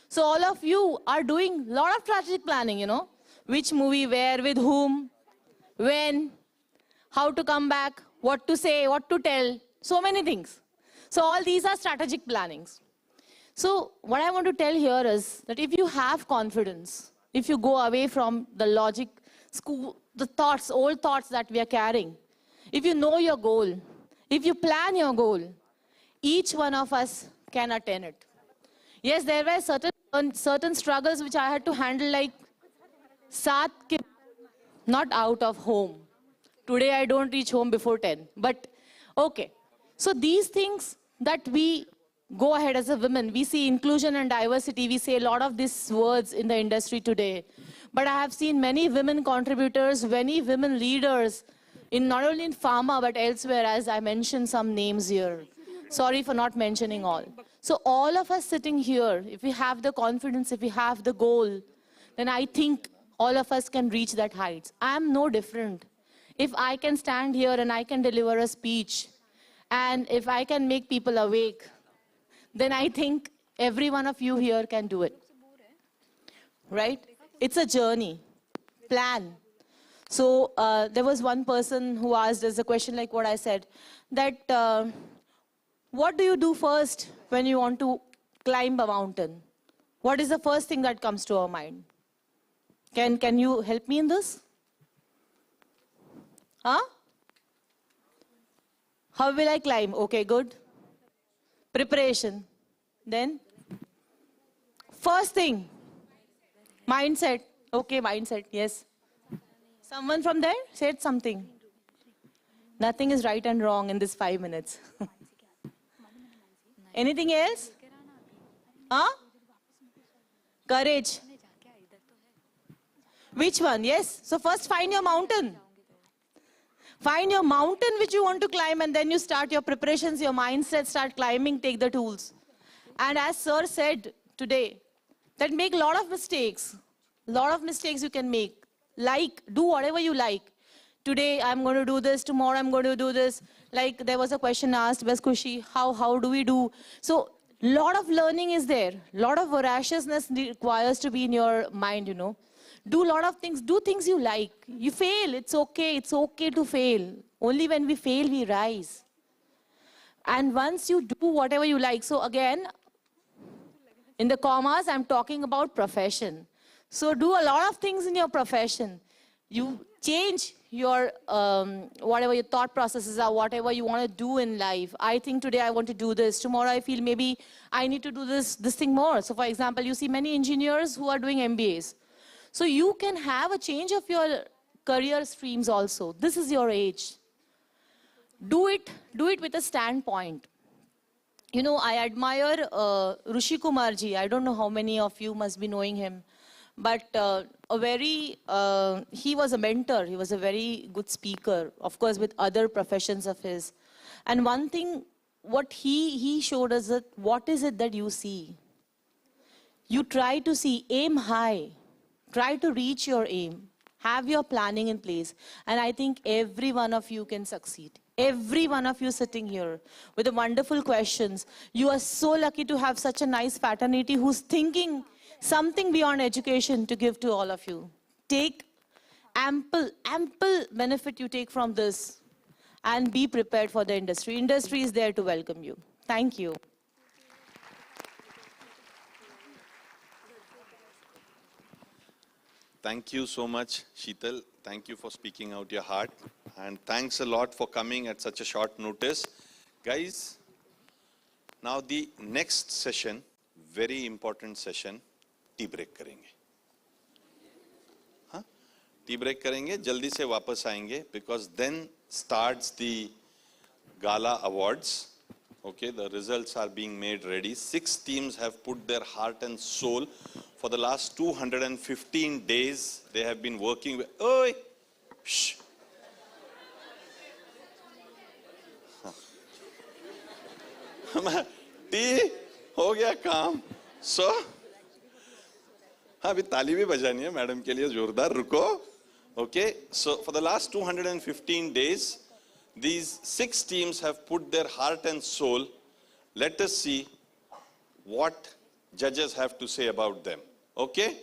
So all of you are doing a lot of strategic planning, you know. Which movie, where, with whom, when, how to come back, what to say, what to tell, so many things. So all these are strategic plannings. So what I want to tell here is that if you have confidence, if you go away from the logic, school, the thoughts, old thoughts that we are carrying, if you know your goal, if you plan your goal, each one of us can attain it. Yes, there were certain struggles which I had to handle, like not out of home. Today I don't reach home before 10, but okay. So these things that we go ahead as a woman, we see inclusion and diversity, we say a lot of these words in the industry today. But I have seen many women contributors, many women leaders, in not only in pharma but elsewhere, as I mentioned some names here. Sorry for not mentioning all. So all of us sitting here, if we have the confidence, if we have the goal, then I think all of us can reach that heights. I am no different. If I can stand here and I can deliver a speech, and if I can make people awake, then I think every one of you here can do it. Right? It's a journey. Plan. So there was one person who asked us a question like what I said, that what do you do first when you want to climb a mountain? What is the first thing that comes to our mind? Can you help me in this? Huh? How will I climb? Okay, good. Preparation. Then? First thing. Mindset. Okay, mindset, yes. Someone from there said something. Nothing is right and wrong in this 5 minutes. Anything else? Huh? Courage. Which one? Yes. So first find your mountain. Find your mountain which you want to climb, and then you start your preparations, your mindset, start climbing, take the tools. And as sir said today, that make a lot of mistakes. A lot of mistakes you can make. Like, do whatever you like. Today I'm going to do this, tomorrow I'm going to do this. Like there was a question asked, Bas Khushi, how do we do? So lot of learning is there. Lot of voraciousness requires to be in your mind, you know. Do a lot of things, do things you like. You fail, it's okay to fail. Only when we fail, we rise. And once you do whatever you like, so again, in the commas, I'm talking about profession. So do a lot of things in your profession. You change your, whatever your thought processes are, whatever you want to do in life. I think today I want to do this. Tomorrow I feel maybe I need to do this thing more. So for example, you see many engineers who are doing MBAs. So you can have a change of your career streams also. This is your age. Do it with a standpoint. You know, I admire Rishi Kumar ji. I don't know how many of you must be knowing him. But he was a mentor. He was a very good speaker, of course, with other professions of his. And one thing, what he showed us that what is it that you see? you try to see, aim high, try to reach your aim, have your planning in place, and I think every one of you can succeed. Every one of you sitting here with the wonderful questions. You are so lucky to have such a nice fraternity who's thinking something beyond education to give to all of you. Take ample benefit you take from this and be prepared for the industry. Industry is there to welcome you. Thank you. Thank you so much, Sheetal. Thank you for speaking out your heart. And thanks a lot for coming at such a short notice. Guys, now the next session, very important session, tea break करेंगे. हाँ? Tea break करेंगे, जल्दी से वापस आएंगे because then starts the Gala Awards. Okay, the results are being made ready. 6 teams have put their heart and soul. For the last 215 days, they have been working with... Oi! Shh! T हो गया काम. So, हाँ अभी ताली भी बजानी है madam के लिए जोरदार. रुको. Okay, so for the last 215 days, these 6 teams have put their heart and soul. Let us see what judges have to say about them. Okay?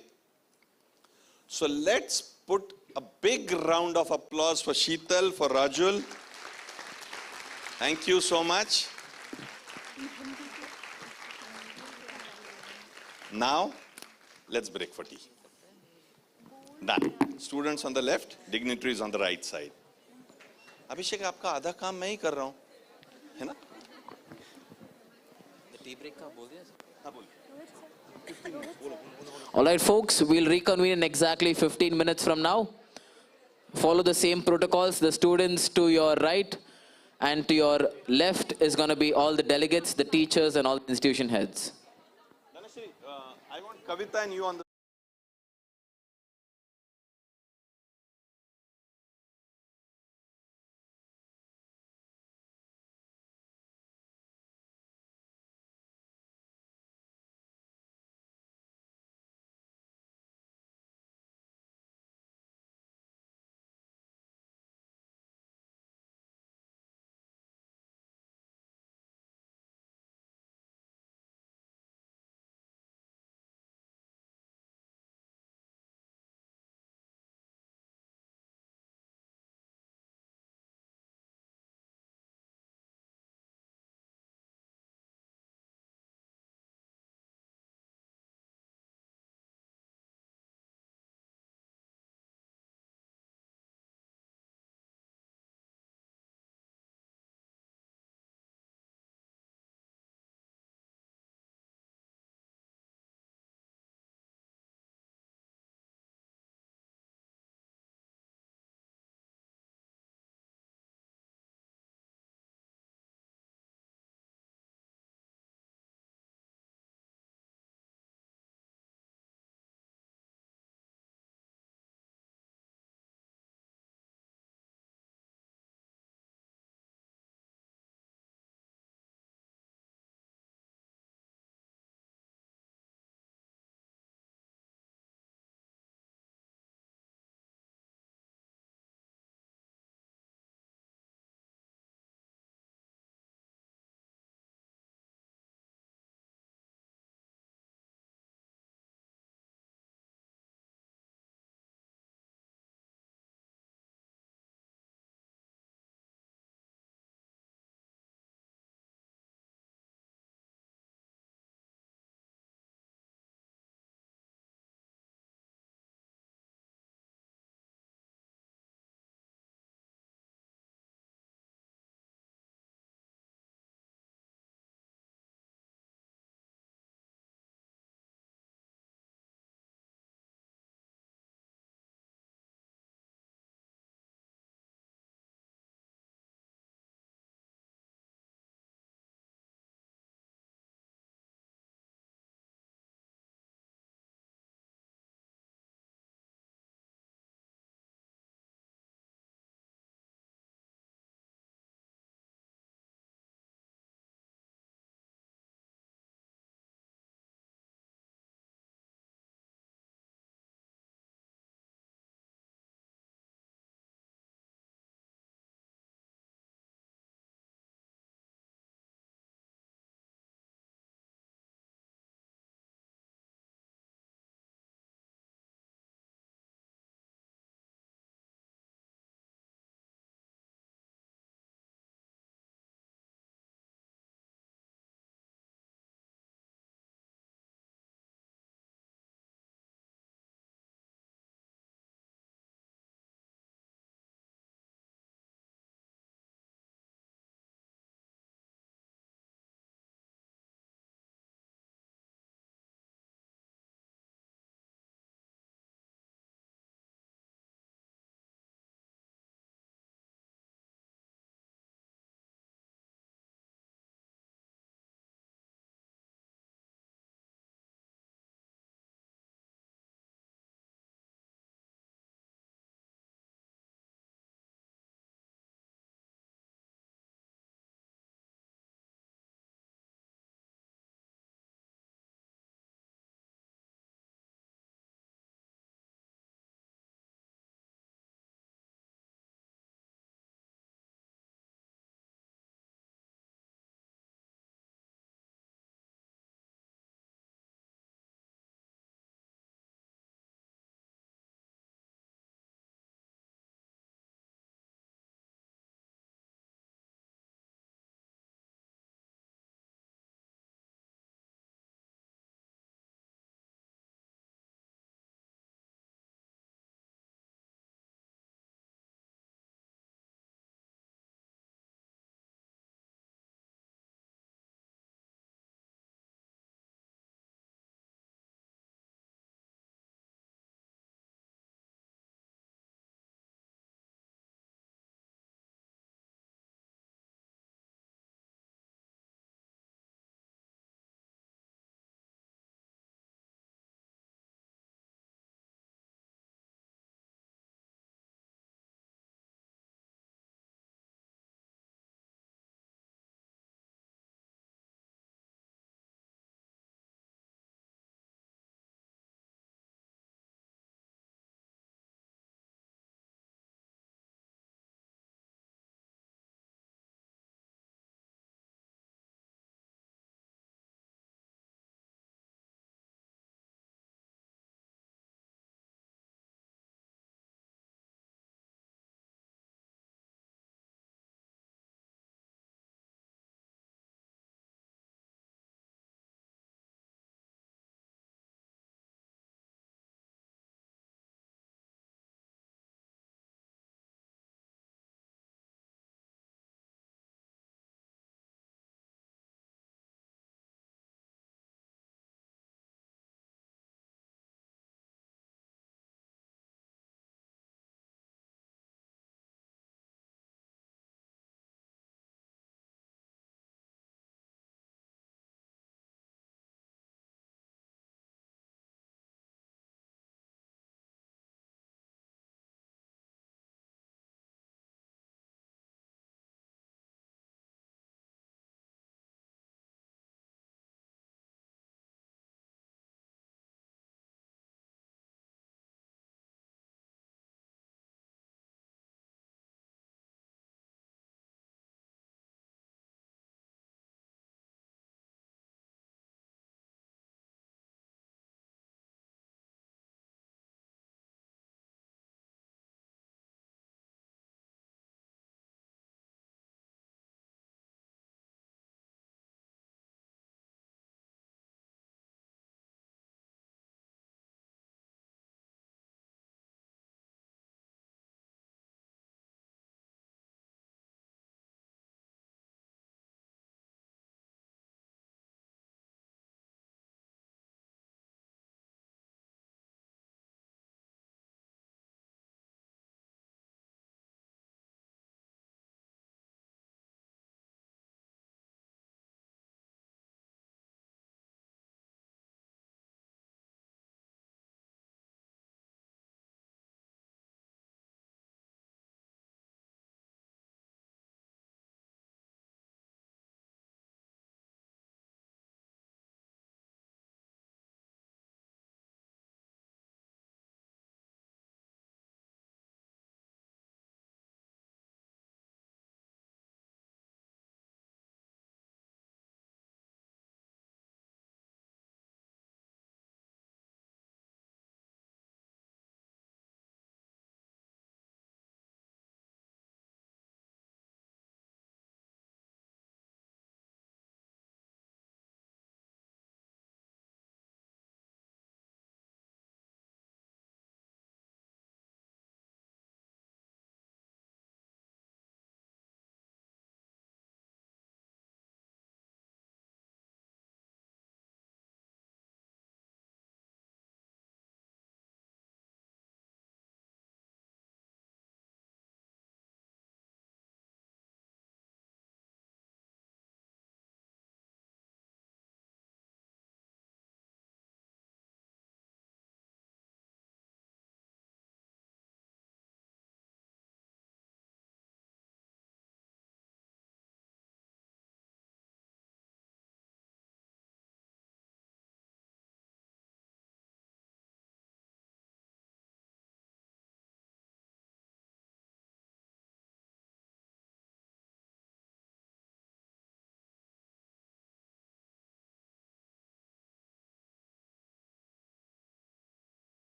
So let's put a big round of applause for Sheetal, for Rajul. Thank you so much. Now, let's break for tea. Done. Students on the left, dignitaries on the right side. अभिषेक आपका आधा काम मैं ही कर रहा हूँ, है ना? Tea break का बोल दिया? हाँ बोल. All right, folks, we'll reconvene in exactly 15 minutes from now. Follow the same protocols. The students to your right and to your left is going to be all the delegates, the teachers, and all the institution heads. Dhanashree, I want Kavita and you on the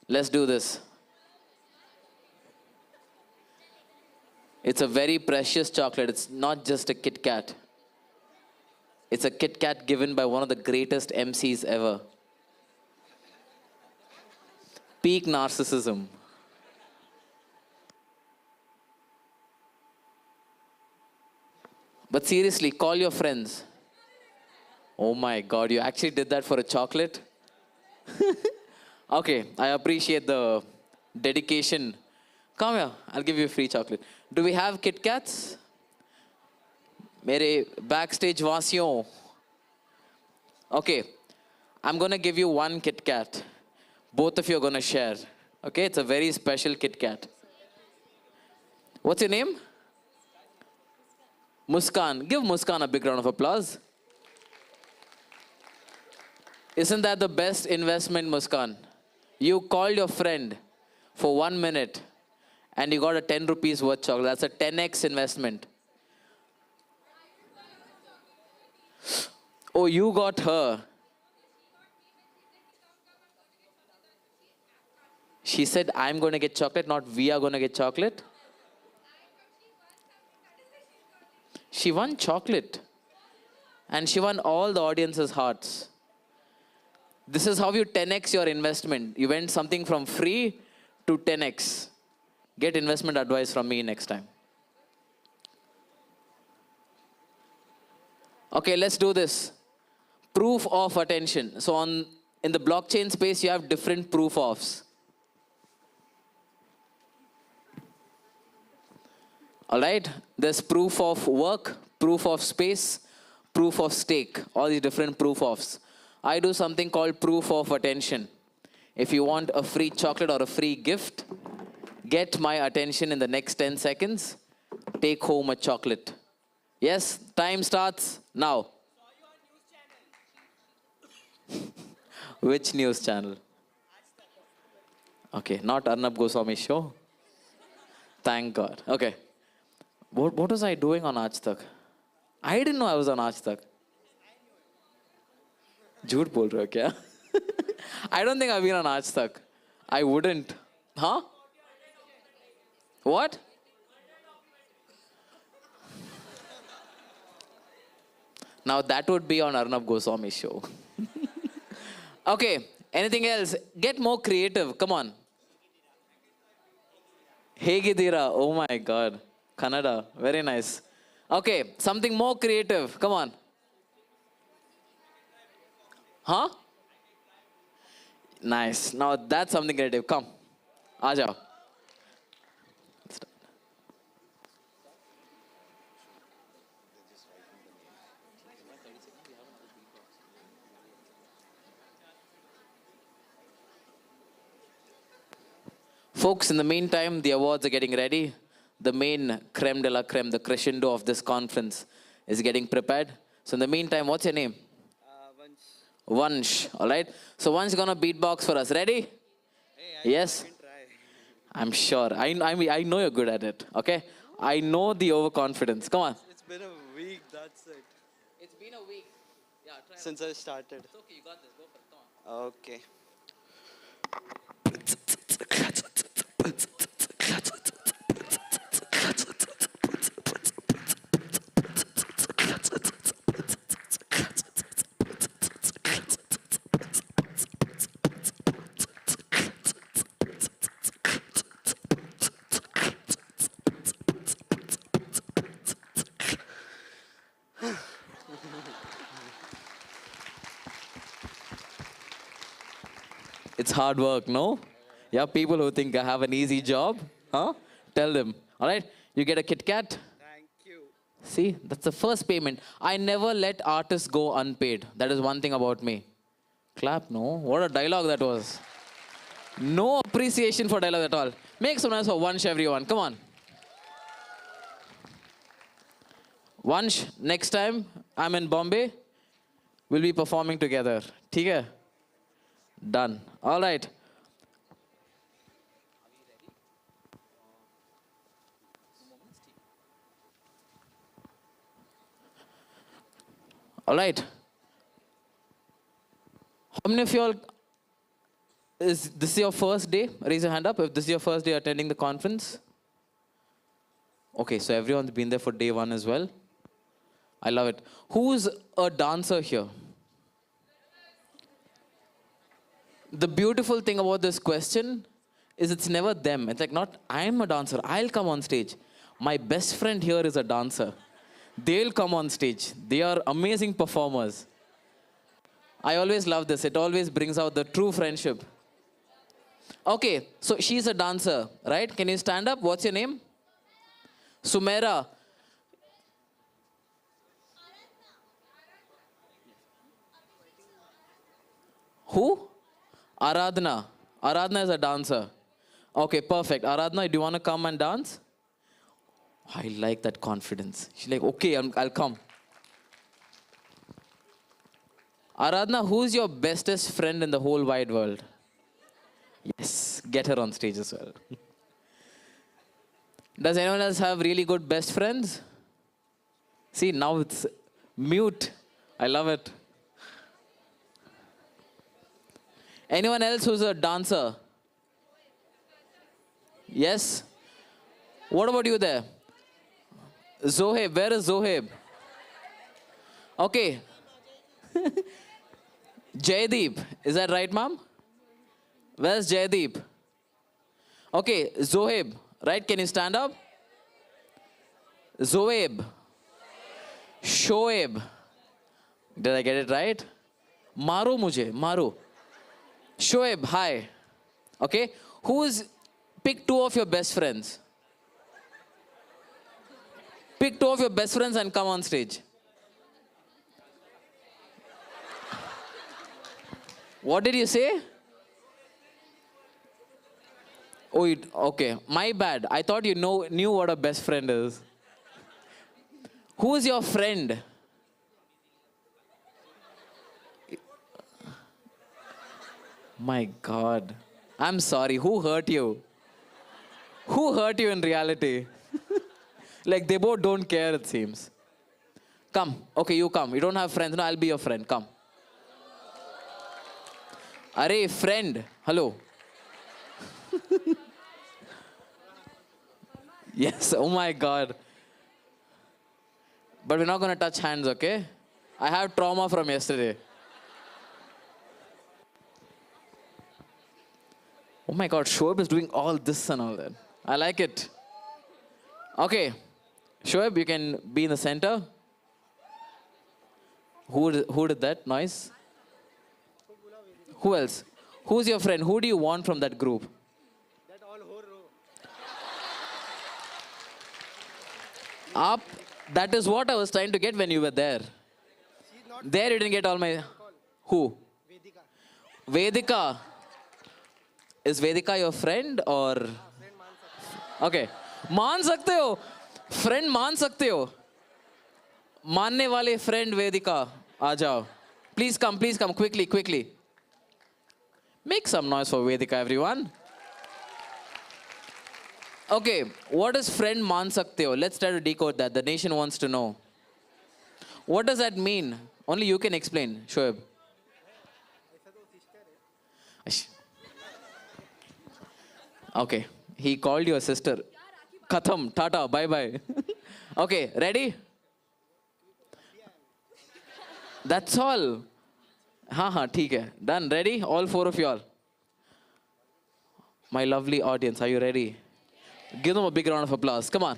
Let's do this. It's a very precious chocolate. It's not just a Kit Kat. It's a Kit Kat given by one of the greatest MCs ever. Peak narcissism. But seriously, call your friends. Oh my God, you actually did that for a chocolate? Okay, I appreciate the dedication. Come here, I'll give you a free chocolate. Do we have Kit Kats? Mere backstage vaasiyon. Okay, I'm gonna give you one Kit Kat. Both of you are gonna share. Okay, it's a very special Kit Kat. What's your name? Muskan. Give Muskan a big round of applause. Isn't that the best investment, Muskan? You called your friend for 1 minute and you got a 10 rupees worth chocolate. That's a 10x investment. Oh, you got her. She said, I'm going to get chocolate, not we are going to get chocolate. She won chocolate. And she won all the audience's hearts. This is how you 10x your investment. You went something from free to 10x. Get investment advice from me next time. Okay, let's do this. Proof of attention. So in the blockchain space, you have different proof ofs. All right, there's proof of work, proof of space, proof of stake, all these different proof ofs. I do something called proof of attention. If you want a free chocolate or a free gift, get my attention in the next 10 seconds, take home a chocolate. Yes, time starts now. Which news channel? Okay, not Arnab Goswami show. Thank God. Okay. What was I doing on Aaj Tak? I didn't know I was on Aaj Tak. झूठ बोल रहे हो क्या? I don't think I've been on Aaj Tak. I wouldn't. Huh? What? Now that would be on Arnab Goswami show. Okay, anything else? Get more creative. Come on. Hegidira. Oh my God. Kannada. Very nice. Okay, something more creative. Come on. Huh? Nice. Now that's something creative. Come. Aajao. Folks, in the meantime, the awards are getting ready. The main creme de la creme, the crescendo of this conference is getting prepared. So in the meantime, what's your name? Vansh, all right? So Vansh is going to beatbox for us. Ready? Yes? I'm sure. I know you're good at it, okay? I know the overconfidence. Come on. It's been a week, that's it. It's been a week. Yeah, try Since I started. It's okay, you got this. Go for it. Come on. Okay. It's hard work, no? Yeah, people who think I have an easy job, huh? Tell them, all right? You get a Kit Kat? Thank you. See, that's the first payment. I never let artists go unpaid. That is one thing about me. Clap, no? What a dialogue that was. No appreciation for dialogue at all. Make some noise for Vansh, everyone. Come on. Vansh, next time I'm in Bombay, we'll be performing together. ठीक है? Done. All right. All right. How many of you all Is this your first day? Raise your hand up if this is your first day attending the conference. Okay, so everyone's been there for day one as well. I love it. Who's a dancer here? The beautiful thing about this question is it's never them. It's like not, I'm a dancer, I'll come on stage. My best friend here is a dancer. They'll come on stage. They are amazing performers. I always love this. It always brings out the true friendship. Okay, so she's a dancer, right? Can you stand up? What's your name? Sumaira. Who? Aradhana. Aradhana is a dancer. Okay, perfect. Aradhana, do you want to come and dance? I like that confidence. She's like, okay, I'll come. Aradhana, who's your bestest friend in the whole wide world? Yes, get her on stage as well. Does anyone else have really good best friends? See, now it's mute. I love it. Anyone else who's a dancer? Yes? What about you there? Zoheb, where is Zoheb? Okay. Jaydeep, is that right, ma'am? Where's Jaydeep? Okay, Zoheb, right? Can you stand up? Zoeb. Shoaib. Did I get it right? Maru mujhe, Maru. Shoaib, hi. Okay, pick two of your best friends. Pick two of your best friends and come on stage. What did you say? Oh, okay. My bad. I thought you knew what a best friend is. Who's your friend? My God. I'm sorry. Who hurt you? Who hurt you in reality? Like they both don't care, it seems. Come. Okay, you come. You don't have friends. No, I'll be your friend. Come. Arey, friend. Hello. Yes, oh my God. But we're not going to touch hands, okay? I have trauma from yesterday. Oh my God, Shoaib is doing all this and all that. I like it. Okay, Shoaib, you can be in the center. Who did that noise? Who else? Who's your friend? Who do you want from that group? Up. That is what I was trying to get when you were there. There you didn't get all my... Who? Vedika. Is Vedika your friend or... Okay. मान सकते हो. Friend मान सकते हो. मानने वाले friend Vedika. आ जाओ. Please come, quickly, quickly. Make some noise for Vedika, everyone. Okay, what does friend मान सकते हो? Let's try to decode that. The nation wants to know. What does that mean? Only you can explain, Shoaib. Okay, he called you a sister. Khatam, tata, bye-bye. Okay, ready? That's all. हाँ, ठीक है. Done, ready? All four of y'all. My lovely audience, are you ready? Give them a big round of applause. Come on.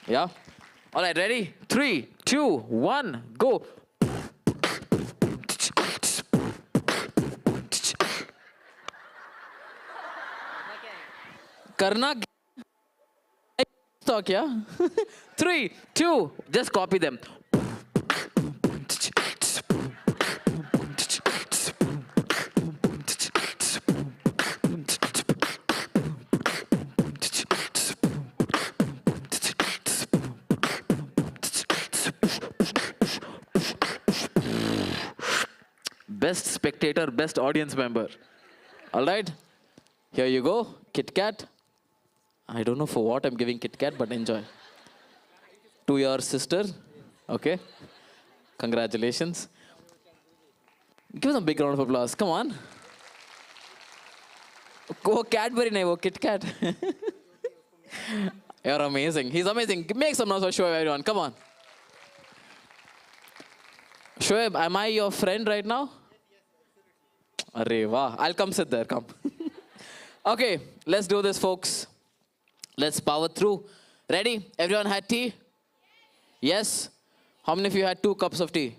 Yeah? All right, ready? 3, 2, 1, go. करना तो क्या? 3, 2, just copy them. Best spectator, best audience member. All right, here you go, Kit Kat. I don't know for what I'm giving Kit Kat, but enjoy. To your sister, okay? Congratulations. Give them a big round of applause. Come on. Go Cadbury, nahi wo Kit Kat. You're amazing. He's amazing. Make some noise for Shoaib, everyone. Come on. Shoaib, am I your friend right now? Arre wah. I'll come sit there. Come. Okay, let's do this, folks. Let's power through. Ready? Everyone had tea? Yes? How many of you had 2 cups of tea?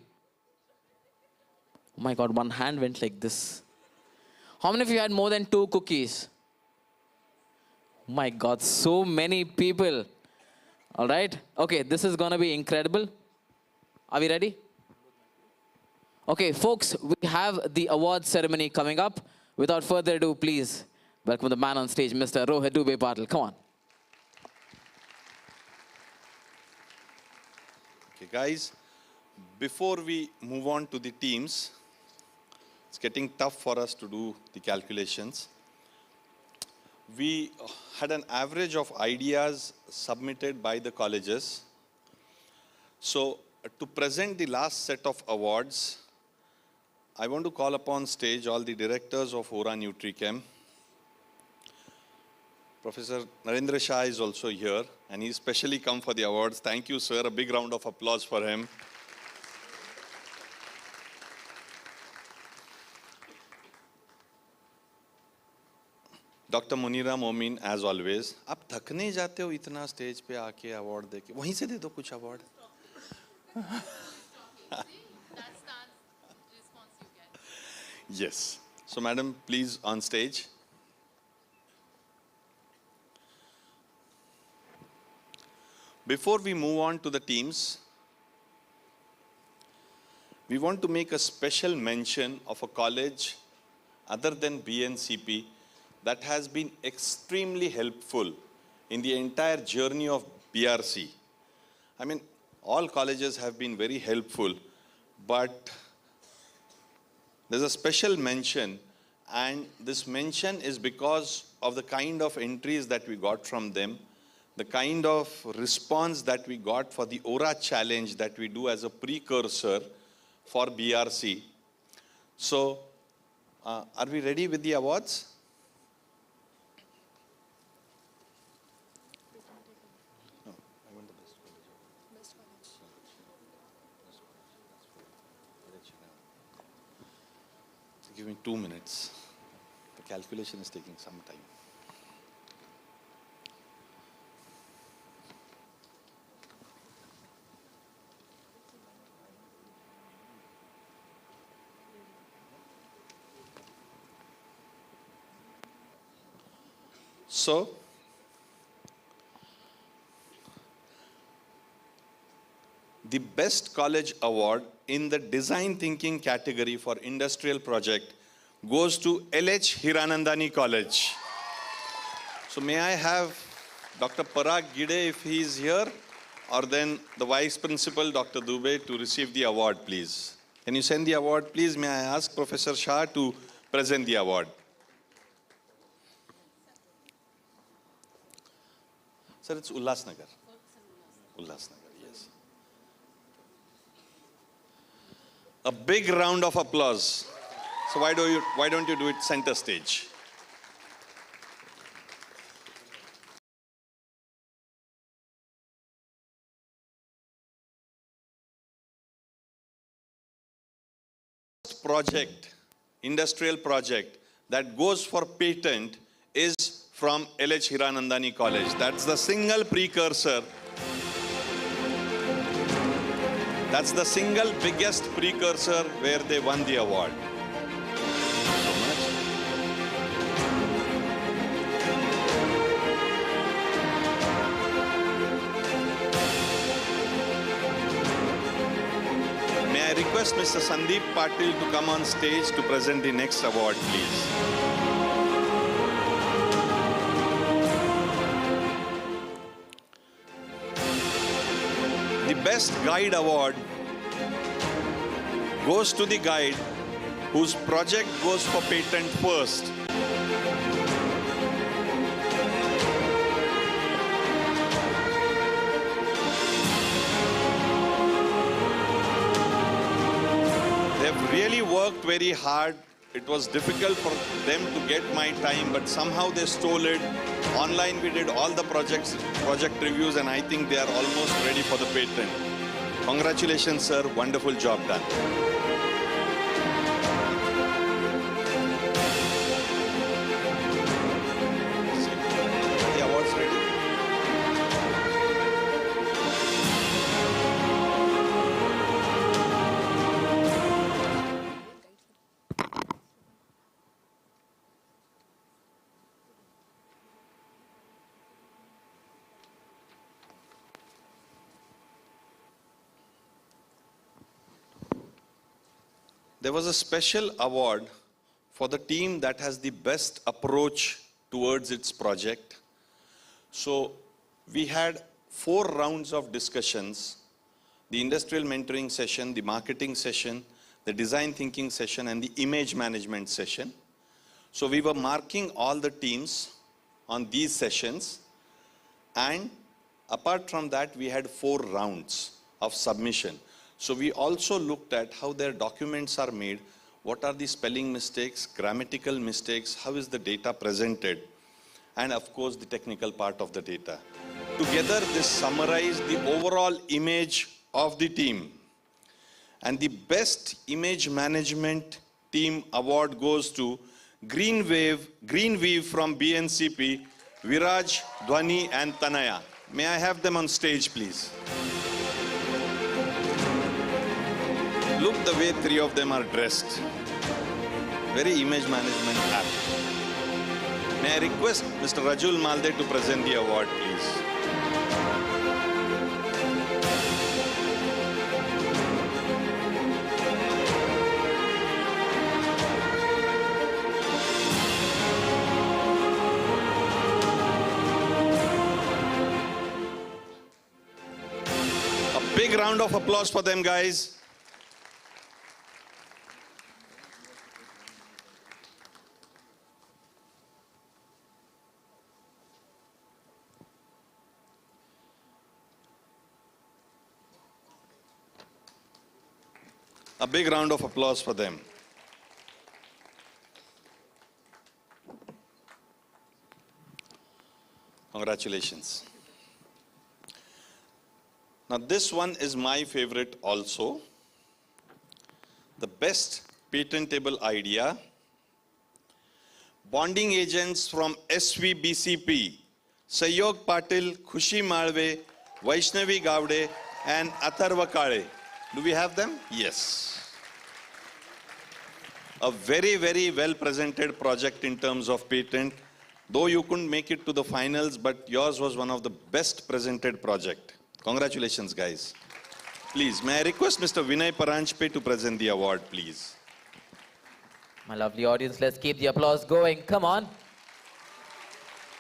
Oh my God, one hand went like this. How many of you had more than 2 cookies? Oh my God, so many people. All right. Okay, this is going to be incredible. Are we ready? Okay, folks, we have the award ceremony coming up. Without further ado, please welcome the man on stage, Mr. Rohit Dubey Patil. Come on. Okay, guys, before we move on to the teams, it's getting tough for us to do the calculations. We had an average of ideas submitted by the colleges. So to present the last set of awards, I want to call upon stage all the directors of Ora NutriChem. Professor Narendra Shah is also here, and he's specially come for the awards. Thank you, sir. A big round of applause for him. Doctor Munira मोमिन as always. आप थक नहीं जाते हो इतना stage पे आके award देके? वहीं से दे दो कुछ award. Yes. So, madam, please on stage. Before we move on to the teams, we want to make a special mention of a college other than BNCP that has been extremely helpful in the entire journey of BRC. I mean, all colleges have been very helpful, but there's a special mention, and this mention is because of the kind of entries that we got from them, the kind of response that we got for the Ora challenge that we do as a precursor for BRC. So, are we ready with the awards? Give me 2 minutes. The calculation is taking some time. So, the Best College Award in the Design Thinking category for Industrial Project goes to LH Hiranandani College. So may I have Dr. Parag Gide, if he is here, or then the Vice Principal, Dr. Dubey, to receive the award, please. Can you send the award, please? May I ask Professor Shah to present the award? Sir, it's Ulhasnagar. Ulhasnagar, yes. A big round of applause. So why don't you do it center stage? Project, industrial project that goes for patent is from LH Hiranandani College. That's the single precursor. That's the single biggest precursor where they won the award. May I request Mr. Sandeep Patil to come on stage to present the next award, please. The Best Guide Award goes to the guide whose project goes for patent first. They have really worked very hard. It was difficult for them to get my time, but somehow they stole it. Online we did all the project reviews, and I think they are almost ready for the patent. Congratulations, sir. Wonderful job done. The award's ready. There was a special award for the team that has the best approach towards its project. So we had 4 rounds of discussions: the industrial mentoring session, the marketing session, the design thinking session, and the image management session. So we were marking all the teams on these sessions, and apart from that, we had 4 rounds of submission. So we also looked at how their documents are made, what are the spelling mistakes, grammatical mistakes, how is the data presented, and of course the technical part of the data. Together this summarized the overall image of the team. And the best image management team award goes to Greenweave from BNCP, Viraj, Dhwani and Tanaya. May I have them on stage, please? Look the way 3 of them are dressed. Very image management apt. May I request Mr. Rajul Malde to present the award, please? A big round of applause for them, guys. A big round of applause for them. Congratulations. Now this one is my favorite also. The best patentable idea. Bonding agents from SVBCP, Sayog Patil, Khushi Malve, Vaishnavi Gavde and Atharva Kale. Do we have them? Yes. A very, very well presented project in terms of patent. Though you couldn't make it to the finals, but yours was one of the best presented project. Congratulations, guys. Please, may I request Mr. Vinay Paranjpe to present the award, please? My lovely audience, let's keep the applause going. Come on.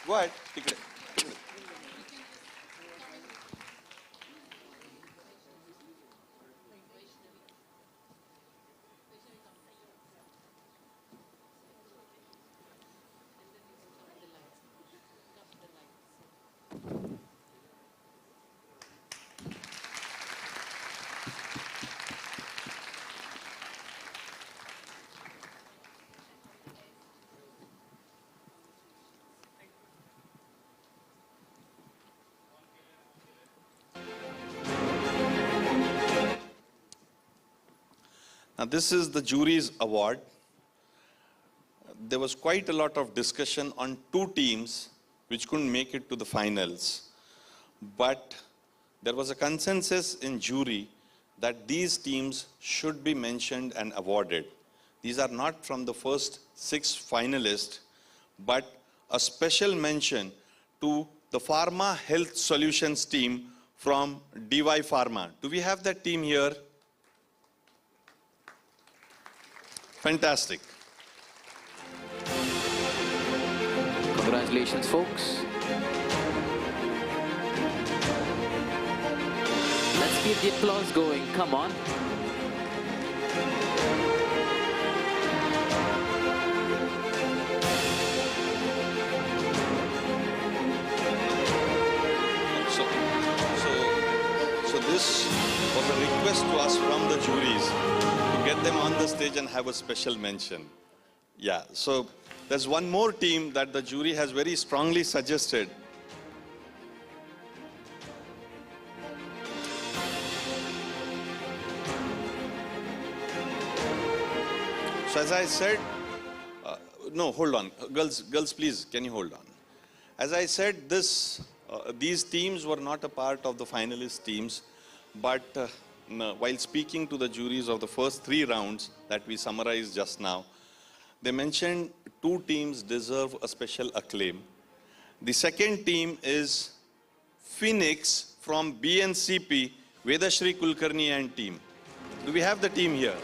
Go ahead. Now this is the jury's award. There was quite a lot of discussion on 2 teams which couldn't make it to the finals. But there was a consensus in jury that these teams should be mentioned and awarded. These are not from the first 6 finalists, but a special mention to the Pharma Health Solutions team from DY Pharma. Do we have that team here? Fantastic. Congratulations, folks. Let's keep the applause going. Come on. So this was a request to us from the juries to get get them on the stage and have a special mention. Yeah, so there's one more team that the jury has very strongly suggested. So as I said, no, hold on. Girls, please, can you hold on? As I said, these teams were not a part of the finalist teams, but while speaking to the juries of the first 3 rounds that we summarized just now, they mentioned 2 teams deserve a special acclaim. The second team is Phoenix from BNCP, Vedashri Kulkarni and team. Do we have the team here?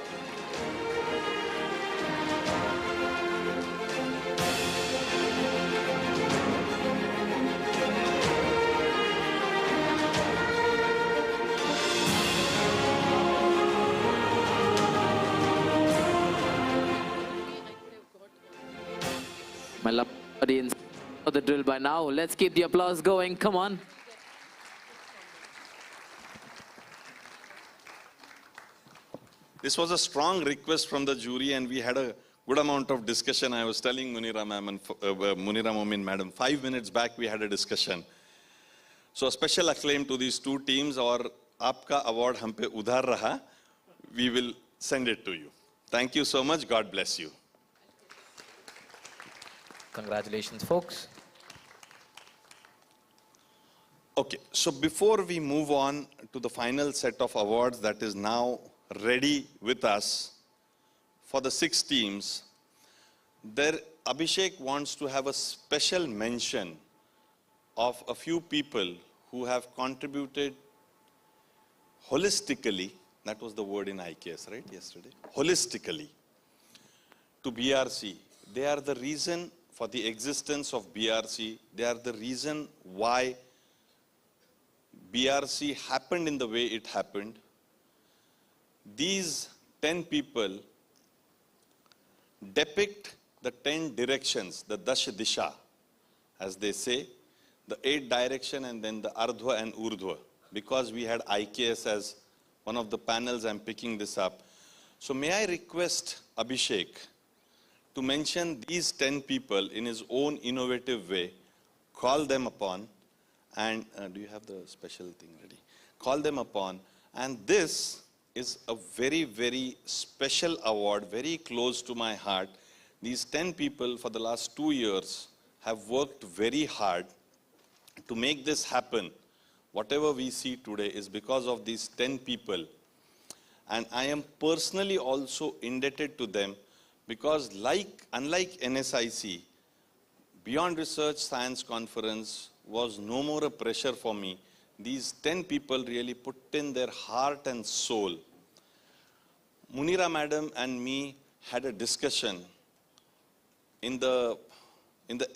My love audience, know the drill by now. Let's keep the applause going. Come on. This was a strong request from the jury, and we had a good amount of discussion. I was telling Munira ma'am and Munira Momin madam, 5 minutes back we had a discussion. So a special acclaim to these 2 teams, और आपका award हम पे उधार रहा. We will send it to you. Thank you so much. God bless you. Congratulations, folks. Okay, so before we move on to the final set of awards that is now ready with us for the 6 teams, Abhishek wants to have a special mention of a few people who have contributed holistically, that was the word in IKS, right, yesterday? Holistically, to BRC. They are the reason for the existence of BRC. They are the reason why BRC happened in the way it happened. These 10 people depict the 10 directions, the Dash Disha, as they say, the 8 direction and then the Ardhva and Urdhva. Because we had IKS as one of the panels, I'm picking this up. So may I request Abhishek to mention these 10 people in his own innovative way, call them upon, and do you have the special thing ready? Call them upon, and this is a very, very special award, very close to my heart. These 10 people for the last 2 years have worked very hard to make this happen. Whatever we see today is because of these 10 people. And I am personally also indebted to them because unlike NSIC, Beyond Research Science Conference was no more a pressure for me. These 10 people really put in their heart and soul. Munira madam and me had a discussion in the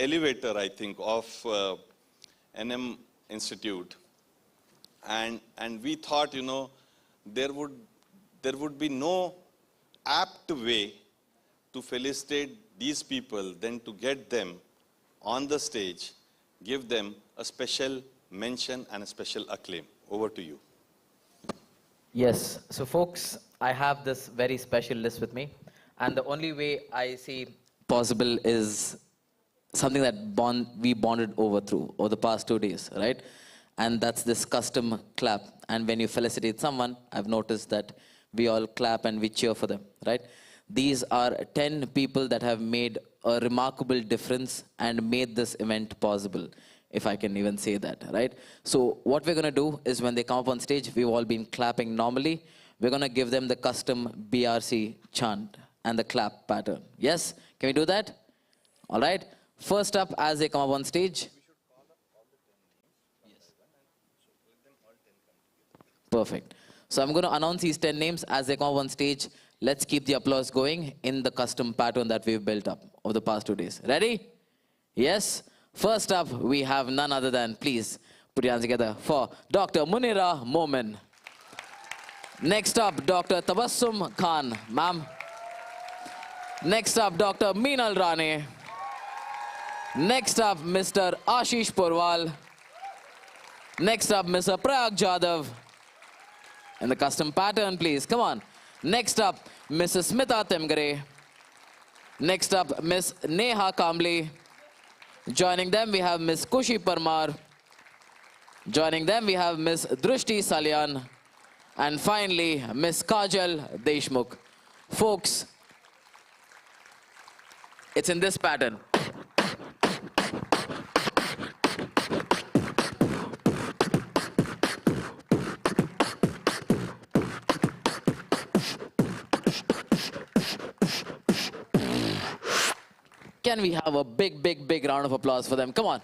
elevator, I think, of NM Institute. And we thought, you know, there would be no apt way to felicitate these people than to get them on the stage, give them a special mention and a special acclaim. Over to you. Yes, so folks, I have this very special list with me, and the only way I see possible is something that we bonded over the past 2 days, right? And that's this custom clap. And when you felicitate someone, I've noticed that we all clap and we cheer for them, right? These are 10 people that have made a remarkable difference and made this event possible, if I can even say that, right? So what we're going to do is when they come up on stage, we've all been clapping normally. We're going to give them the custom BRC chant and the clap pattern. Yes? Can we do that? All right. First up, as they come up on stage. Perfect. So I'm going to announce these 10 names as they come up on stage. Let's keep the applause going in the custom pattern that we've built up over the past 2 days. Ready? Yes? First up, we have none other than, please put your hands together for Dr. Munira Momin. Next up, Dr. Tabassum Khan, ma'am. Next up, Dr. Meenal Rane. Next up, Mr. Ashish Porwal. Next up, Mr. Prayag Jadhav. And the custom pattern, please, come on. Next up, Mrs. Smita Temgare. Next up, Miss Neha Kamble. Joining them, we have Miss Kushi Parmar. Joining them, we have Miss Drushti Salyan. And finally, Miss Kajal Deshmukh. Folks, it's in this pattern. Can we have a big, big, big round of applause for them? Come on.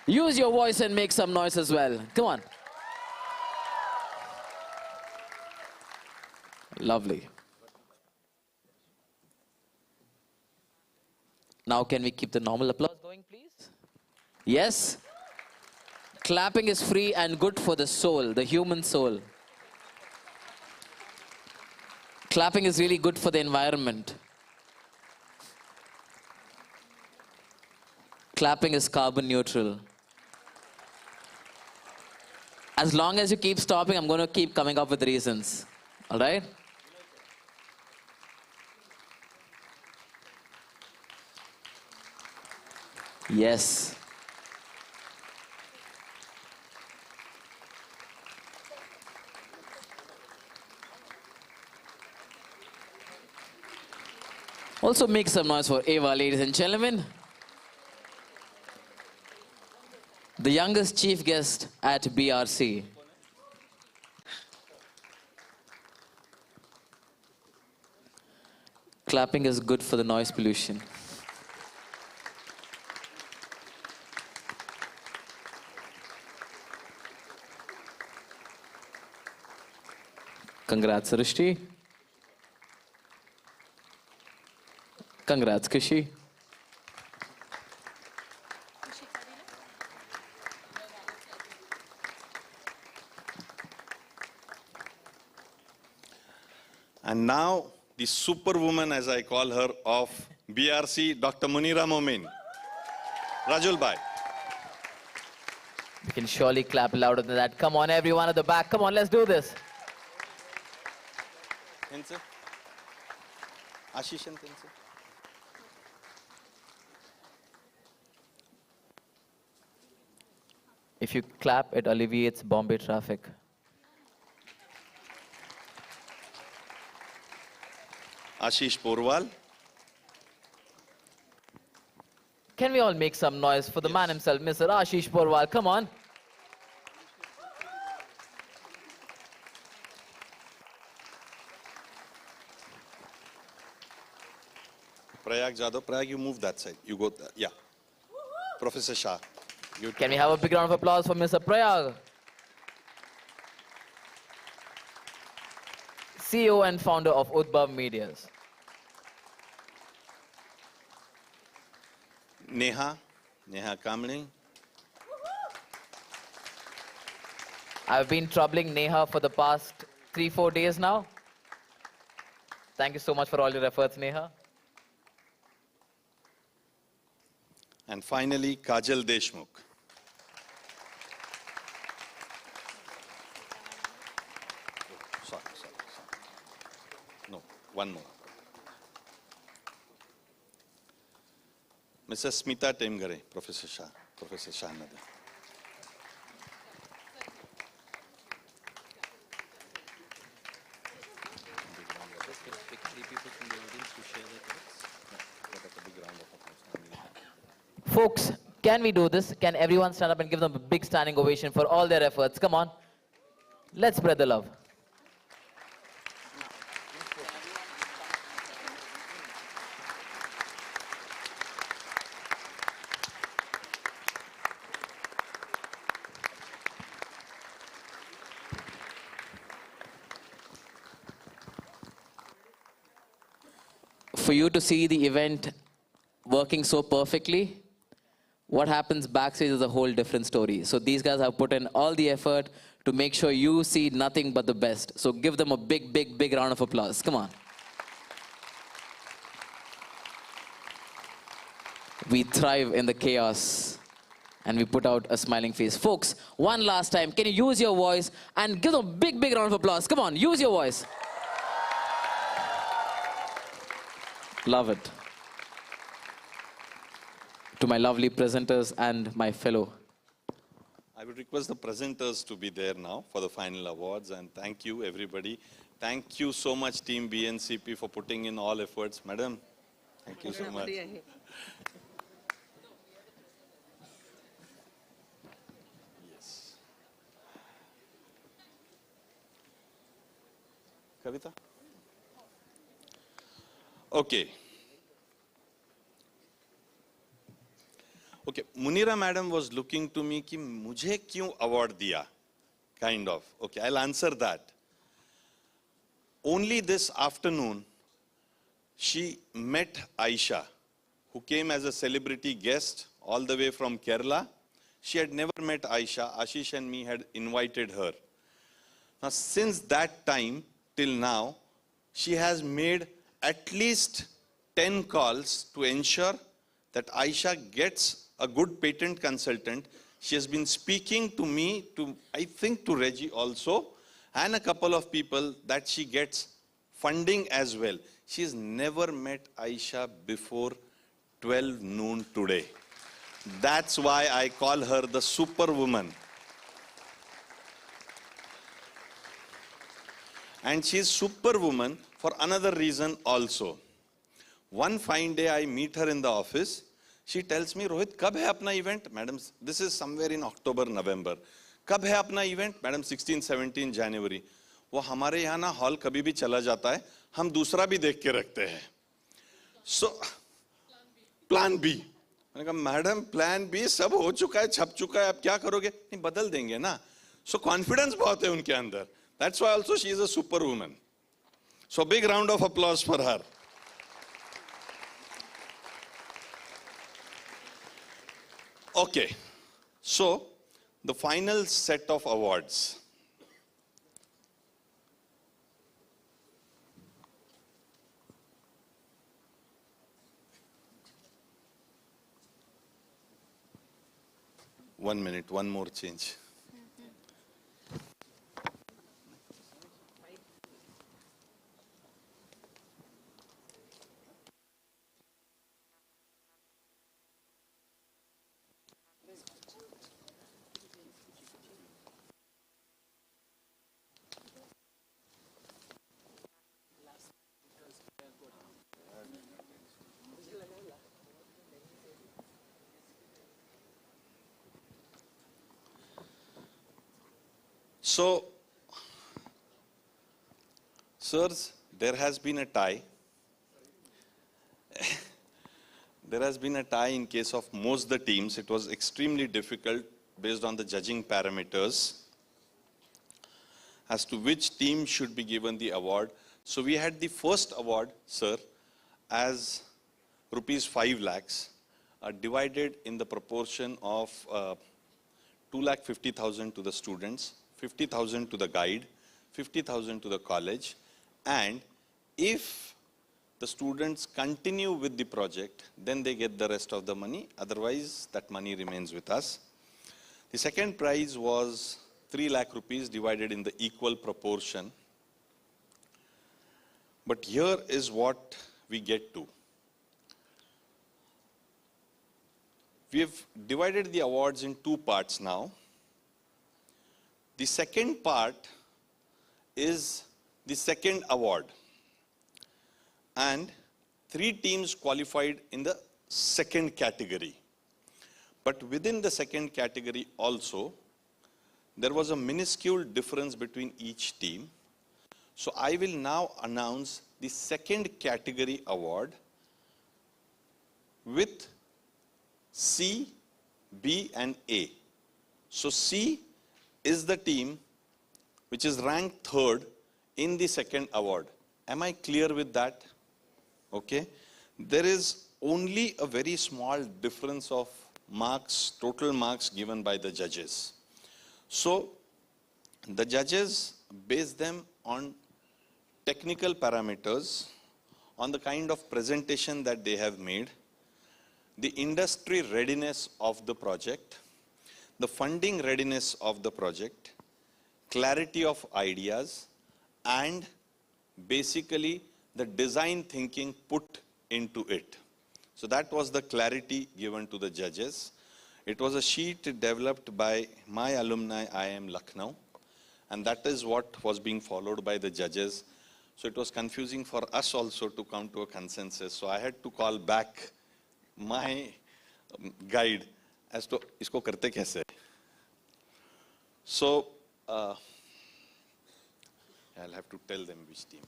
Use your voice and make some noise as well. Come on. Lovely. Now can we keep the normal applause going, please? Yes? Clapping is free and good for the soul, the human soul. Clapping is really good for the environment. Clapping is carbon neutral. As long as you keep stopping, I'm going to keep coming up with reasons. All right? Yes. Also make some noise for Eva, ladies and gentlemen. The youngest chief guest at BRC. Clapping is good for the noise pollution. Congrats, Srishti. Congrats, Kushi. And now, the superwoman, as I call her, of BRC, Dr. Munira Momin. Rajul Bhai. We can surely clap louder than that. Come on, everyone at the back. Come on, let's do this. Tense. Ashish and Tense. If you clap, it alleviates Bombay traffic. Ashish Porwal. Can we all make some noise for the man himself, Mr. Ashish Porwal? Come on. Prayag Jadhav. Prayag, you move that side. You go, yeah. Professor Shah. Can we have a big round of applause for Mr. Prayag? CEO and founder of Udbhav Medias. Neha Kamble. I've been troubling Neha for the past 3-4 days now. Thank you so much for all your efforts, Neha. And finally, Kajal Deshmukh. Sorry. No, one more. Mrs. Smita Temgare, Professor Shah Nader. Folks, can we do this? Can everyone stand up and give them a big standing ovation for all their efforts? Come on. Let's spread the love. For you to see the event working so perfectly, what happens backstage is a whole different story. So these guys have put in all the effort to make sure you see nothing but the best. So give them a big, big, big round of applause. Come on. We thrive in the chaos and we put out a smiling face. Folks, one last time, can you use your voice and give them a big, big round of applause? Come on, use your voice. Love it. To my lovely presenters and my fellow. I would request the presenters to be there now for the final awards, and thank you everybody. Thank you so much team BNCP for putting in all efforts. Madam, thank you so much. Yes. Kavita? Okay. Okay, Munira madam was looking to me कि मुझे क्यों award दिया? Kind of. Okay, I'll answer that. Only this afternoon, she met Aisha, who came as a celebrity guest all the way from Kerala. She had never met Aisha. Ashish and me had invited her. Now, since that time till now, she has made at least 10 calls to ensure that Aisha gets a good patent consultant. She has been speaking to me, I think to Reggie also, and a couple of people that she gets funding as well. She's never met Aisha before 12 noon today. That's why I call her the superwoman. And she's superwoman for another reason also. One fine day I meet her in the office. She tells me, Rohit, कब है अपना event? Madam, this is somewhere in October, November. कब है अपना event? Madam, 16-17 January. वो हमारे यहाँ ना हॉल कभी भी चला जाता है, हम दूसरा भी देख के रखते हैं. So, plan B. मैंने कहा, मैडम, plan B सब हो चुका है, छप चुका है, अब क्या करोगे? नहीं, बदल देंगे ना. So, confidence बहुत है उनके अंदर. That's why also she is a superwoman. So, big round of applause for her. Okay, so the final set of awards. One minute, one more change. So, sirs, there has been a tie. There has been a tie in case of most the teams. It was extremely difficult based on the judging parameters as to which team should be given the award. So we had the first award, sir, as rupees 5 lakhs, divided in the proportion of 2,50,000 to the students, 50,000 to the guide, 50,000 to the college, and if the students continue with the project, then they get the rest of the money. Otherwise, that money remains with us. The second prize was 3 lakh rupees divided in the equal proportion. But here is what we get to. We have divided the awards in 2 parts now. The second part is the second award. And 3 teams qualified in the second category. But within the second category also, there was a minuscule difference between each team. So I will now announce the second category award with C, B and A. So C is the team which is ranked 3rd in the second award. Am I clear with that? Okay. There is only a very small difference of marks, total marks given by the judges. So the judges base them on technical parameters, on the kind of presentation that they have made, the industry readiness of the project, the funding readiness of the project, clarity of ideas, and basically the design thinking put into it. So that was the clarity given to the judges. It was a sheet developed by my alumni IIM Lucknow, and that is what was being followed by the judges. So it was confusing for us also to come to a consensus. So I had to call back my guide as to isko karte kaise. So I'll have to tell them which team.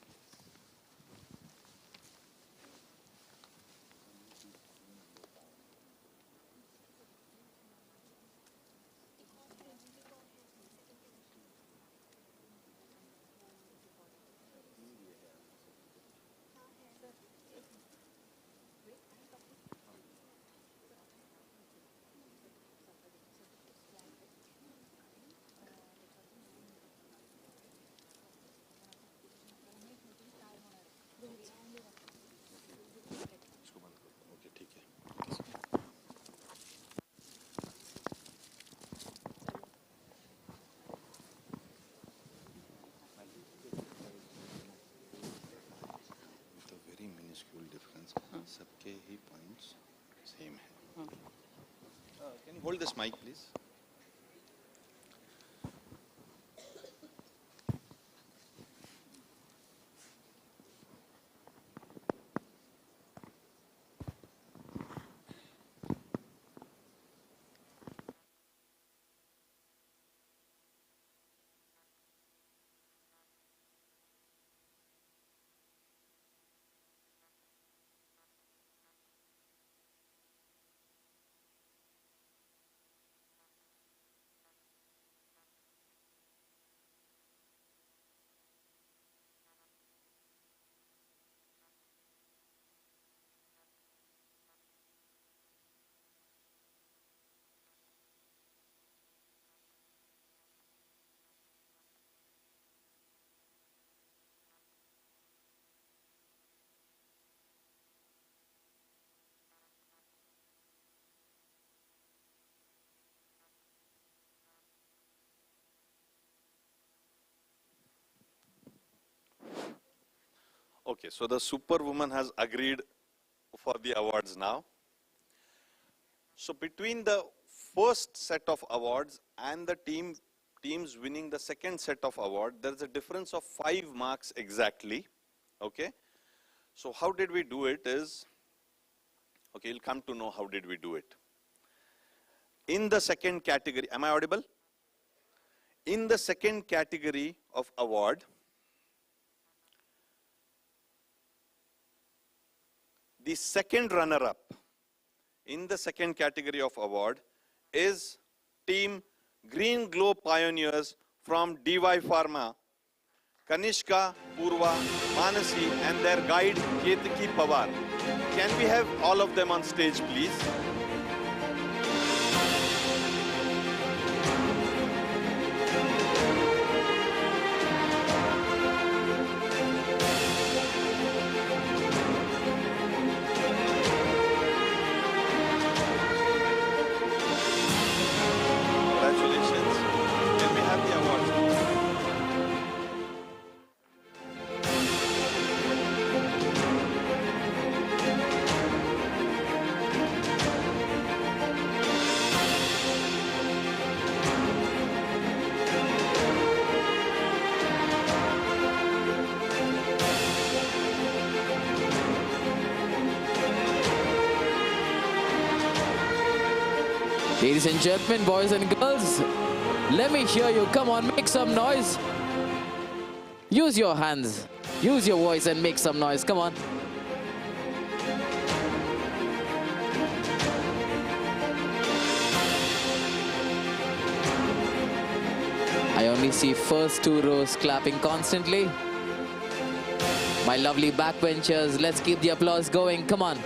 सबके ही points same है. Can you hold this mic, please? Okay, so the superwoman has agreed for the awards now. So between the first set of awards and the teams winning the second set of award, there is a difference of 5 marks exactly. Okay, so how did we do it is, okay, you'll come to know how did we do it. In the second category, am I audible? In the second category of award, the second runner-up in the second category of award is Team Green Glow Pioneers from DY Pharma, Kanishka, Purva, Manasi and their guide Ketaki Pawar. Can we have all of them on stage, please? Ladies and gentlemen, boys and girls, let me hear you. Come on, make some noise. Use your hands, use your voice and make some noise. Come on. I only see first 2 rows clapping constantly. My lovely backbenchers, let's keep the applause going. Come on.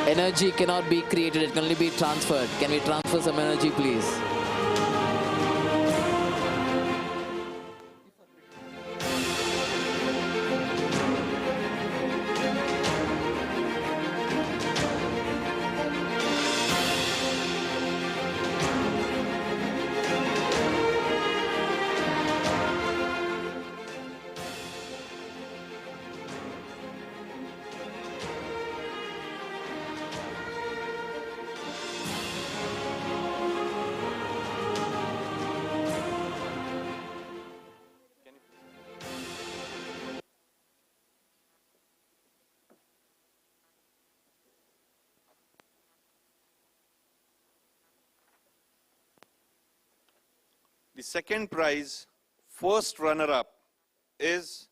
Energy cannot be created, it can only be transferred. Can we transfer some energy, please? The second prize, first runner-up, is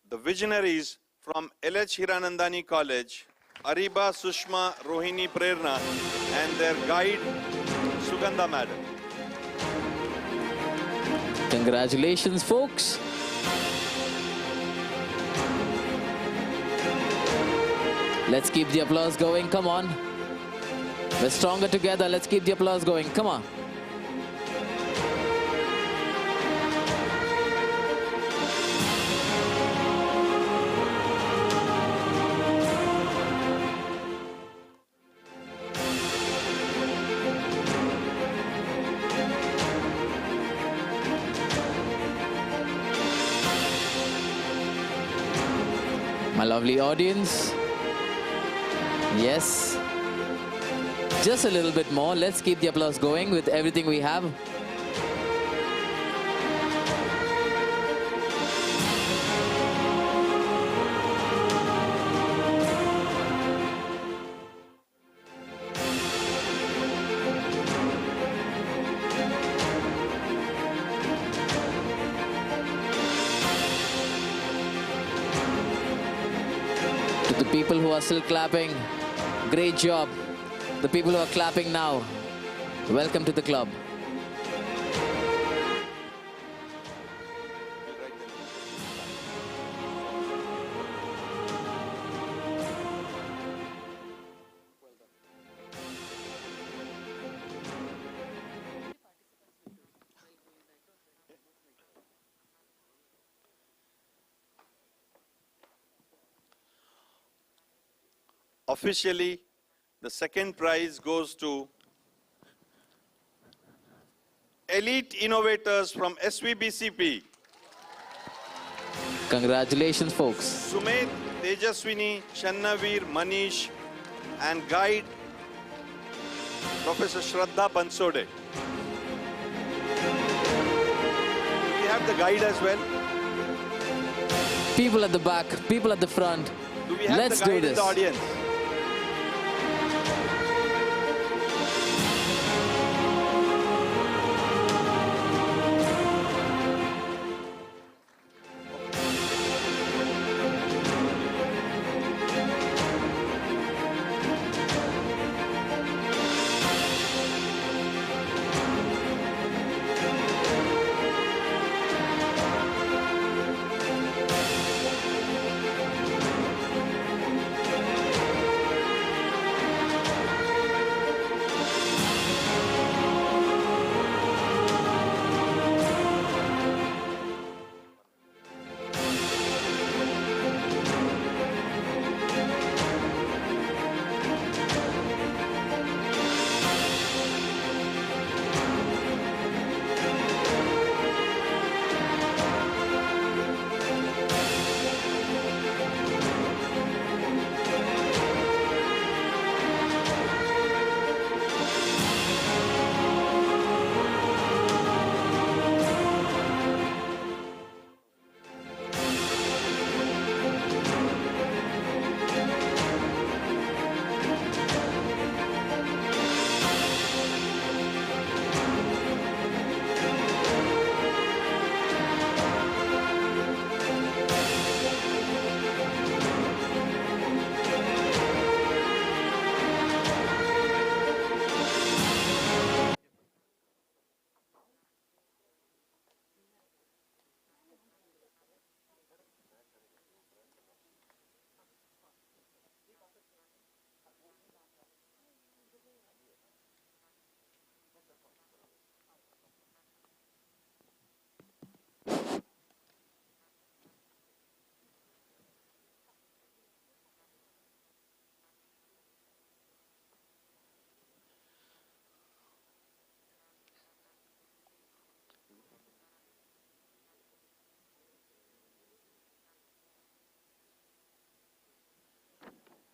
the visionaries from LH Hiranandani College, Ariba Sushma Rohini Prerna, and their guide, Sugandha Madam. Congratulations, folks. Let's keep the applause going. Come on. We're stronger together. Let's keep the applause going. Come on. My lovely audience. Yes. Just a little bit more. Let's keep the applause going with everything we have. To the people who are still clapping, great job. The people who are clapping now, welcome to the club. Officially, the second prize goes to elite innovators from SVBCP. Congratulations, folks. Sumed, Tejaswini, Shannavir, Manish, and guide Professor Shraddha Bansode. We have the guide as well. People at the back, people at the front. Do we have Let's the guide do in this. the audience?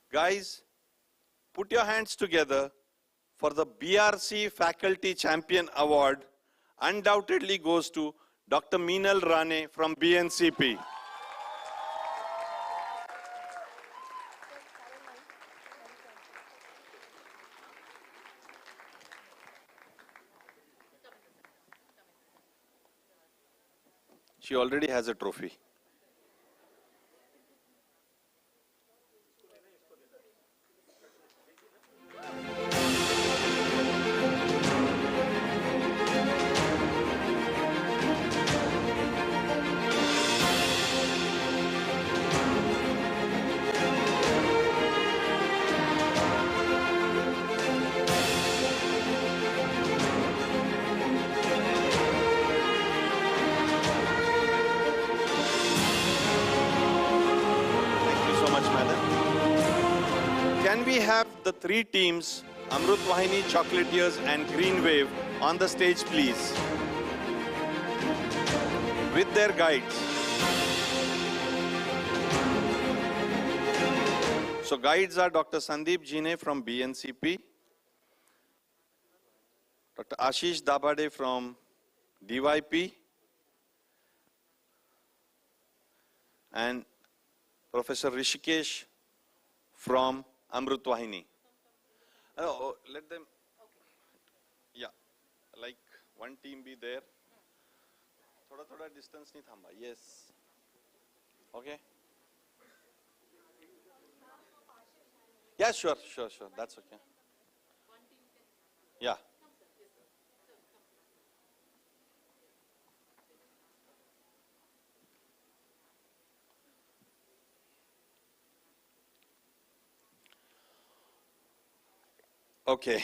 Guys, put your hands together for the BRC Faculty Champion Award. Undoubtedly goes to Dr. Meenal Rane from BNCP. She already has a trophy. Can we have the three teams, Amrut Wahini, Chocolatiers and Green Wave, on the stage, please? With their guides. So guides are Dr. Sandeep Jine from BNCP, Dr. Ashish Dabade from DYP, and Professor Rishikesh from Amrut Wahini. Let them, yeah, like one team be there. Thoda distance nahi thamba. Yes. Okay. Yeah, sure. That's okay. Yeah. Okay.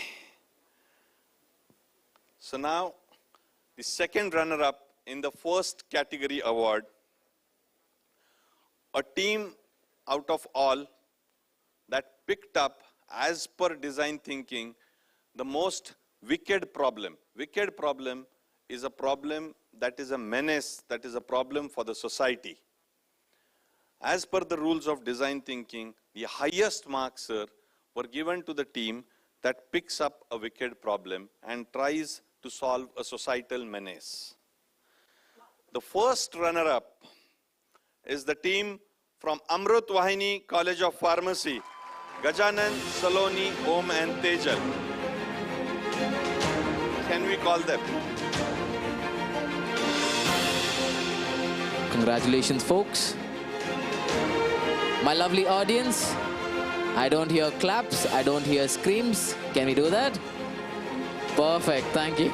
So now, the second runner-up in the first category award, a team out of all that picked up, as per design thinking, the most wicked problem. Wicked problem is a problem that is a menace, that is a problem for the society. As per the rules of design thinking, the highest marks, sir, were given to the team that picks up a wicked problem and tries to solve a societal menace. The first runner-up is the team from Amrut Wahini College of Pharmacy, Gajanan, Saloni, Om and Tejal. Can we call them? Congratulations, folks. My lovely audience, I don't hear claps, I don't hear screams. Can we do that? Perfect, thank you.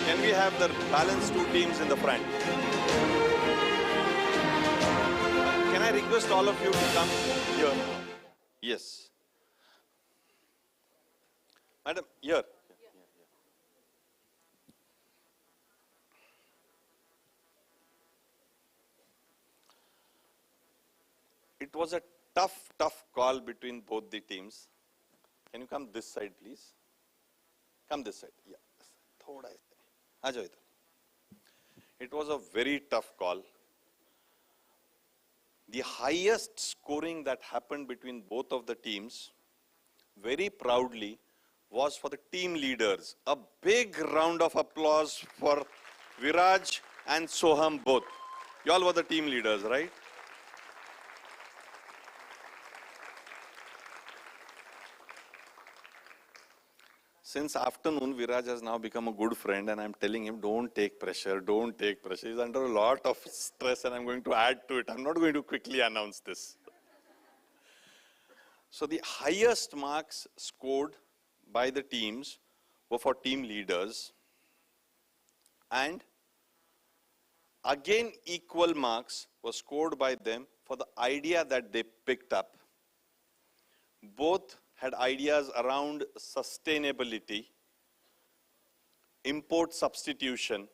Can we have the balanced two teams in the front? Can I request all of you to come here? Yes. Madam, here. It was a tough call between both the teams. Can you come this side, please? Come this side. Yeah. Thoda ise. Aa jao idhar. It was a very tough call. The highest scoring that happened between both of the teams, very proudly, was for the team leaders. A big round of applause for Viraj and Soham both. You all were the team leaders, right? Since afternoon, Viraj has now become a good friend and I'm telling him, don't take pressure, don't take pressure. He's under a lot of stress and I'm going to add to it. I'm not going to quickly announce this. So the highest marks scored by the teams were for team leaders. And again, equal marks were scored by them for the idea that they picked up. Both had ideas around sustainability, import substitution.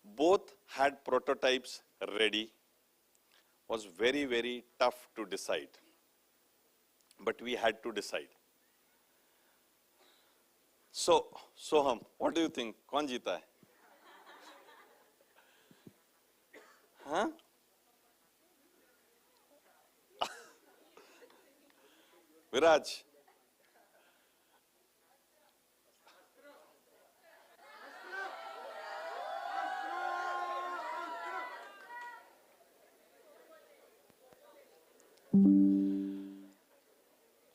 Both had prototypes ready. Was very, very tough to decide. But we had to decide. So, Soham, what do you think? Kaun jeeta hai? Huh? Viraj.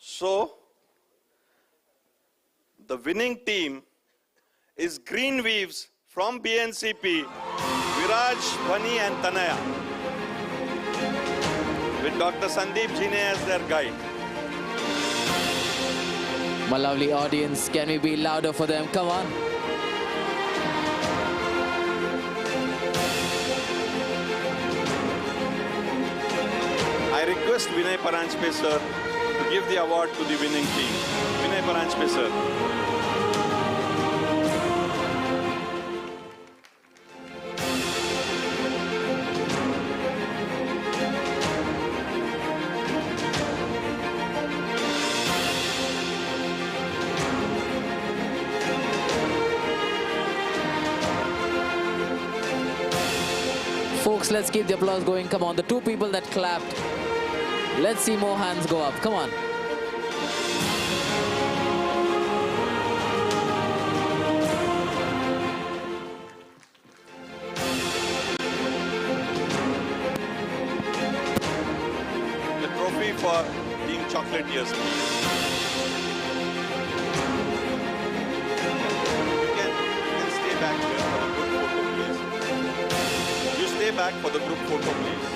So, the winning team is Green Weaves from BNCP, Viraj, Vani and Tanaya, with Dr. Sandeep Jine as their guide. My lovely audience, can we be louder for them? Come on. I request Vinay Paranjpe sir to give the award to the winning team. Vinay Paranjpe sir. Folks, let's keep the applause going. Come on, the two people that clapped. Let's see more hands go up. Come on. The trophy for Team Chocolatiers, please. You can stay back here for the group photo, please. You stay back for the group photo, please.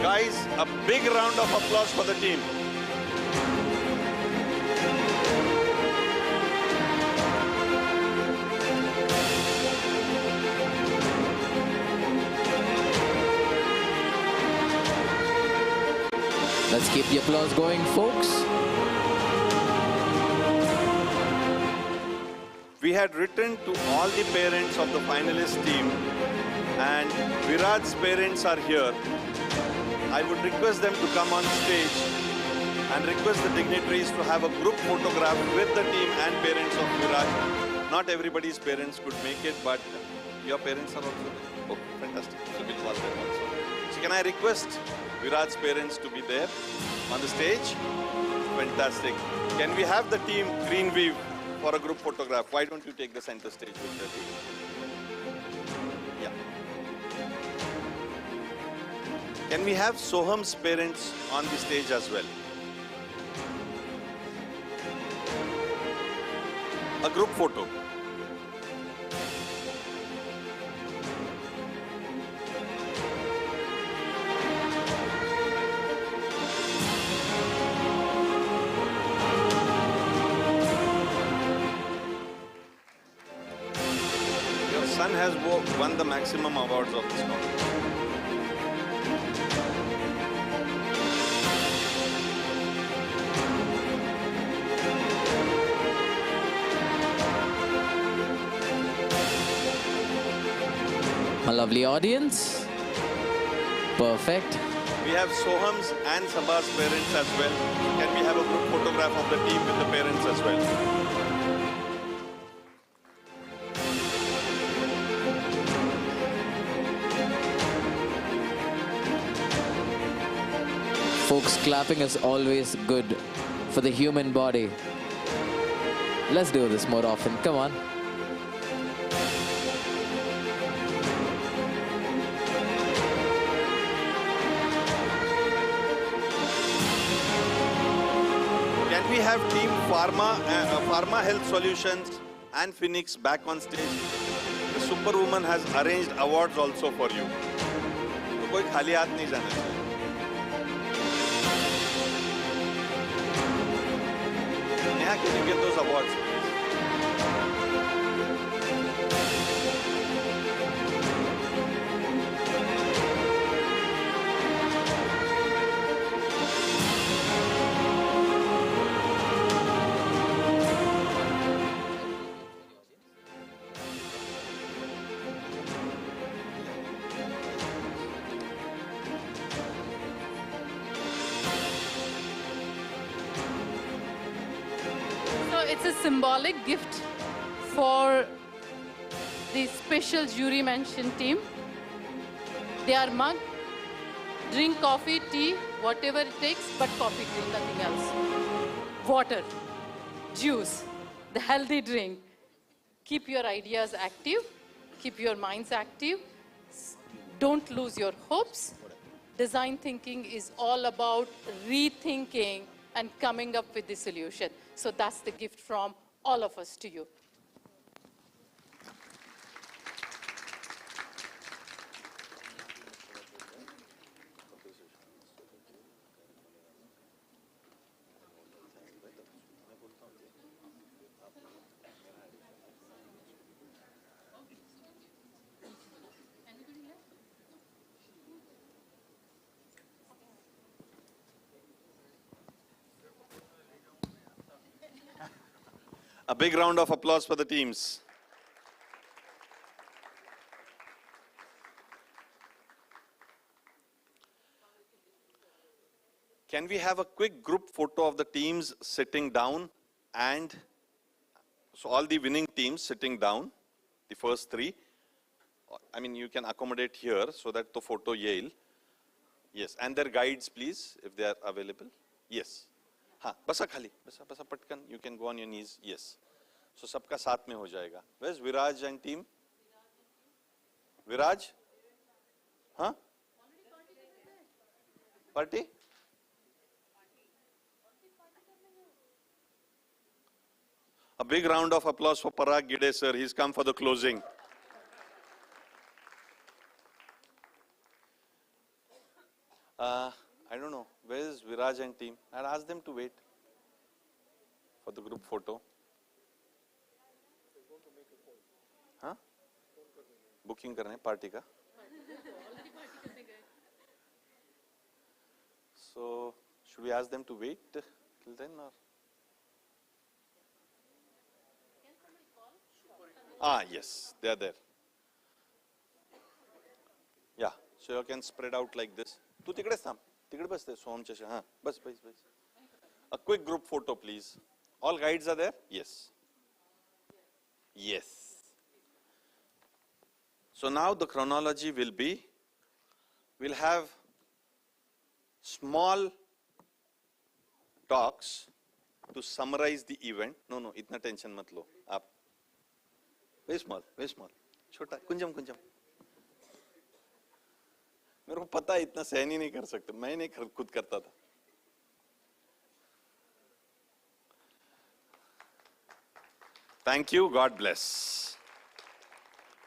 Guys, a big round of applause for the team. Let's keep the applause going, folks. We had written to all the parents of the finalist team, and Viraj's parents are here. I would request them to come on stage and request the dignitaries to have a group photograph with the team and parents of Viraj. Not everybody's parents could make it, but your parents are also there. Oh, fantastic. So we'll call them also. So can I request Viraj's parents to be there on the stage? Fantastic. Can we have the team Green Weave for a group photograph? Why don't you take the center stage with the team? Yeah. Can we have Soham's parents on the stage as well? A group photo. Your son has won the maximum awards of this competition. My lovely audience. Perfect. We have Soham's and Sabha's parents as well. Can we have a group photograph of the team with the parents as well? Folks, clapping is always good for the human body. Let's do this more often. Come on. Can we have Team Pharma Health Solutions and Phoenix back on stage? The Superwoman has arranged awards also for you. तो कोई खाली हाथ नहीं जाना चाहिए. Neha, can you get those awards? So it's a symbolic gift for the special jury mention team. Their mug, drink coffee, tea, whatever it takes, but coffee, drink, nothing else. Water, juice, the healthy drink. Keep your ideas active, keep your minds active. Don't lose your hopes. Design thinking is all about rethinking and coming up with the solution. So that's the gift from all of us to you. A big round of applause for the teams. Can we have a quick group photo of the teams sitting down, and so all the winning teams sitting down, the first three. I mean, you can accommodate here so that the photo Yale. Yes, and their guides, please, if they are available. Yes. हाँ, बसा खाली, बसा पटकन. You can go on your knees. Yes. So सबका साथ में हो जाएगा. Where's Viraj and team? Viraj? हाँ? Party? A big round of applause for Parag Gide sir. He's come for the closing. I don't know. Where is Viraj and team? I'd ask them to wait for the group photo. Huh? Booking करने party का. So should we ask them to wait till then or? Ah, yes, they are there. Yeah, so you can spread out like this. तू तिकडेच थांब. तिकडे बसते सोमच्या हां बस. A quick group photo, please. All guides are there? Yes. Yes. So now the chronology will be, we'll have small talks to summarize the event. No, itna tension mat lo. Aap. Very small, very small. Chota, kunjam. मेरे को पता है इतना सहन ही नहीं कर सकते. मैं नहीं खुद करता था. Thank you. God bless.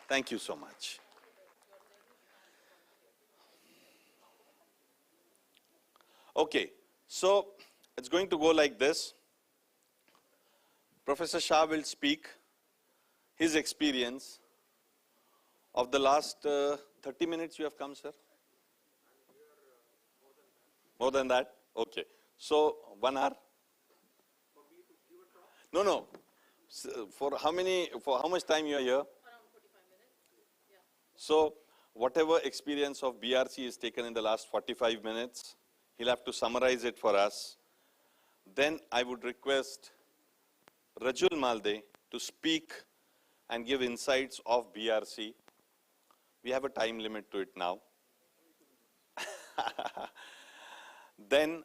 Thank you so much. Okay, so it's going to go like this. Professor Shah will speak his experience of the last 30 minutes you have come, sir? More than that? Okay. So, 1 hour? No. For how much time you are here? Around 45 minutes. Yeah. So, whatever experience of BRC is taken in the last 45 minutes, he'll have to summarize it for us. Then I would request Rajul Malde to speak and give insights of BRC. We have a time limit to it now. Then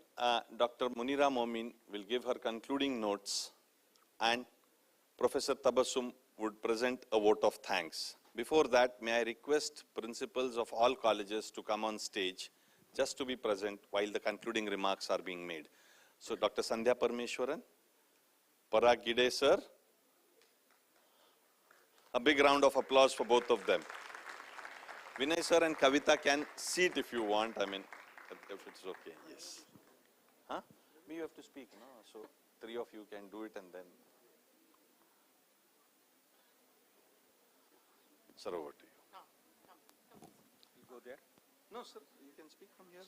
Dr. Munira Momin will give her concluding notes, and Professor Tabassum would present a vote of thanks. Before that, may I request principals of all colleges to come on stage just to be present while the concluding remarks are being made. So Dr. Sandhya Parmeshwaran, Parag Gide sir, a big round of applause for both of them. Vinay sir and Kavita can seat if you want, I mean, if it's okay, yes. Huh? You have to speak, no? So 3 of you can do it and then. Sir, over to you. You go there. No, sir, you can speak from here.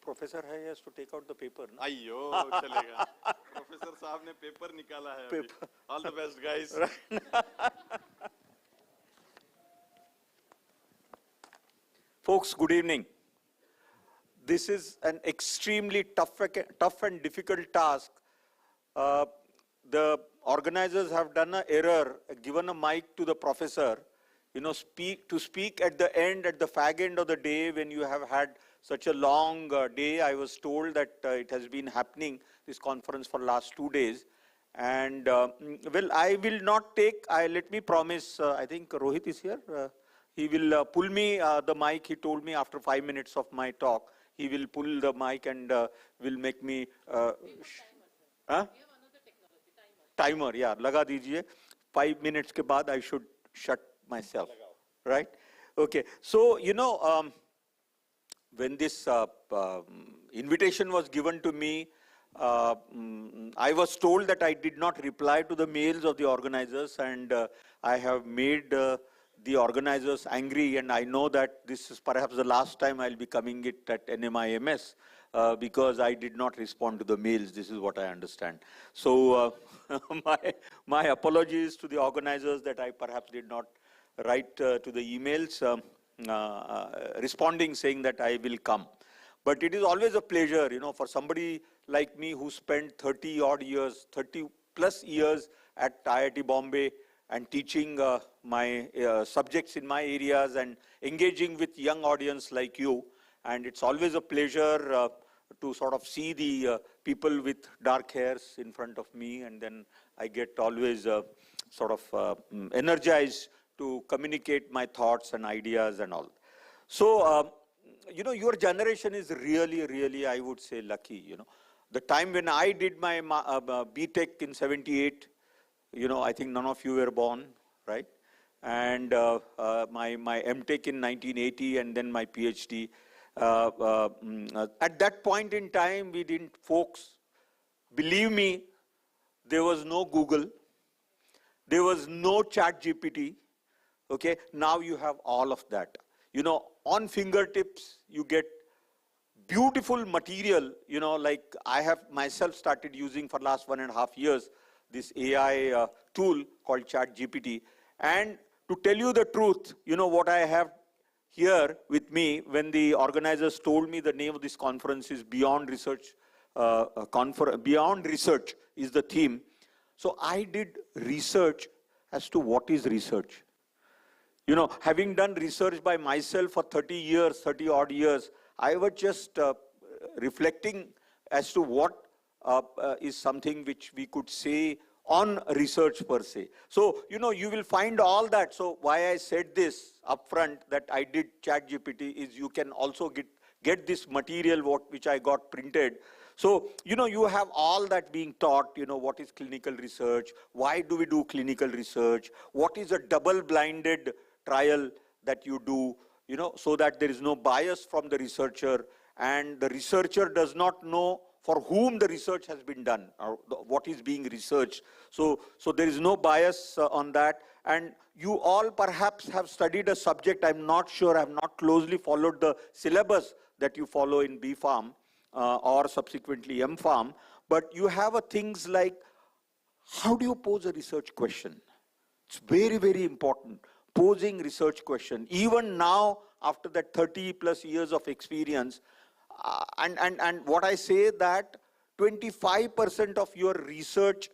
Professor has to take out the paper. No? Ayyo, chalega. Professor Saab ne paper nikala hai. Paper. All the best, guys. Folks, good evening. This is an extremely tough and difficult task. The organizers have done an error, given a mic to the professor, to speak at the end, at the fag end of the day when you have had such a long day. I was told that it has been happening, this conference, for last 2 days. And well, I will not take, let me promise, I think Rohit is here. He will pull me the mic. He told me after 5 minutes of my talk, he will pull the mic and will make me, timer, yeah, laga dijiye. 5 minutes ke baad I should shut myself, right? Okay, so, when this invitation was given to me, I was told that I did not reply to the mails of the organizers, and I have made the organizers angry, and I know that this is perhaps the last time I'll be coming it at NMIMS because I did not respond to the mails. This is what I understand. So my apologies to the organizers that I perhaps did not write to the emails responding saying that I will come. But it is always a pleasure, for somebody like me who spent 30 odd years, 30 plus years at IIT Bombay and teaching my subjects in my areas and engaging with young audience like you. And it's always a pleasure to sort of see the people with dark hairs in front of me, and then I get always sort of energized to communicate my thoughts and ideas and all. So, your generation is really, really, I would say, lucky. The time when I did my BTech in 78, I think none of you were born, right? And my MTech in 1980 and then my PhD. At that point in time, we didn't, folks, believe me, there was no Google. There was no ChatGPT. Okay, now you have all of that. On fingertips, you get beautiful material, like I have myself started using for last 1.5 years, this AI tool called ChatGPT. And to tell you the truth, what I have here with me, when the organizers told me the name of this conference is Beyond Research, Beyond Research is the theme. So I did research as to what is research. Having done research by myself for 30 odd years, I was just reflecting as to what is something which we could say on research per se. So, you will find all that. So why I said this upfront that I did ChatGPT is you can also get this material which I got printed. So, you have all that being taught, what is clinical research, why do we do clinical research, what is a double-blinded trial that you do, so that there is no bias from the researcher, and the researcher does not know for whom the research has been done or what is being researched. So there is no bias on that. And you all perhaps have studied a subject, I'm not sure, I have not closely followed the syllabus that you follow in B.Pharm or subsequently M.Pharm, but you have things like, how do you pose a research question? It's very, very important. Posing research question. Even now, after that 30 plus years of experience, and what I say that 25% of your research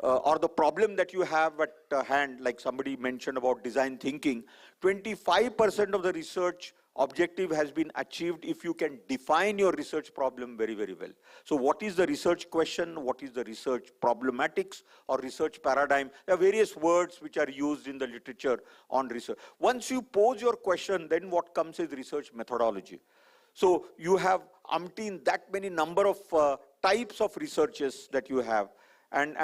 or the problem that you have at hand, like somebody mentioned about design thinking, 25% of the research objective has been achieved if you can define your research problem very, very well. So what is the research question? What is the research problematics or research paradigm? There are various words which are used in the literature on research. Once you pose your question, then what comes is research methodology. So you have umpteen that many number of types of researches that you have. And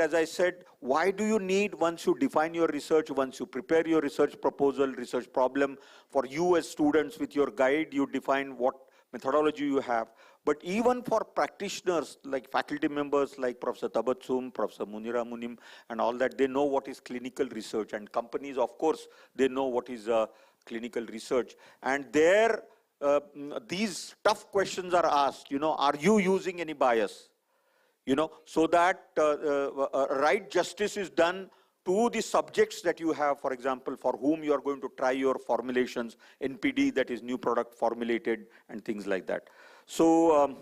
as I said, why do you need, once you define your research, once you prepare your research proposal, research problem, for you as students with your guide, you define what methodology you have. But even for practitioners, like faculty members like Professor Tabassum, Professor Munira Munim, and all that, they know what is clinical research. And companies, of course, they know what is clinical research. And there, these tough questions are asked, are you using any bias? So that right justice is done to the subjects that you have, for example, for whom you are going to try your formulations, NPD, that is new product formulated, and things like that. So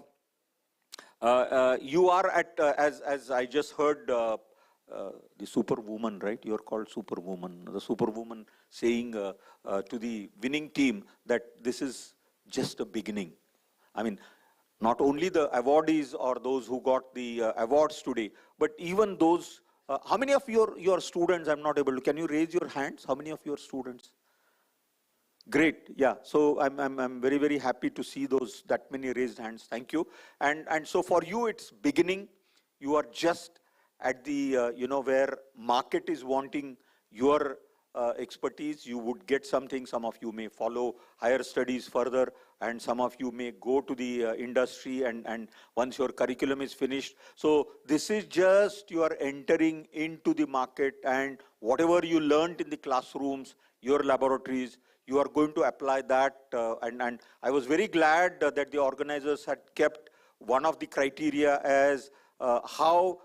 you are at, as I just heard, the superwoman, right? You're called superwoman. The superwoman saying to the winning team that this is just a beginning. I mean, not only the awardees or those who got the awards today, but even those, how many of your students, I'm not able to, can you raise your hands? How many of your students? Great, yeah. So I'm very, very happy to see that many raised hands. Thank you. And so for you, it's beginning. You are just at the, where market is wanting your expertise. You would get something. Some of you may follow higher studies further, and some of you may go to the industry and once your curriculum is finished. So this is just you are entering into the market, and whatever you learned in the classrooms, your laboratories, you are going to apply that. And I was very glad that the organizers had kept one of the criteria as how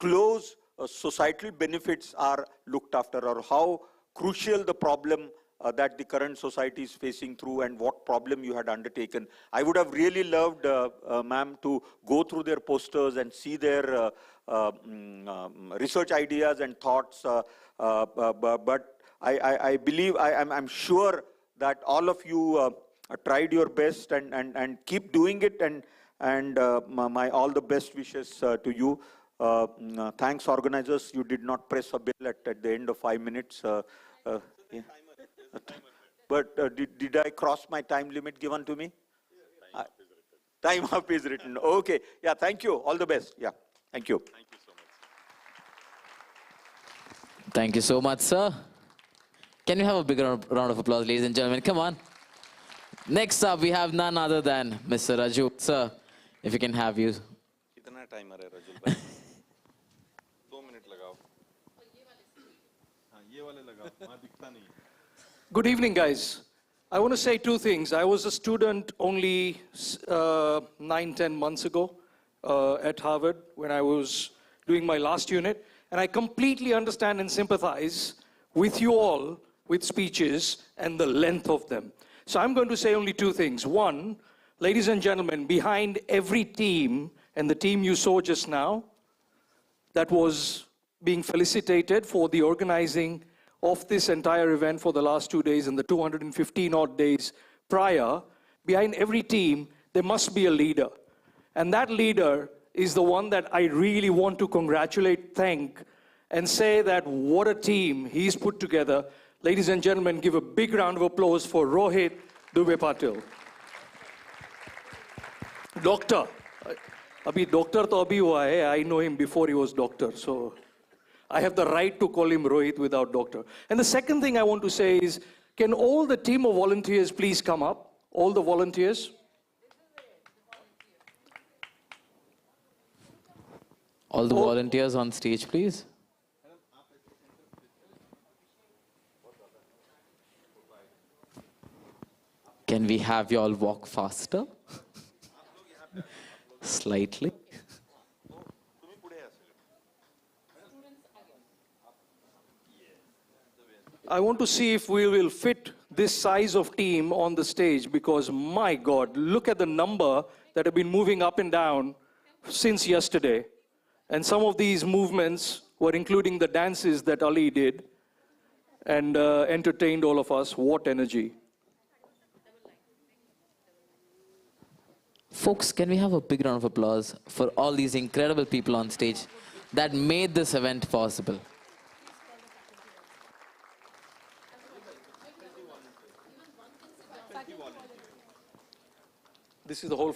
close societal benefits are looked after, or how crucial the problem that the current society is facing through, and what problem you had undertaken. I would have really loved, ma'am, to go through their posters and see their research ideas and thoughts. But I believe, I'm sure that all of you tried your best and keep doing it, and my all the best wishes to you. Thanks, organizers. You did not press a bell at the end of 5 minutes. Yeah. But did I cross my time limit given to me? Time up is written. Okay. Yeah, thank you. All the best. Yeah, thank you. Thank you so much. Thank you so much, sir. Can we have a bigger round of applause, ladies and gentlemen? Come on. Next up, we have none other than Mr. Raju. Sir, if we can have you. कितना time है रजुल भाई? 2 minutes लगाओ. हाँ, ये वाले लगाओ. वहाँ दिखता नहीं. Good evening, guys. I want to say two things. I was a student only 9-10 months ago at Harvard when I was doing my last unit, and I completely understand and sympathize with you all with speeches and the length of them. So I'm going to say only two things. One, ladies and gentlemen, behind every team, and the team you saw just now, that was being felicitated for the organizing of this entire event for the last 2 days and the 215 odd days prior, behind every team, there must be a leader. And that leader is the one that I really want to congratulate, thank, and say that what a team he's put together. Ladies and gentlemen, give a big round of applause for Rohit Dubey Patil. Doctor. Abhi doctor to abhi hua hai. I know him before he was doctor, so I have the right to call him Rohit without doctor. And the second thing I want to say is, can all the team of volunteers please come up? All the volunteers. All the volunteers on stage, please. Can we have you all walk faster? Slightly. I want to see if we will fit this size of team on the stage, because my God, look at the number that have been moving up and down since yesterday. And some of these movements were including the dances that Ali did and entertained all of us. What energy. Folks, can we have a big round of applause for all these incredible people on stage that made this event possible? This is the whole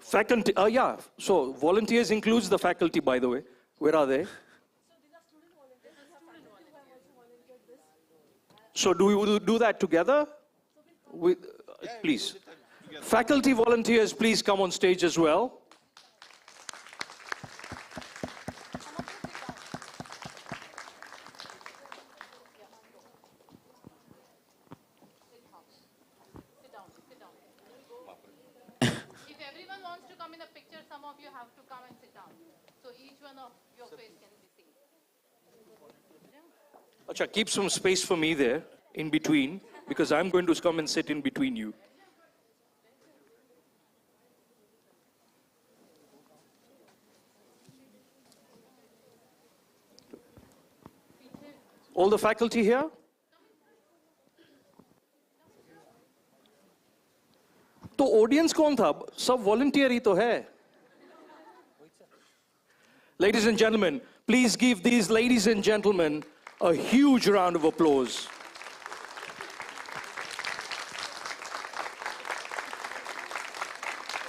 faculty. Yeah, so volunteers includes the faculty, by the way. Where are they? So do we do that together? Please. Faculty volunteers, please come on stage as well. If everyone wants to come in a picture, some of you have to come and sit down. So each one of your face can be seen. Acha, keep some space for me there, in between, because I'm going to come and sit in between you. All the faculty here? तो audience कौन था? सब volunteer ही तो है. Ladies and gentlemen, please give these ladies and gentlemen a huge round of applause.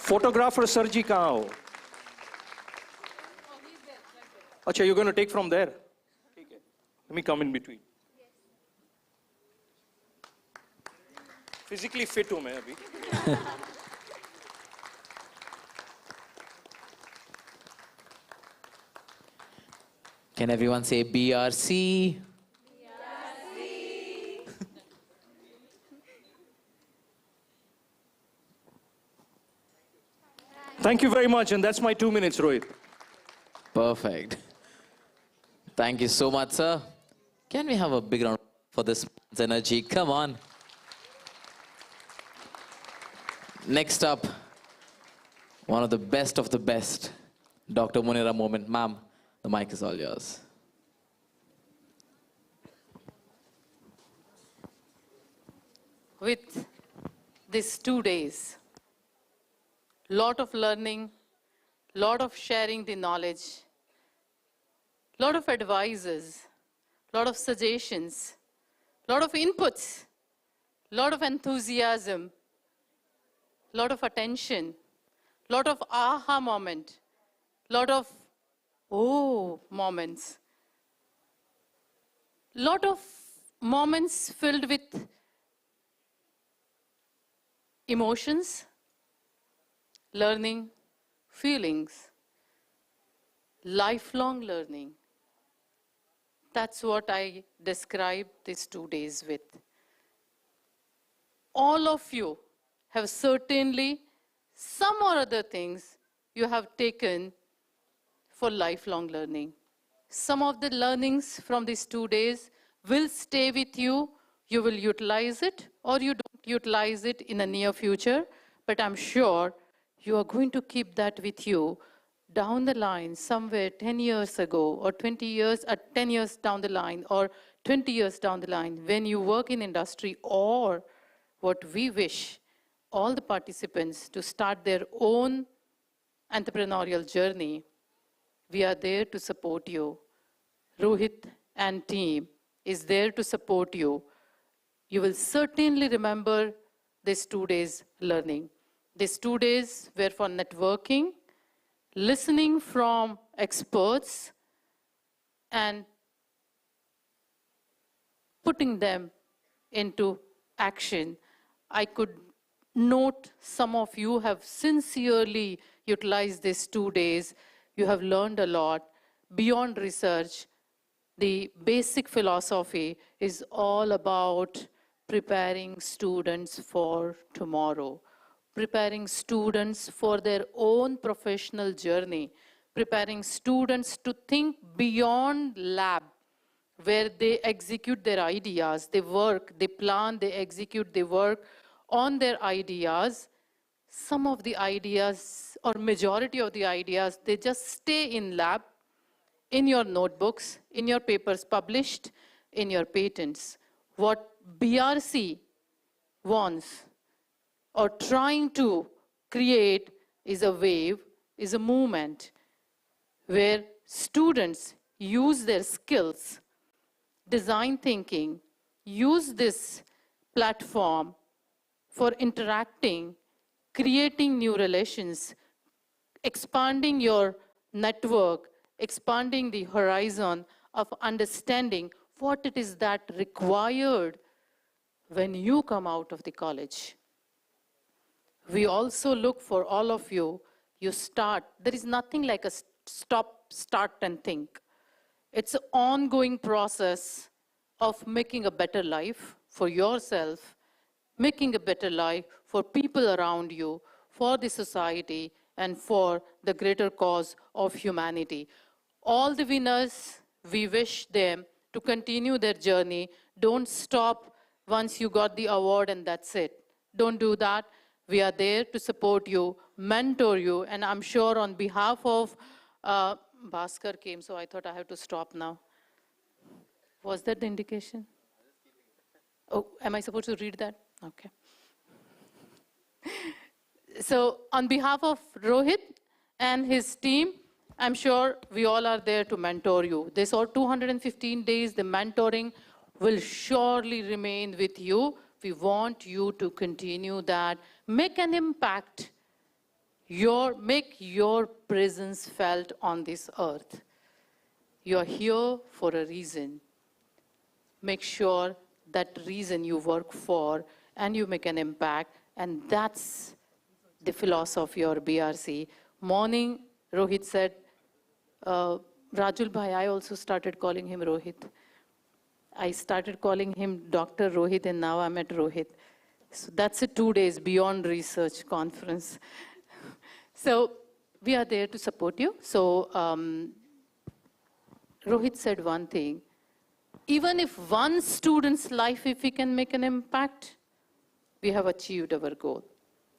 Photographer Sarji kahan ho? Acha, you're going to take from there? Let me come in between. Physically fit हूँ मैं अभी. Can everyone say BRC? Thank you very much, and that's my 2 minutes, Rohit. Perfect. Thank you so much, sir. Can we have a big round for this energy? Come on. Next up, one of the best, Dr. Munira Momin. Ma'am, the mic is all yours. With these 2 days, lot of learning, lot of sharing the knowledge, lot of advices, lot of suggestions, lot of inputs, lot of enthusiasm, lot of attention, lot of aha moment, lot of oh moments, lot of moments filled with emotions, learning, feelings, lifelong learning. That's what I describe these 2 days with. All of you have certainly some or other things you have taken for lifelong learning. Some of the learnings from these 2 days will stay with you. You will utilize it or you don't utilize it in the near future, but I'm sure you are going to keep that with you down the line, somewhere 10 years ago, or 20 years, 10 years down the line, or 20 years down the line, when you work in industry, or what we wish, all the participants to start their own entrepreneurial journey. We are there to support you. Rohit and team is there to support you. You will certainly remember these 2 days learning. These 2 days were for networking, listening from experts, and putting them into action. I could note some of you have sincerely utilized these 2 days. You have learned a lot. Beyond research, the basic philosophy is all about preparing students for tomorrow, preparing students for their own professional journey, preparing students to think beyond lab, where they execute their ideas, they work, they plan, they execute, they work on their ideas. Some of the ideas, or majority of the ideas, they just stay in lab, in your notebooks, in your papers published, in your patents. What BRC wants or trying to create is a wave, is a movement where students use their skills, design thinking, use this platform for interacting, creating new relations, expanding your network, expanding the horizon of understanding what it is that required when you come out of the college. We also look for all of you, you start, there is nothing like a stop, start and think. It's an ongoing process of making a better life for yourself, making a better life for people around you, for the society, and for the greater cause of humanity. All the winners, we wish them to continue their journey. Don't stop once you got the award and that's it. Don't do that. We are there to support you, mentor you, and I'm sure on behalf of Bhaskar came, so I thought I have to stop now. Was that the indication? Oh, am I supposed to read that? Okay. So on behalf of Rohit and his team, I'm sure we all are there to mentor you. This 215 days, the mentoring will surely remain with you. We want you to continue that. Make an impact. Make your presence felt on this earth. You're here for a reason. Make sure that reason you work for and you make an impact. And that's the philosophy of BRC. Morning, Rohit said, Rajul Bhai, I also started calling him Rohit. I started calling him Dr. Rohit, and now I'm at Rohit. So that's a 2 days beyond research conference. So we are there to support you. So Rohit said one thing, even if one student's life, if we can make an impact, we have achieved our goal.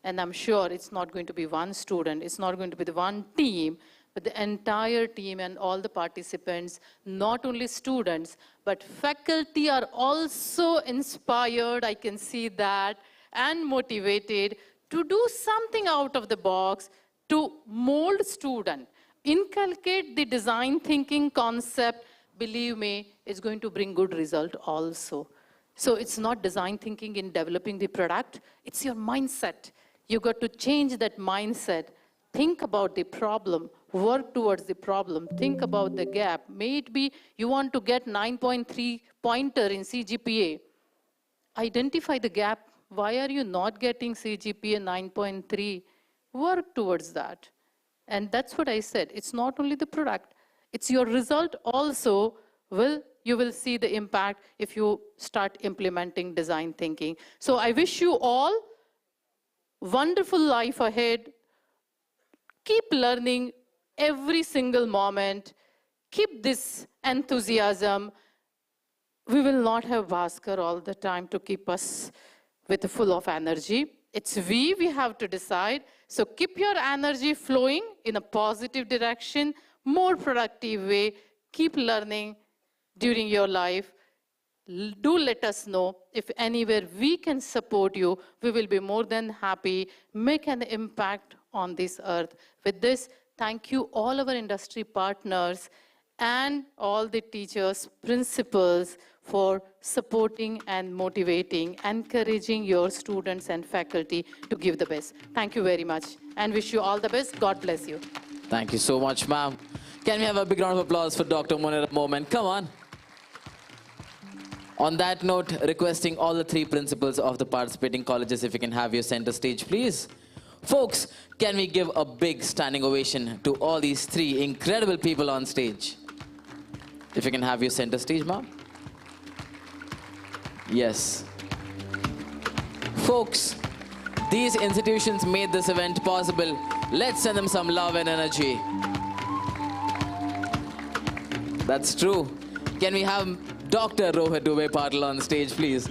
And I'm sure it's not going to be one student, it's not going to be the one team, but the entire team and all the participants, not only students, but faculty are also inspired, I can see that, and motivated to do something out of the box to mold student, inculcate the design thinking concept. Believe me, it's going to bring good result also. So it's not design thinking in developing the product, it's your mindset. You got to change that mindset. Think about the problem, work towards the problem, think about the gap. May it be you want to get 9.3 pointer in CGPA. Identify the gap. Why are you not getting CGPA 9.3? Work towards that. And that's what I said. It's not only the product, it's your result also. You will see the impact if you start implementing design thinking. So I wish you all wonderful life ahead. Keep learning every single moment. Keep this enthusiasm. We will not have Bhaskar all the time to keep us with full of energy. It's we have to decide. So keep your energy flowing in a positive direction, more productive way. Keep learning during your life. Do let us know if anywhere we can support you. We will be more than happy. Make an impact on this earth. With this, thank you all our industry partners and all the teachers, principals for supporting and motivating, encouraging your students and faculty to give the best. Thank you very much and wish you all the best. God bless you. Thank you so much, ma'am. Can we have a big round of applause for Dr. Munira Momen? Come on. On that note, requesting all the 3 principals of the participating colleges, if you can have your center stage, please. Folks, can we give a big standing ovation to all these 3 incredible people on stage? If you can have your center stage, ma'am. Yes. Folks, these institutions made this event possible. Let's send them some love and energy. That's true. Can we have Dr. Rohit Dubey Patil on stage, please?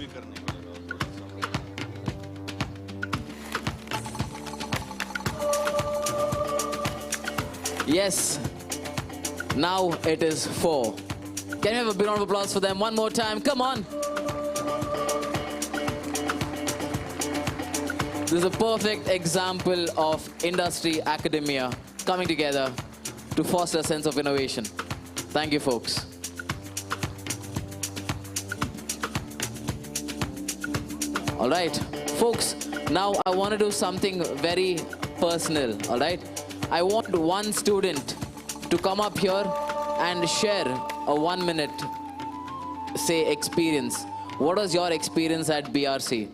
Yes. Now it is 4. Can we have a big round of applause for them one more time? Come on. This is a perfect example of industry, academia coming together to foster a sense of innovation. Thank you, folks. All right, folks, now I want to do something very personal, all right? I want one student to come up here and share a 1 minute, say, experience. What was your experience at BRC?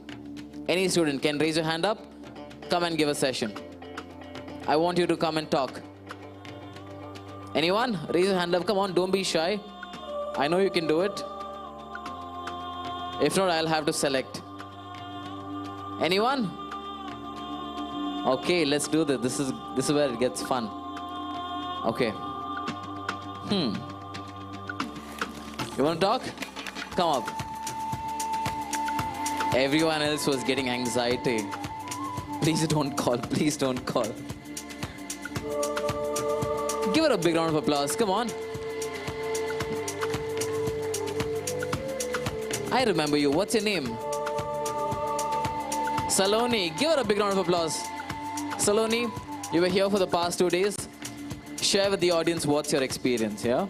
Any student can raise your hand up, come and give a session. I want you to come and talk. Anyone? Raise your hand up, come on, don't be shy. I know you can do it. If not, I'll have to select. Anyone? Okay, let's do this. This is where it gets fun. Okay. You want to talk? Come up. Everyone else was getting anxiety. Please don't call. Please don't call. Give her a big round of applause. Come on. I remember you. What's your name? Saloni. Give her a big round of applause. Saloni, you were here for the past 2 days. Share with the audience what's your experience, yeah?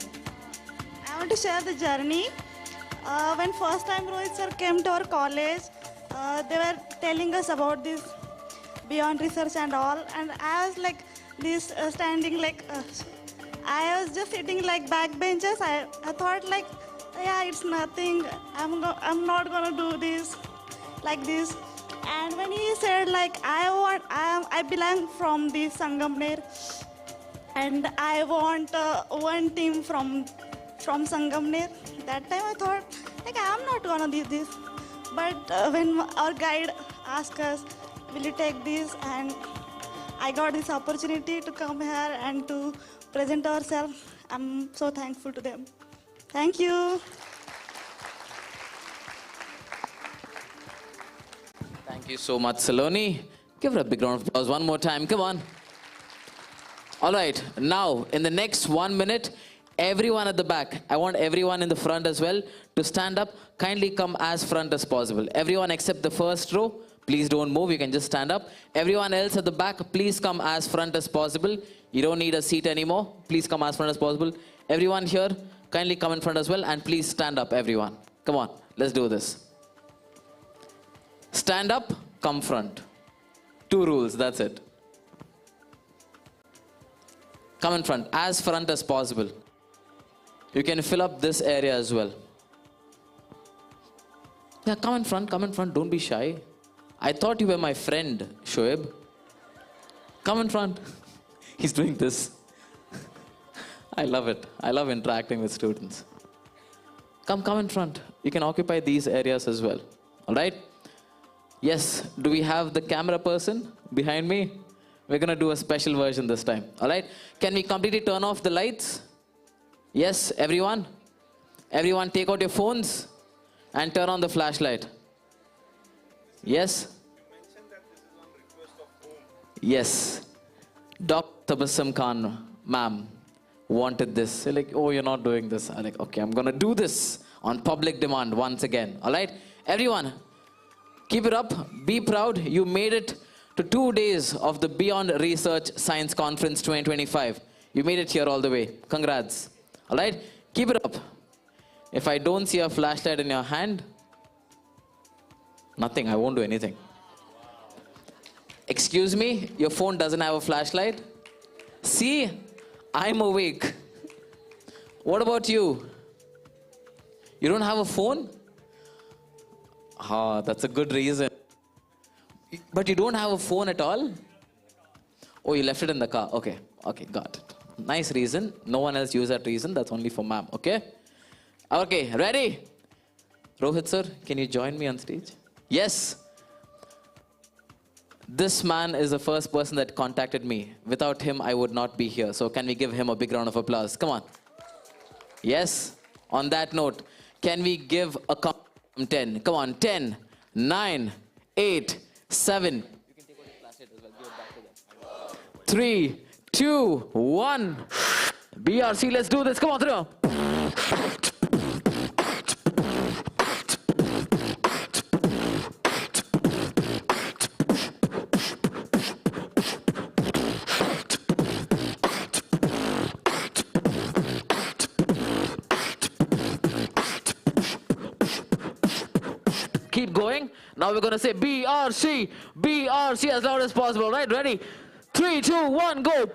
I want to share the journey. When first time Rohit sir came to our college, they were telling us about this beyond research and all, and I was like this standing like, I was just sitting like backbenches. I thought like, yeah, it's nothing. I'm not gonna do this like this. And when he said like, I belong from the Sangamner, and I want one team from Sangamner. That time I thought, like, I'm not gonna do this. But when our guide asked us, will you take this? And I got this opportunity to come here and to present ourselves. I'm so thankful to them. Thank you. Thank you so much, Saloni. Give her a big round of applause one more time. Come on. All right. Now, in the next 1 minute, everyone at the back, I want everyone in the front as well to stand up. Kindly come as front as possible. Everyone except the first row, please don't move. You can just stand up. Everyone else at the back, please come as front as possible. You don't need a seat anymore. Please come as front as possible. Everyone here, kindly come in front as well, and please stand up, everyone. Come on, let's do this. Stand up, come front. 2 rules, that's it. Come in front as possible. You can fill up this area as well. Yeah, come in front, don't be shy. I thought you were my friend, Shoaib. Come in front. He's doing this. I love it. I love interacting with students. Come in front. You can occupy these areas as well. All right? Yes, do we have the camera person behind me? We're going to do a special version this time. All right? Can we completely turn off the lights? Yes, everyone? Everyone take out your phones and turn on the flashlight. Yes? Yes. Dr. Tabassum Khan, ma'am, wanted this. They're like, oh, you're not doing this. I'm like, okay, I'm going to do this on public demand once again. All right? Everyone, keep it up. Be proud. You made it to 2 days of the Beyond Research Science Conference 2025. You made it here all the way. Congrats. All right? Keep it up. If I don't see a flashlight in your hand, nothing. I won't do anything. Excuse me, your phone doesn't have a flashlight? See, I'm awake. What about you? You don't have a phone? Ah, that's a good reason. But you don't have a phone at all? Oh, you left it in the car. Okay, got it. Nice reason. No one else used that reason. That's only for ma'am, okay? Okay, ready? Rohit sir, can you join me on stage? Yes. This man is the first person that contacted me. Without him, I would not be here. So can we give him a big round of applause? Come on. Yes. On that note, can we give a count from 10? Come on, 10, 9, 8, 7. You can take out your flashlight as well. Give it back to them. 3, 2, 1. BRC, let's do this. Come on, through. keep going. Now we're going to say BRC, BRC as loud as possible, right? Ready? 3, 2, 1, go.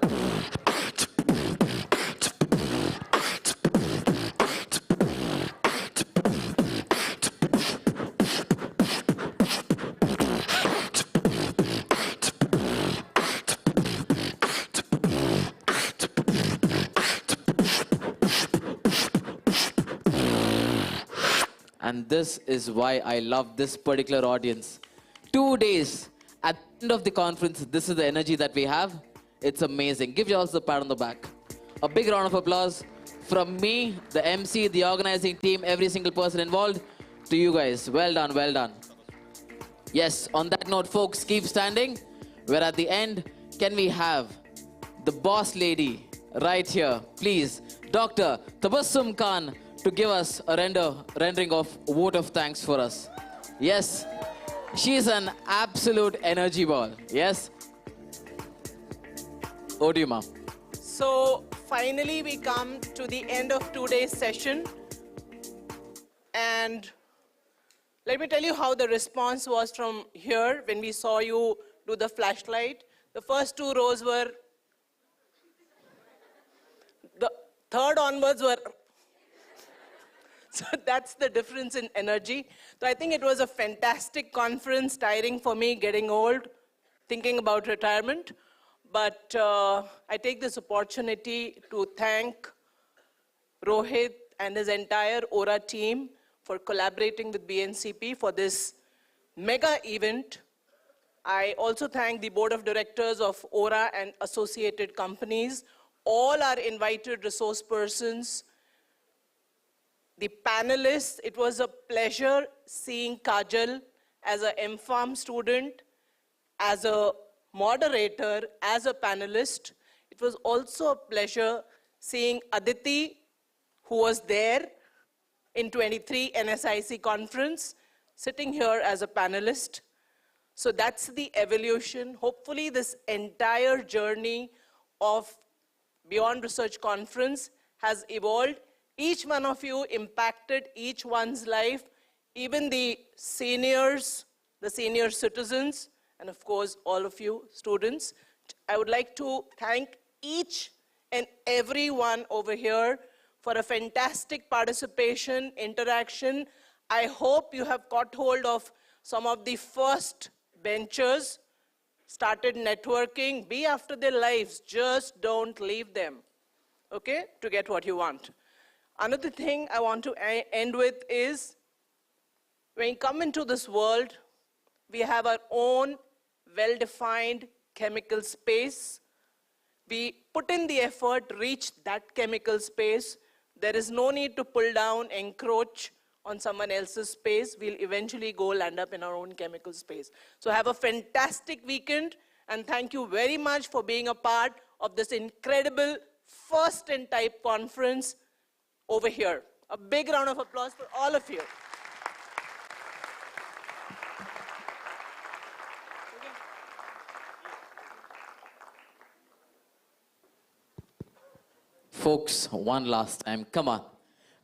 And this is why I love this particular audience. 2 days. At the end of the conference, this is the energy that we have. It's amazing. Give yourselves a pat on the back. A big round of applause from me, the MC, the organizing team, every single person involved, to you guys. Well done, well done. Yes, on that note, folks, keep standing. We're at the end. Can we have the boss lady right here, please, Dr. Tabassum Khan, to give us a rendering of vote of thanks for us. Yes, she's an absolute energy ball. Yes? Over to you, ma'am. So finally we come to the end of today's session. And let me tell you how the response was from here when we saw you do the flashlight. The first 2 rows were, the third onwards were, so that's the difference in energy. So I think it was a fantastic conference, tiring for me, getting old, thinking about retirement. But I take this opportunity to thank Rohit and his entire Aura team for collaborating with BNCP for this mega event. I also thank the board of directors of Aura and associated companies, all our invited resource persons, the panelists. It was a pleasure seeing Kajal as an MPharm student, as a moderator, as a panelist. It was also a pleasure seeing Aditi, who was there in 23 NSIC conference, sitting here as a panelist. So that's the evolution. Hopefully this entire journey of Beyond Research Conference has evolved. Each one of you impacted each one's life, even the seniors, the senior citizens, and of course, all of you students. I would like to thank each and every one over here for a fantastic participation, interaction. I hope you have caught hold of some of the first benchers, started networking. Be after their lives, just don't leave them, okay, to get what you want. Another thing I want to end with is, when you come into this world, we have our own well-defined chemical space. We put in the effort, reach that chemical space. There is no need to pull down, encroach on someone else's space. We'll eventually go land up in our own chemical space. So have a fantastic weekend, and thank you very much for being a part of this incredible first-in-type conference over here. A big round of applause for all of you. Folks, one last time, come on.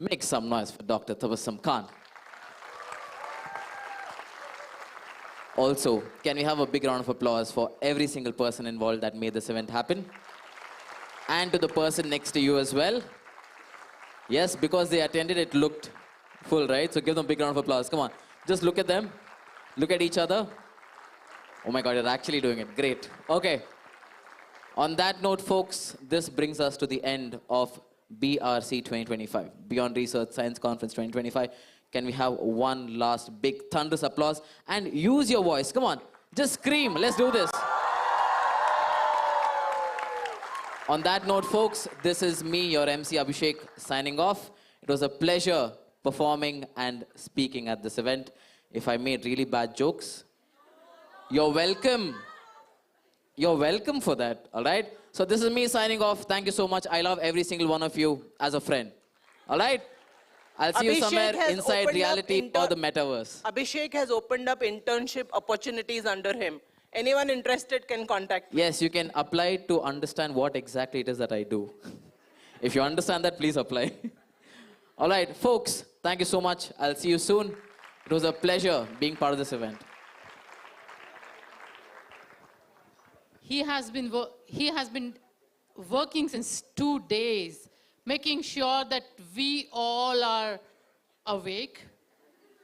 Make some noise for Dr. Tabassum Khan. Also, can we have a big round of applause for every single person involved that made this event happen? And to the person next to you as well. Yes, because they attended, it looked full, right? So give them a big round of applause. Come on. Just look at them. Look at each other. Oh my God, you're actually doing it. Great. Okay. On that note, folks, this brings us to the end of BRC 2025, Beyond Research Science Conference 2025. Can we have one last big thunderous applause? And use your voice. Come on. Just scream. Let's do this. On that note, folks, this is me, your MC Abhishek, signing off. It was a pleasure performing and speaking at this event. If I made really bad jokes, you're welcome. You're welcome for that, all right? So this is me signing off. Thank you so much. I love every single one of you as a friend, all right? I'll see you somewhere inside reality or the metaverse. Abhishek has opened up internship opportunities under him. Anyone interested can contact me. Yes, you can apply to understand what exactly it is that I do. If you understand that, please apply. All right, folks, thank you so much. I'll see you soon. It was a pleasure being part of this event. He has been working since 2 days, making sure that we all are awake,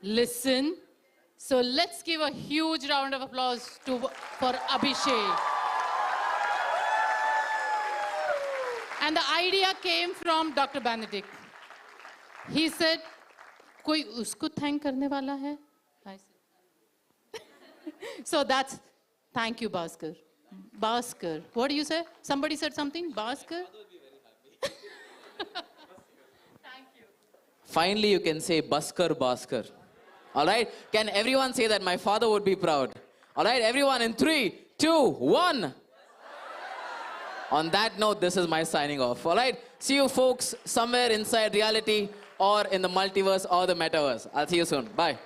listen. So let's give a huge round of applause for Abhishek. And the idea came from Dr. Benedict. He said, "Koi usko thank karne wala hai?" I said. So that's, thank you, Bhaskar. Bhaskar. What do you say? Somebody said something? Bhaskar? Finally, you can say Bhaskar Bhaskar. All right? Can everyone say that? My father would be proud. All right, everyone in 3, 2, 1. On that note, this is my signing off. All right? See you folks somewhere inside reality or in the multiverse or the metaverse. I'll see you soon. Bye.